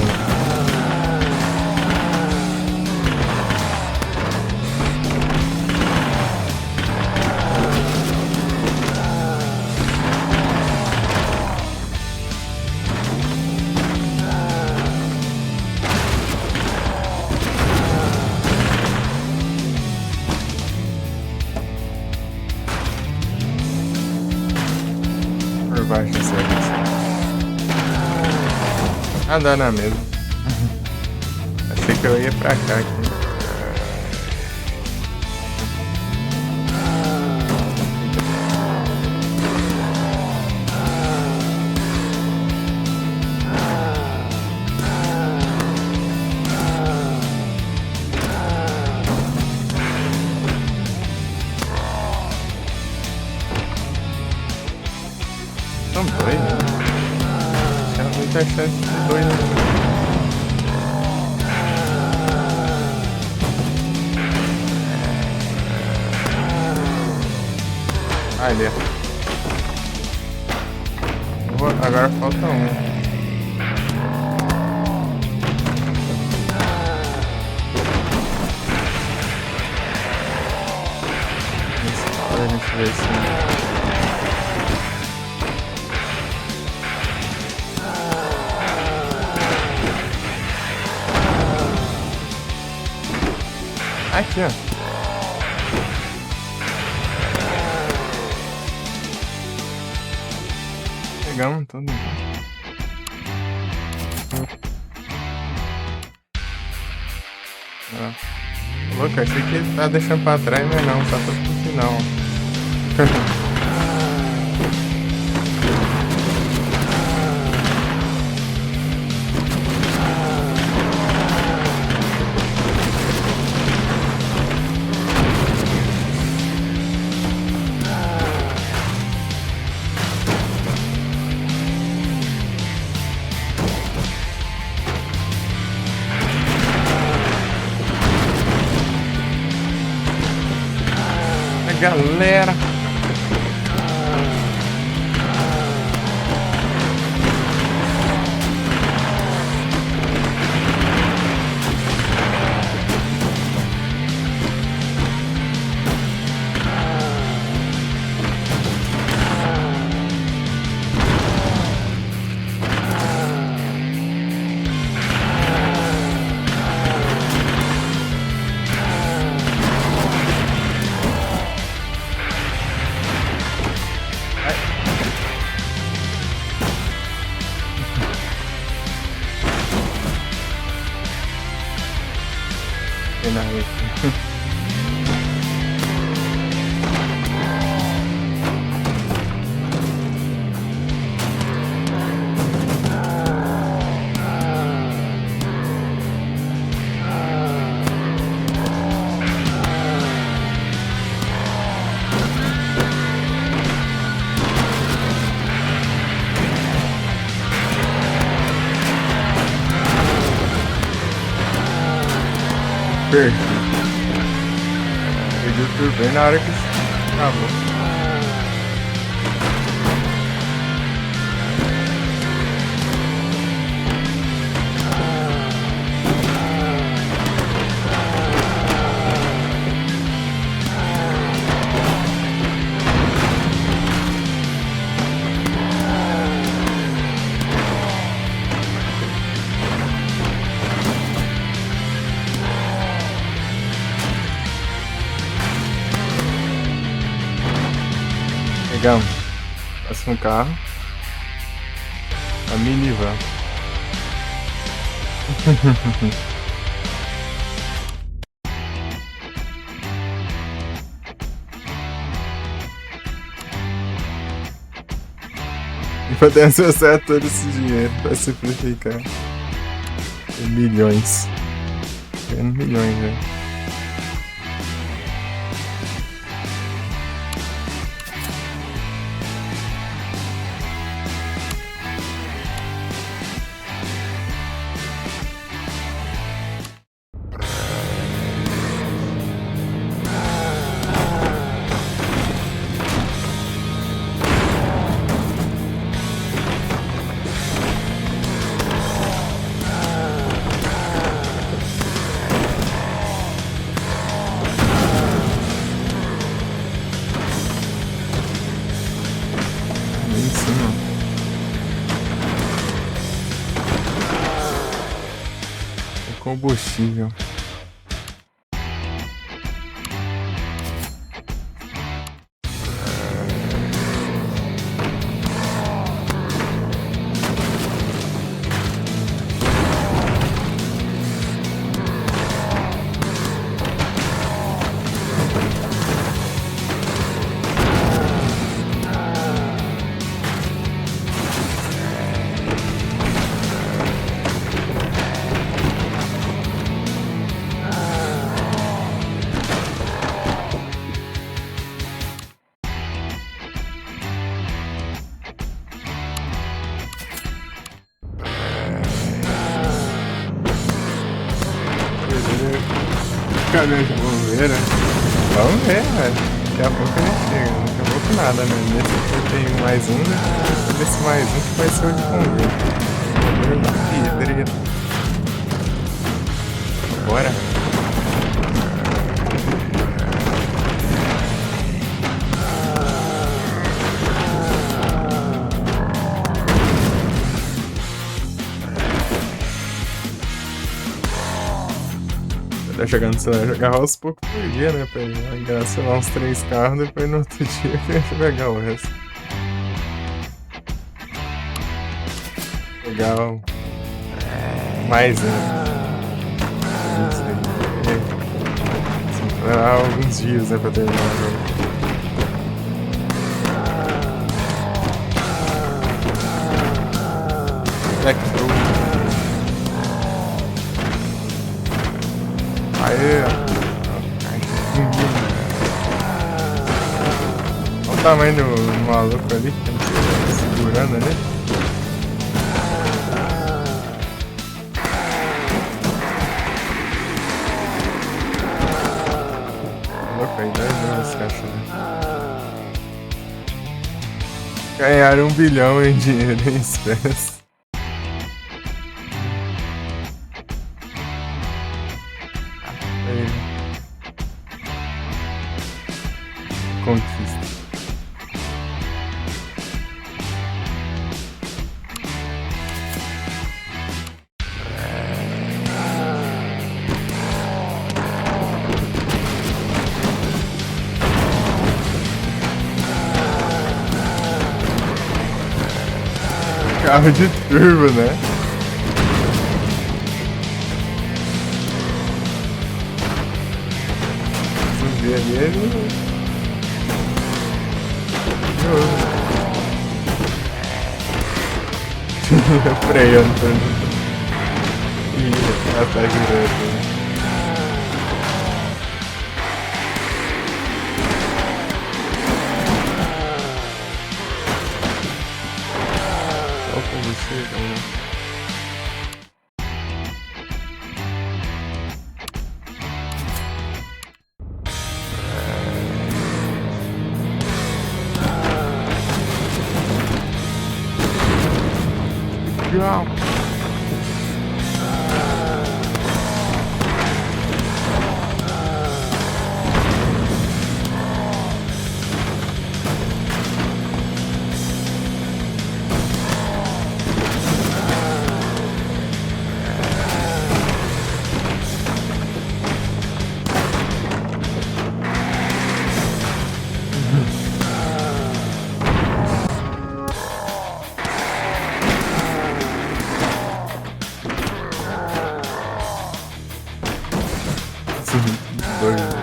Por baixo do serviço. Andando na mesa. Achei que eu ia pra cá aqui. São dois, né? Tinha muita chance de dois, né? Ali, ó. Agora falta um. Olha, a gente vê assim. Aqui, ó. Pegamos tudo. Louco, achei que ele tá deixando pra trás, mas não, só foi pro final. Galera, perdi. Perdi o tour bem na hora que acabou. Chegamos. Próximo carro. A minivan. E poder acessar todo esse dinheiro pra simplificar. Tem milhões. Ganhando milhões, velho. Combustível. Caminhão de bombeiro. Vamos ver, velho. Daqui a pouco a gente chega. Daqui a pouco nada, né? Nesse aqui tem mais um, né? Esse mais um que vai ser o de bombeiro. Pedreiro. Bora. Tá chegando, você vai jogar aos poucos por dia, né? Pra engraçar uns 3 carros, depois no outro dia que a gente vai pegar o resto. Pegar o... mais um. Isso aí. Esperar alguns dias, né? Pra terminar o jogo. Aê, olha o tamanho do maluco ali que tá segurando ali. Louco aí, 10 anos cachorro. Ganharam 1 bilhão em dinheiro em espécie. Conquista. Carro de turbo, né? Subir ali ele... freando pra mim. Ih, ela tá girando. Olha o combustível, né? Legal. Doido.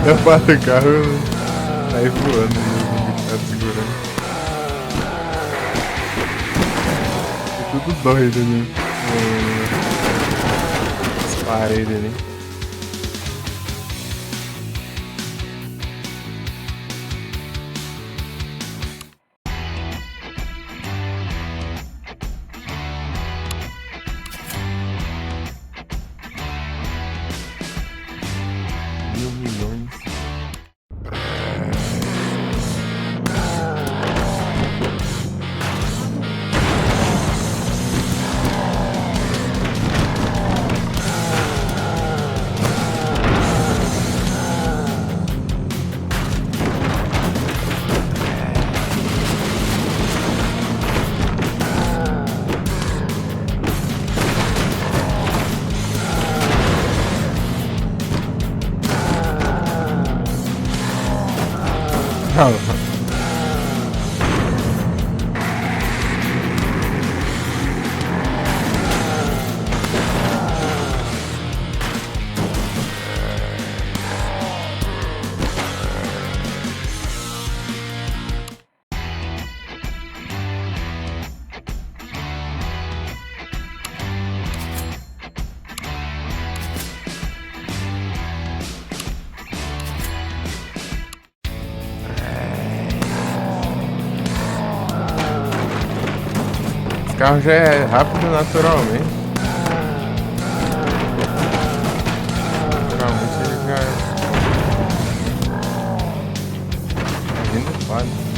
Eu bato o carro aí voando e o tá segurando. É tudo doido, né? As paredes ali. Milhões. Não. Esse carro já é rápido naturalmente. Naturalmente ele já é vindo quase.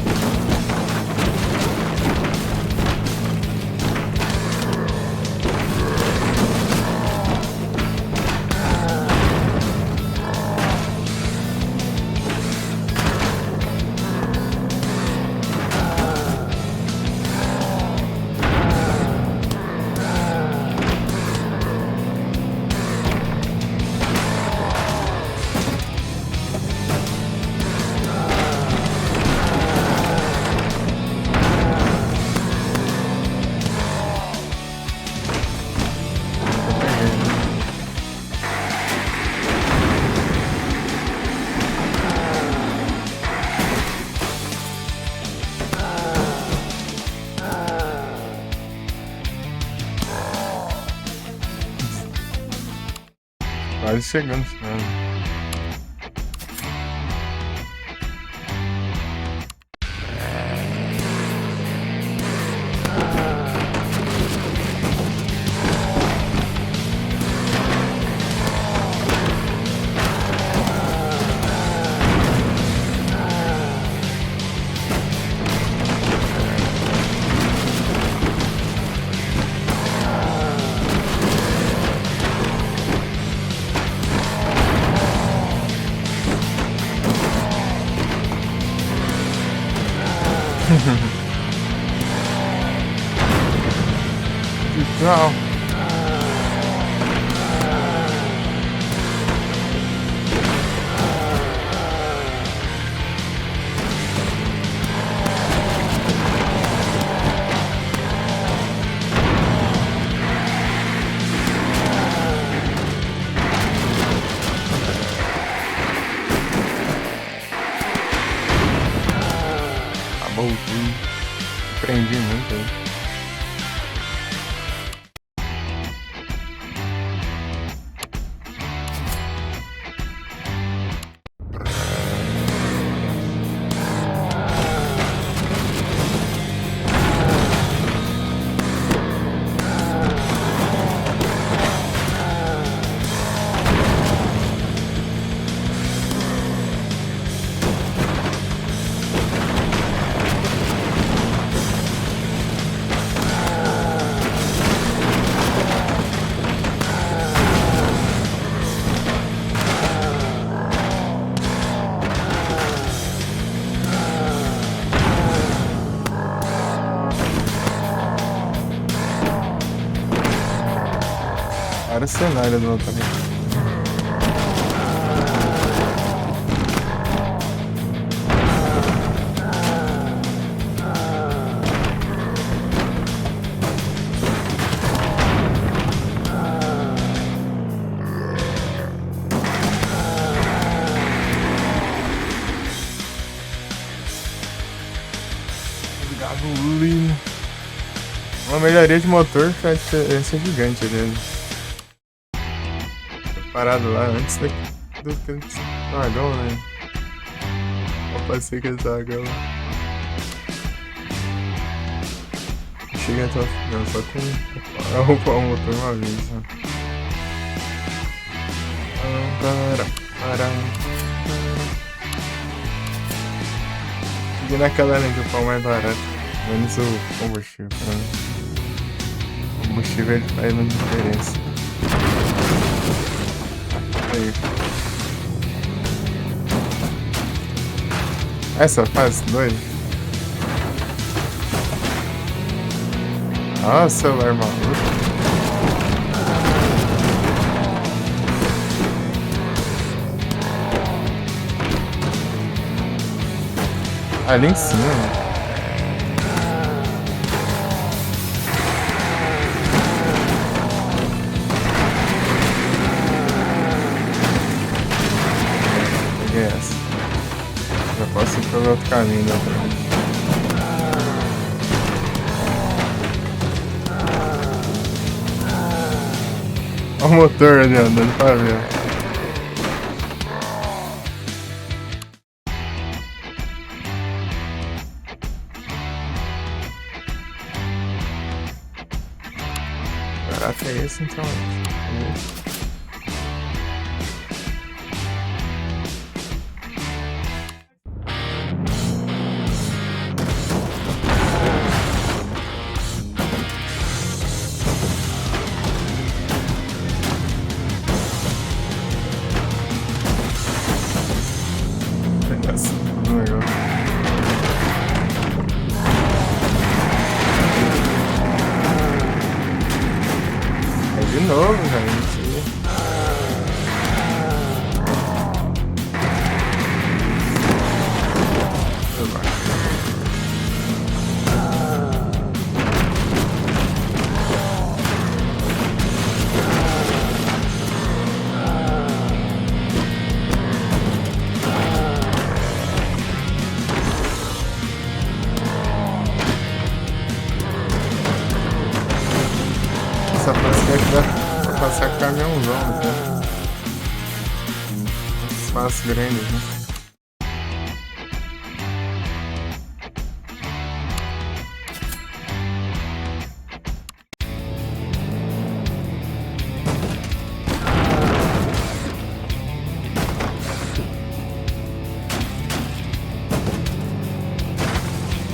Quase chegando, né? Tchau. Acabou o fim. Aprendi muito aí. Vários cenários do outro. Gasolina. Uma melhoria de motor faz diferença gigante ali. Parado lá antes do que vagão, né? Eu passei aquele vagão. Chega até o final, só com arrumar o motor uma vez, né? Cheguei naquela linha que o pau mais barato, menos o combustível. Pra mim. O combustível ele faz muita diferença. Aí. Essa fase doida. Ah, celular maluco. Ali em cima, né? Peguei essa. Já posso ir pelo outro caminho da frente. Olha o motor ali andando pra ver. Caraca, é esse então. Essa do negócio. De novo, gente. Essa parece que vai passar caminhãozão, né? Espaço grande, né?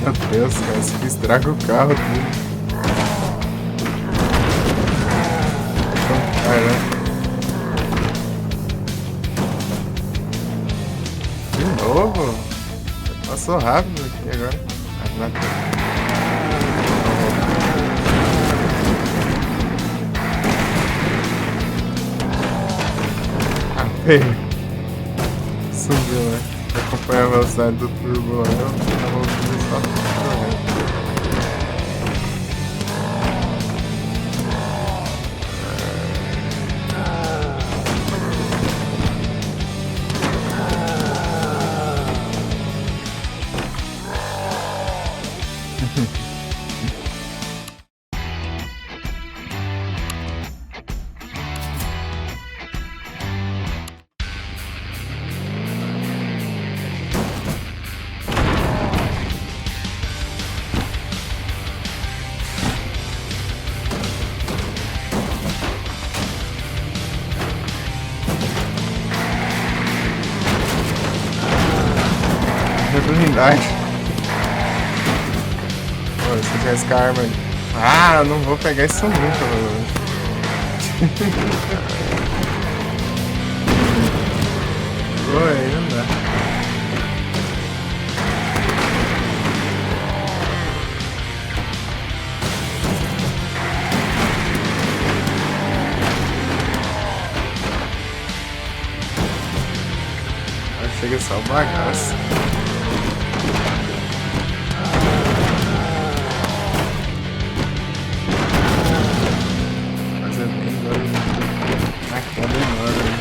Meu Deus, cara, isso aqui estraga o carro tudo. De novo? Passou rápido aqui agora. Feio. Subiu, né? Acompanha a velocidade do turbo lá. Eu vou começar a correr. Blindagem. Pô, se tiver essa arma aí. Ah, eu não vou pegar isso nunca, mano. Pô, aí não dá. Chega só o bagaço. Mas é bem doido. Na queda demora, né?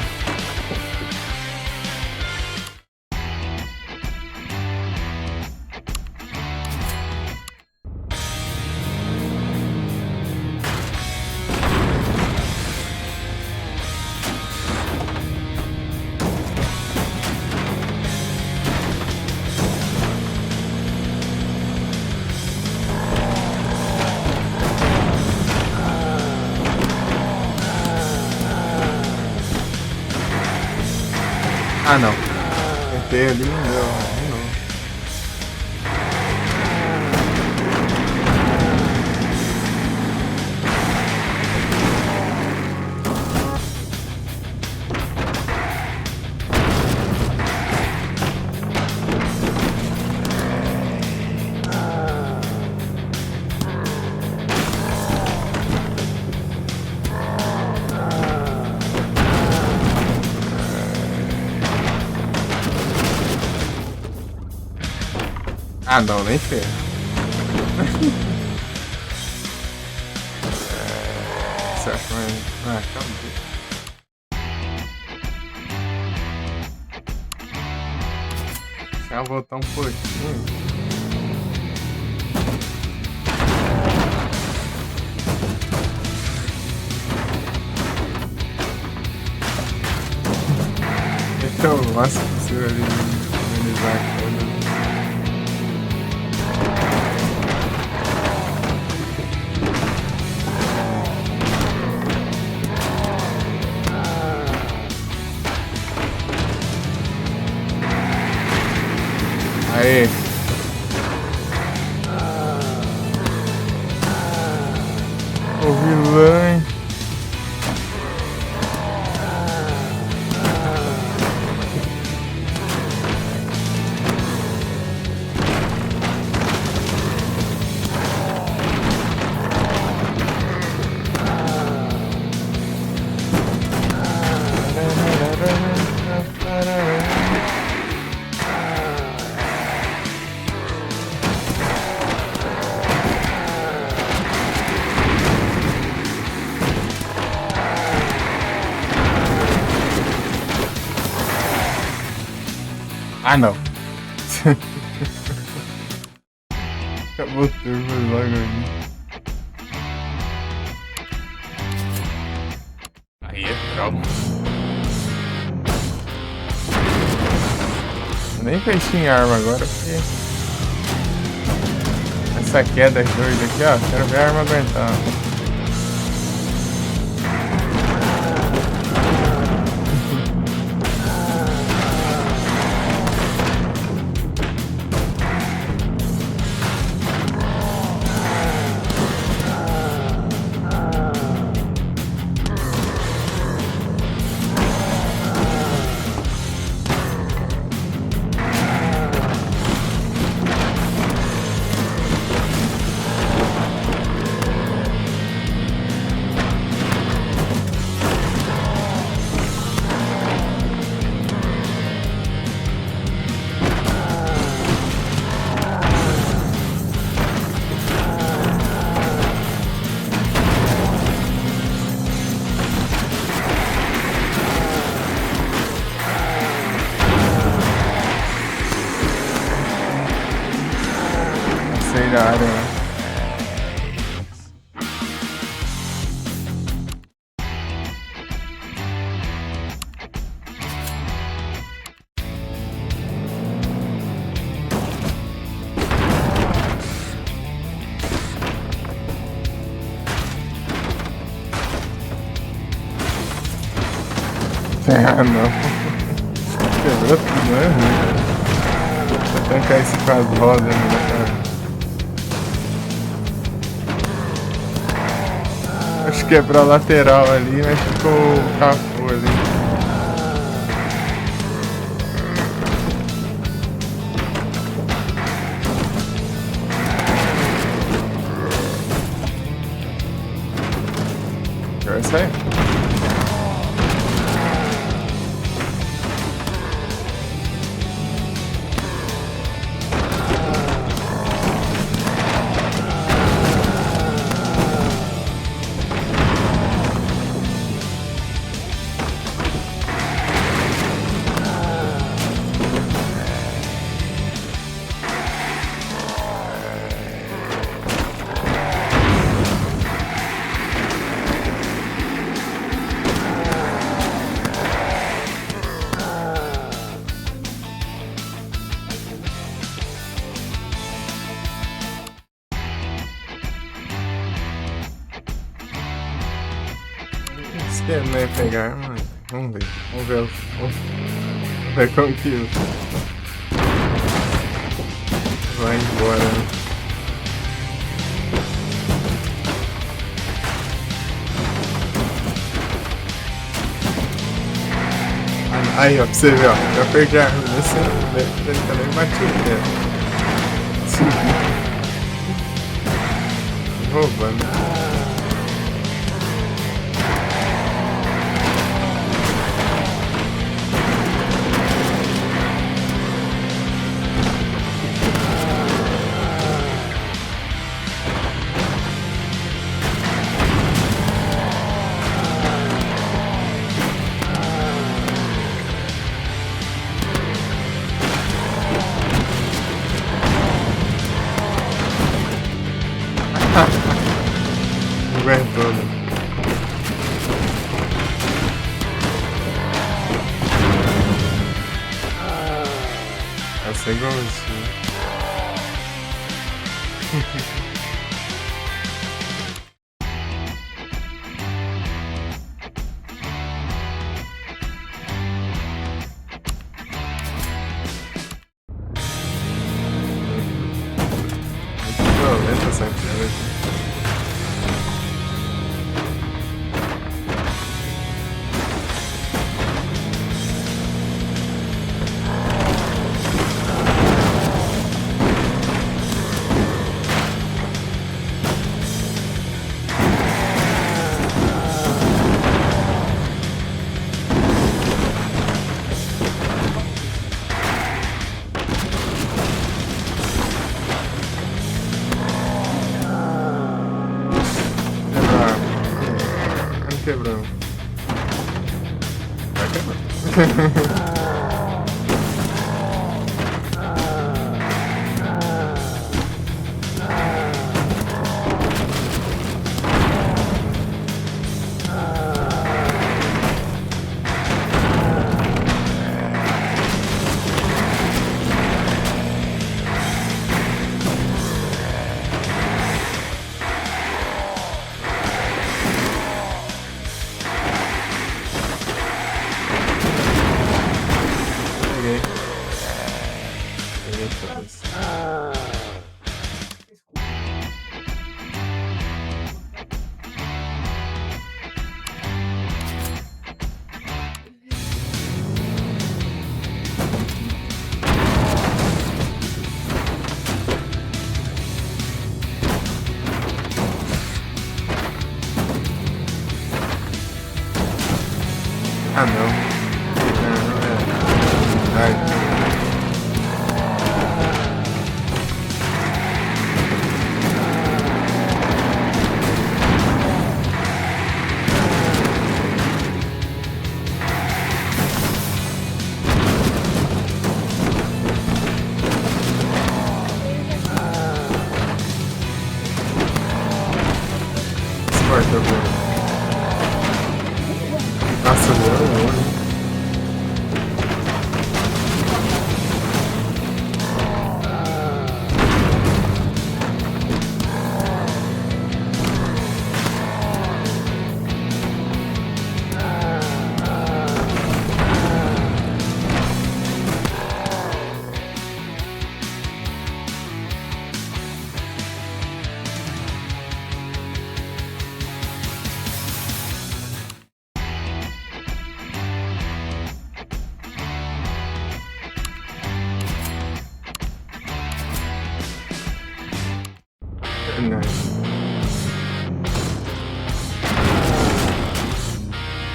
Ah, não. Tentei ali, não deu. Não. Ah, não, nem ferro. Certo, mas... Ah, acabou. Já voltar um pouquinho. Então, o máximo possível ali, minimizar a coisa. Aê! O vilão! Ah, não. Acabou o turbo logo ali. Aí é tropa. Nem fechei em arma agora, porque... Essa queda doida aqui, ó. Quero ver a arma aguentar. Sair da área, né? Ah, não. Quebrou tudo, não é ruim. Vou tancar isso com as rodas, né, cara? Acho que quebrou a lateral ali, mas ficou o capô ali. Vai sair? que ele não ia pegar, mano. Vamos ver. Vamos ver como que vai embora, né? Aí, ó, pra você ver, ó. Eu perdi a arma nesse. Ele também bateu nele. Roubando. Aguentou, né? Essa é igualzinho. Muito violenta essa queda aqui. Quebrou. Vai quebrar. Peguei todas. Ah, não. Ai. Corta, velho. Nossa, deu um.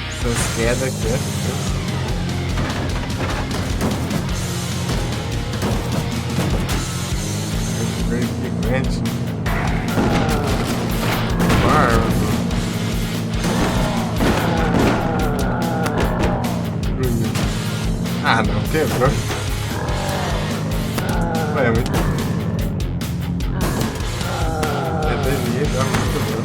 Essas quedas aqui é gigante. Ah, não, quebrou. Ué, é muito. É delícia, é muito bom.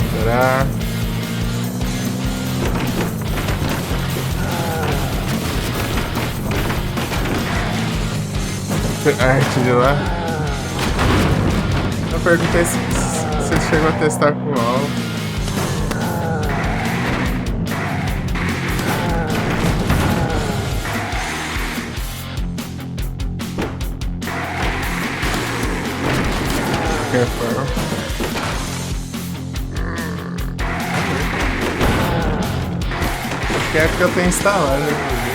Será? Arte de lá. Eu perguntei se você chegou a testar com o álcool. Qualquer forma. Acho que é porque eu tenho instalado, inclusive.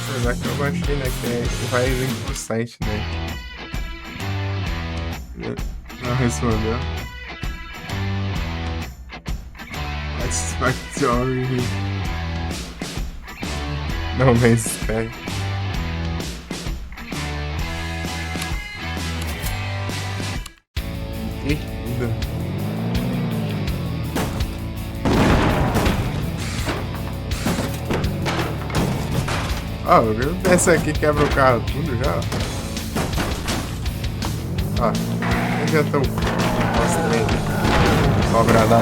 Apesar que eu baixei, né? Que vai vir pro site, né? Não respondeu. Satisfactory. Não, mas Sky. Que linda. Ó, essa aqui quebra o carro tudo já. Ó, eu já tô mostrando. Sobra lá.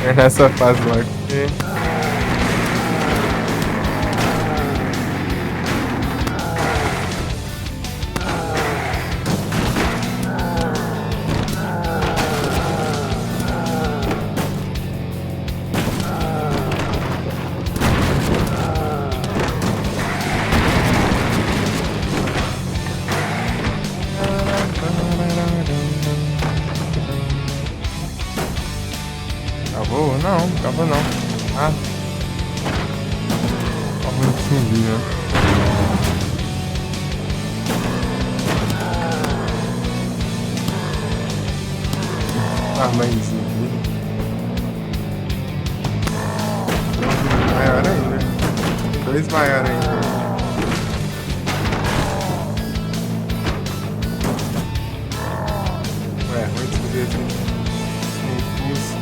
É nessa fase lá aqui. Acabou? Não, acabou não. Ah. Vamos subir, né? Ah, mas... maior ainda. 2 maiores ainda. Ué, muito subir assim. Sem impulso.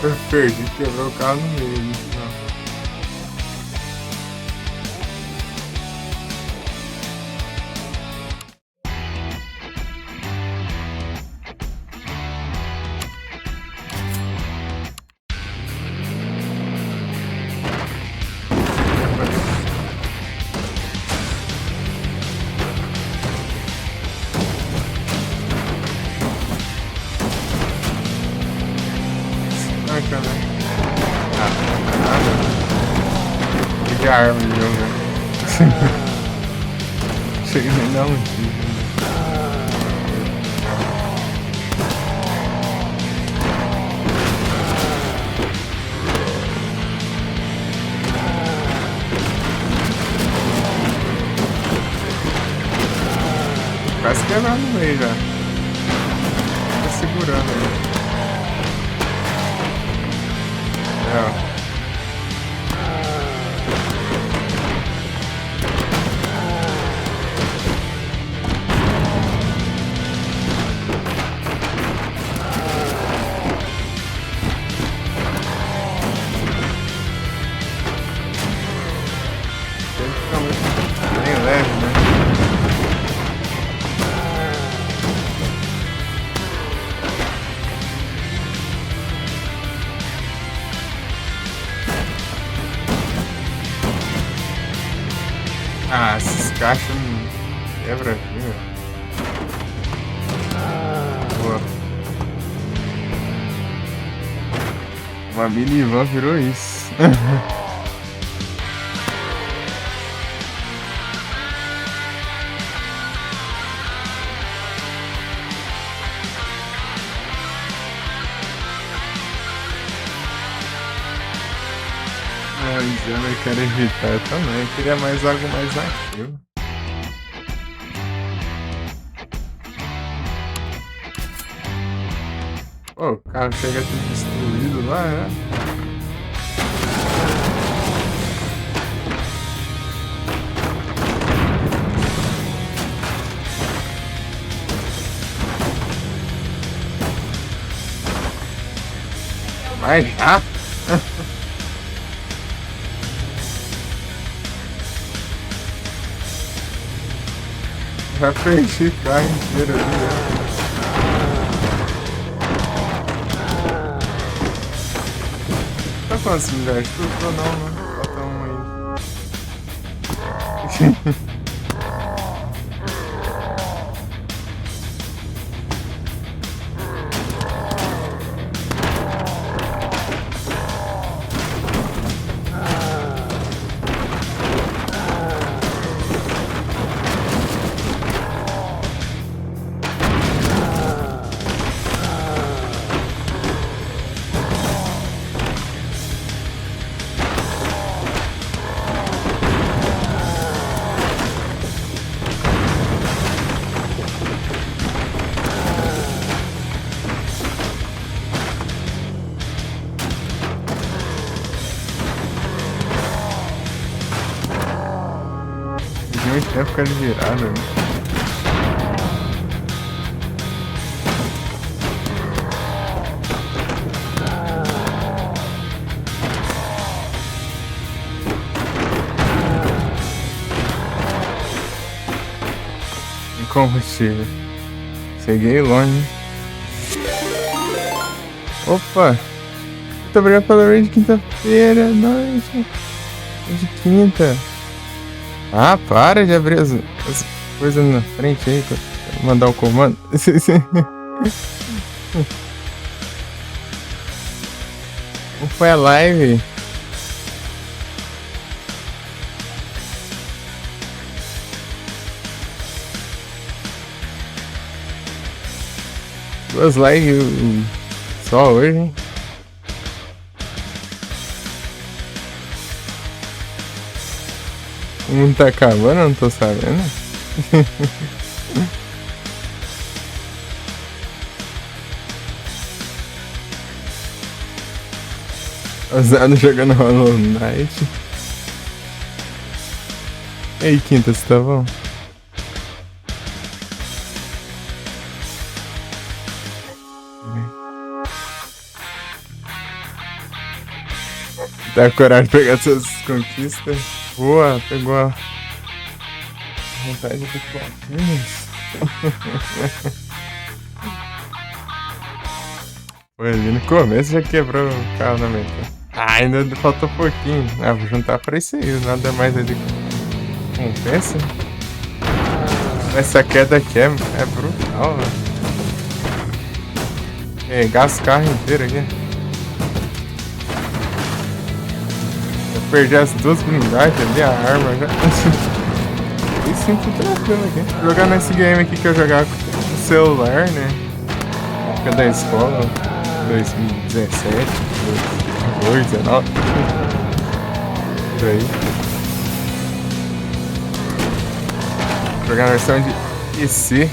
Eu perdi, quebrou o carro no meio. Não. Ai, cara. Ah, nada. Liga a arma de jogo, né? Chega nem dar um tiro. Quase quebrar no meio já. Tá segurando aí. É. Ele fica muito bem leve, né? Ah, esses caixas não quebra aqui, né? Boa. Uma minivan virou isso. Mas eu quero evitar também. Eu queria mais algo mais ativo. Pô, o carro chega a ser destruído lá, né? Vai já! Já perdi o carro inteiro ali, né? Tá quantos milhares? Tudo ou não, né? Falta um ainda. De muito tempo ficar virado, né? Combustível. Cheguei longe. Opa! Muito obrigado pela raid de quinta-feira. Noite. De quinta. Ah, para de abrir as coisas na frente aí. Pra mandar o comando. Como foi a live? Duas lives só hoje, hein? O mundo tá acabando, eu não tô sabendo. Ousado jogando Hollow Knight. E aí, Quinta, você tá bom? Tá coragem de pegar suas conquistas. Boa, pegou a vontade de plaquinhas. Foi ali no começo já quebrou o carro na meta. Ah, ainda faltou pouquinho. Ah, vou juntar pra isso aí, nada mais ali. Compensa. Essa queda aqui é brutal, velho. Gasta o carro inteiro aqui. Perdi as duas blindagens ali, a arma já. E sim, tudo tranquilo aqui. Jogar nesse game aqui que eu jogava com o celular, né? Na época da escola, 2017, 2019. Por aí. Jogar na versão de PC.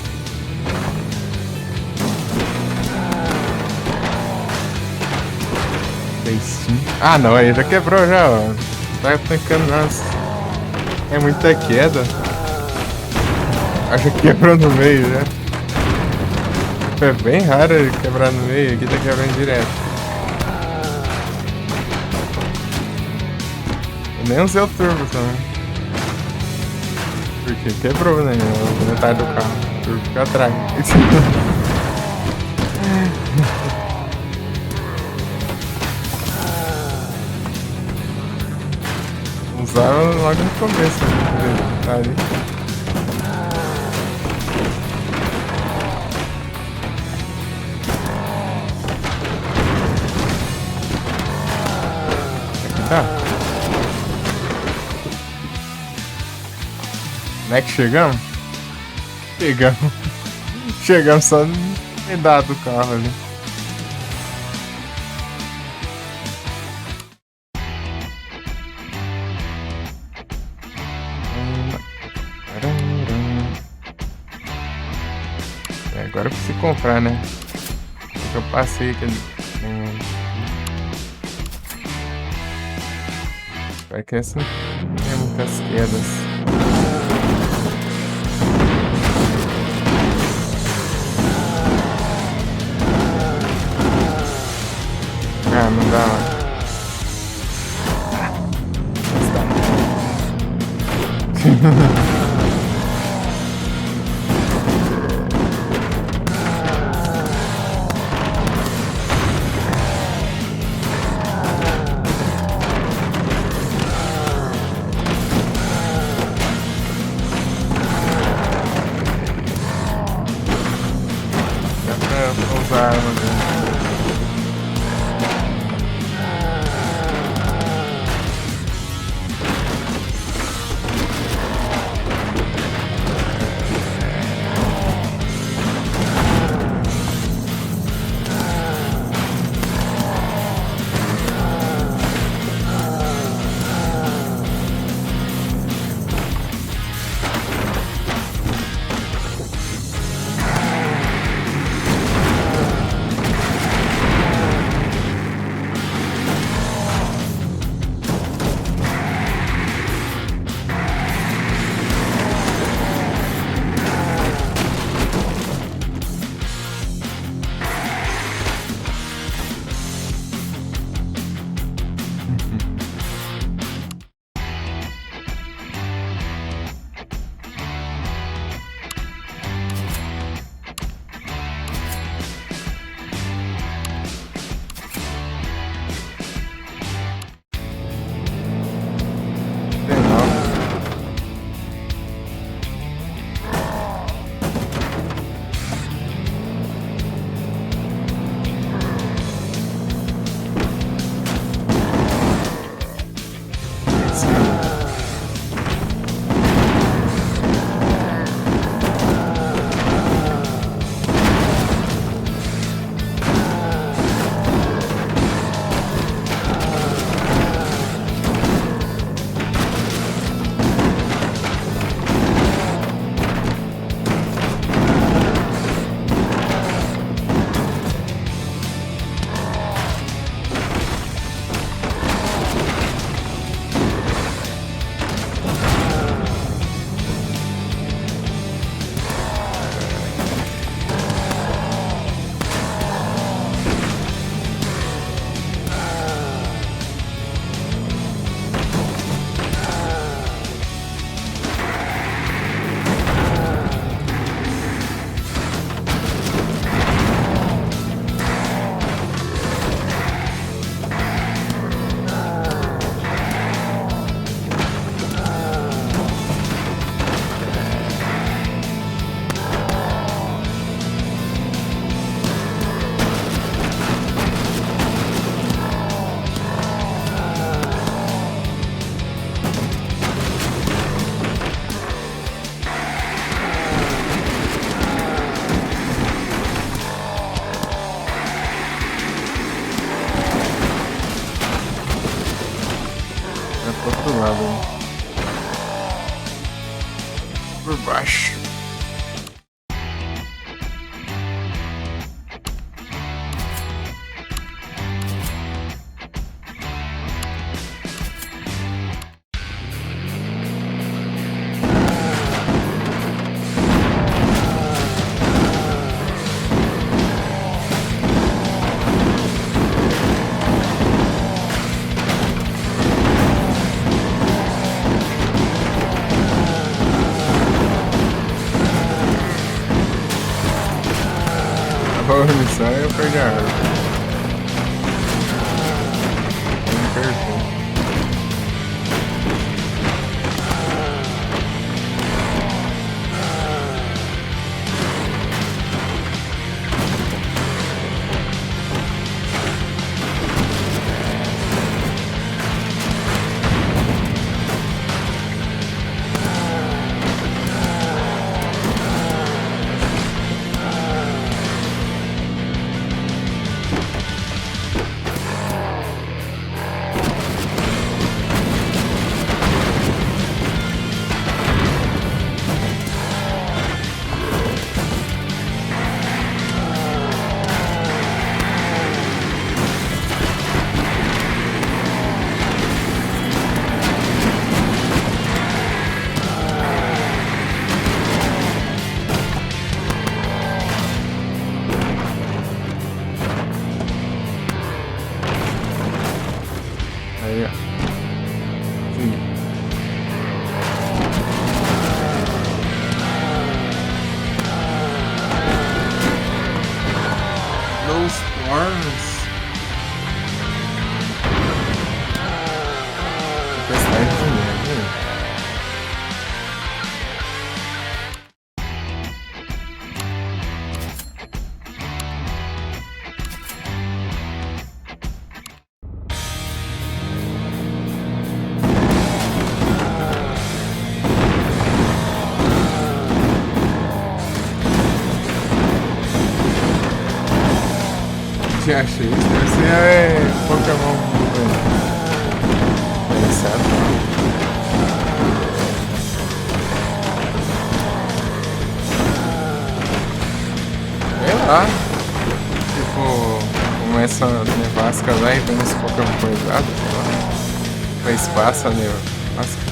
Ah não, aí já quebrou já, ó. Tá tancando nas. É muita queda. Acho que quebrou no meio já. É bem raro ele quebrar no meio, aqui tá quebrando direto. Eu nem usei o turbo também. Porque quebrou, né? A metade do carro. O turbo fica atrás. Usaram logo no começo, né? Tá ali. Aqui tá. Como é que chegamos? Chegamos só no pedaço do carro ali. Agora eu preciso comprar, né? Porque eu passei aquele. Espero que essa não tenha muitas quedas. Ah, não dá. Mas dá. lado. Né? Por baixo. A missão é eu perder a arma. Perfeito. Aí, ó. Sim. No Storms. Tempestade de neve. Já achei isso, deve ser Pokémon. Interessante. Sei lá. Tipo, começa a nevasca lá e vem uns Pokémon coisados, sei lá. Pra espaço a nevasca.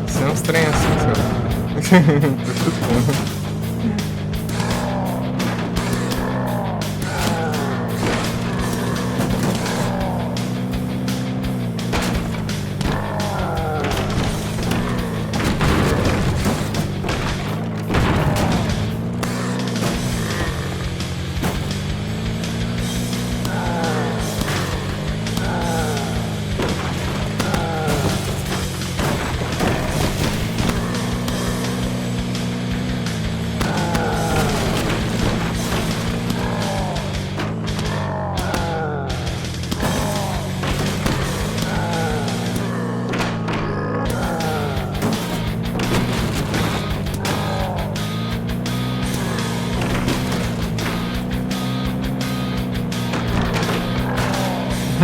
São uns trem assim, sei lá. Tô chutando.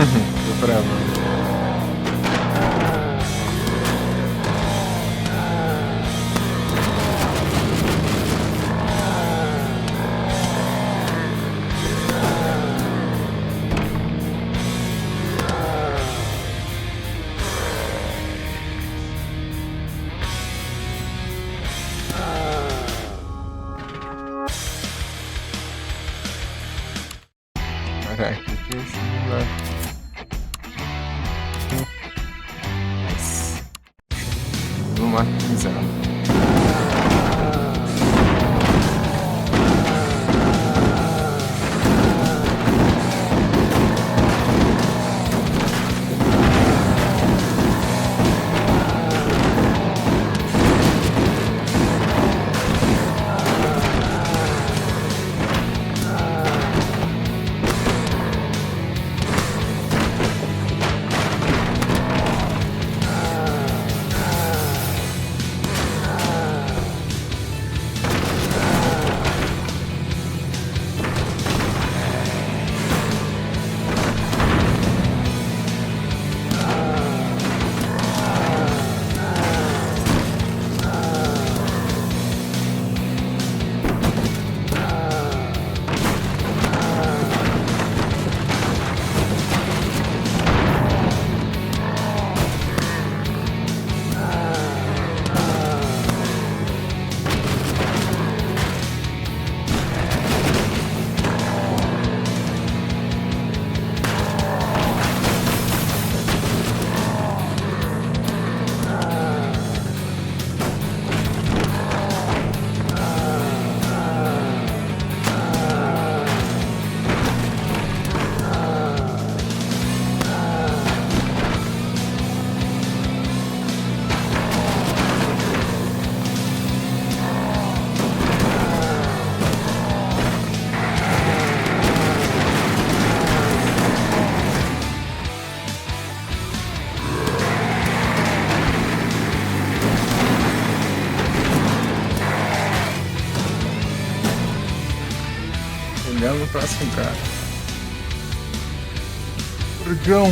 Tô bravo. Caraca, que isso não dá. Nice. Vamos lá, miserável. chegando no próximo cara. Furgão.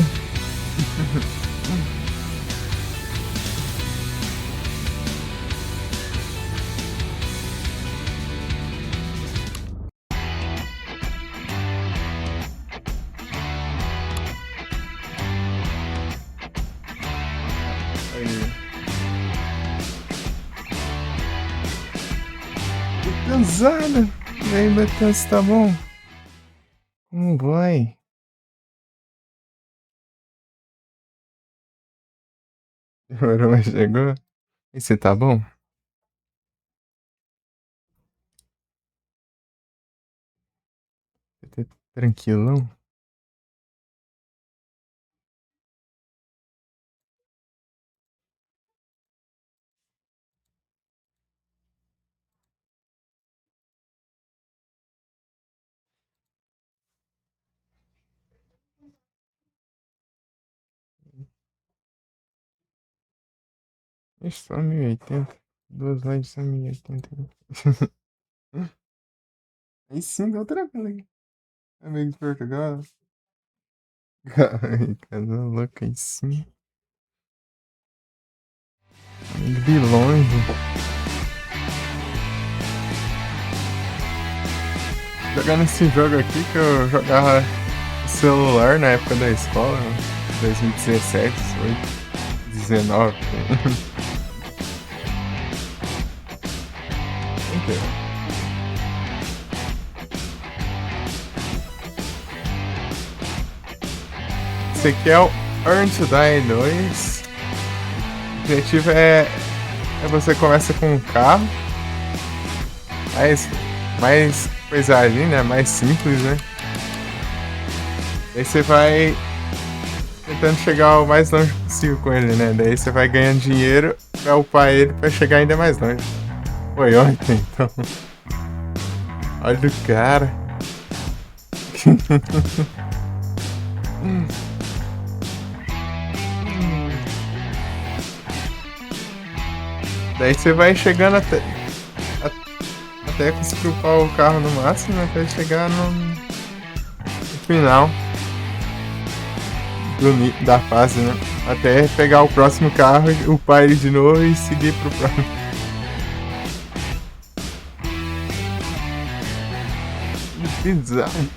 Cansada. E aí, Betança, tá bom? Como vai? Demorou, mas chegou? E você tá bom? Você tá tranquilão? Ixi, só 1080. Duas lives só 1080. Aí sim, deu tranquilo aqui. Amigo de Portugal. Ai, cara louca, aí sim. Amigo de longe. Jogando esse jogo aqui que eu jogava no celular na época da escola, 2017, 18, 19. Esse aqui é o Earn to Die 2. O objetivo é você começa com um carro. Mais coisadinha, né? Mais simples, né? Daí você vai tentando chegar o mais longe possível com ele, né? Daí você vai ganhando dinheiro pra upar ele pra chegar ainda mais longe. Foi ontem, então. Olha o cara. Daí você vai chegando até conseguir upar o carro no máximo até chegar no final da fase, né? Até pegar o próximo carro, upar ele de novo e seguir pro próximo. Bizarro.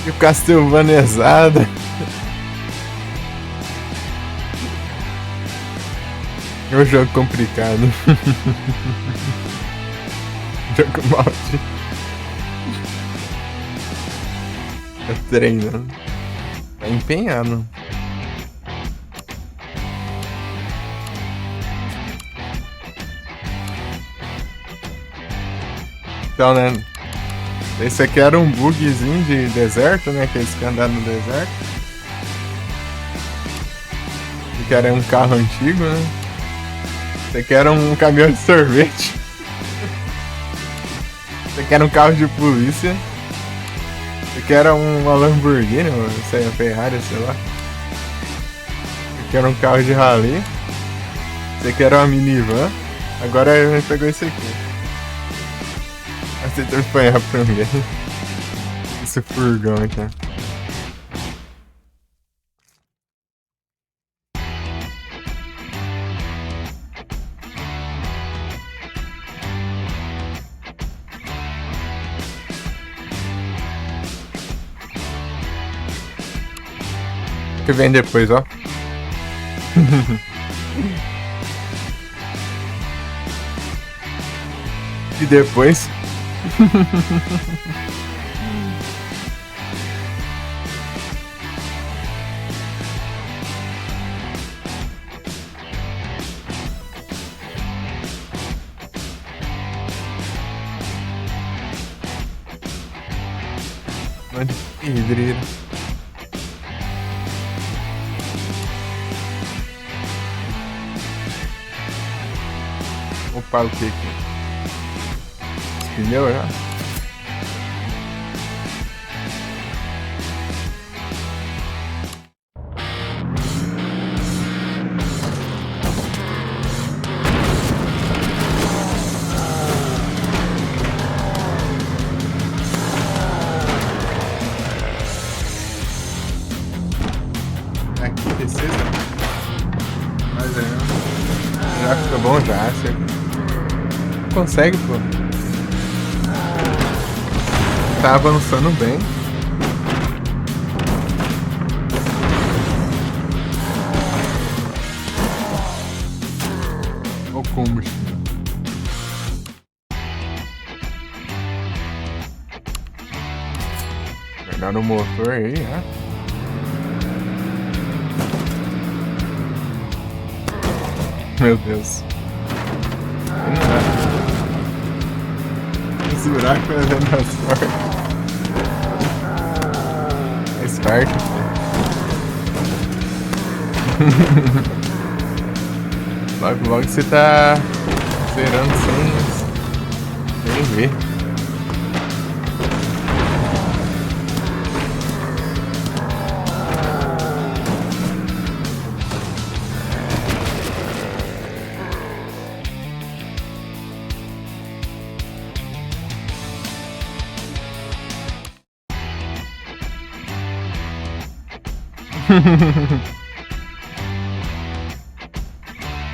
E o Castlvanezada. É um jogo complicado. Jogo malte. Tá treinando. Tá empenhado. Então, né? Esse aqui era um bugzinho de deserto, né? Que eles que andaram no deserto. Que era um carro antigo, né? Esse aqui era um caminhão de sorvete. Esse aqui era um carro de polícia. Esse aqui era uma Lamborghini, ou sei, uma Ferrari, sei lá. Esse aqui era um carro de rally. Esse aqui era uma minivan. Agora a gente pegou esse aqui. Você tentou apanhar pra mim. Esse furgão aqui. Que vem depois, ó. E depois. Mano, que pedreiro. Opa, o que aqui? pneu já? Aqui precisa. Mas já fica bom já. Você consegue, pô. Tá avançando bem. O combustível. Melhor no motor aí, né? Meu Deus. Esse buraco é vendo as sorte. É esperto. Logo, logo você tá zerando sem ver.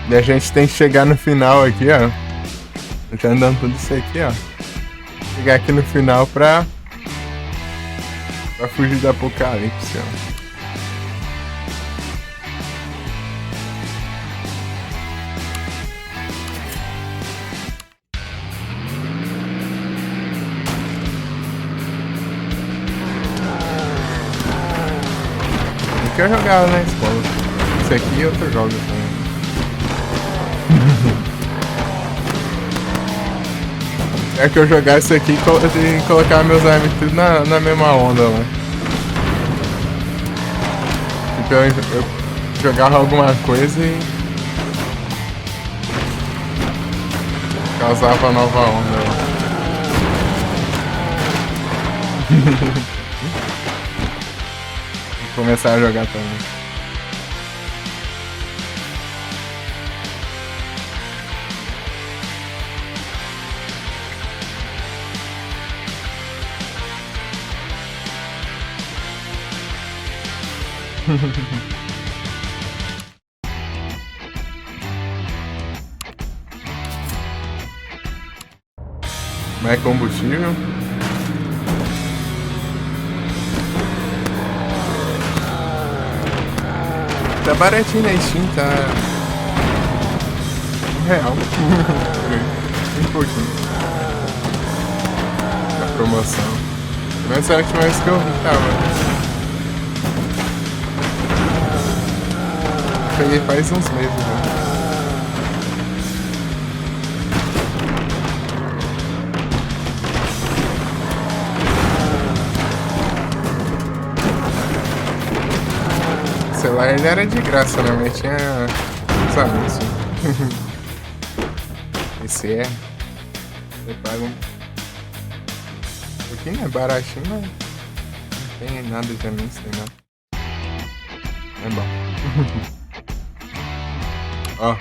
E a gente tem que chegar no final aqui, ó. Eu tô andando tudo isso aqui, ó. Chegar aqui no final pra fugir do apocalipse, ó. Que eu jogava na escola. Isso aqui e outros jogos também. É que eu jogar isso aqui e colocar meus amigos tudo na mesma onda lá. Tipo, eu jogava alguma coisa e causava nova onda lá. Começar a jogar também. Mais combustível. Tá baratinho na Steam, tá R$1. Um pouquinho. Da promoção. Mas é a última vez que eu vi, tava. Peguei faz uns meses já. O celular ele era de graça, né? Mas tinha uns anúncios. Esse é. Você paga um pouquinho, é baratinho, mas não tem nada de anúncio, nem nada. É bom. Ó.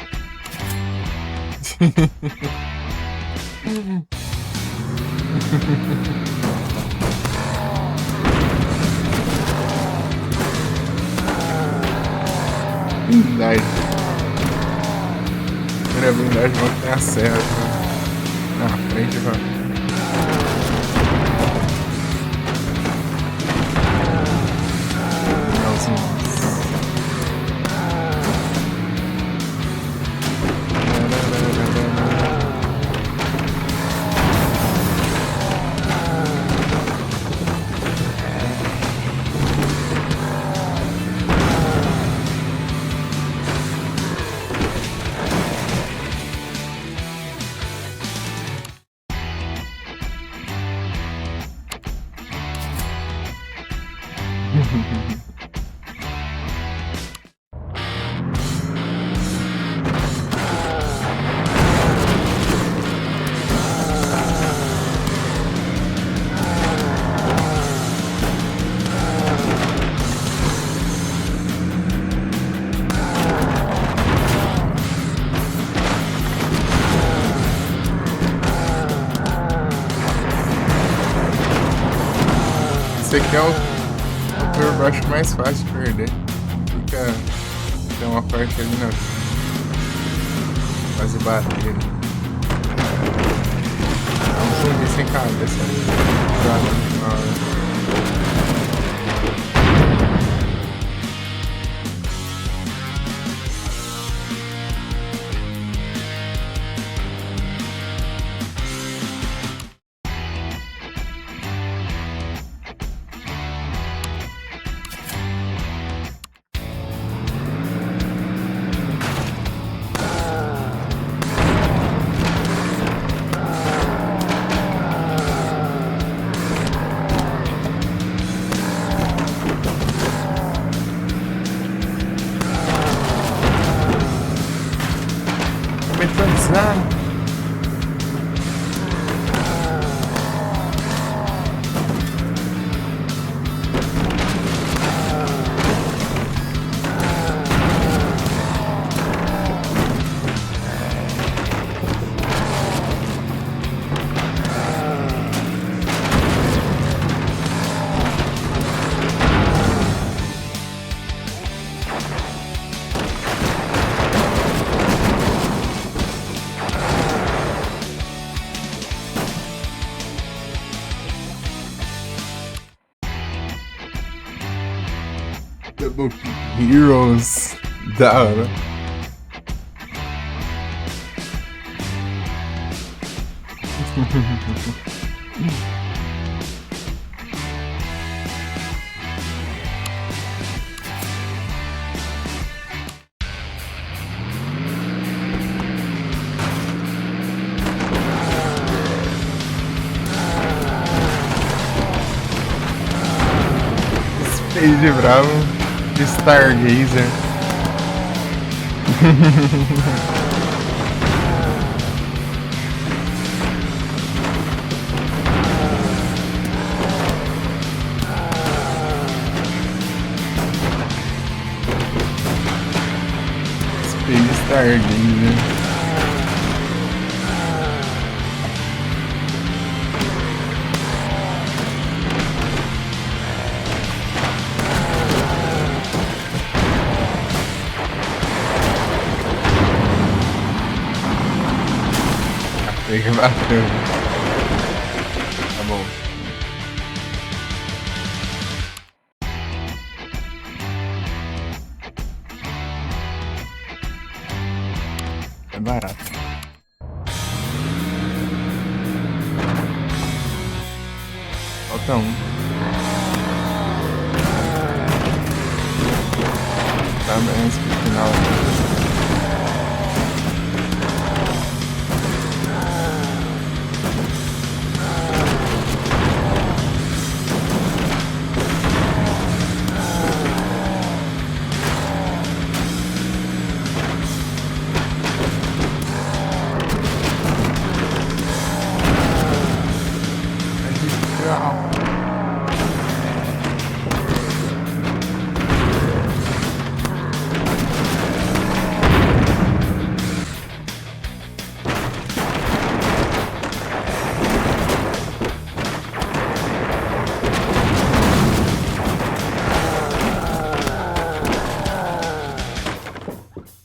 Blindagem. Primeira blindagem não tem a serra na frente, mano. Esse aqui é o turbo, eu acho mais fácil de perder. Tem uma parte ali na quase bater. É um zumbi sem cabeça. Metralizado. Double Heroes. Da hora. Space Bravo. Stargazer. Space Stargazer. Tem que bater. Tá bom. É barato. Falta um. Tá bem, esse final.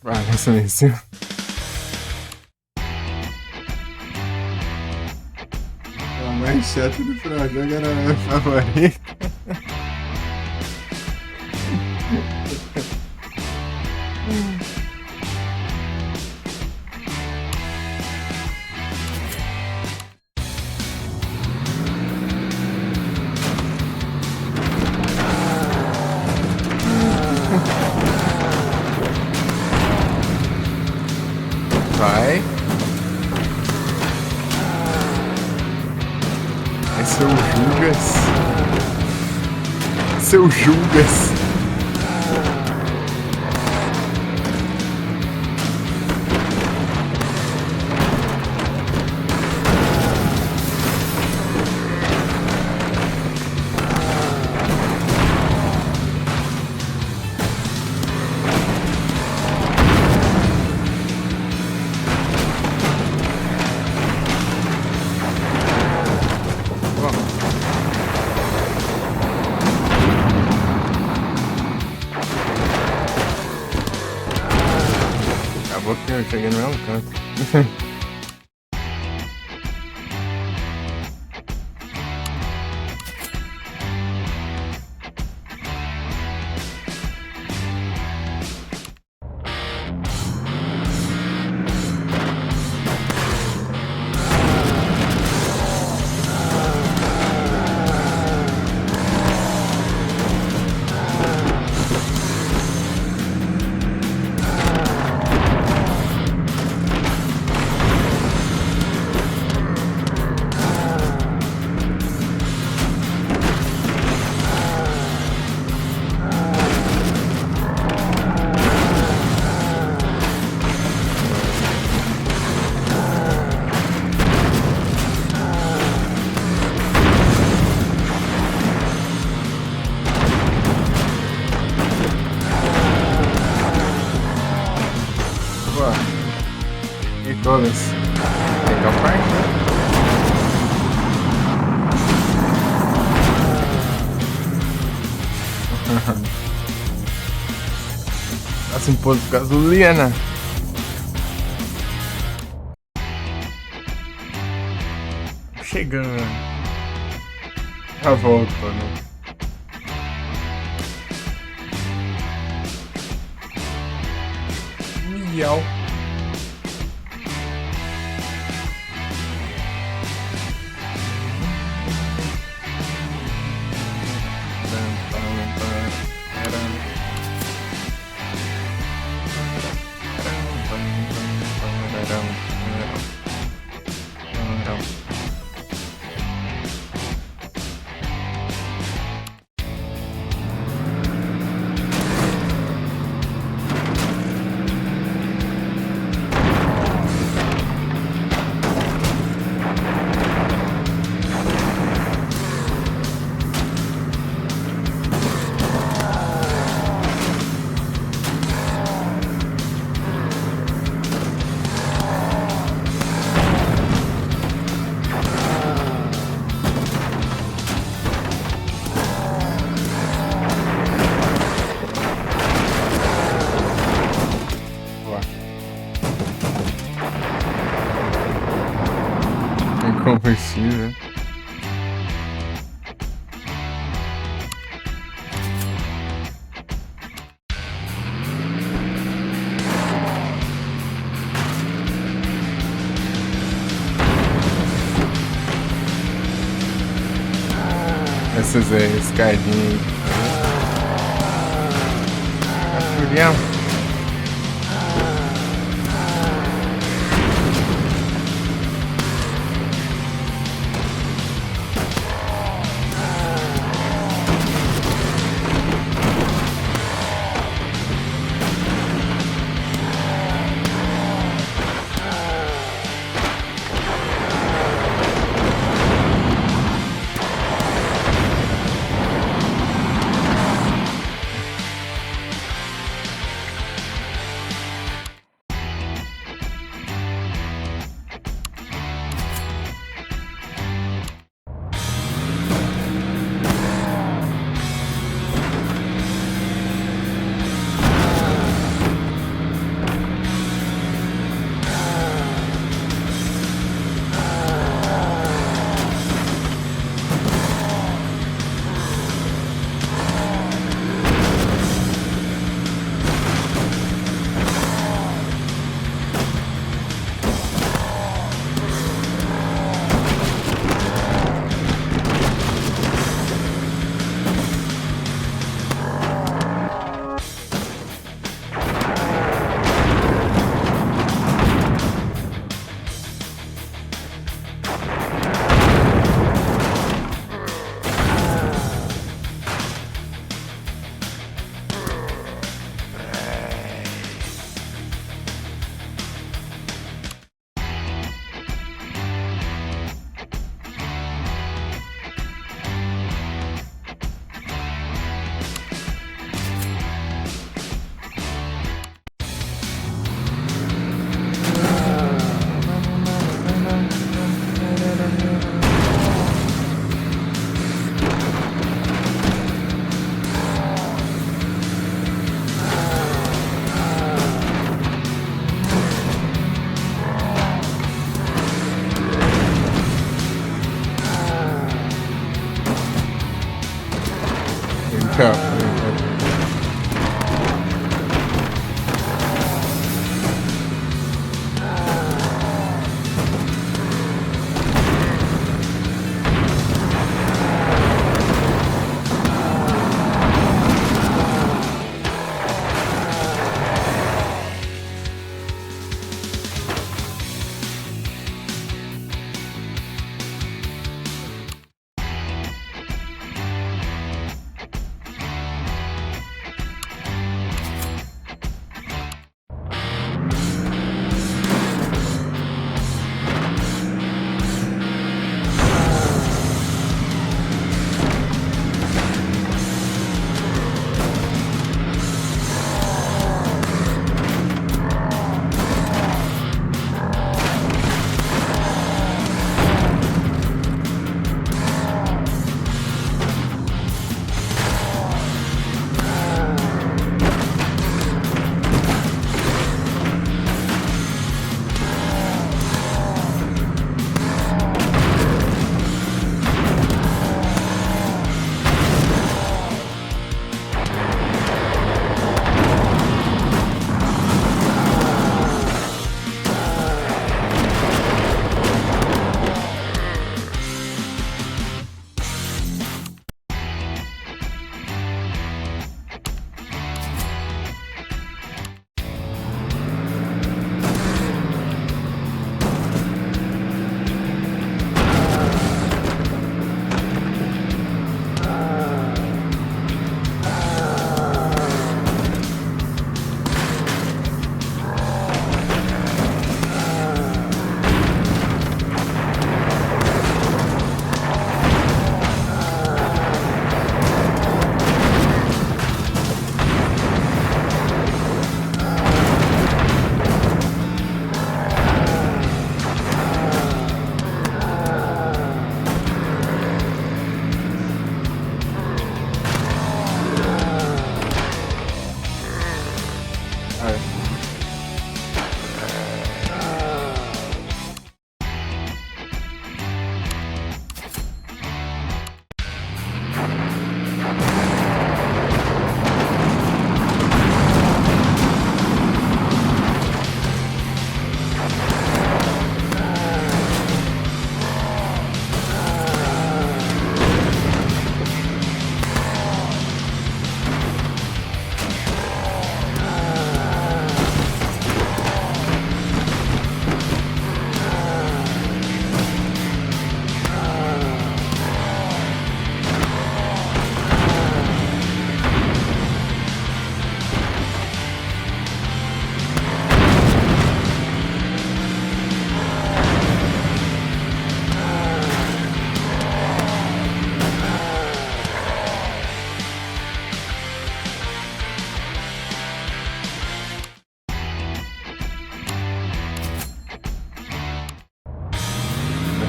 Vai, silêncio. A mais chata do final jogo era a minha favorita. Vai. É seu Jugas. Seu Jugas. Eu cheguei no mesmo canto. E todas. Legal parte, né? Passa um pouco de gasolina. Chegando. Já volto, né? Miau. Combustível. Essas escadinhas. Julião. Tchau.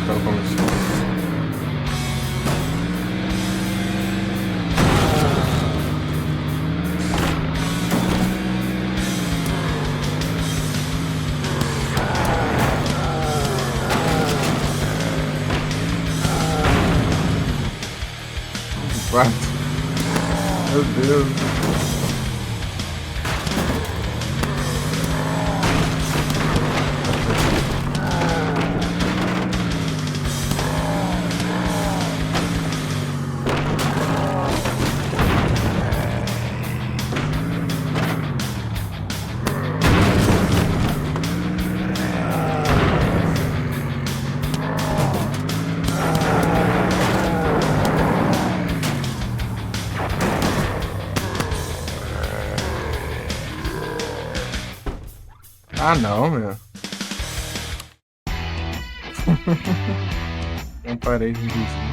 Então, como assim? Quarto. Meu Deus. Ah, não, meu. Tem parede invisível.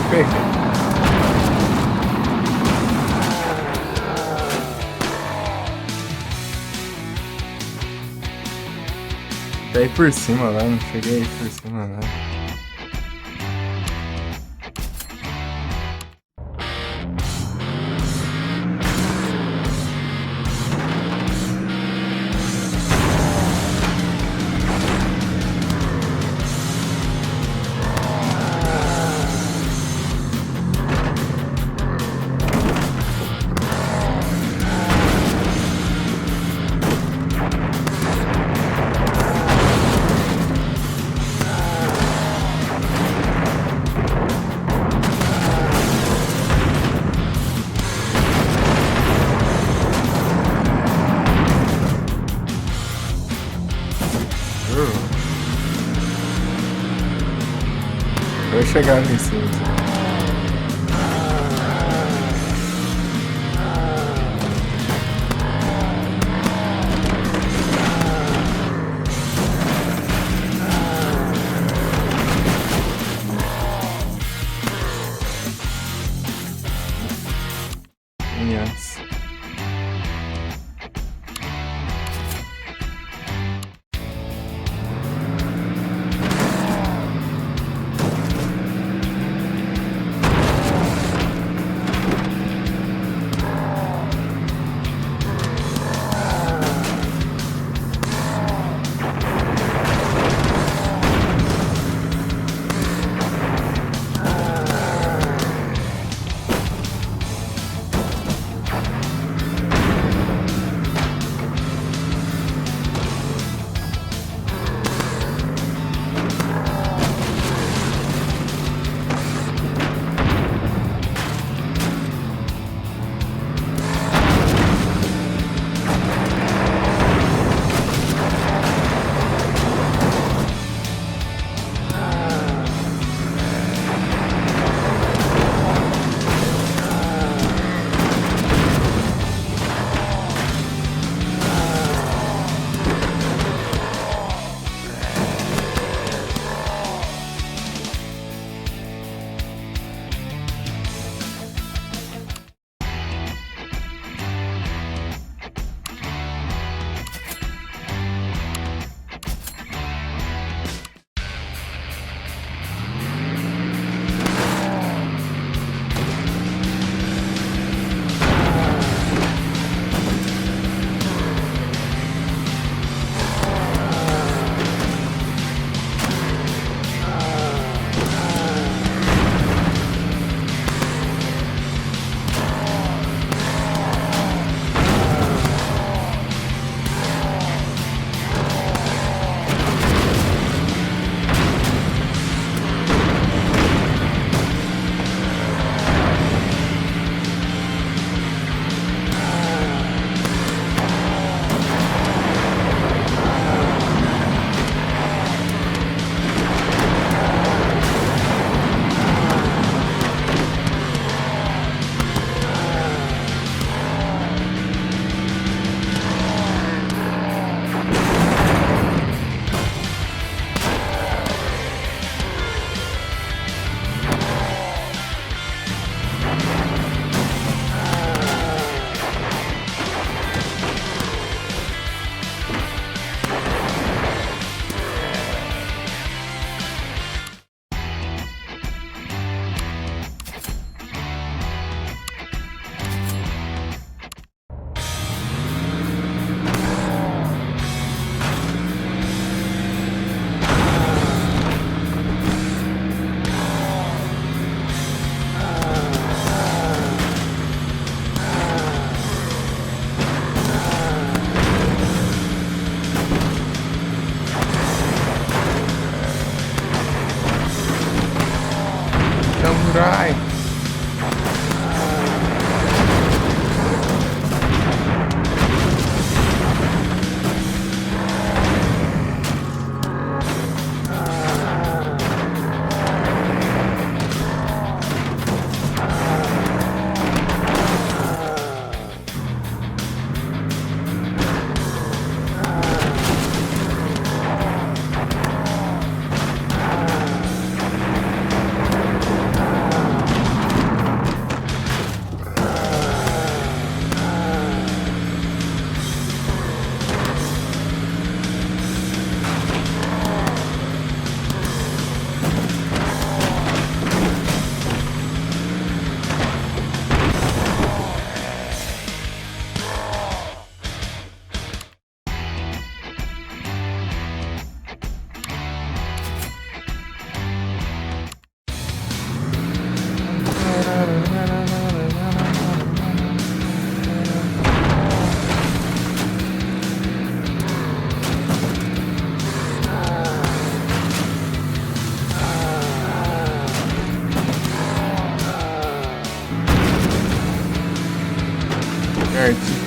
Peguei. Caí por cima lá, não cheguei por cima lá. Vou chegar ali em cima. Yes. Samurai. Certo.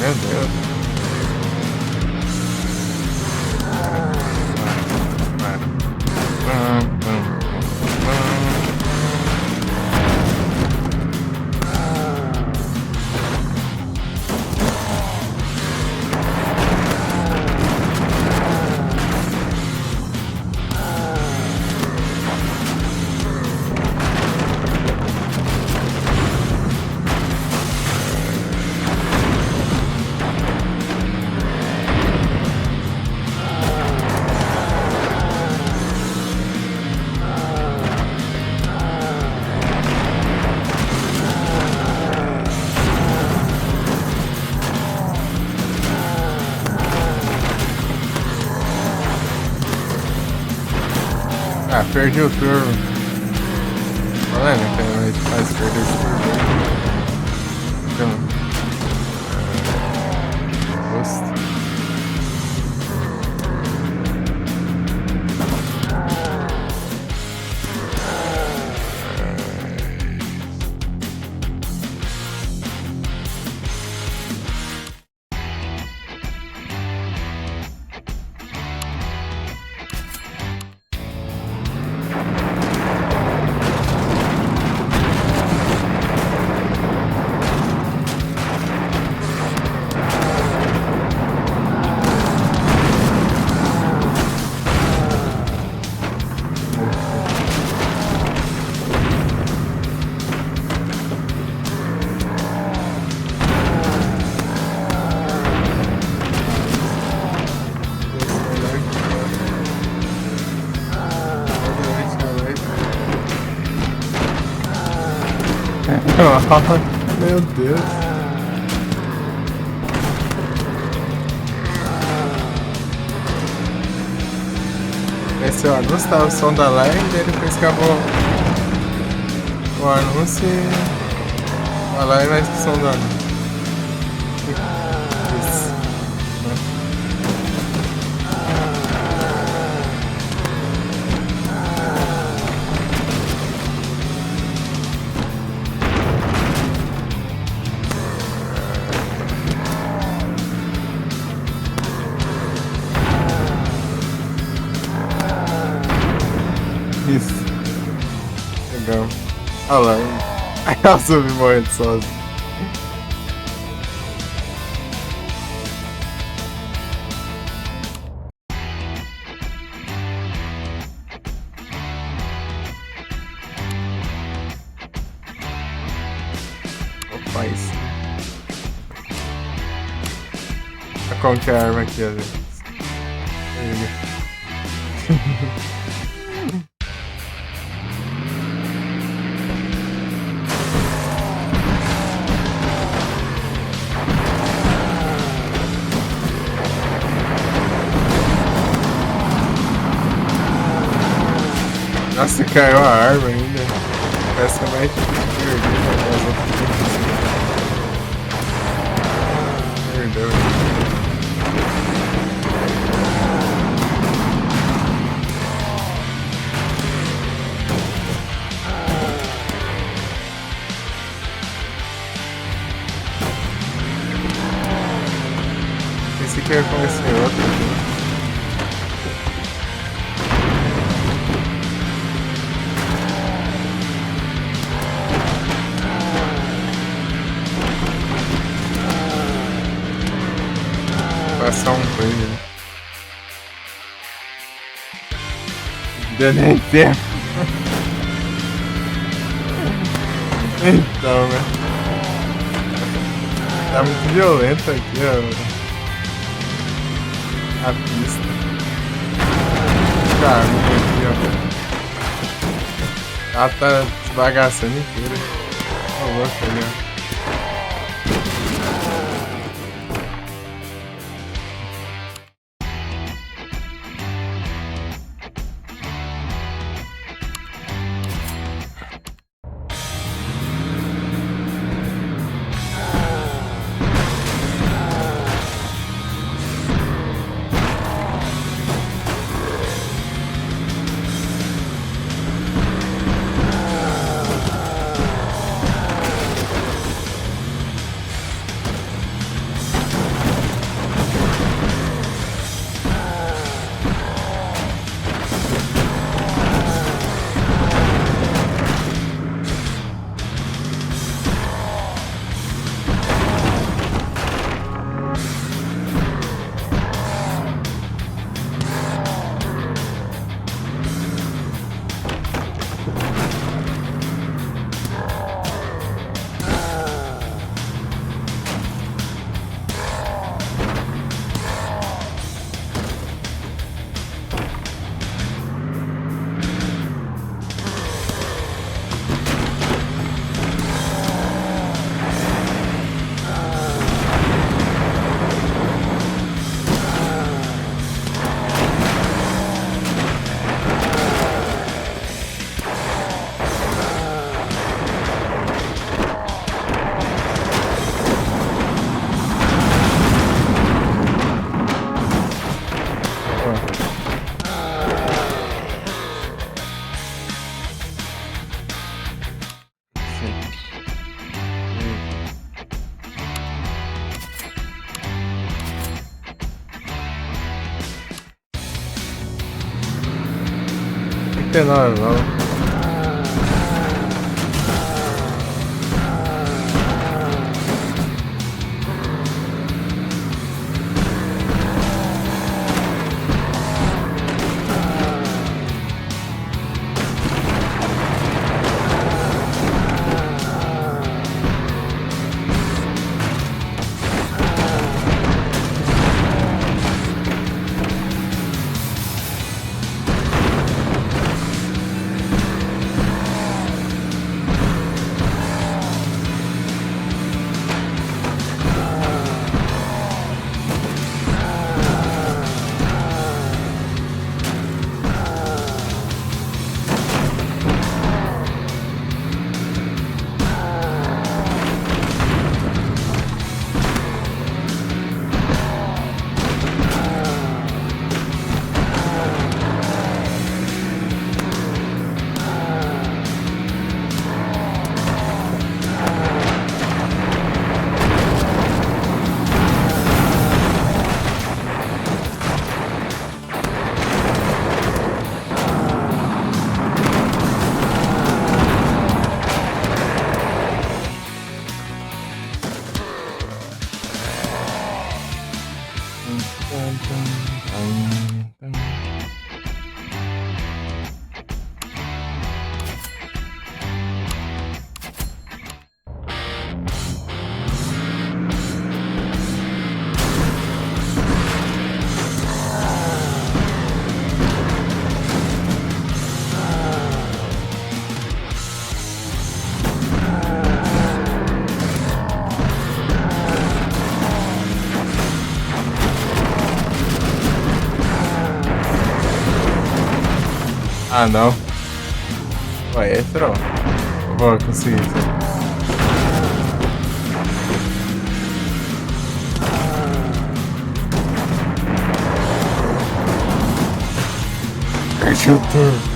Meu Deus. Ah, perdi o turno. Falando que vai faz perder esse turno. Então. Gosto. Meu Deus. Esse é o anúncio, tá o som da live, daí depois acabou o anúncio e a live mais que o som do anúncio. Isso. Isso. Legal. Olha lá. Aí ela subiu morrendo sozinha. Opa, isso. Olha como que é a arma aqui, às vezes. Nossa, caiu a arma ainda. Essa é mais difícil de perder, as outras perdeu. pensei que eu ia conhecer outro. Passar um coisa. Deu nem tempo. Então, né? Tá muito violento aqui, ó. A pista. Caminho aqui, ó. Ela tá desbagaçando inteira. Ô, louco ali, ó. Não, não. Ah, não. Ué, entrou. Vou conseguir isso. Perdi o turno.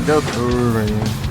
Deu turno aí.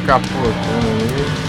Capotando aí.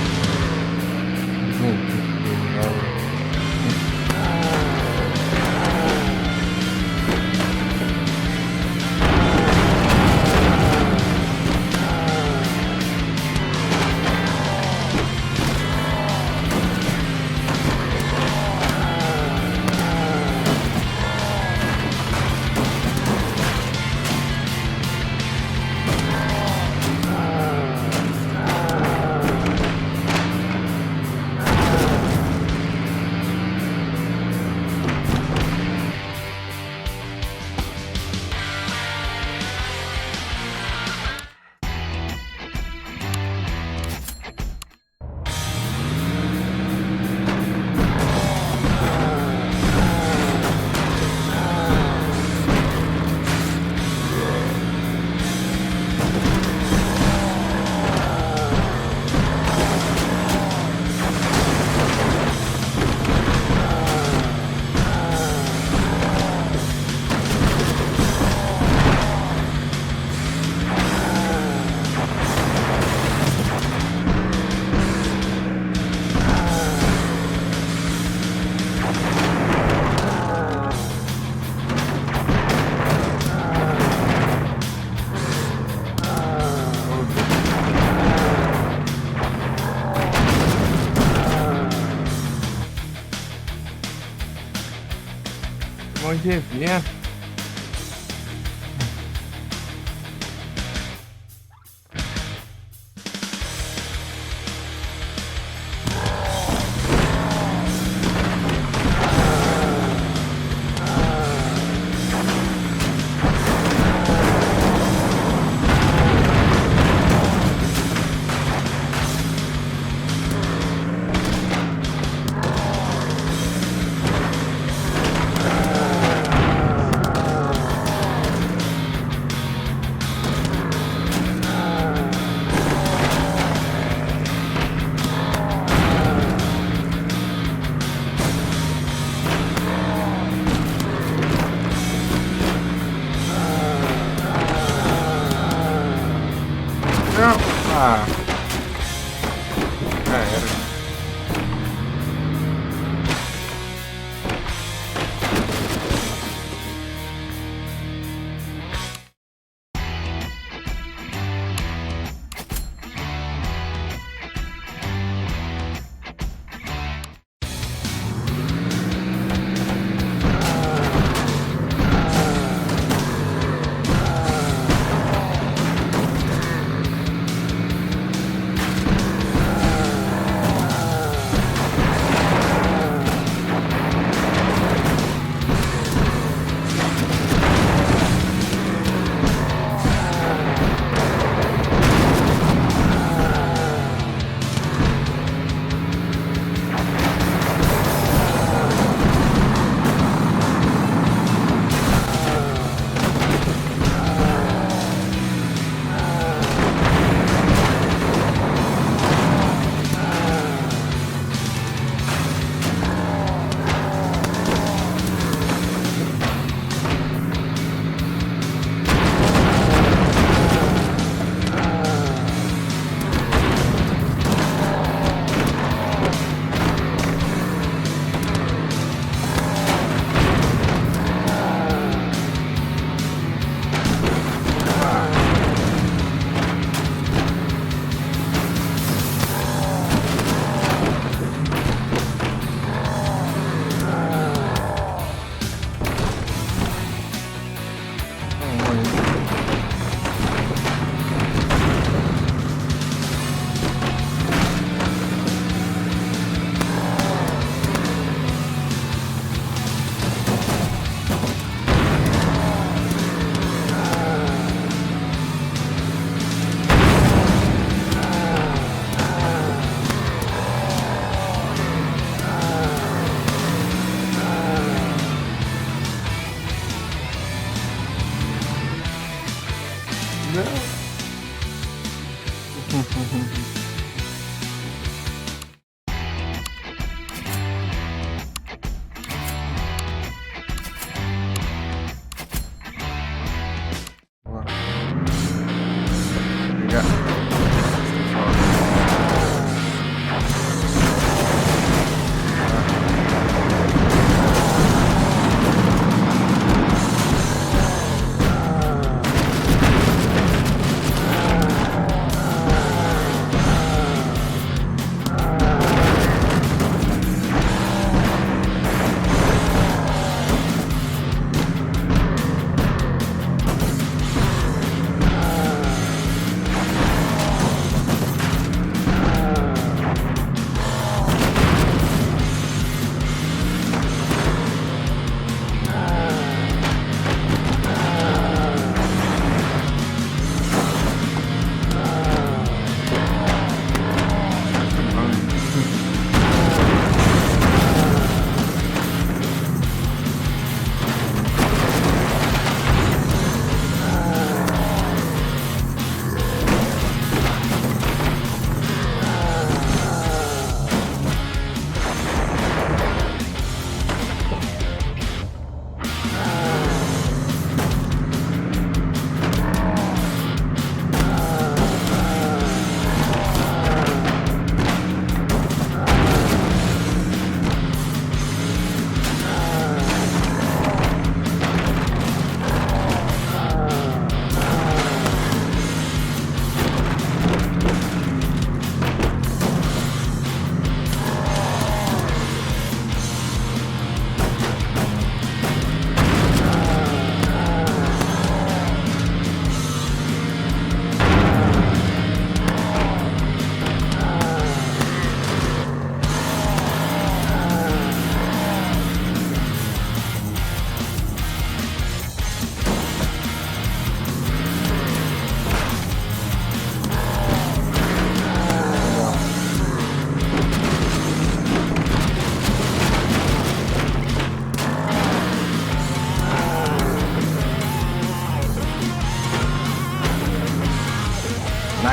Onde vier.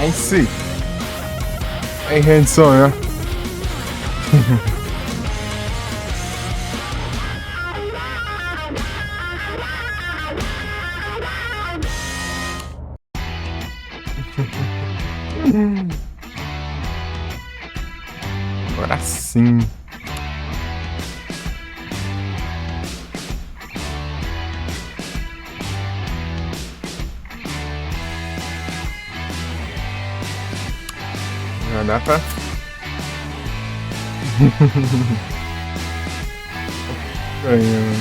Nice! Hey, handsome, né? Agora sim. Já dá pra... Ganhou.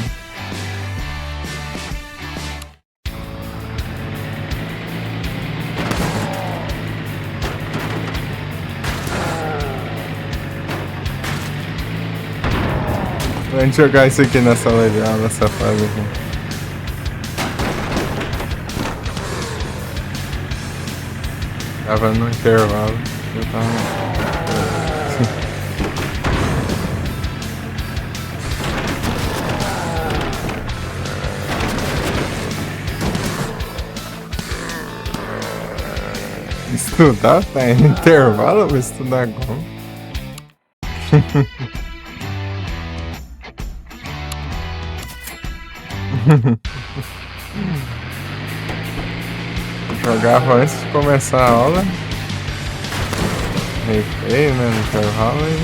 Vamos jogar isso aqui na sala de aula, safado. Tava no intervalo. Eu tava... Estudar? Tá em intervalo? Vou estudar como? Jogava antes de começar a aula. Recreio, né? No intervalo e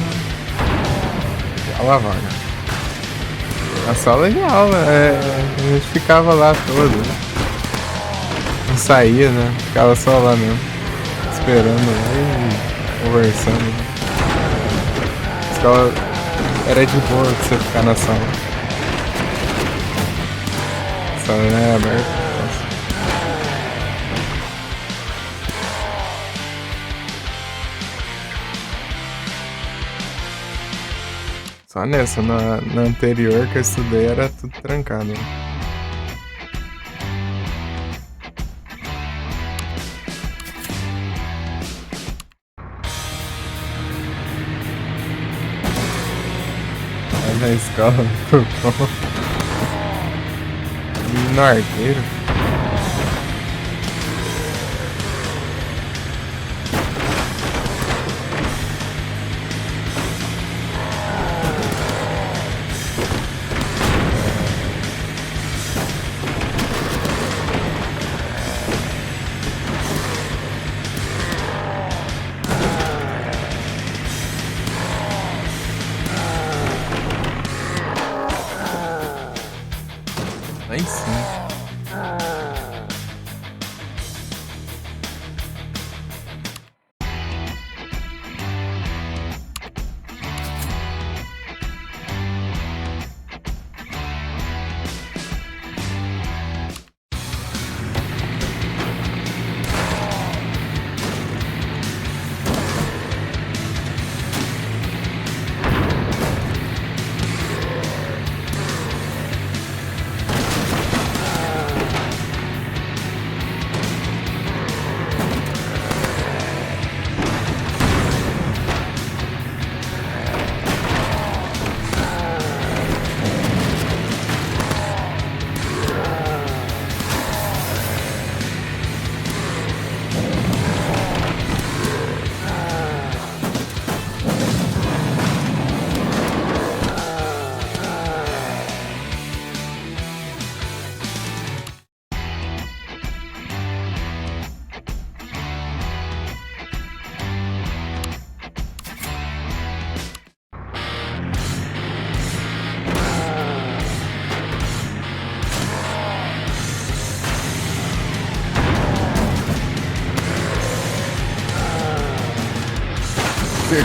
aula vaga. A sala de aula, a gente ficava lá todo. Né? Não saía, né? Ficava só lá mesmo. Esperando lá e conversando. Né? A escola era de boa pra você ficar na sala. A sala não é aberta. Só nessa, na anterior que eu estudei era tudo trancado. Né? Olha a escola, muito bom. Menino arteiro. Aí sim.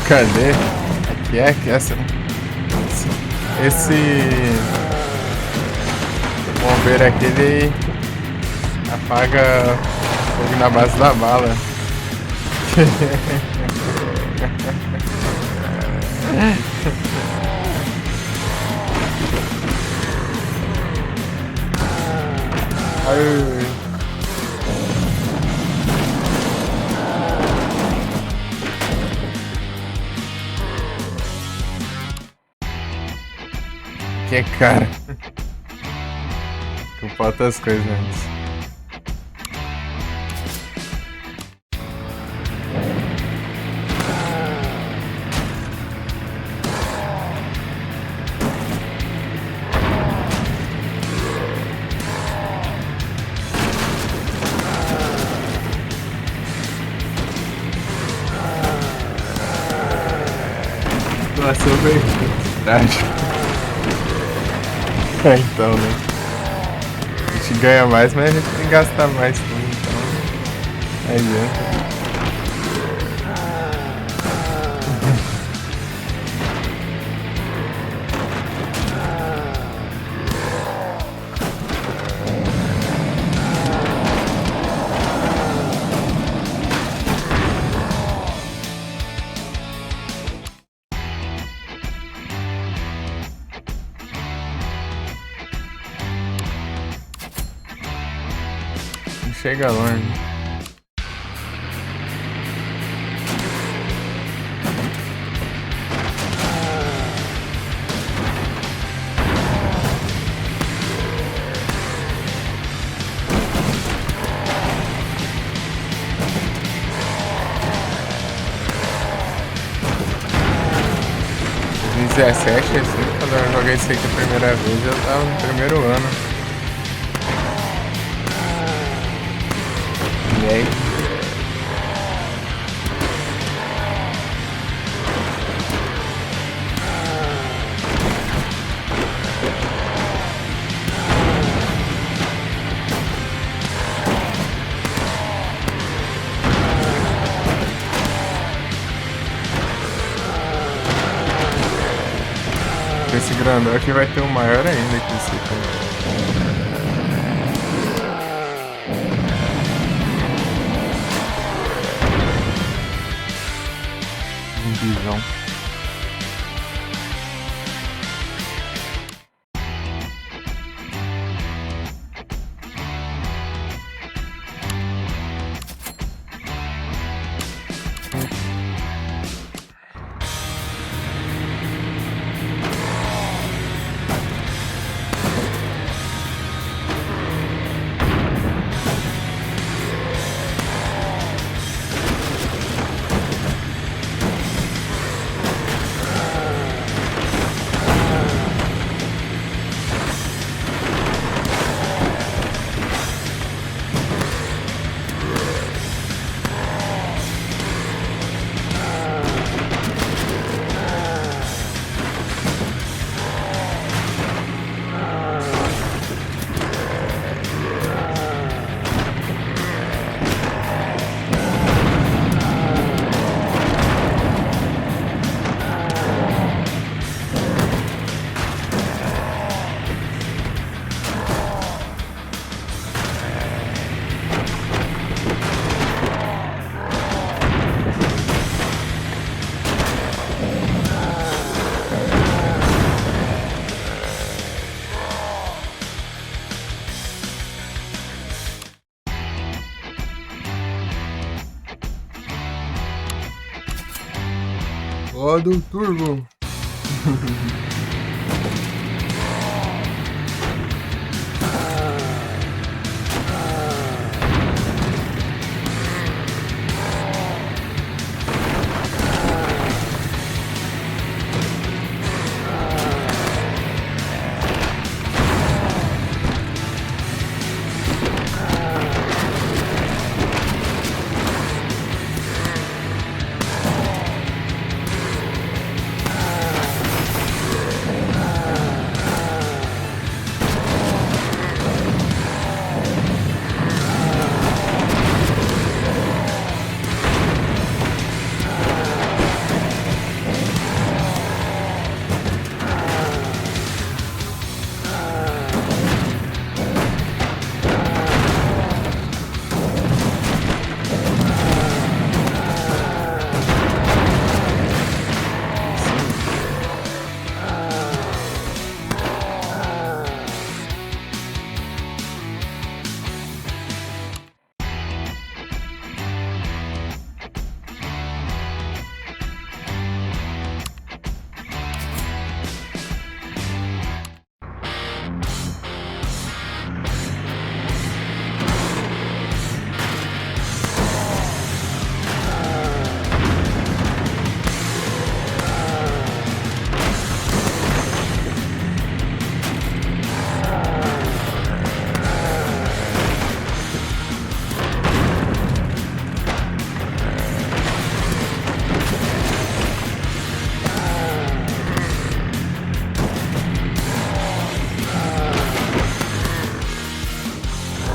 Cadê? Aqui é que essa. Esse bombeiro aqui, ele apaga fogo na base da bala. Ai. Que cara. Que falta as coisas antes. sobre trágico. Então, né? A gente ganha mais, mas a gente tem que gastar mais também, então. Não adianta. Não chega longe. Em 2017, assim, quando eu joguei isso aqui a primeira vez, eu tava no primeiro ano. E aí? Esse grandão aqui vai ter um maior ainda que esse aqui. Um bisão. Roda o turbo.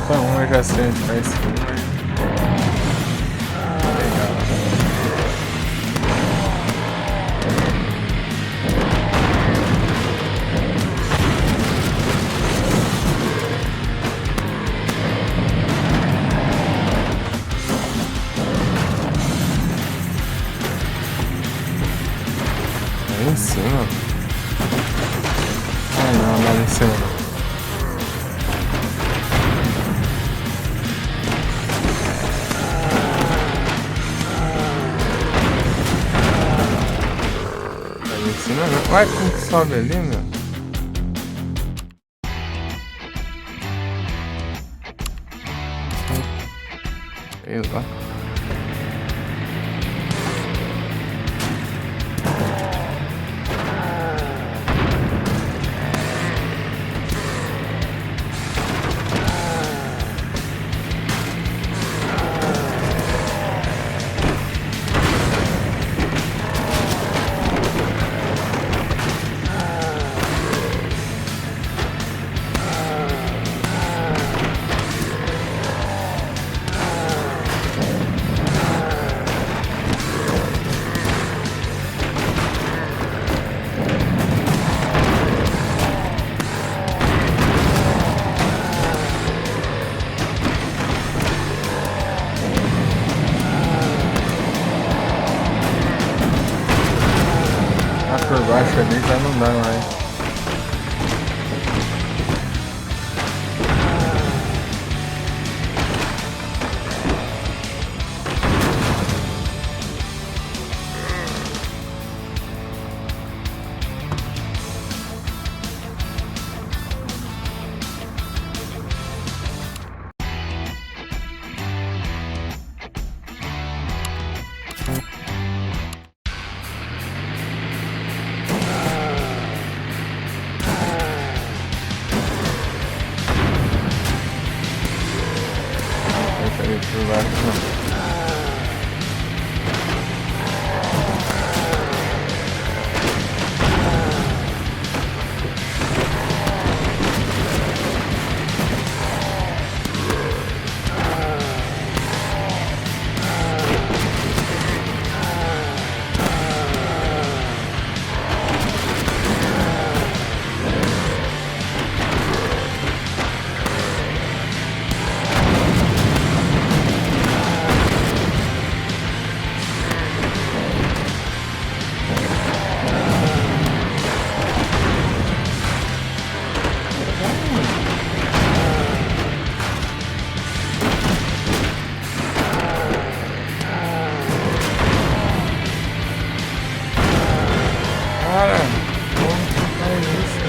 falta um, eu já sei onde vai ser. Legal. Lá em cima? Ai não, lá em cima não. Ué, como que sobe ali, meu? Sei lá. Por baixo ali já não dá mais. Por baixo não. Cara, como que faz isso?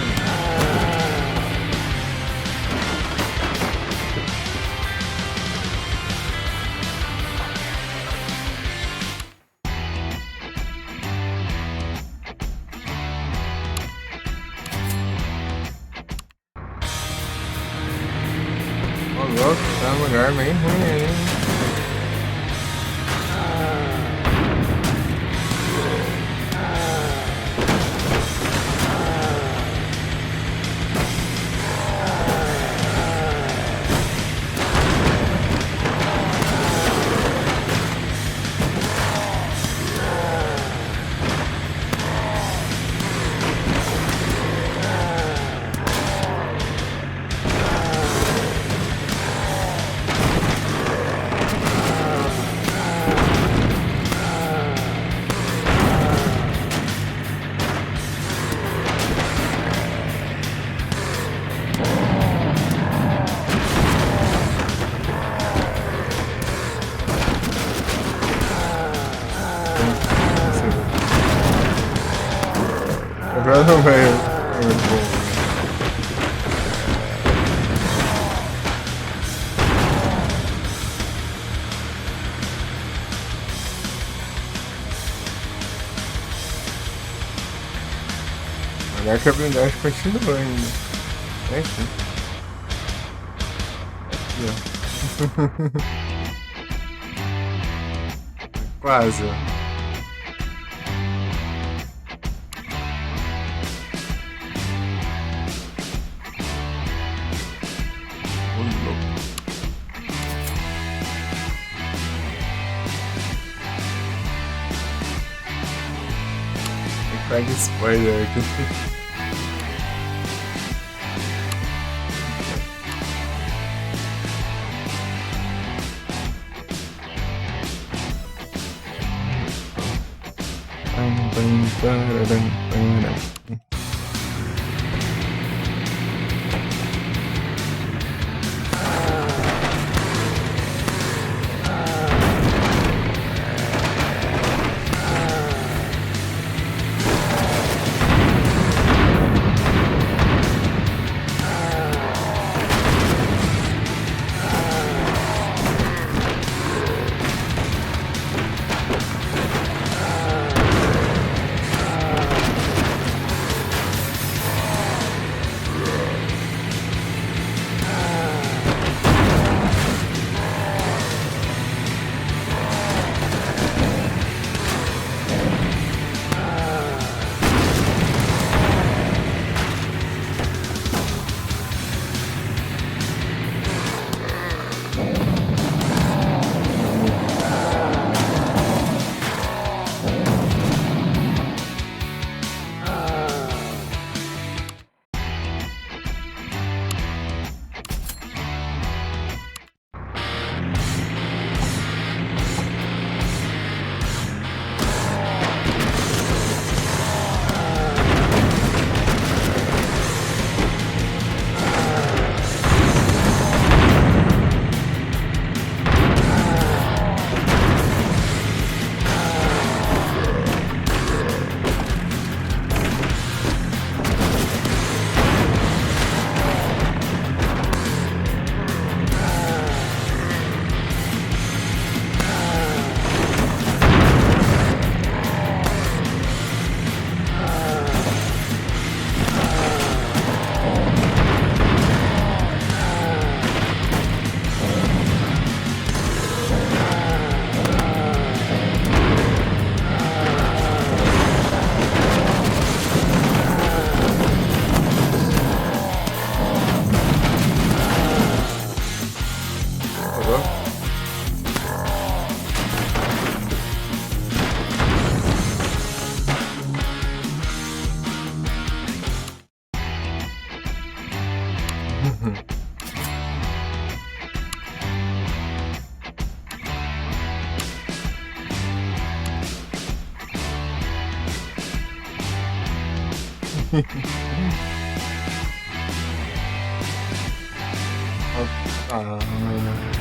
Ô louco, tá um lugar bem ruim aí, hein? Agora não vai. Agora que a blindagem continua ainda. É aqui. Aqui, ó. Quase, ó. Louco. Pega spoiler aqui. Ah, mano.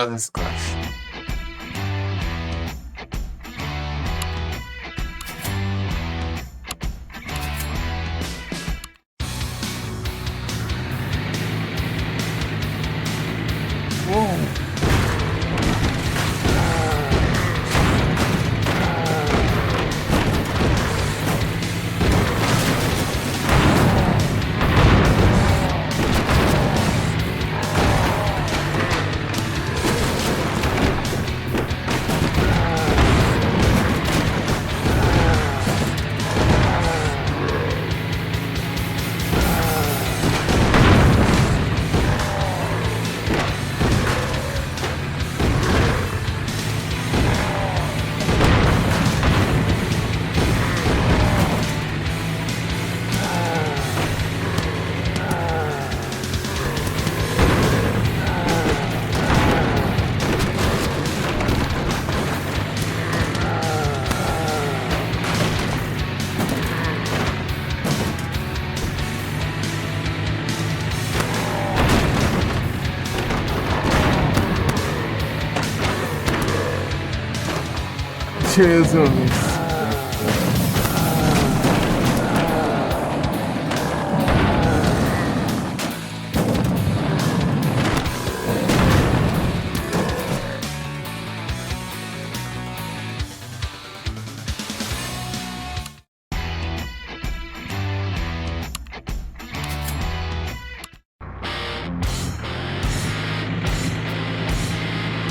Jesus Christ. Jesus.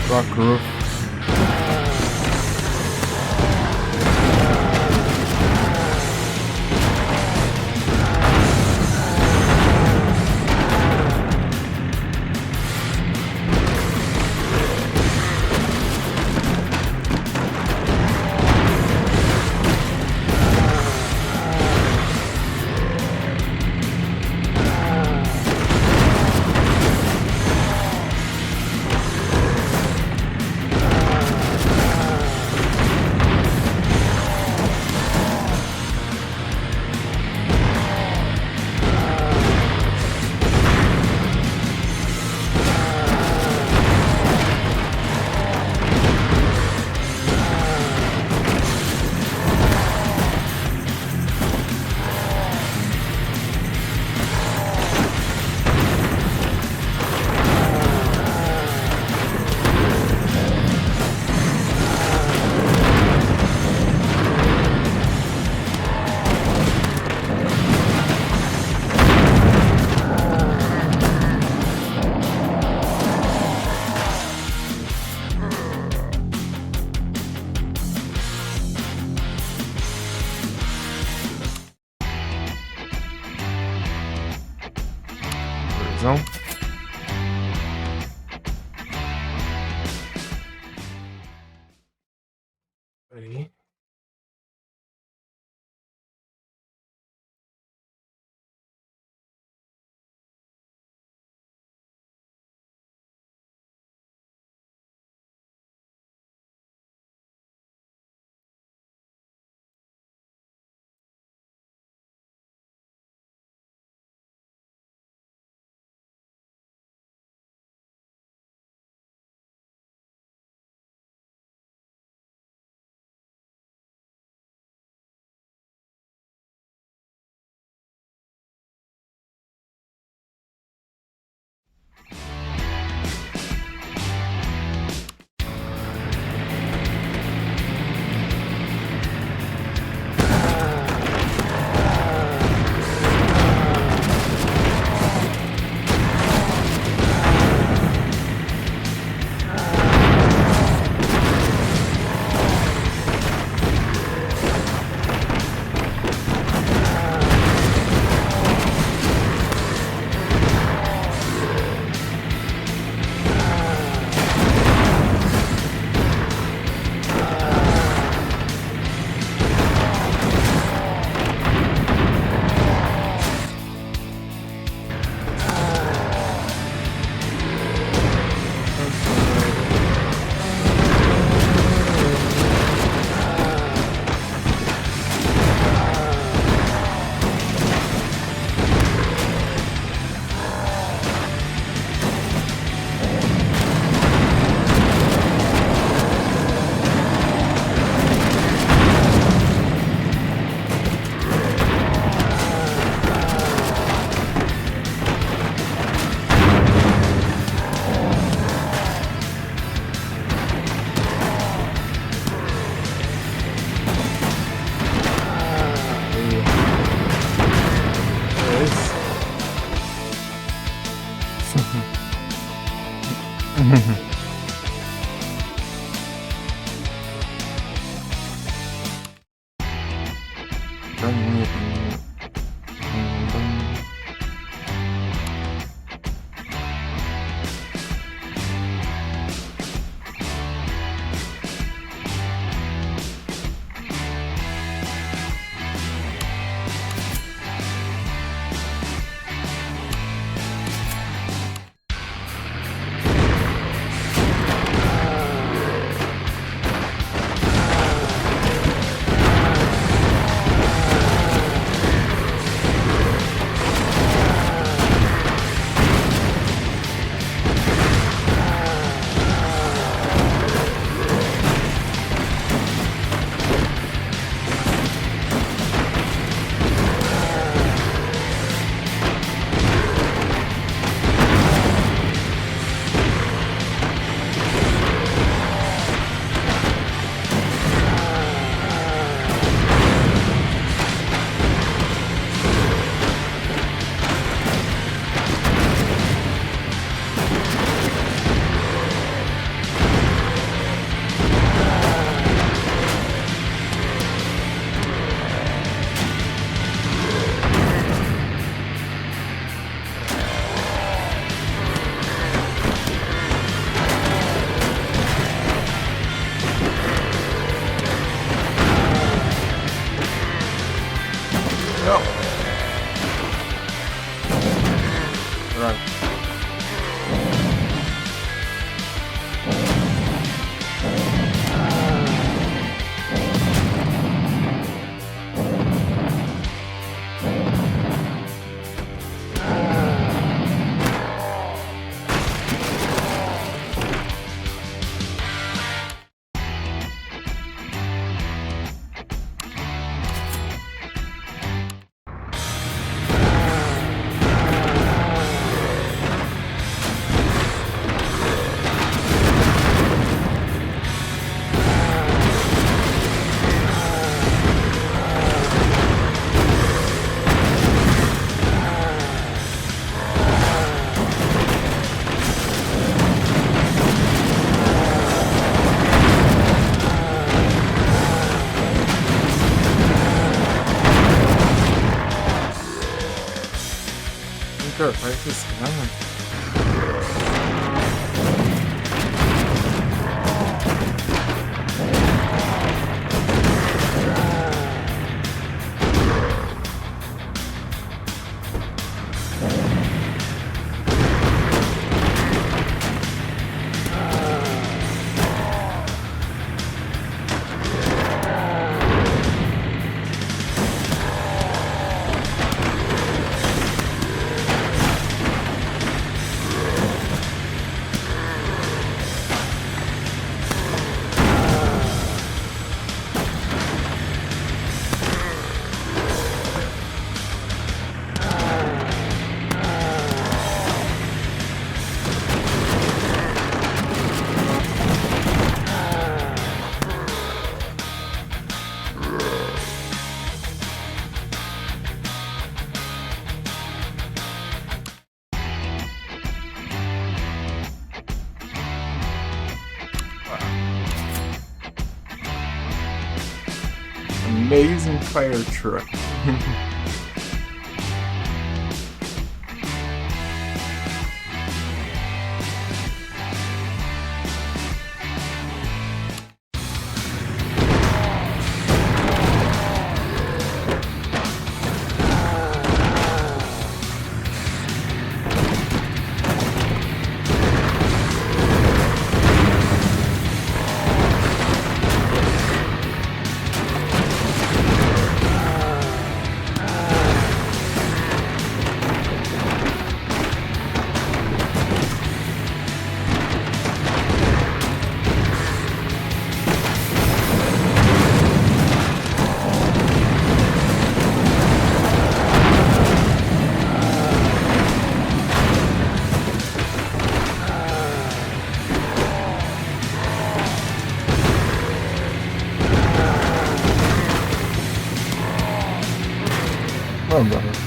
Rockruff. Não? Peraí. Não. Droga. Cara, faz esse cara. Amazing fire truck. Vamos.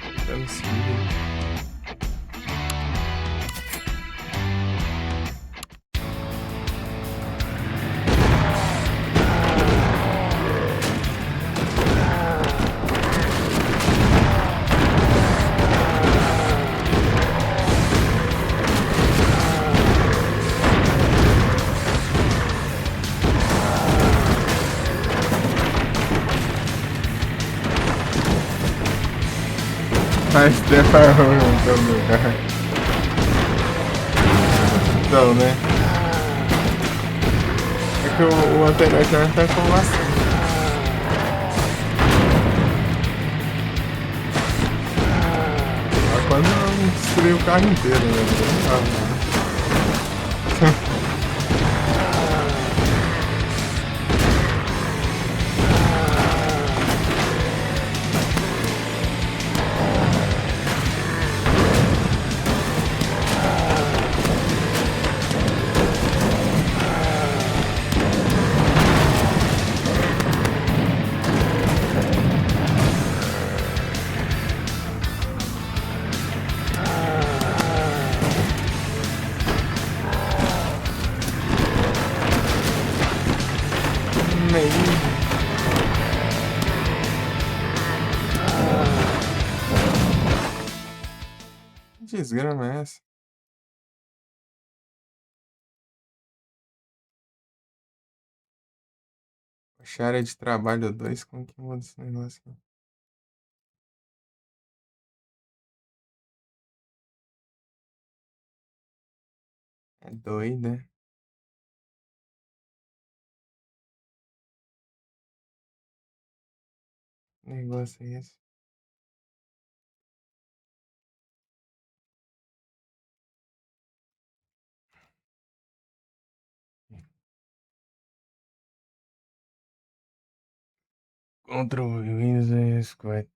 Tentando subir. Faz tempo lugar. Então, né? É que o anterior já tá com bastante. Quando eu destruí o carro inteiro, né? Que desgrama é essa? Achar área de trabalho 2, como que muda esse negócio aqui? É doido, né? Que negócio é esse? Ctrl Windows e 50.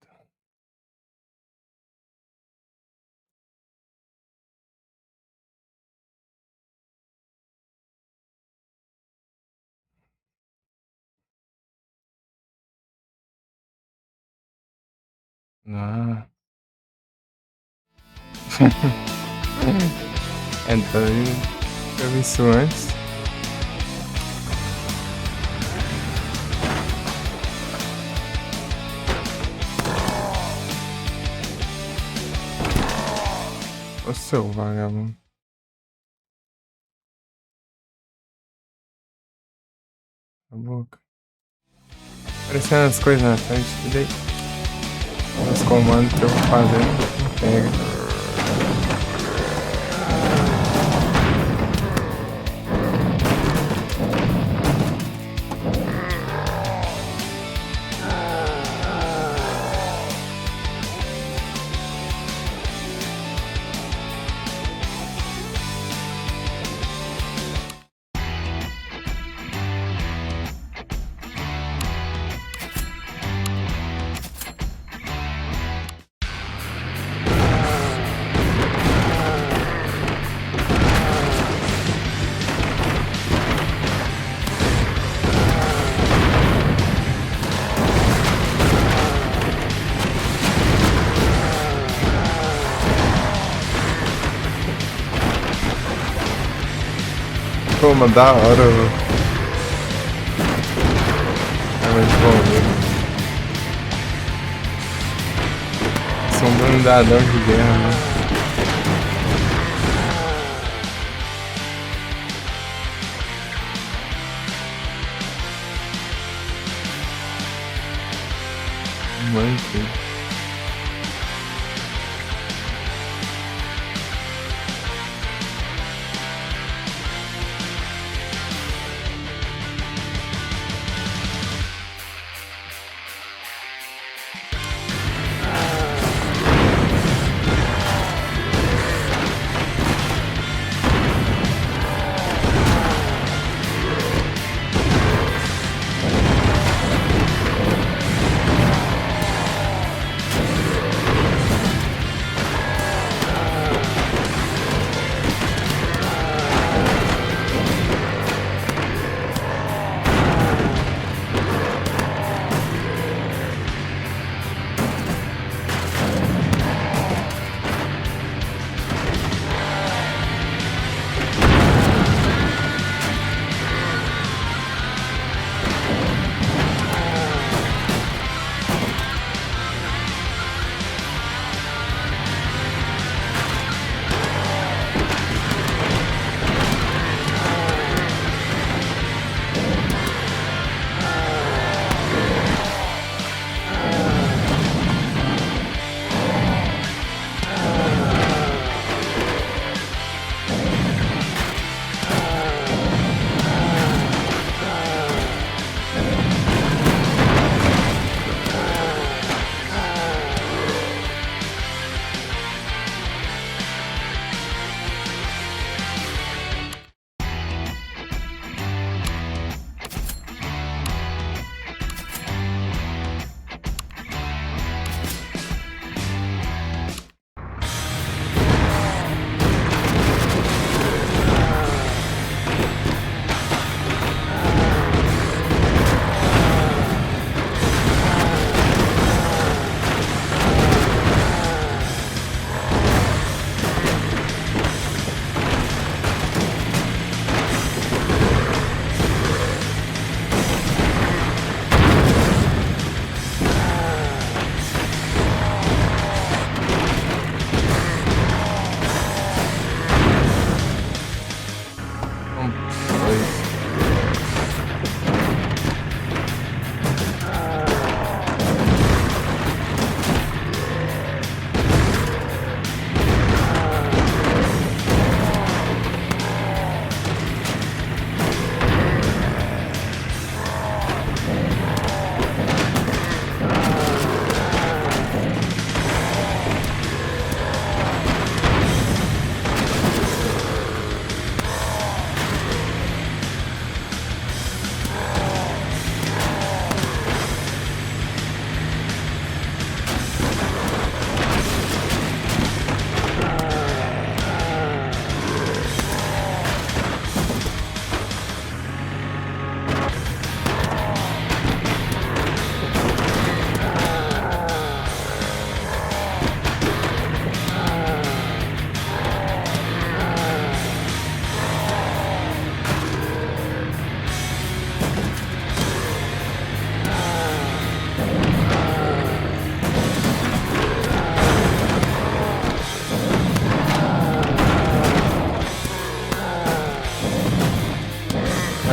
Ah. É doido. Eu vi isso antes. Ô seu vagabundo. A boca. Aparecendo as coisas na frente, que daí? Os comandos que eu vou fazer não pega. Pô, mas da hora, velho. É muito bom mesmo. São um blindadão de guerra, né? Muito.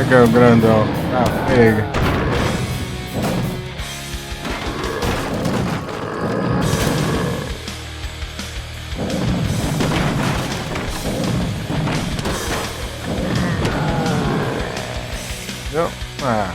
Pega o grandão. Ah, pega. Não. Ah.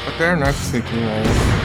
Vou terminar com isso aqui, mas...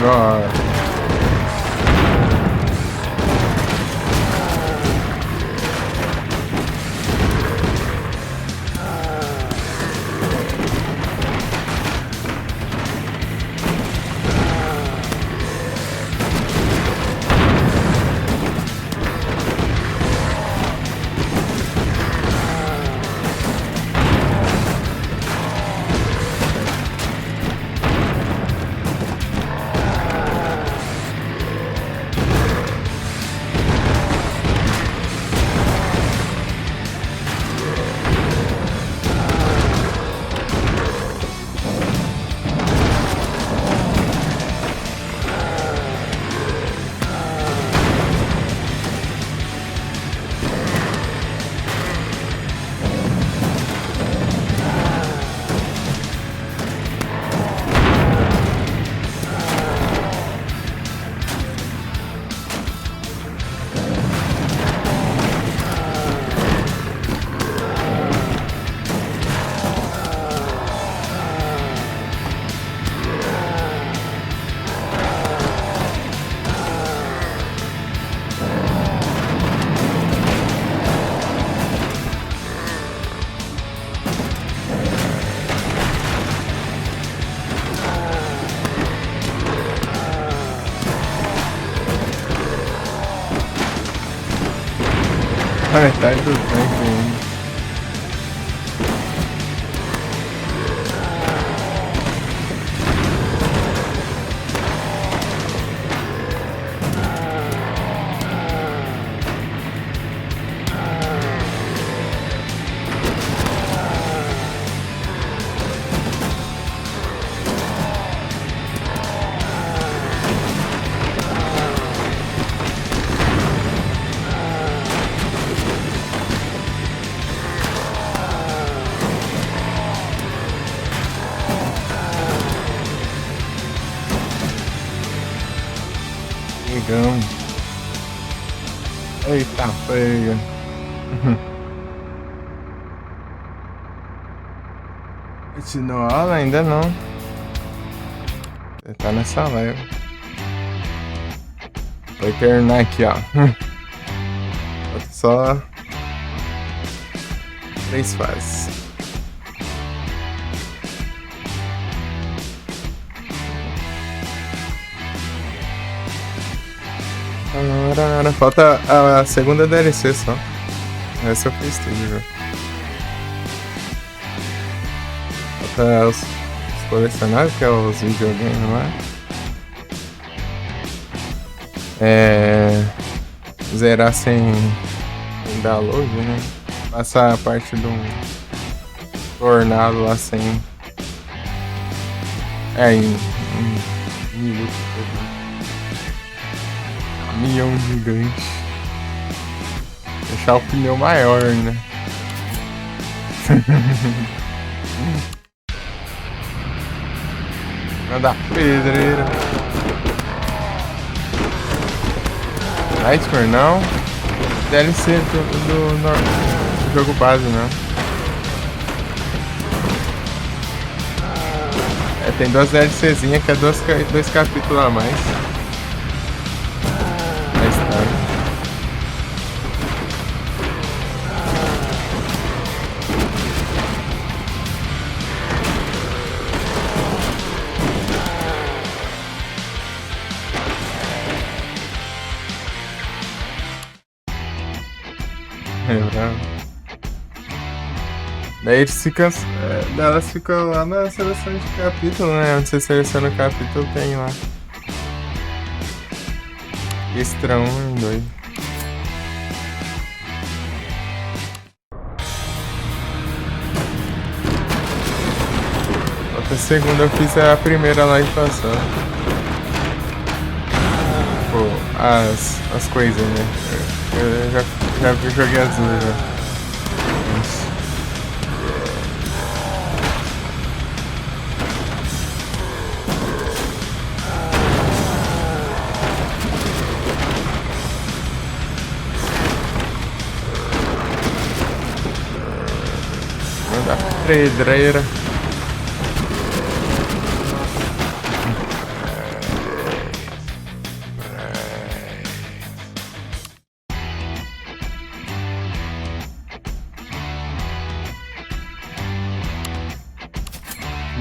Agora. A metade do tanque ainda. Chegamos. Eita, pega. Continuar ainda não. Você tá nessa leva. Vai terminar aqui, ó. Falta só 3 fases. Falta a segunda DLC só. Essa eu fiz tudo já. Falta os colecionáveis, que é os videogames lá. Zerar sem download, né? Passar a parte do tornado lá sem. Em minuto. Caminhão gigante. Deixar o pneu maior, né? Manda pedreira. Nightmare não. DLC do jogo base, né? Tem 2 DLCzinhas que é 2 capítulos a mais. Daí elas ficam lá na seleção de capítulo, né? Onde você seleciona o capítulo, tem lá. Extra 1 e 2. Outra segunda eu fiz a primeira live passada. Pô, as coisas, né? Eu já joguei as duas já. Manda pedreira.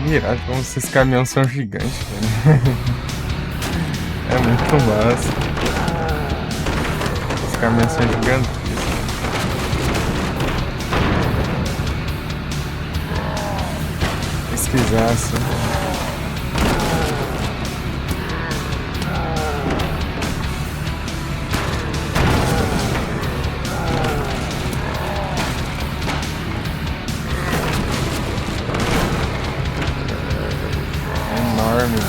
Irado como esses caminhões são gigantes, velho. É muito massa. Os caminhões são gigantes. Pesquisar assim. Enorme.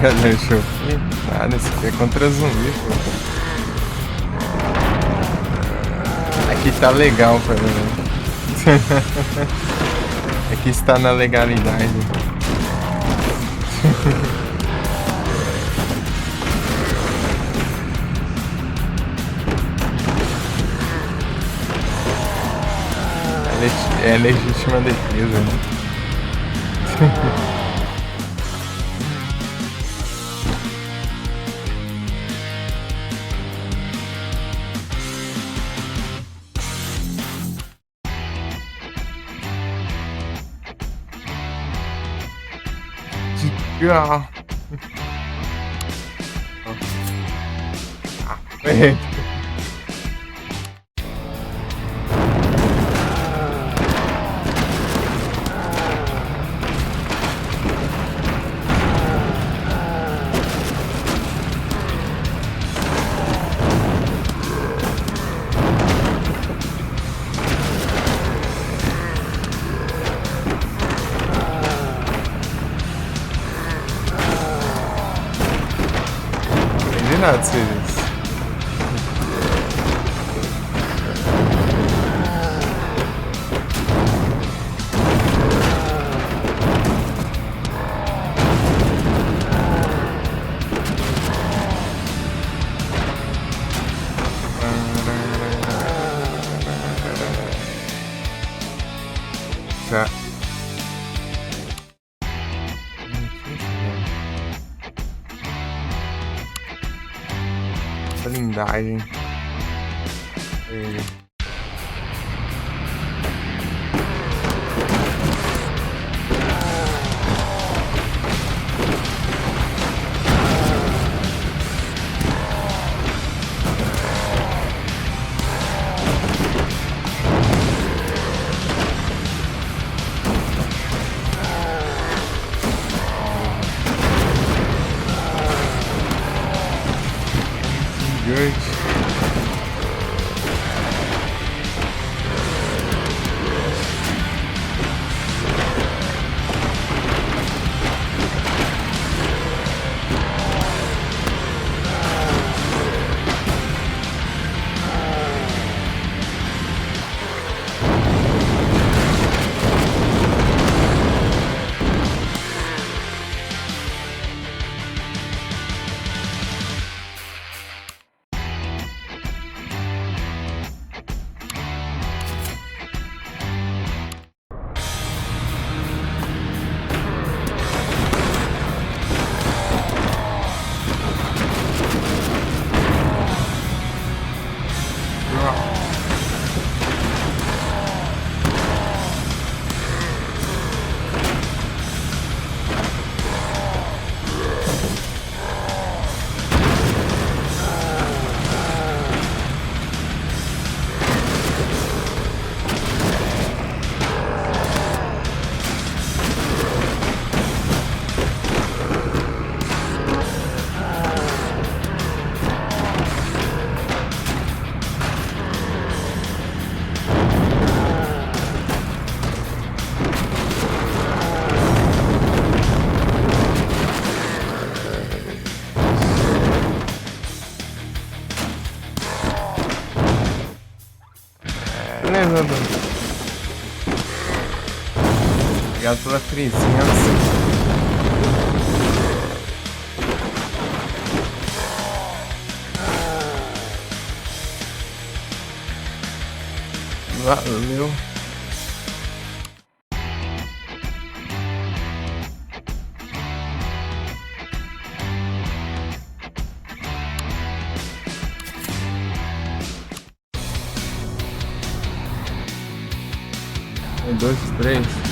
Cadê? Deixa eu ver. Nada, isso aqui é contra zumbi, pô. Aqui tá legal, pelo menos. Aqui está na legalidade. É legítima defesa, né? Ah. É. Nada seja isso. Já. Blindagem. Gigante. Obrigado pela presença. Valeu. Um, dois, três.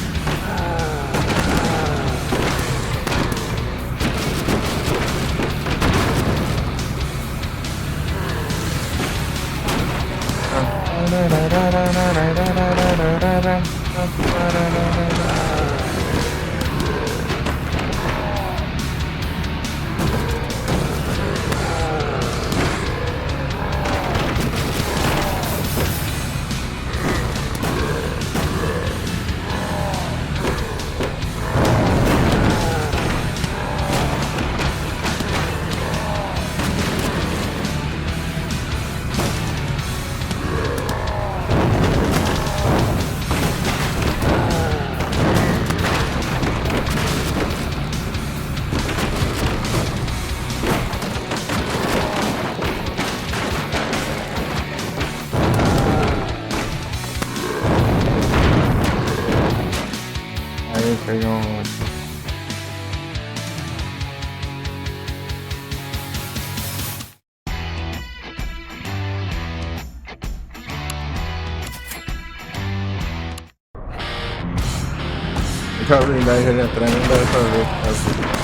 Aí pegar um. Com a blindagem ali atrás não dá pra ver o que tá assim.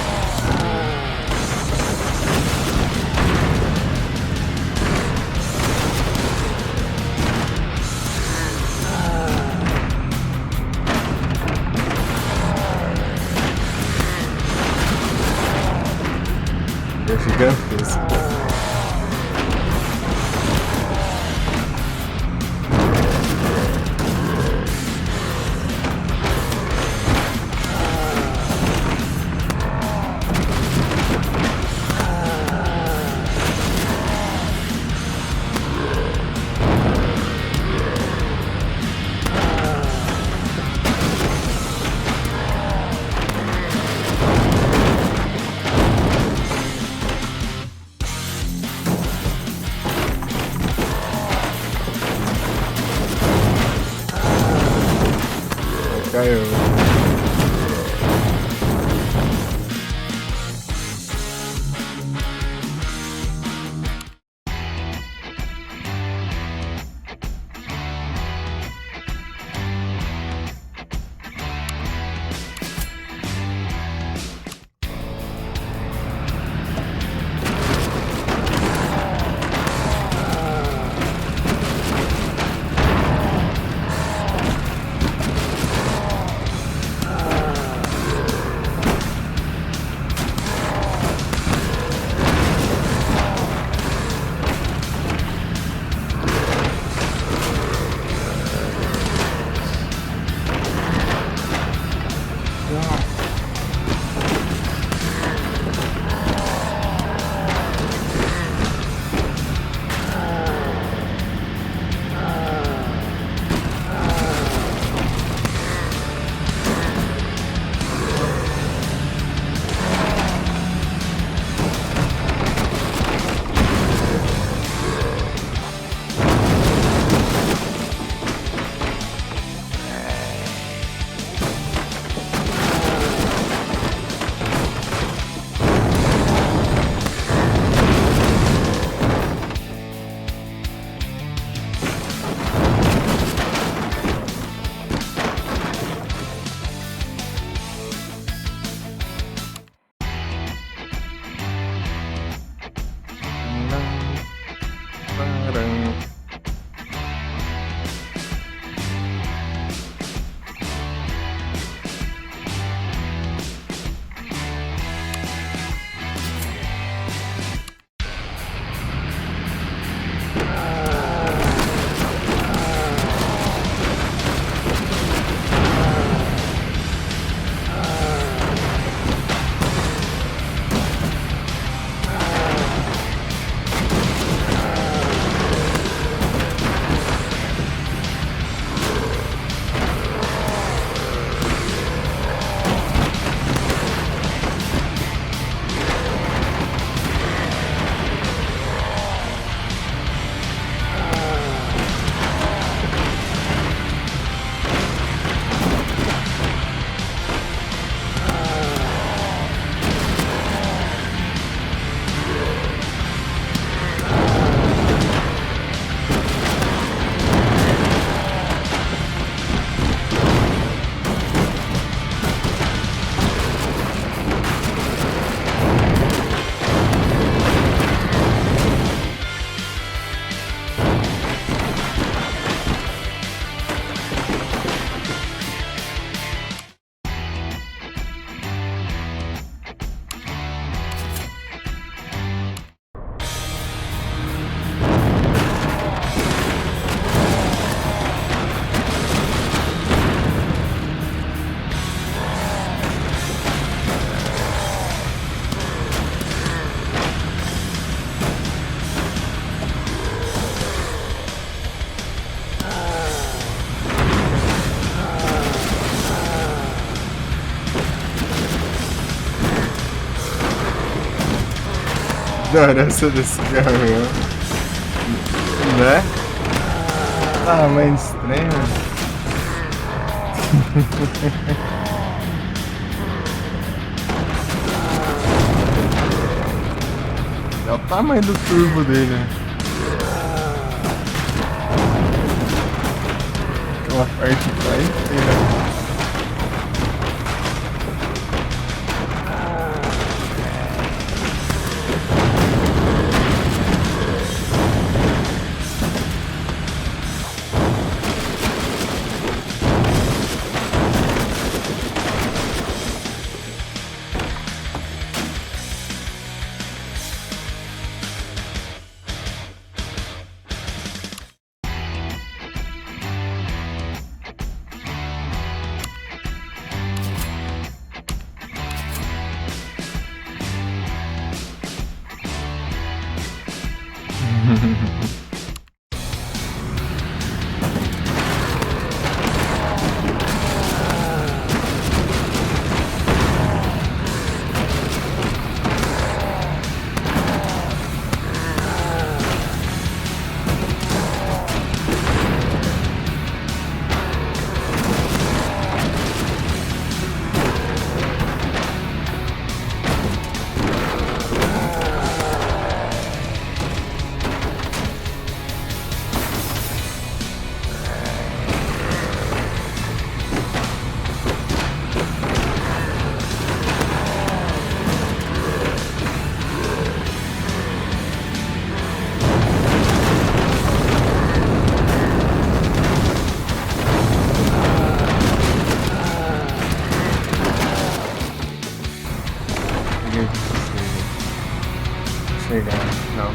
É gigantesco. ignorância desse caminhão. Né? Tamanho extremo. É o tamanho do turbo dele, né? Aquela parte tá inteira. Chegar, não.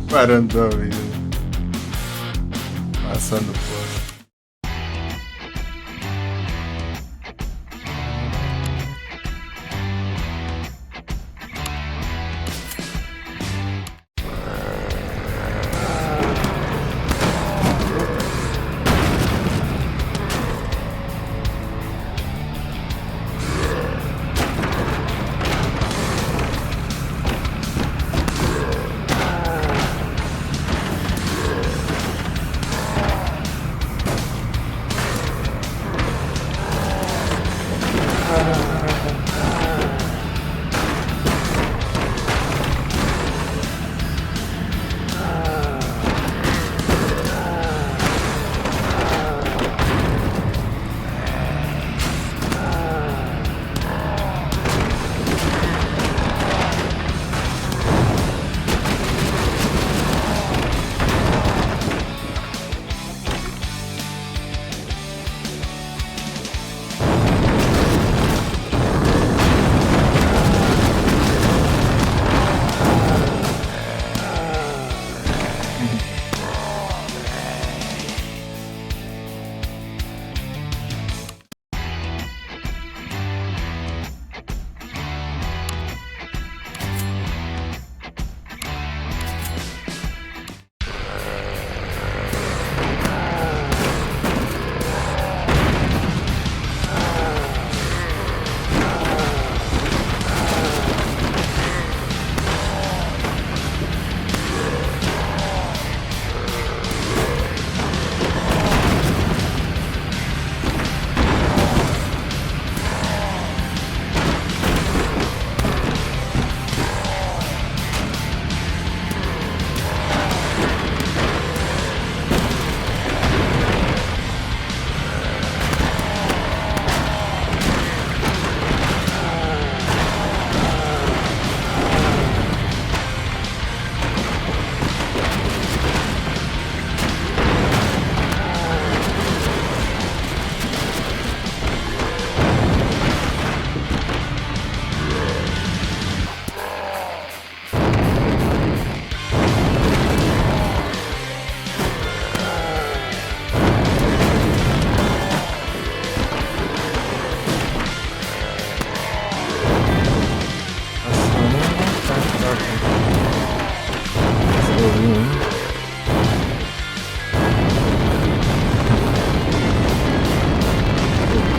Parando a vida. Passando por.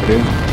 preso.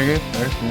cheguei perto.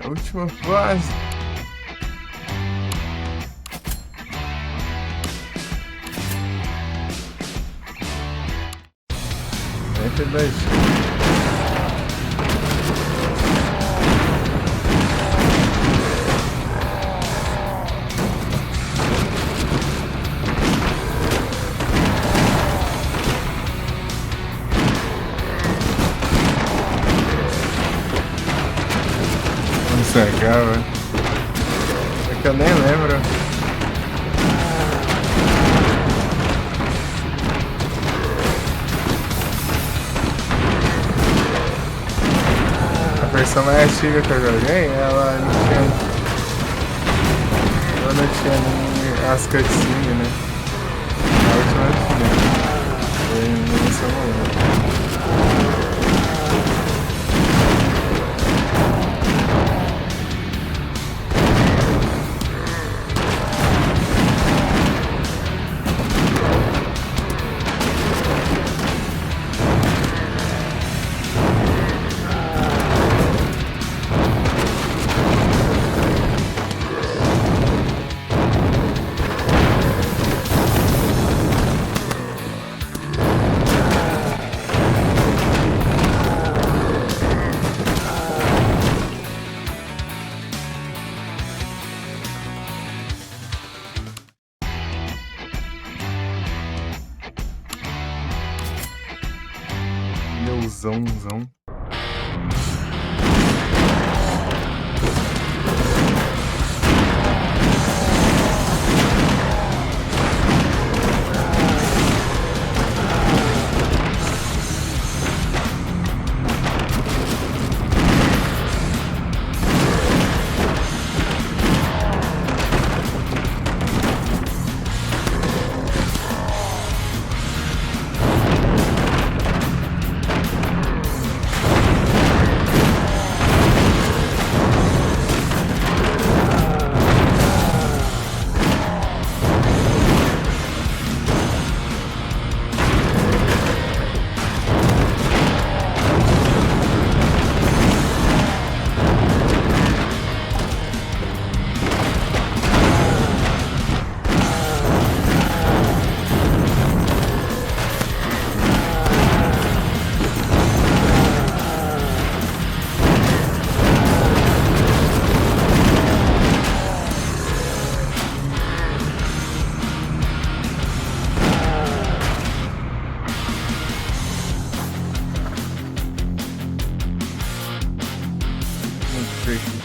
Última fase. Entre dois. Legal, velho. É que eu nem lembro. A versão mais antiga que eu joguei, ela não tinha nem as cutscenes, né? A última tinha. Foi nesse momento. busãozão. Muito tricky.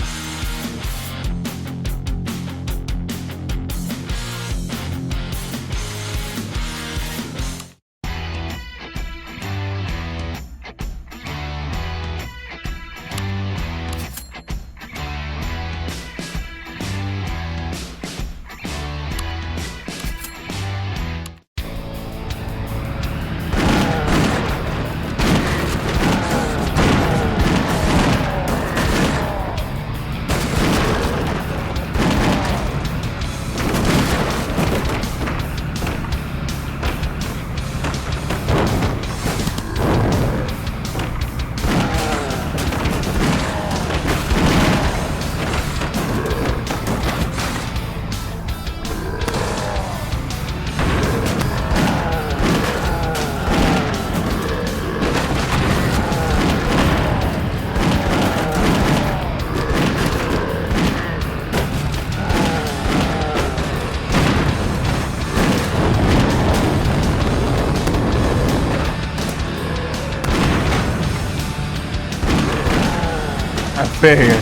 Pega.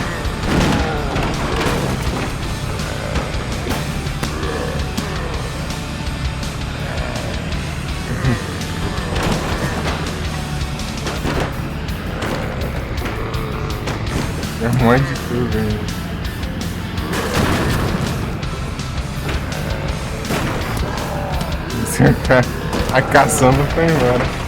É um monte de tudo, hein? A caçamba foi embora.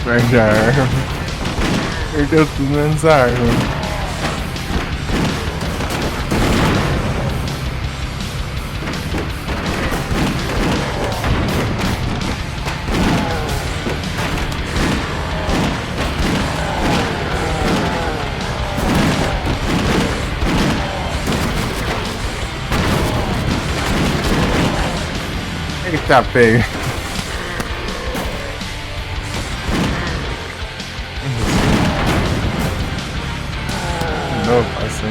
Perde a arma. Perdeu tudo menos a arma. Eita, pega. Não, passa.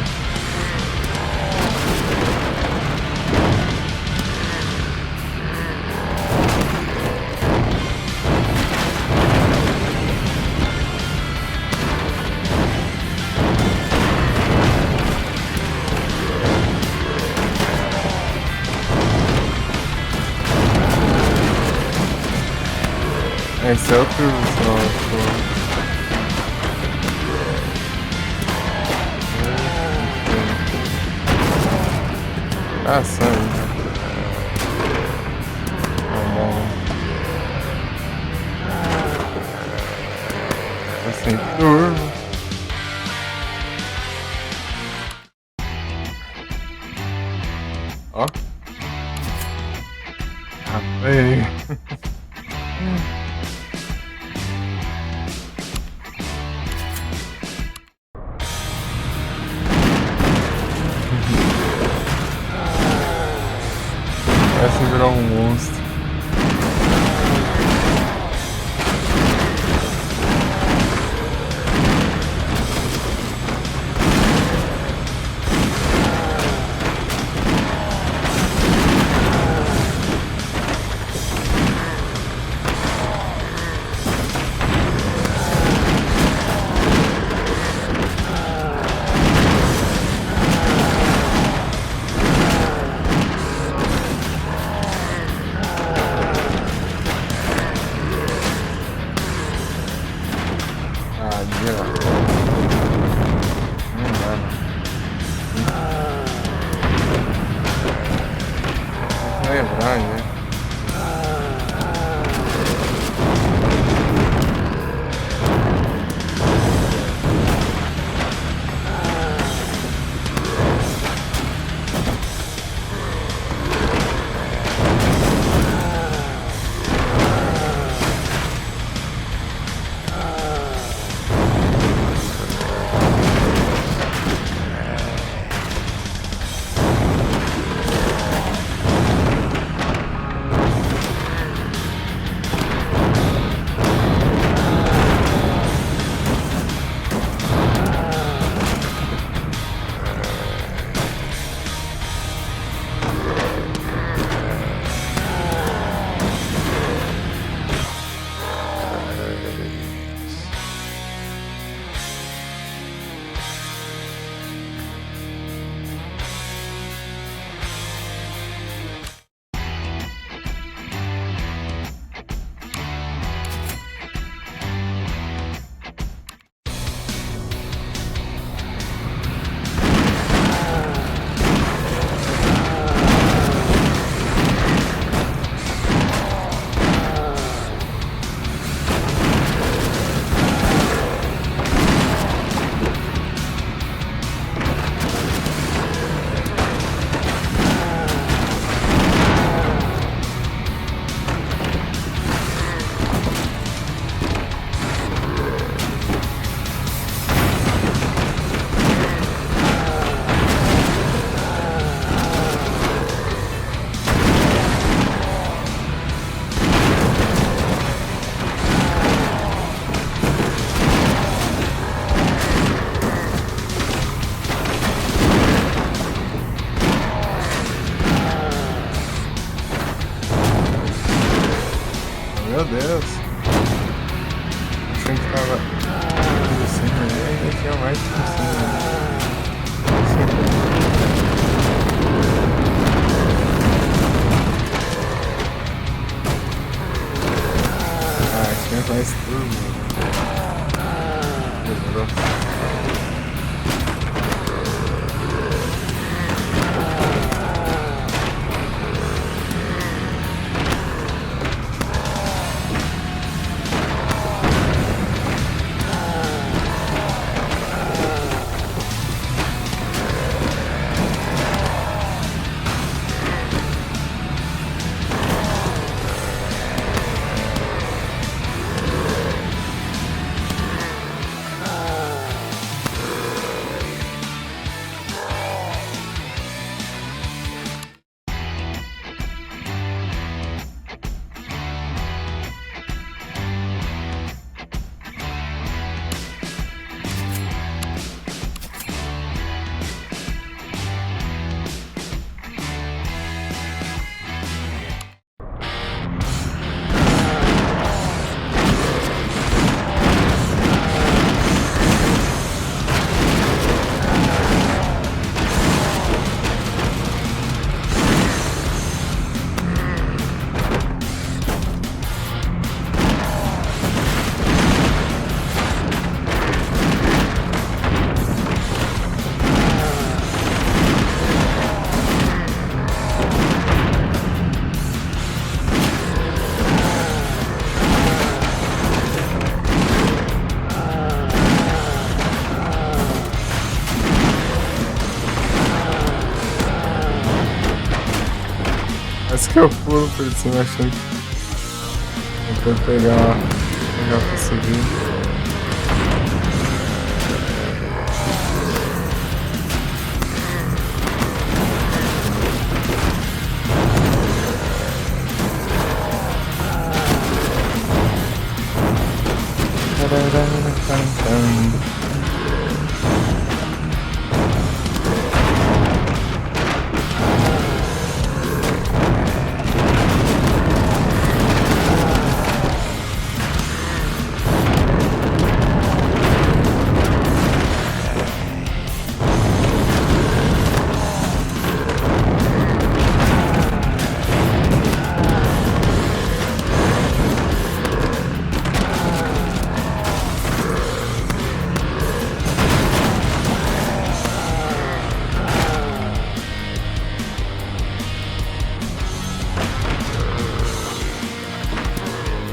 Esse é outro só. Ah, sai. Assim, turbo. Ó. Rapaz. Meu Deus. Achei que tava assim, mas ainda tinha mais por cima. Ah, tinha mais tudo. Demorou. Quase que eu pulo por cima achando que eu vou pegar pra subir.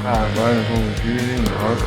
Agora vamos vir em nós.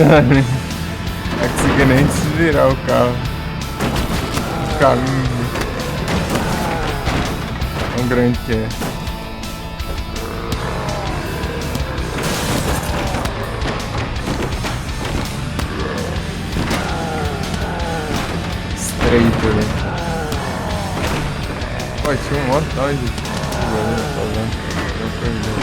Não consegui nem desvirar o carro. O caminho tão grande que é. Estreito, né? Pô, tinha um montão de eu perdi.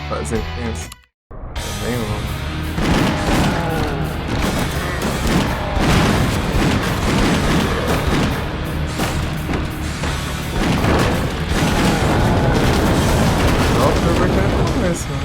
fazer pensa. É bem longo. Não, foi porque é no começo, né?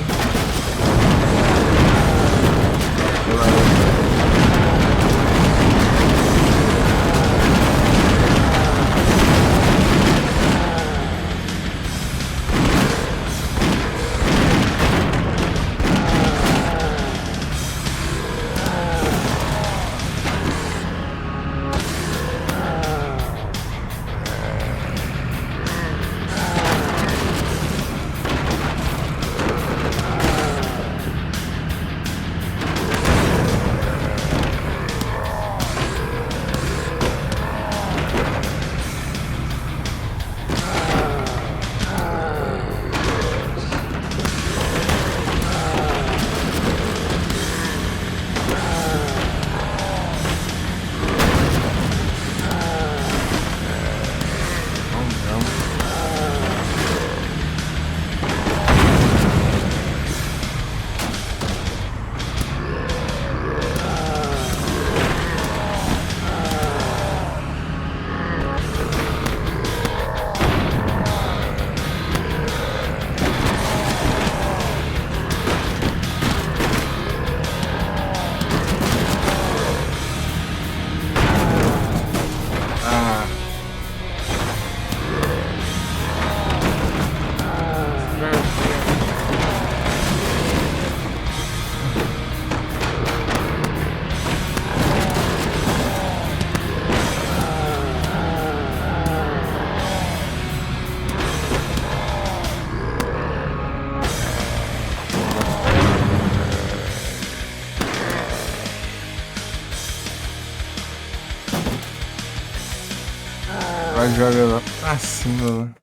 Vai jogar lá pra cima, mano.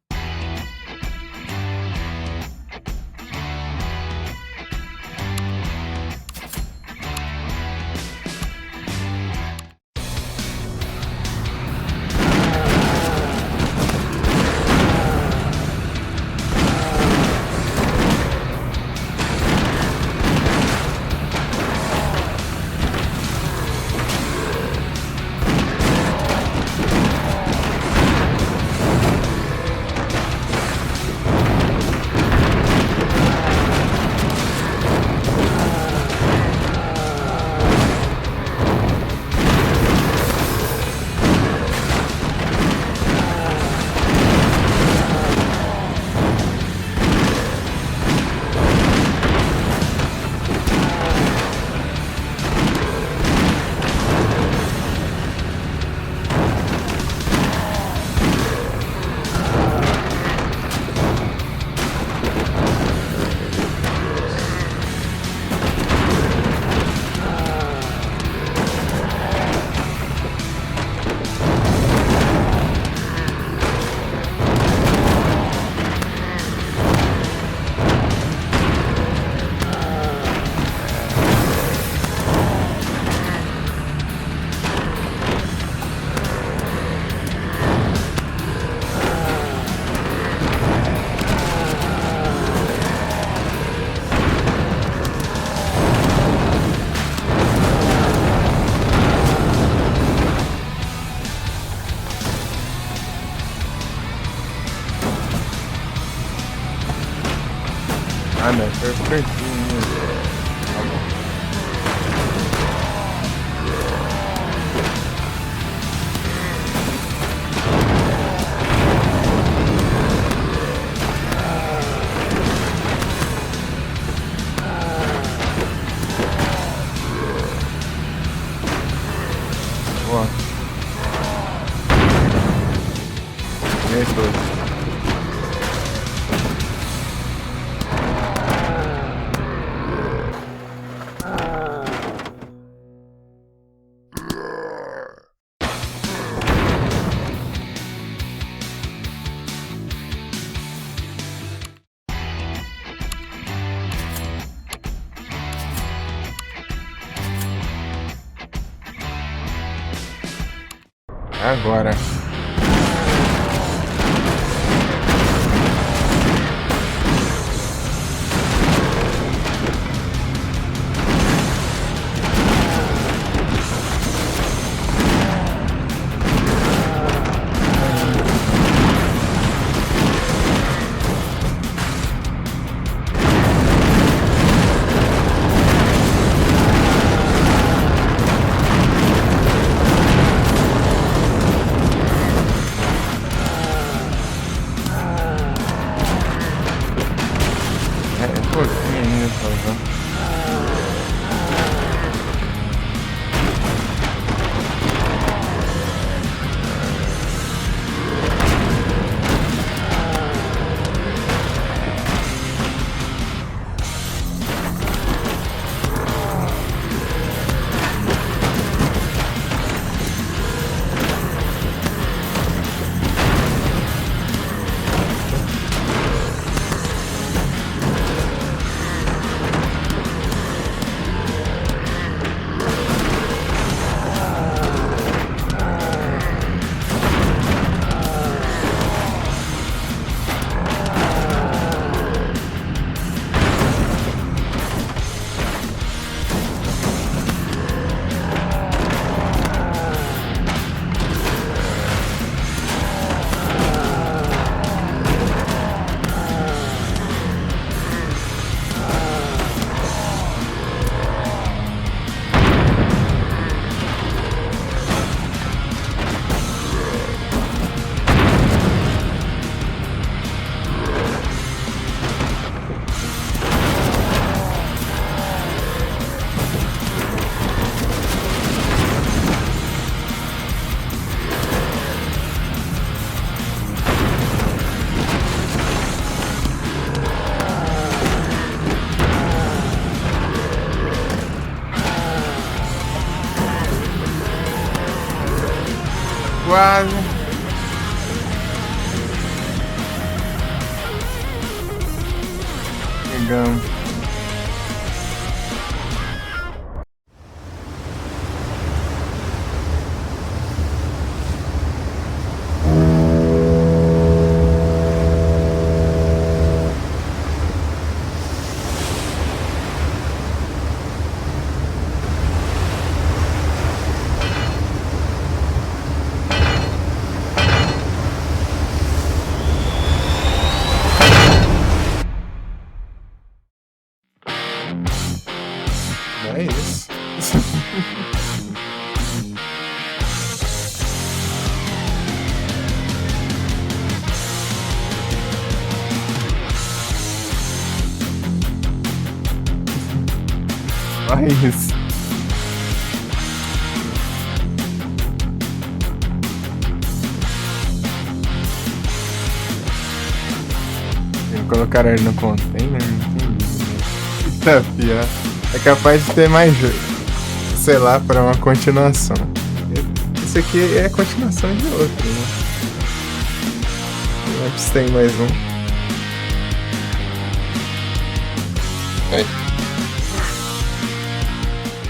Ah, não, perfeitinho. Tá bom. Boa. E aí, dois. Agora. É, um pouquinho ainda pra usar. Quase. Chegamos. É isso. Só isso. Colocaram ele no container, não entendi. Tá pior. É capaz de ter mais jogo. Sei lá, pra uma continuação. Esse aqui é a continuação de outro, né? Antes tem mais um.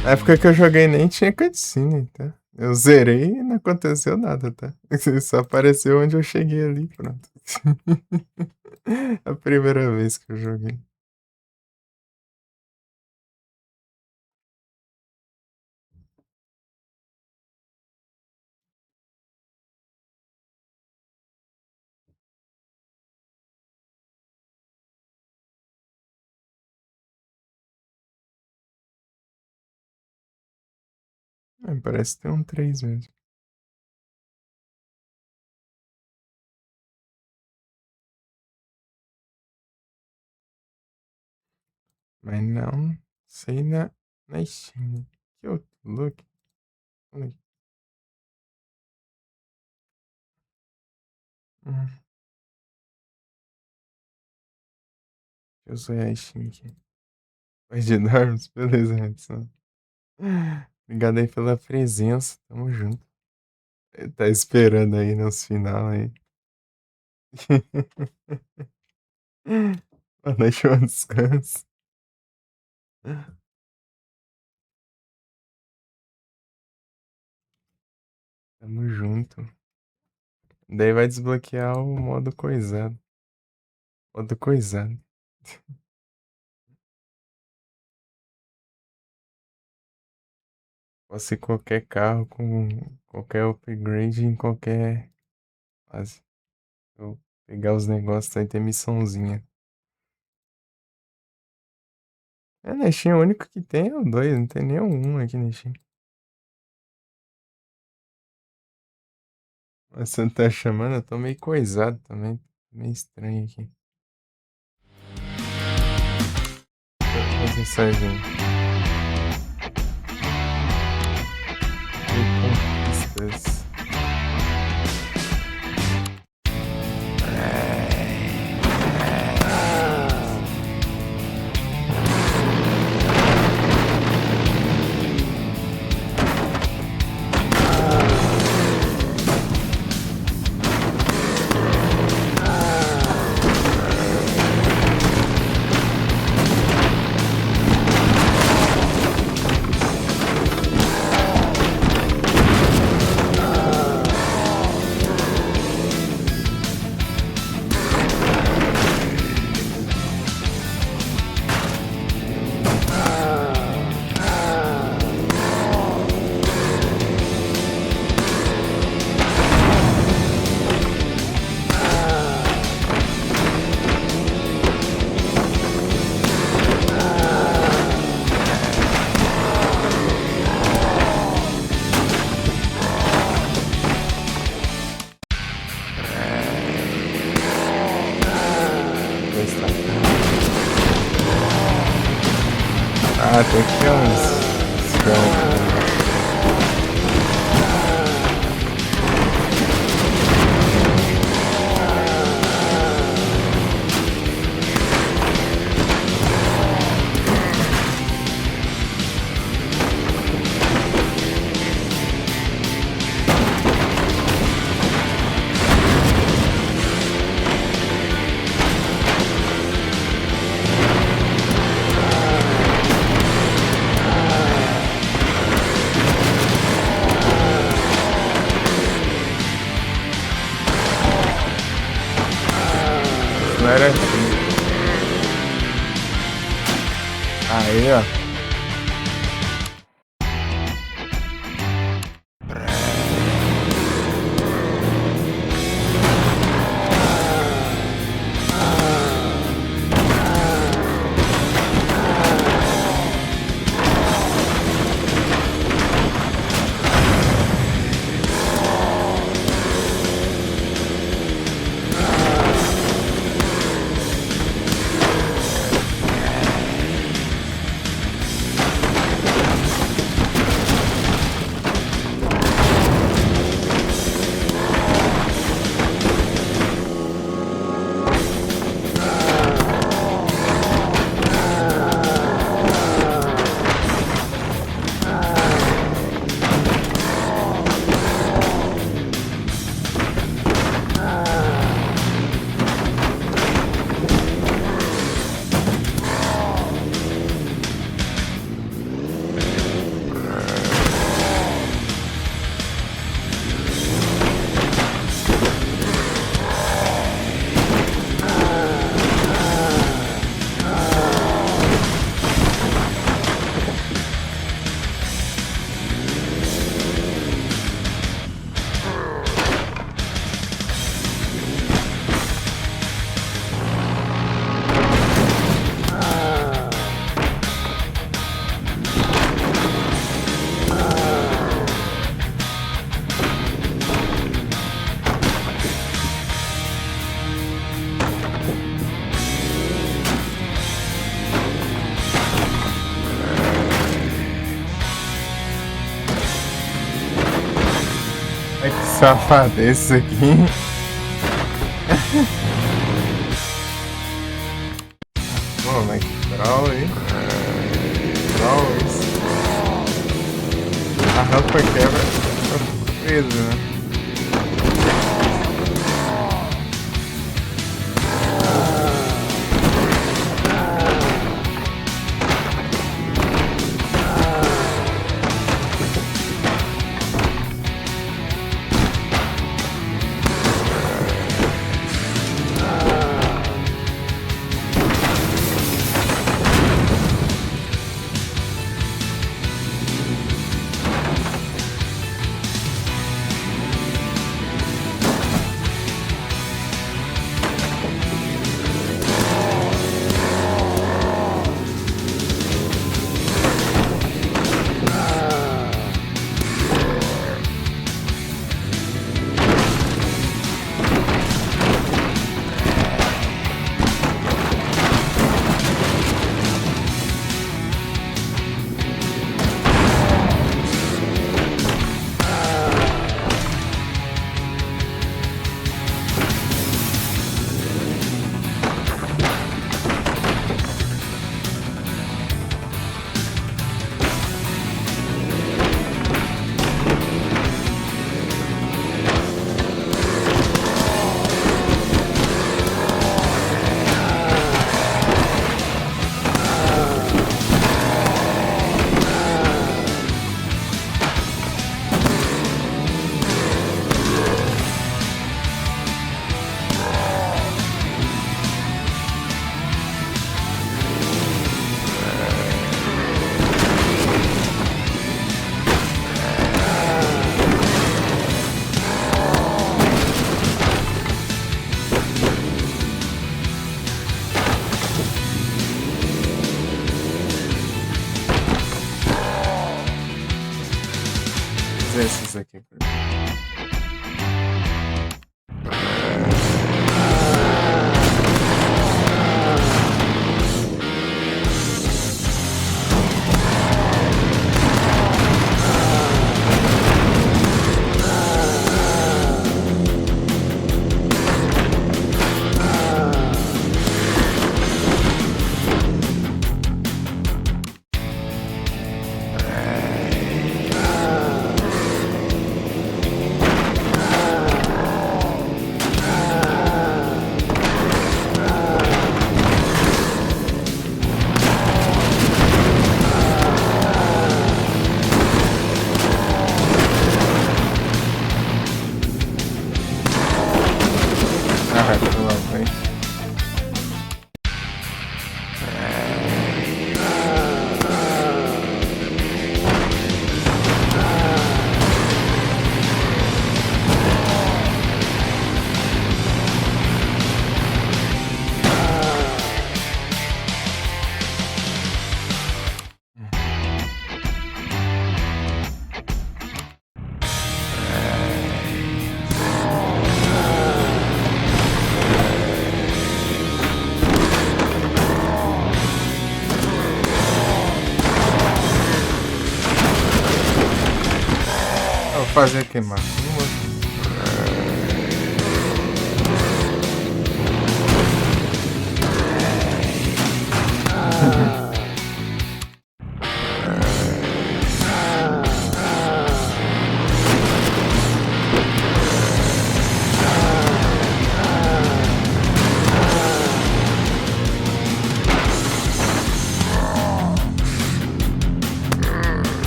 Na época que eu joguei nem tinha cutscene, tá? Eu zerei e não aconteceu nada, tá? Só apareceu onde eu cheguei ali, pronto. A primeira vez que eu joguei. Parece ter um 3 mesmo. Mas não sei na Steam. Que outro look? Olha aqui. Deixa eu usar a Steam aqui. Vai de Dorms? Beleza, Edson. Obrigado aí pela presença. Tamo junto. Tá esperando aí nos final aí. Boa noite, bom descanso. Tamo junto. Daí vai desbloquear o modo coisado. Modo coisado. Pode ser qualquer carro com qualquer upgrade em qualquer fase. Eu pegar os negócios aí, tem missãozinha. É, na Steam, o único que tem é o 2, não tem nem o 1 aqui na Steam. Mas você não tá chamando? Eu tô meio coisado também. Meio estranho aqui. Mensagem. Reconquistas. Ah, tem aqui uns caras. Não era assim. Aí, ó. Ai, que safadeza aqui. Bom, mas troll aí. Troll isso. A rampa quebra. Tô preso, né? fazer esses aqui primeiro. Vou fazer queimar.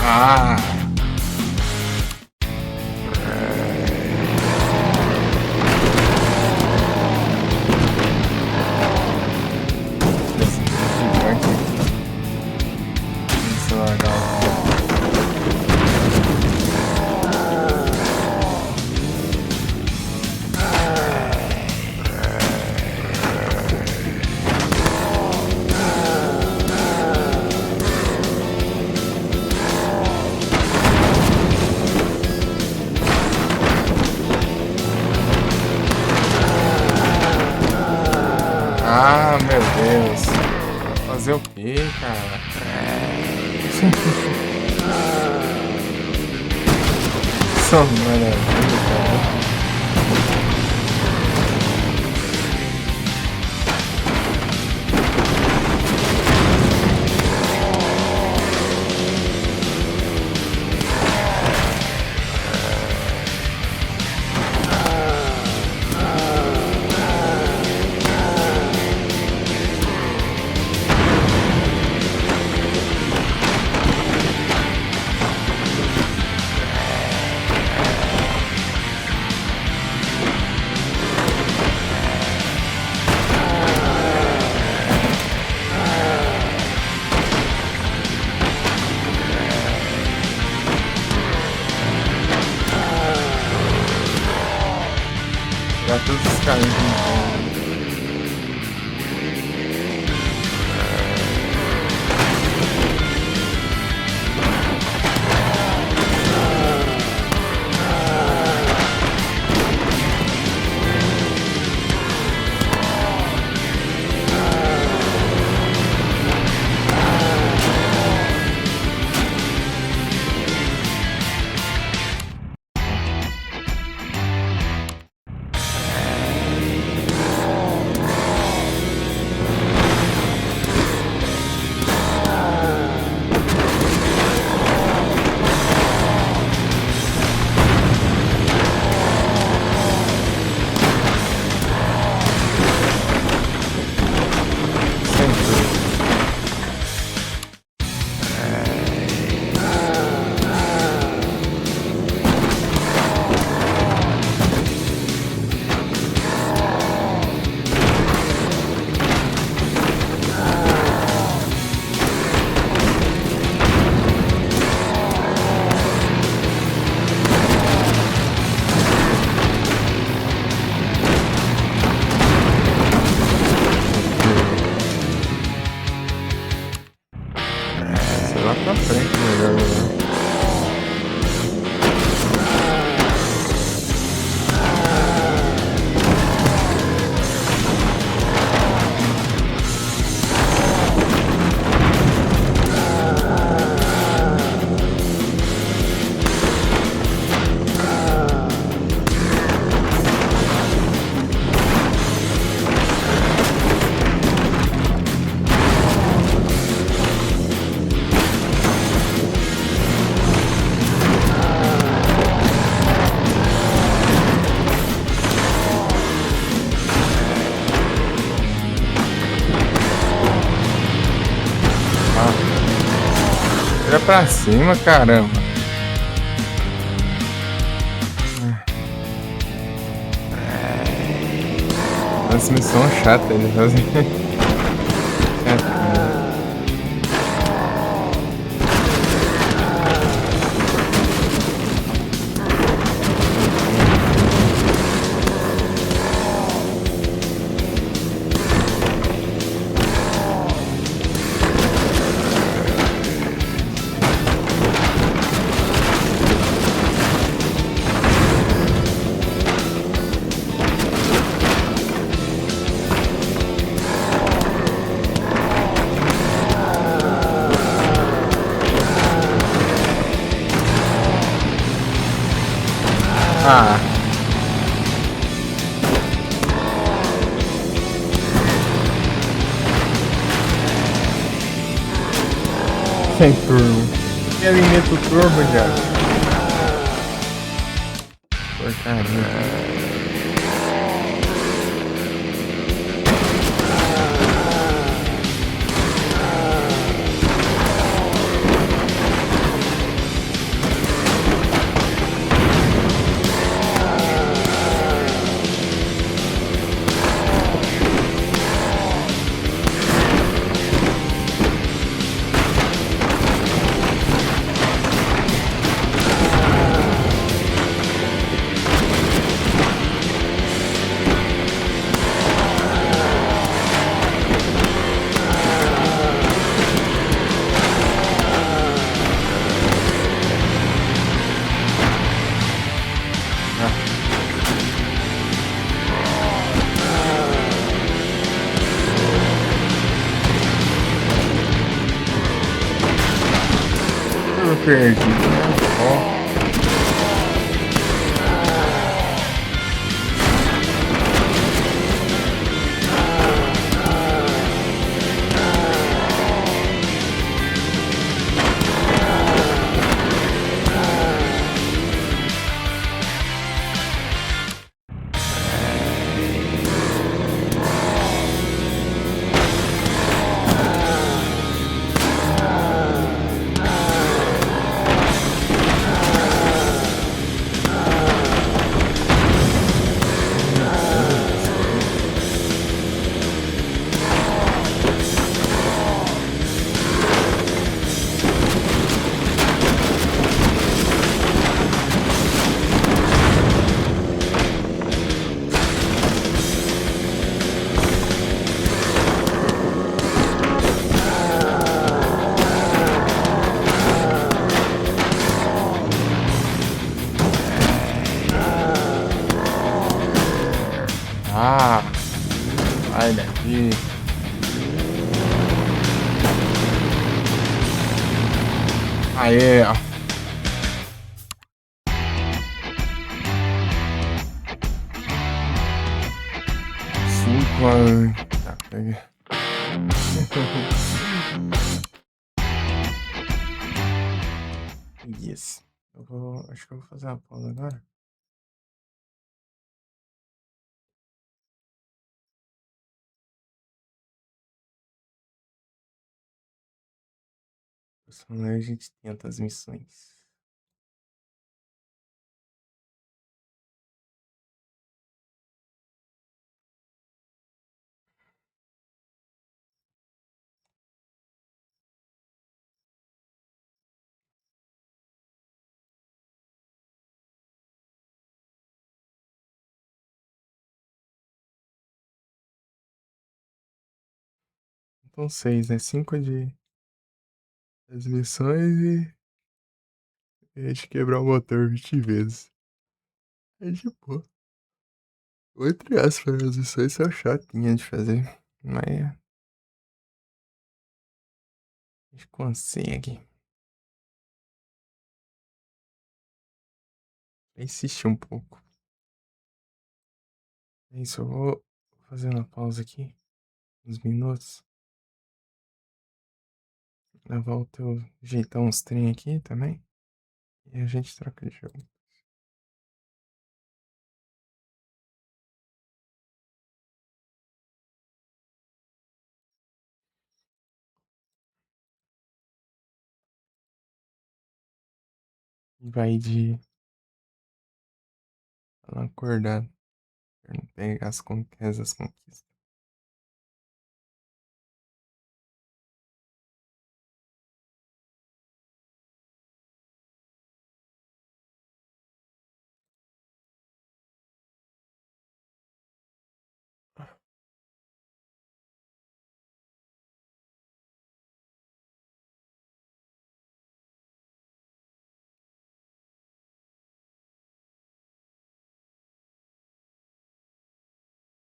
Ah! Isso é legal. Ah, meu Deus. Fazer o quê, cara? Só maravilha, cara. Pra todos os caras que não sei lá pra frente melhor, né? Tira pra cima, caramba. Essa missão chata, ele fazem. Ah. Sem turbo. Ele limita o turbo já. Porcaria. Eu perdi, né? Ó. Ah, sai daqui. Aê, ó. Cinco anos. Tá, peguei. Yes. Acho que eu vou fazer uma pausa agora. Senão a gente tenta as missões. Então, seis, né? Cinco de as missões e a gente quebrar o motor 20 vezes. É de boa. Entre aspas, as missões são chatinhas de fazer. Mas a gente consegue. Insistir um pouco. É isso, eu vou fazer uma pausa aqui. Uns minutos. Na volta eu ajeitar uns trem aqui também. E a gente troca de jogo. Vai de ela acordar, pegar as conquistas.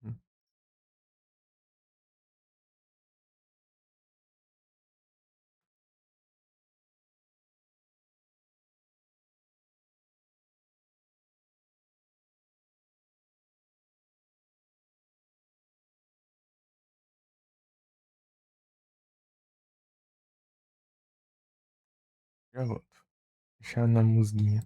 Hum. Já volto. Deixar na musguinha.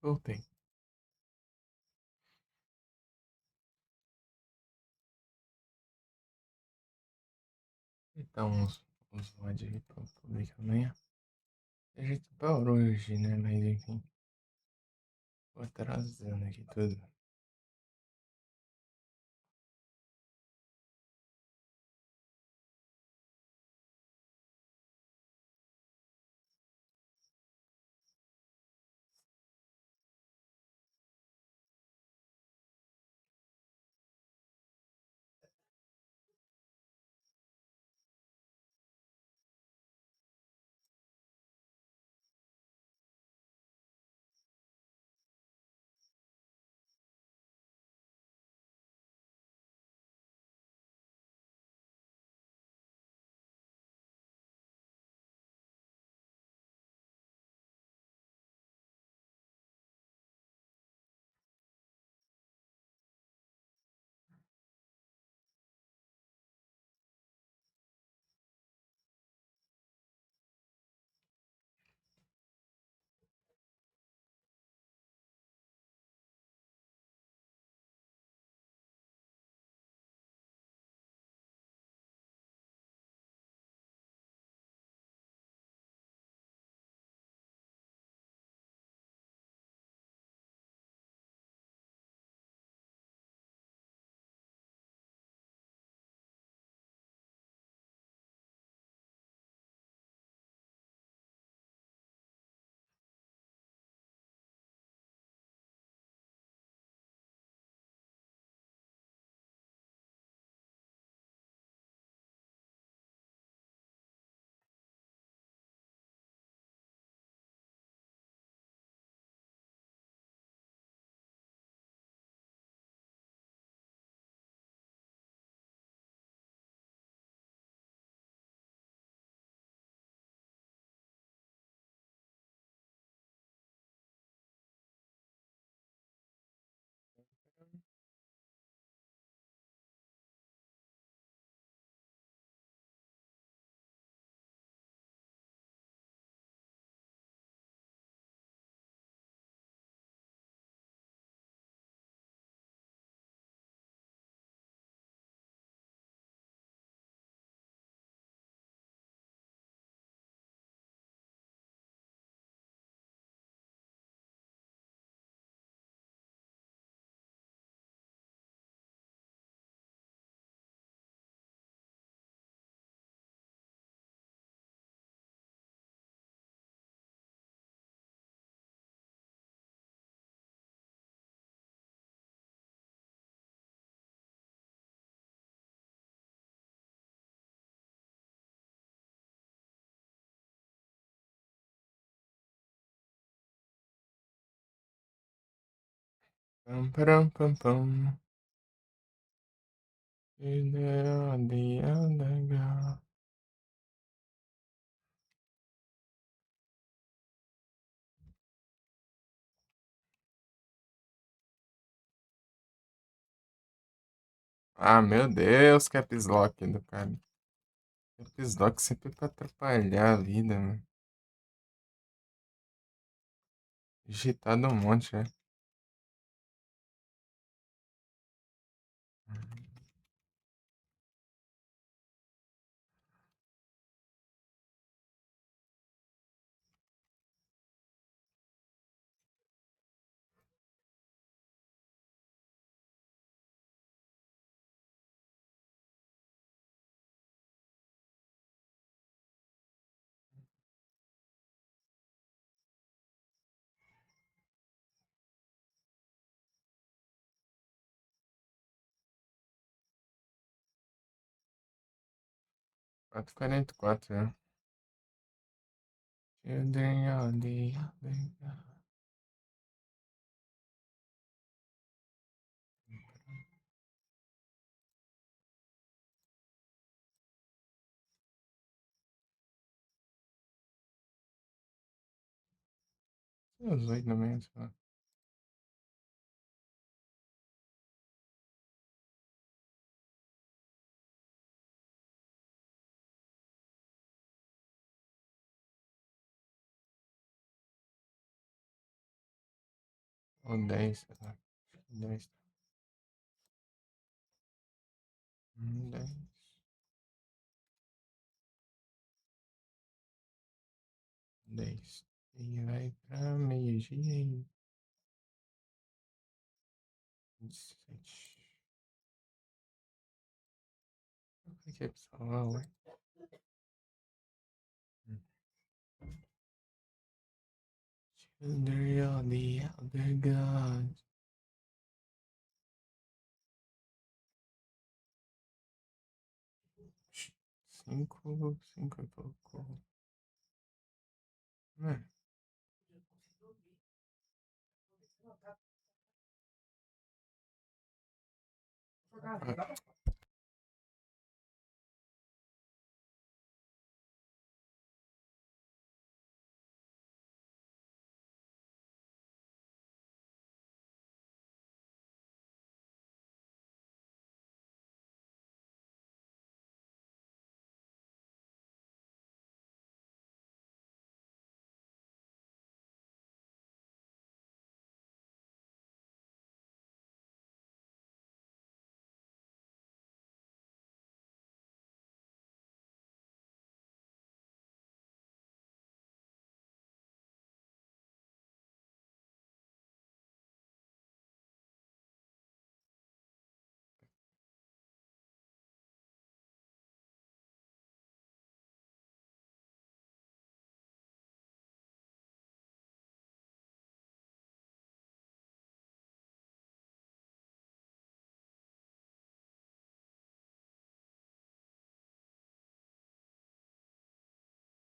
Voltei. Então, os VOD aí pra publicar amanhã. A gente parou hoje, né? Mas enfim. Vou atrasando aqui tudo. Pam, param, pam, pam. Ideal. Ah, meu Deus, Caps Lock do cara. Caps Lock sempre pra atrapalhar a vida, mano. Digitado um monte, né? Quatro h 44, né? Children of the Os 8 também, sei lá. Ou 10, sei lá. Acho que 10. 10. 10. E vai pra meio-dia e 27. Aqui, pessoal. Children of the elder gods. 5 e pouco. É. Ah,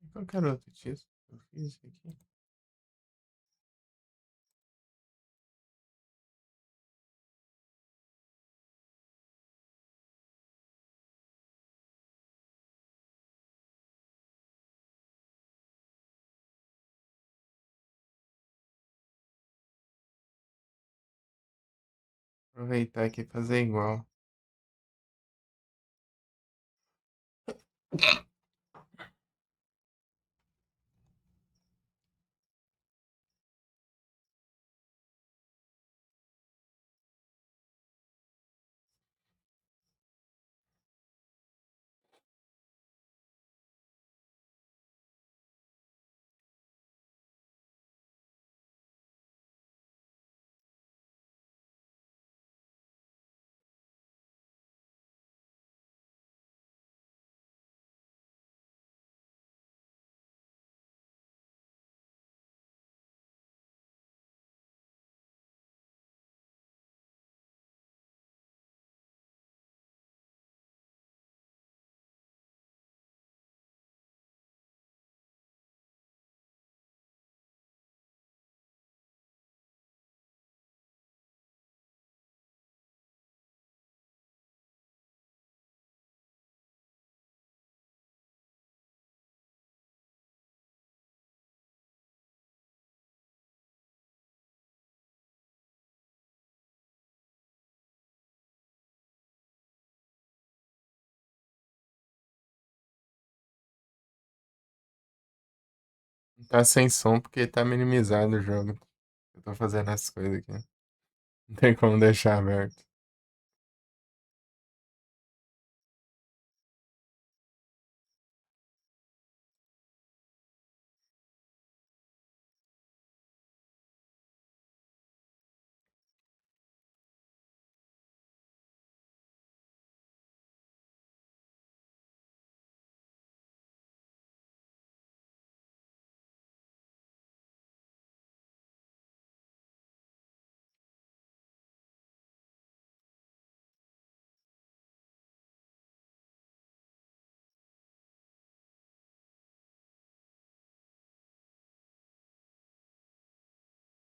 e qualquer outro texto que eu fiz aqui. Aproveitar aqui e fazer igual. Tá sem som porque tá minimizado o jogo. Eu tô fazendo essas coisas aqui. Não tem como deixar aberto.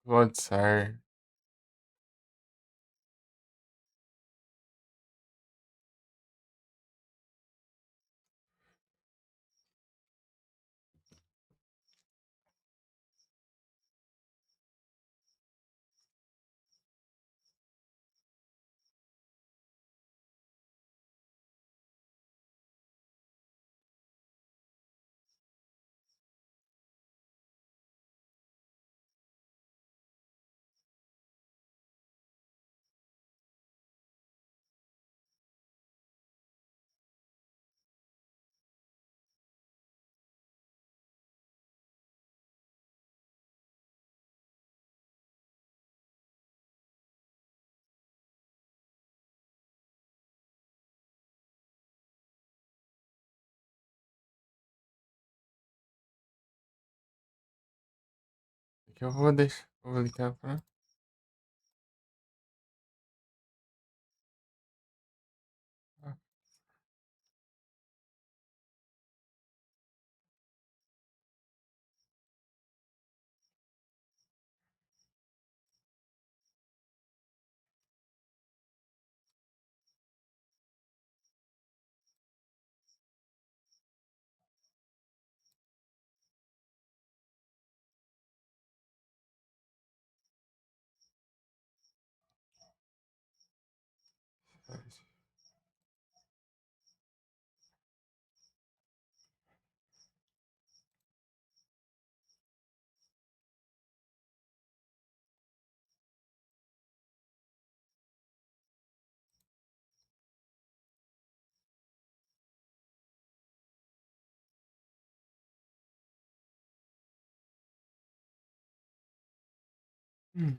WhatsApp. Que eu vou deixar. Vou ligar pra. Hum.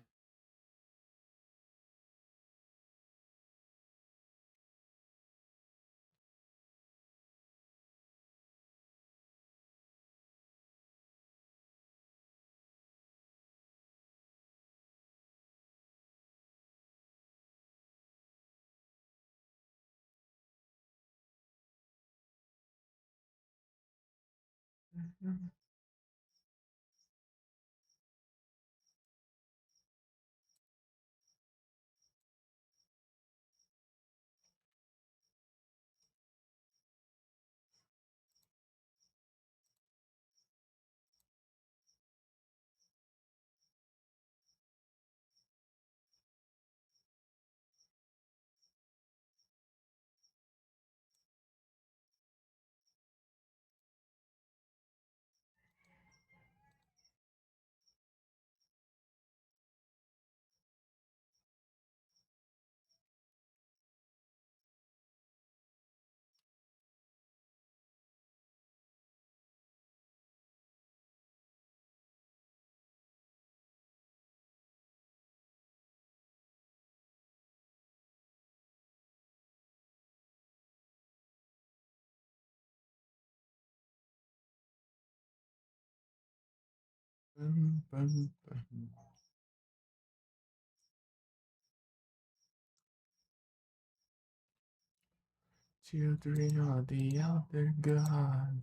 Pum. Children of the elder God.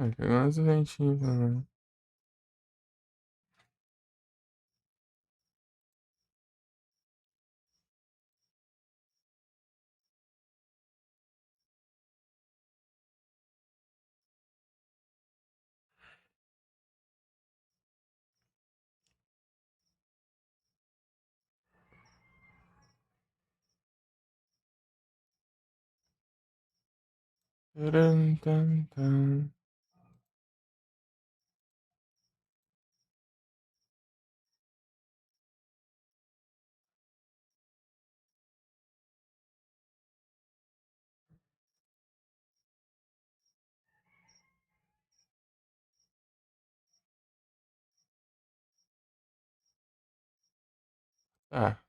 Pegou umas ventinhas também. Taran, tan, tan. Tá,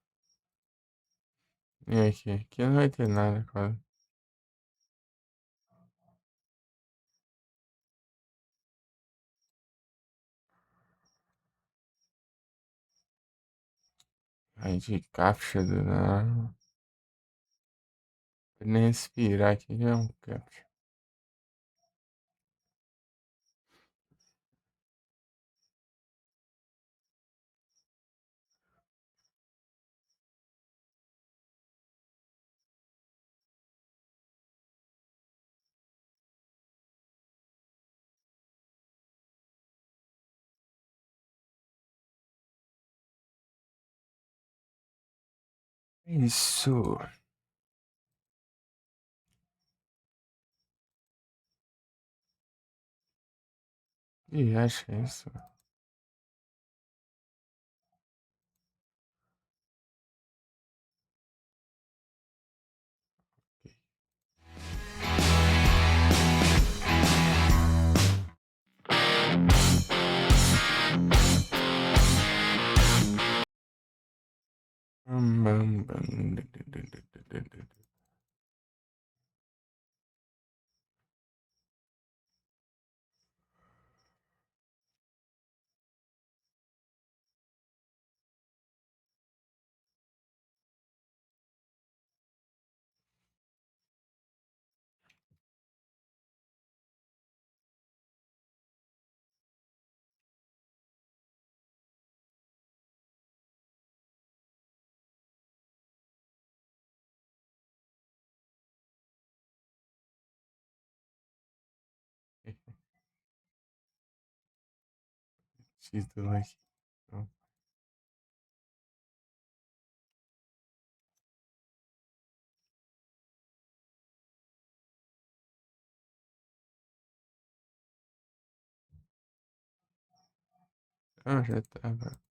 e aqui? Aqui não vai ter nada, quase. Aí de captcha do nada. Nem respirar aqui já é um captcha. Isso. Ih, acho que é isso. Bam, bam, bam, título aqui. Ah, já tava.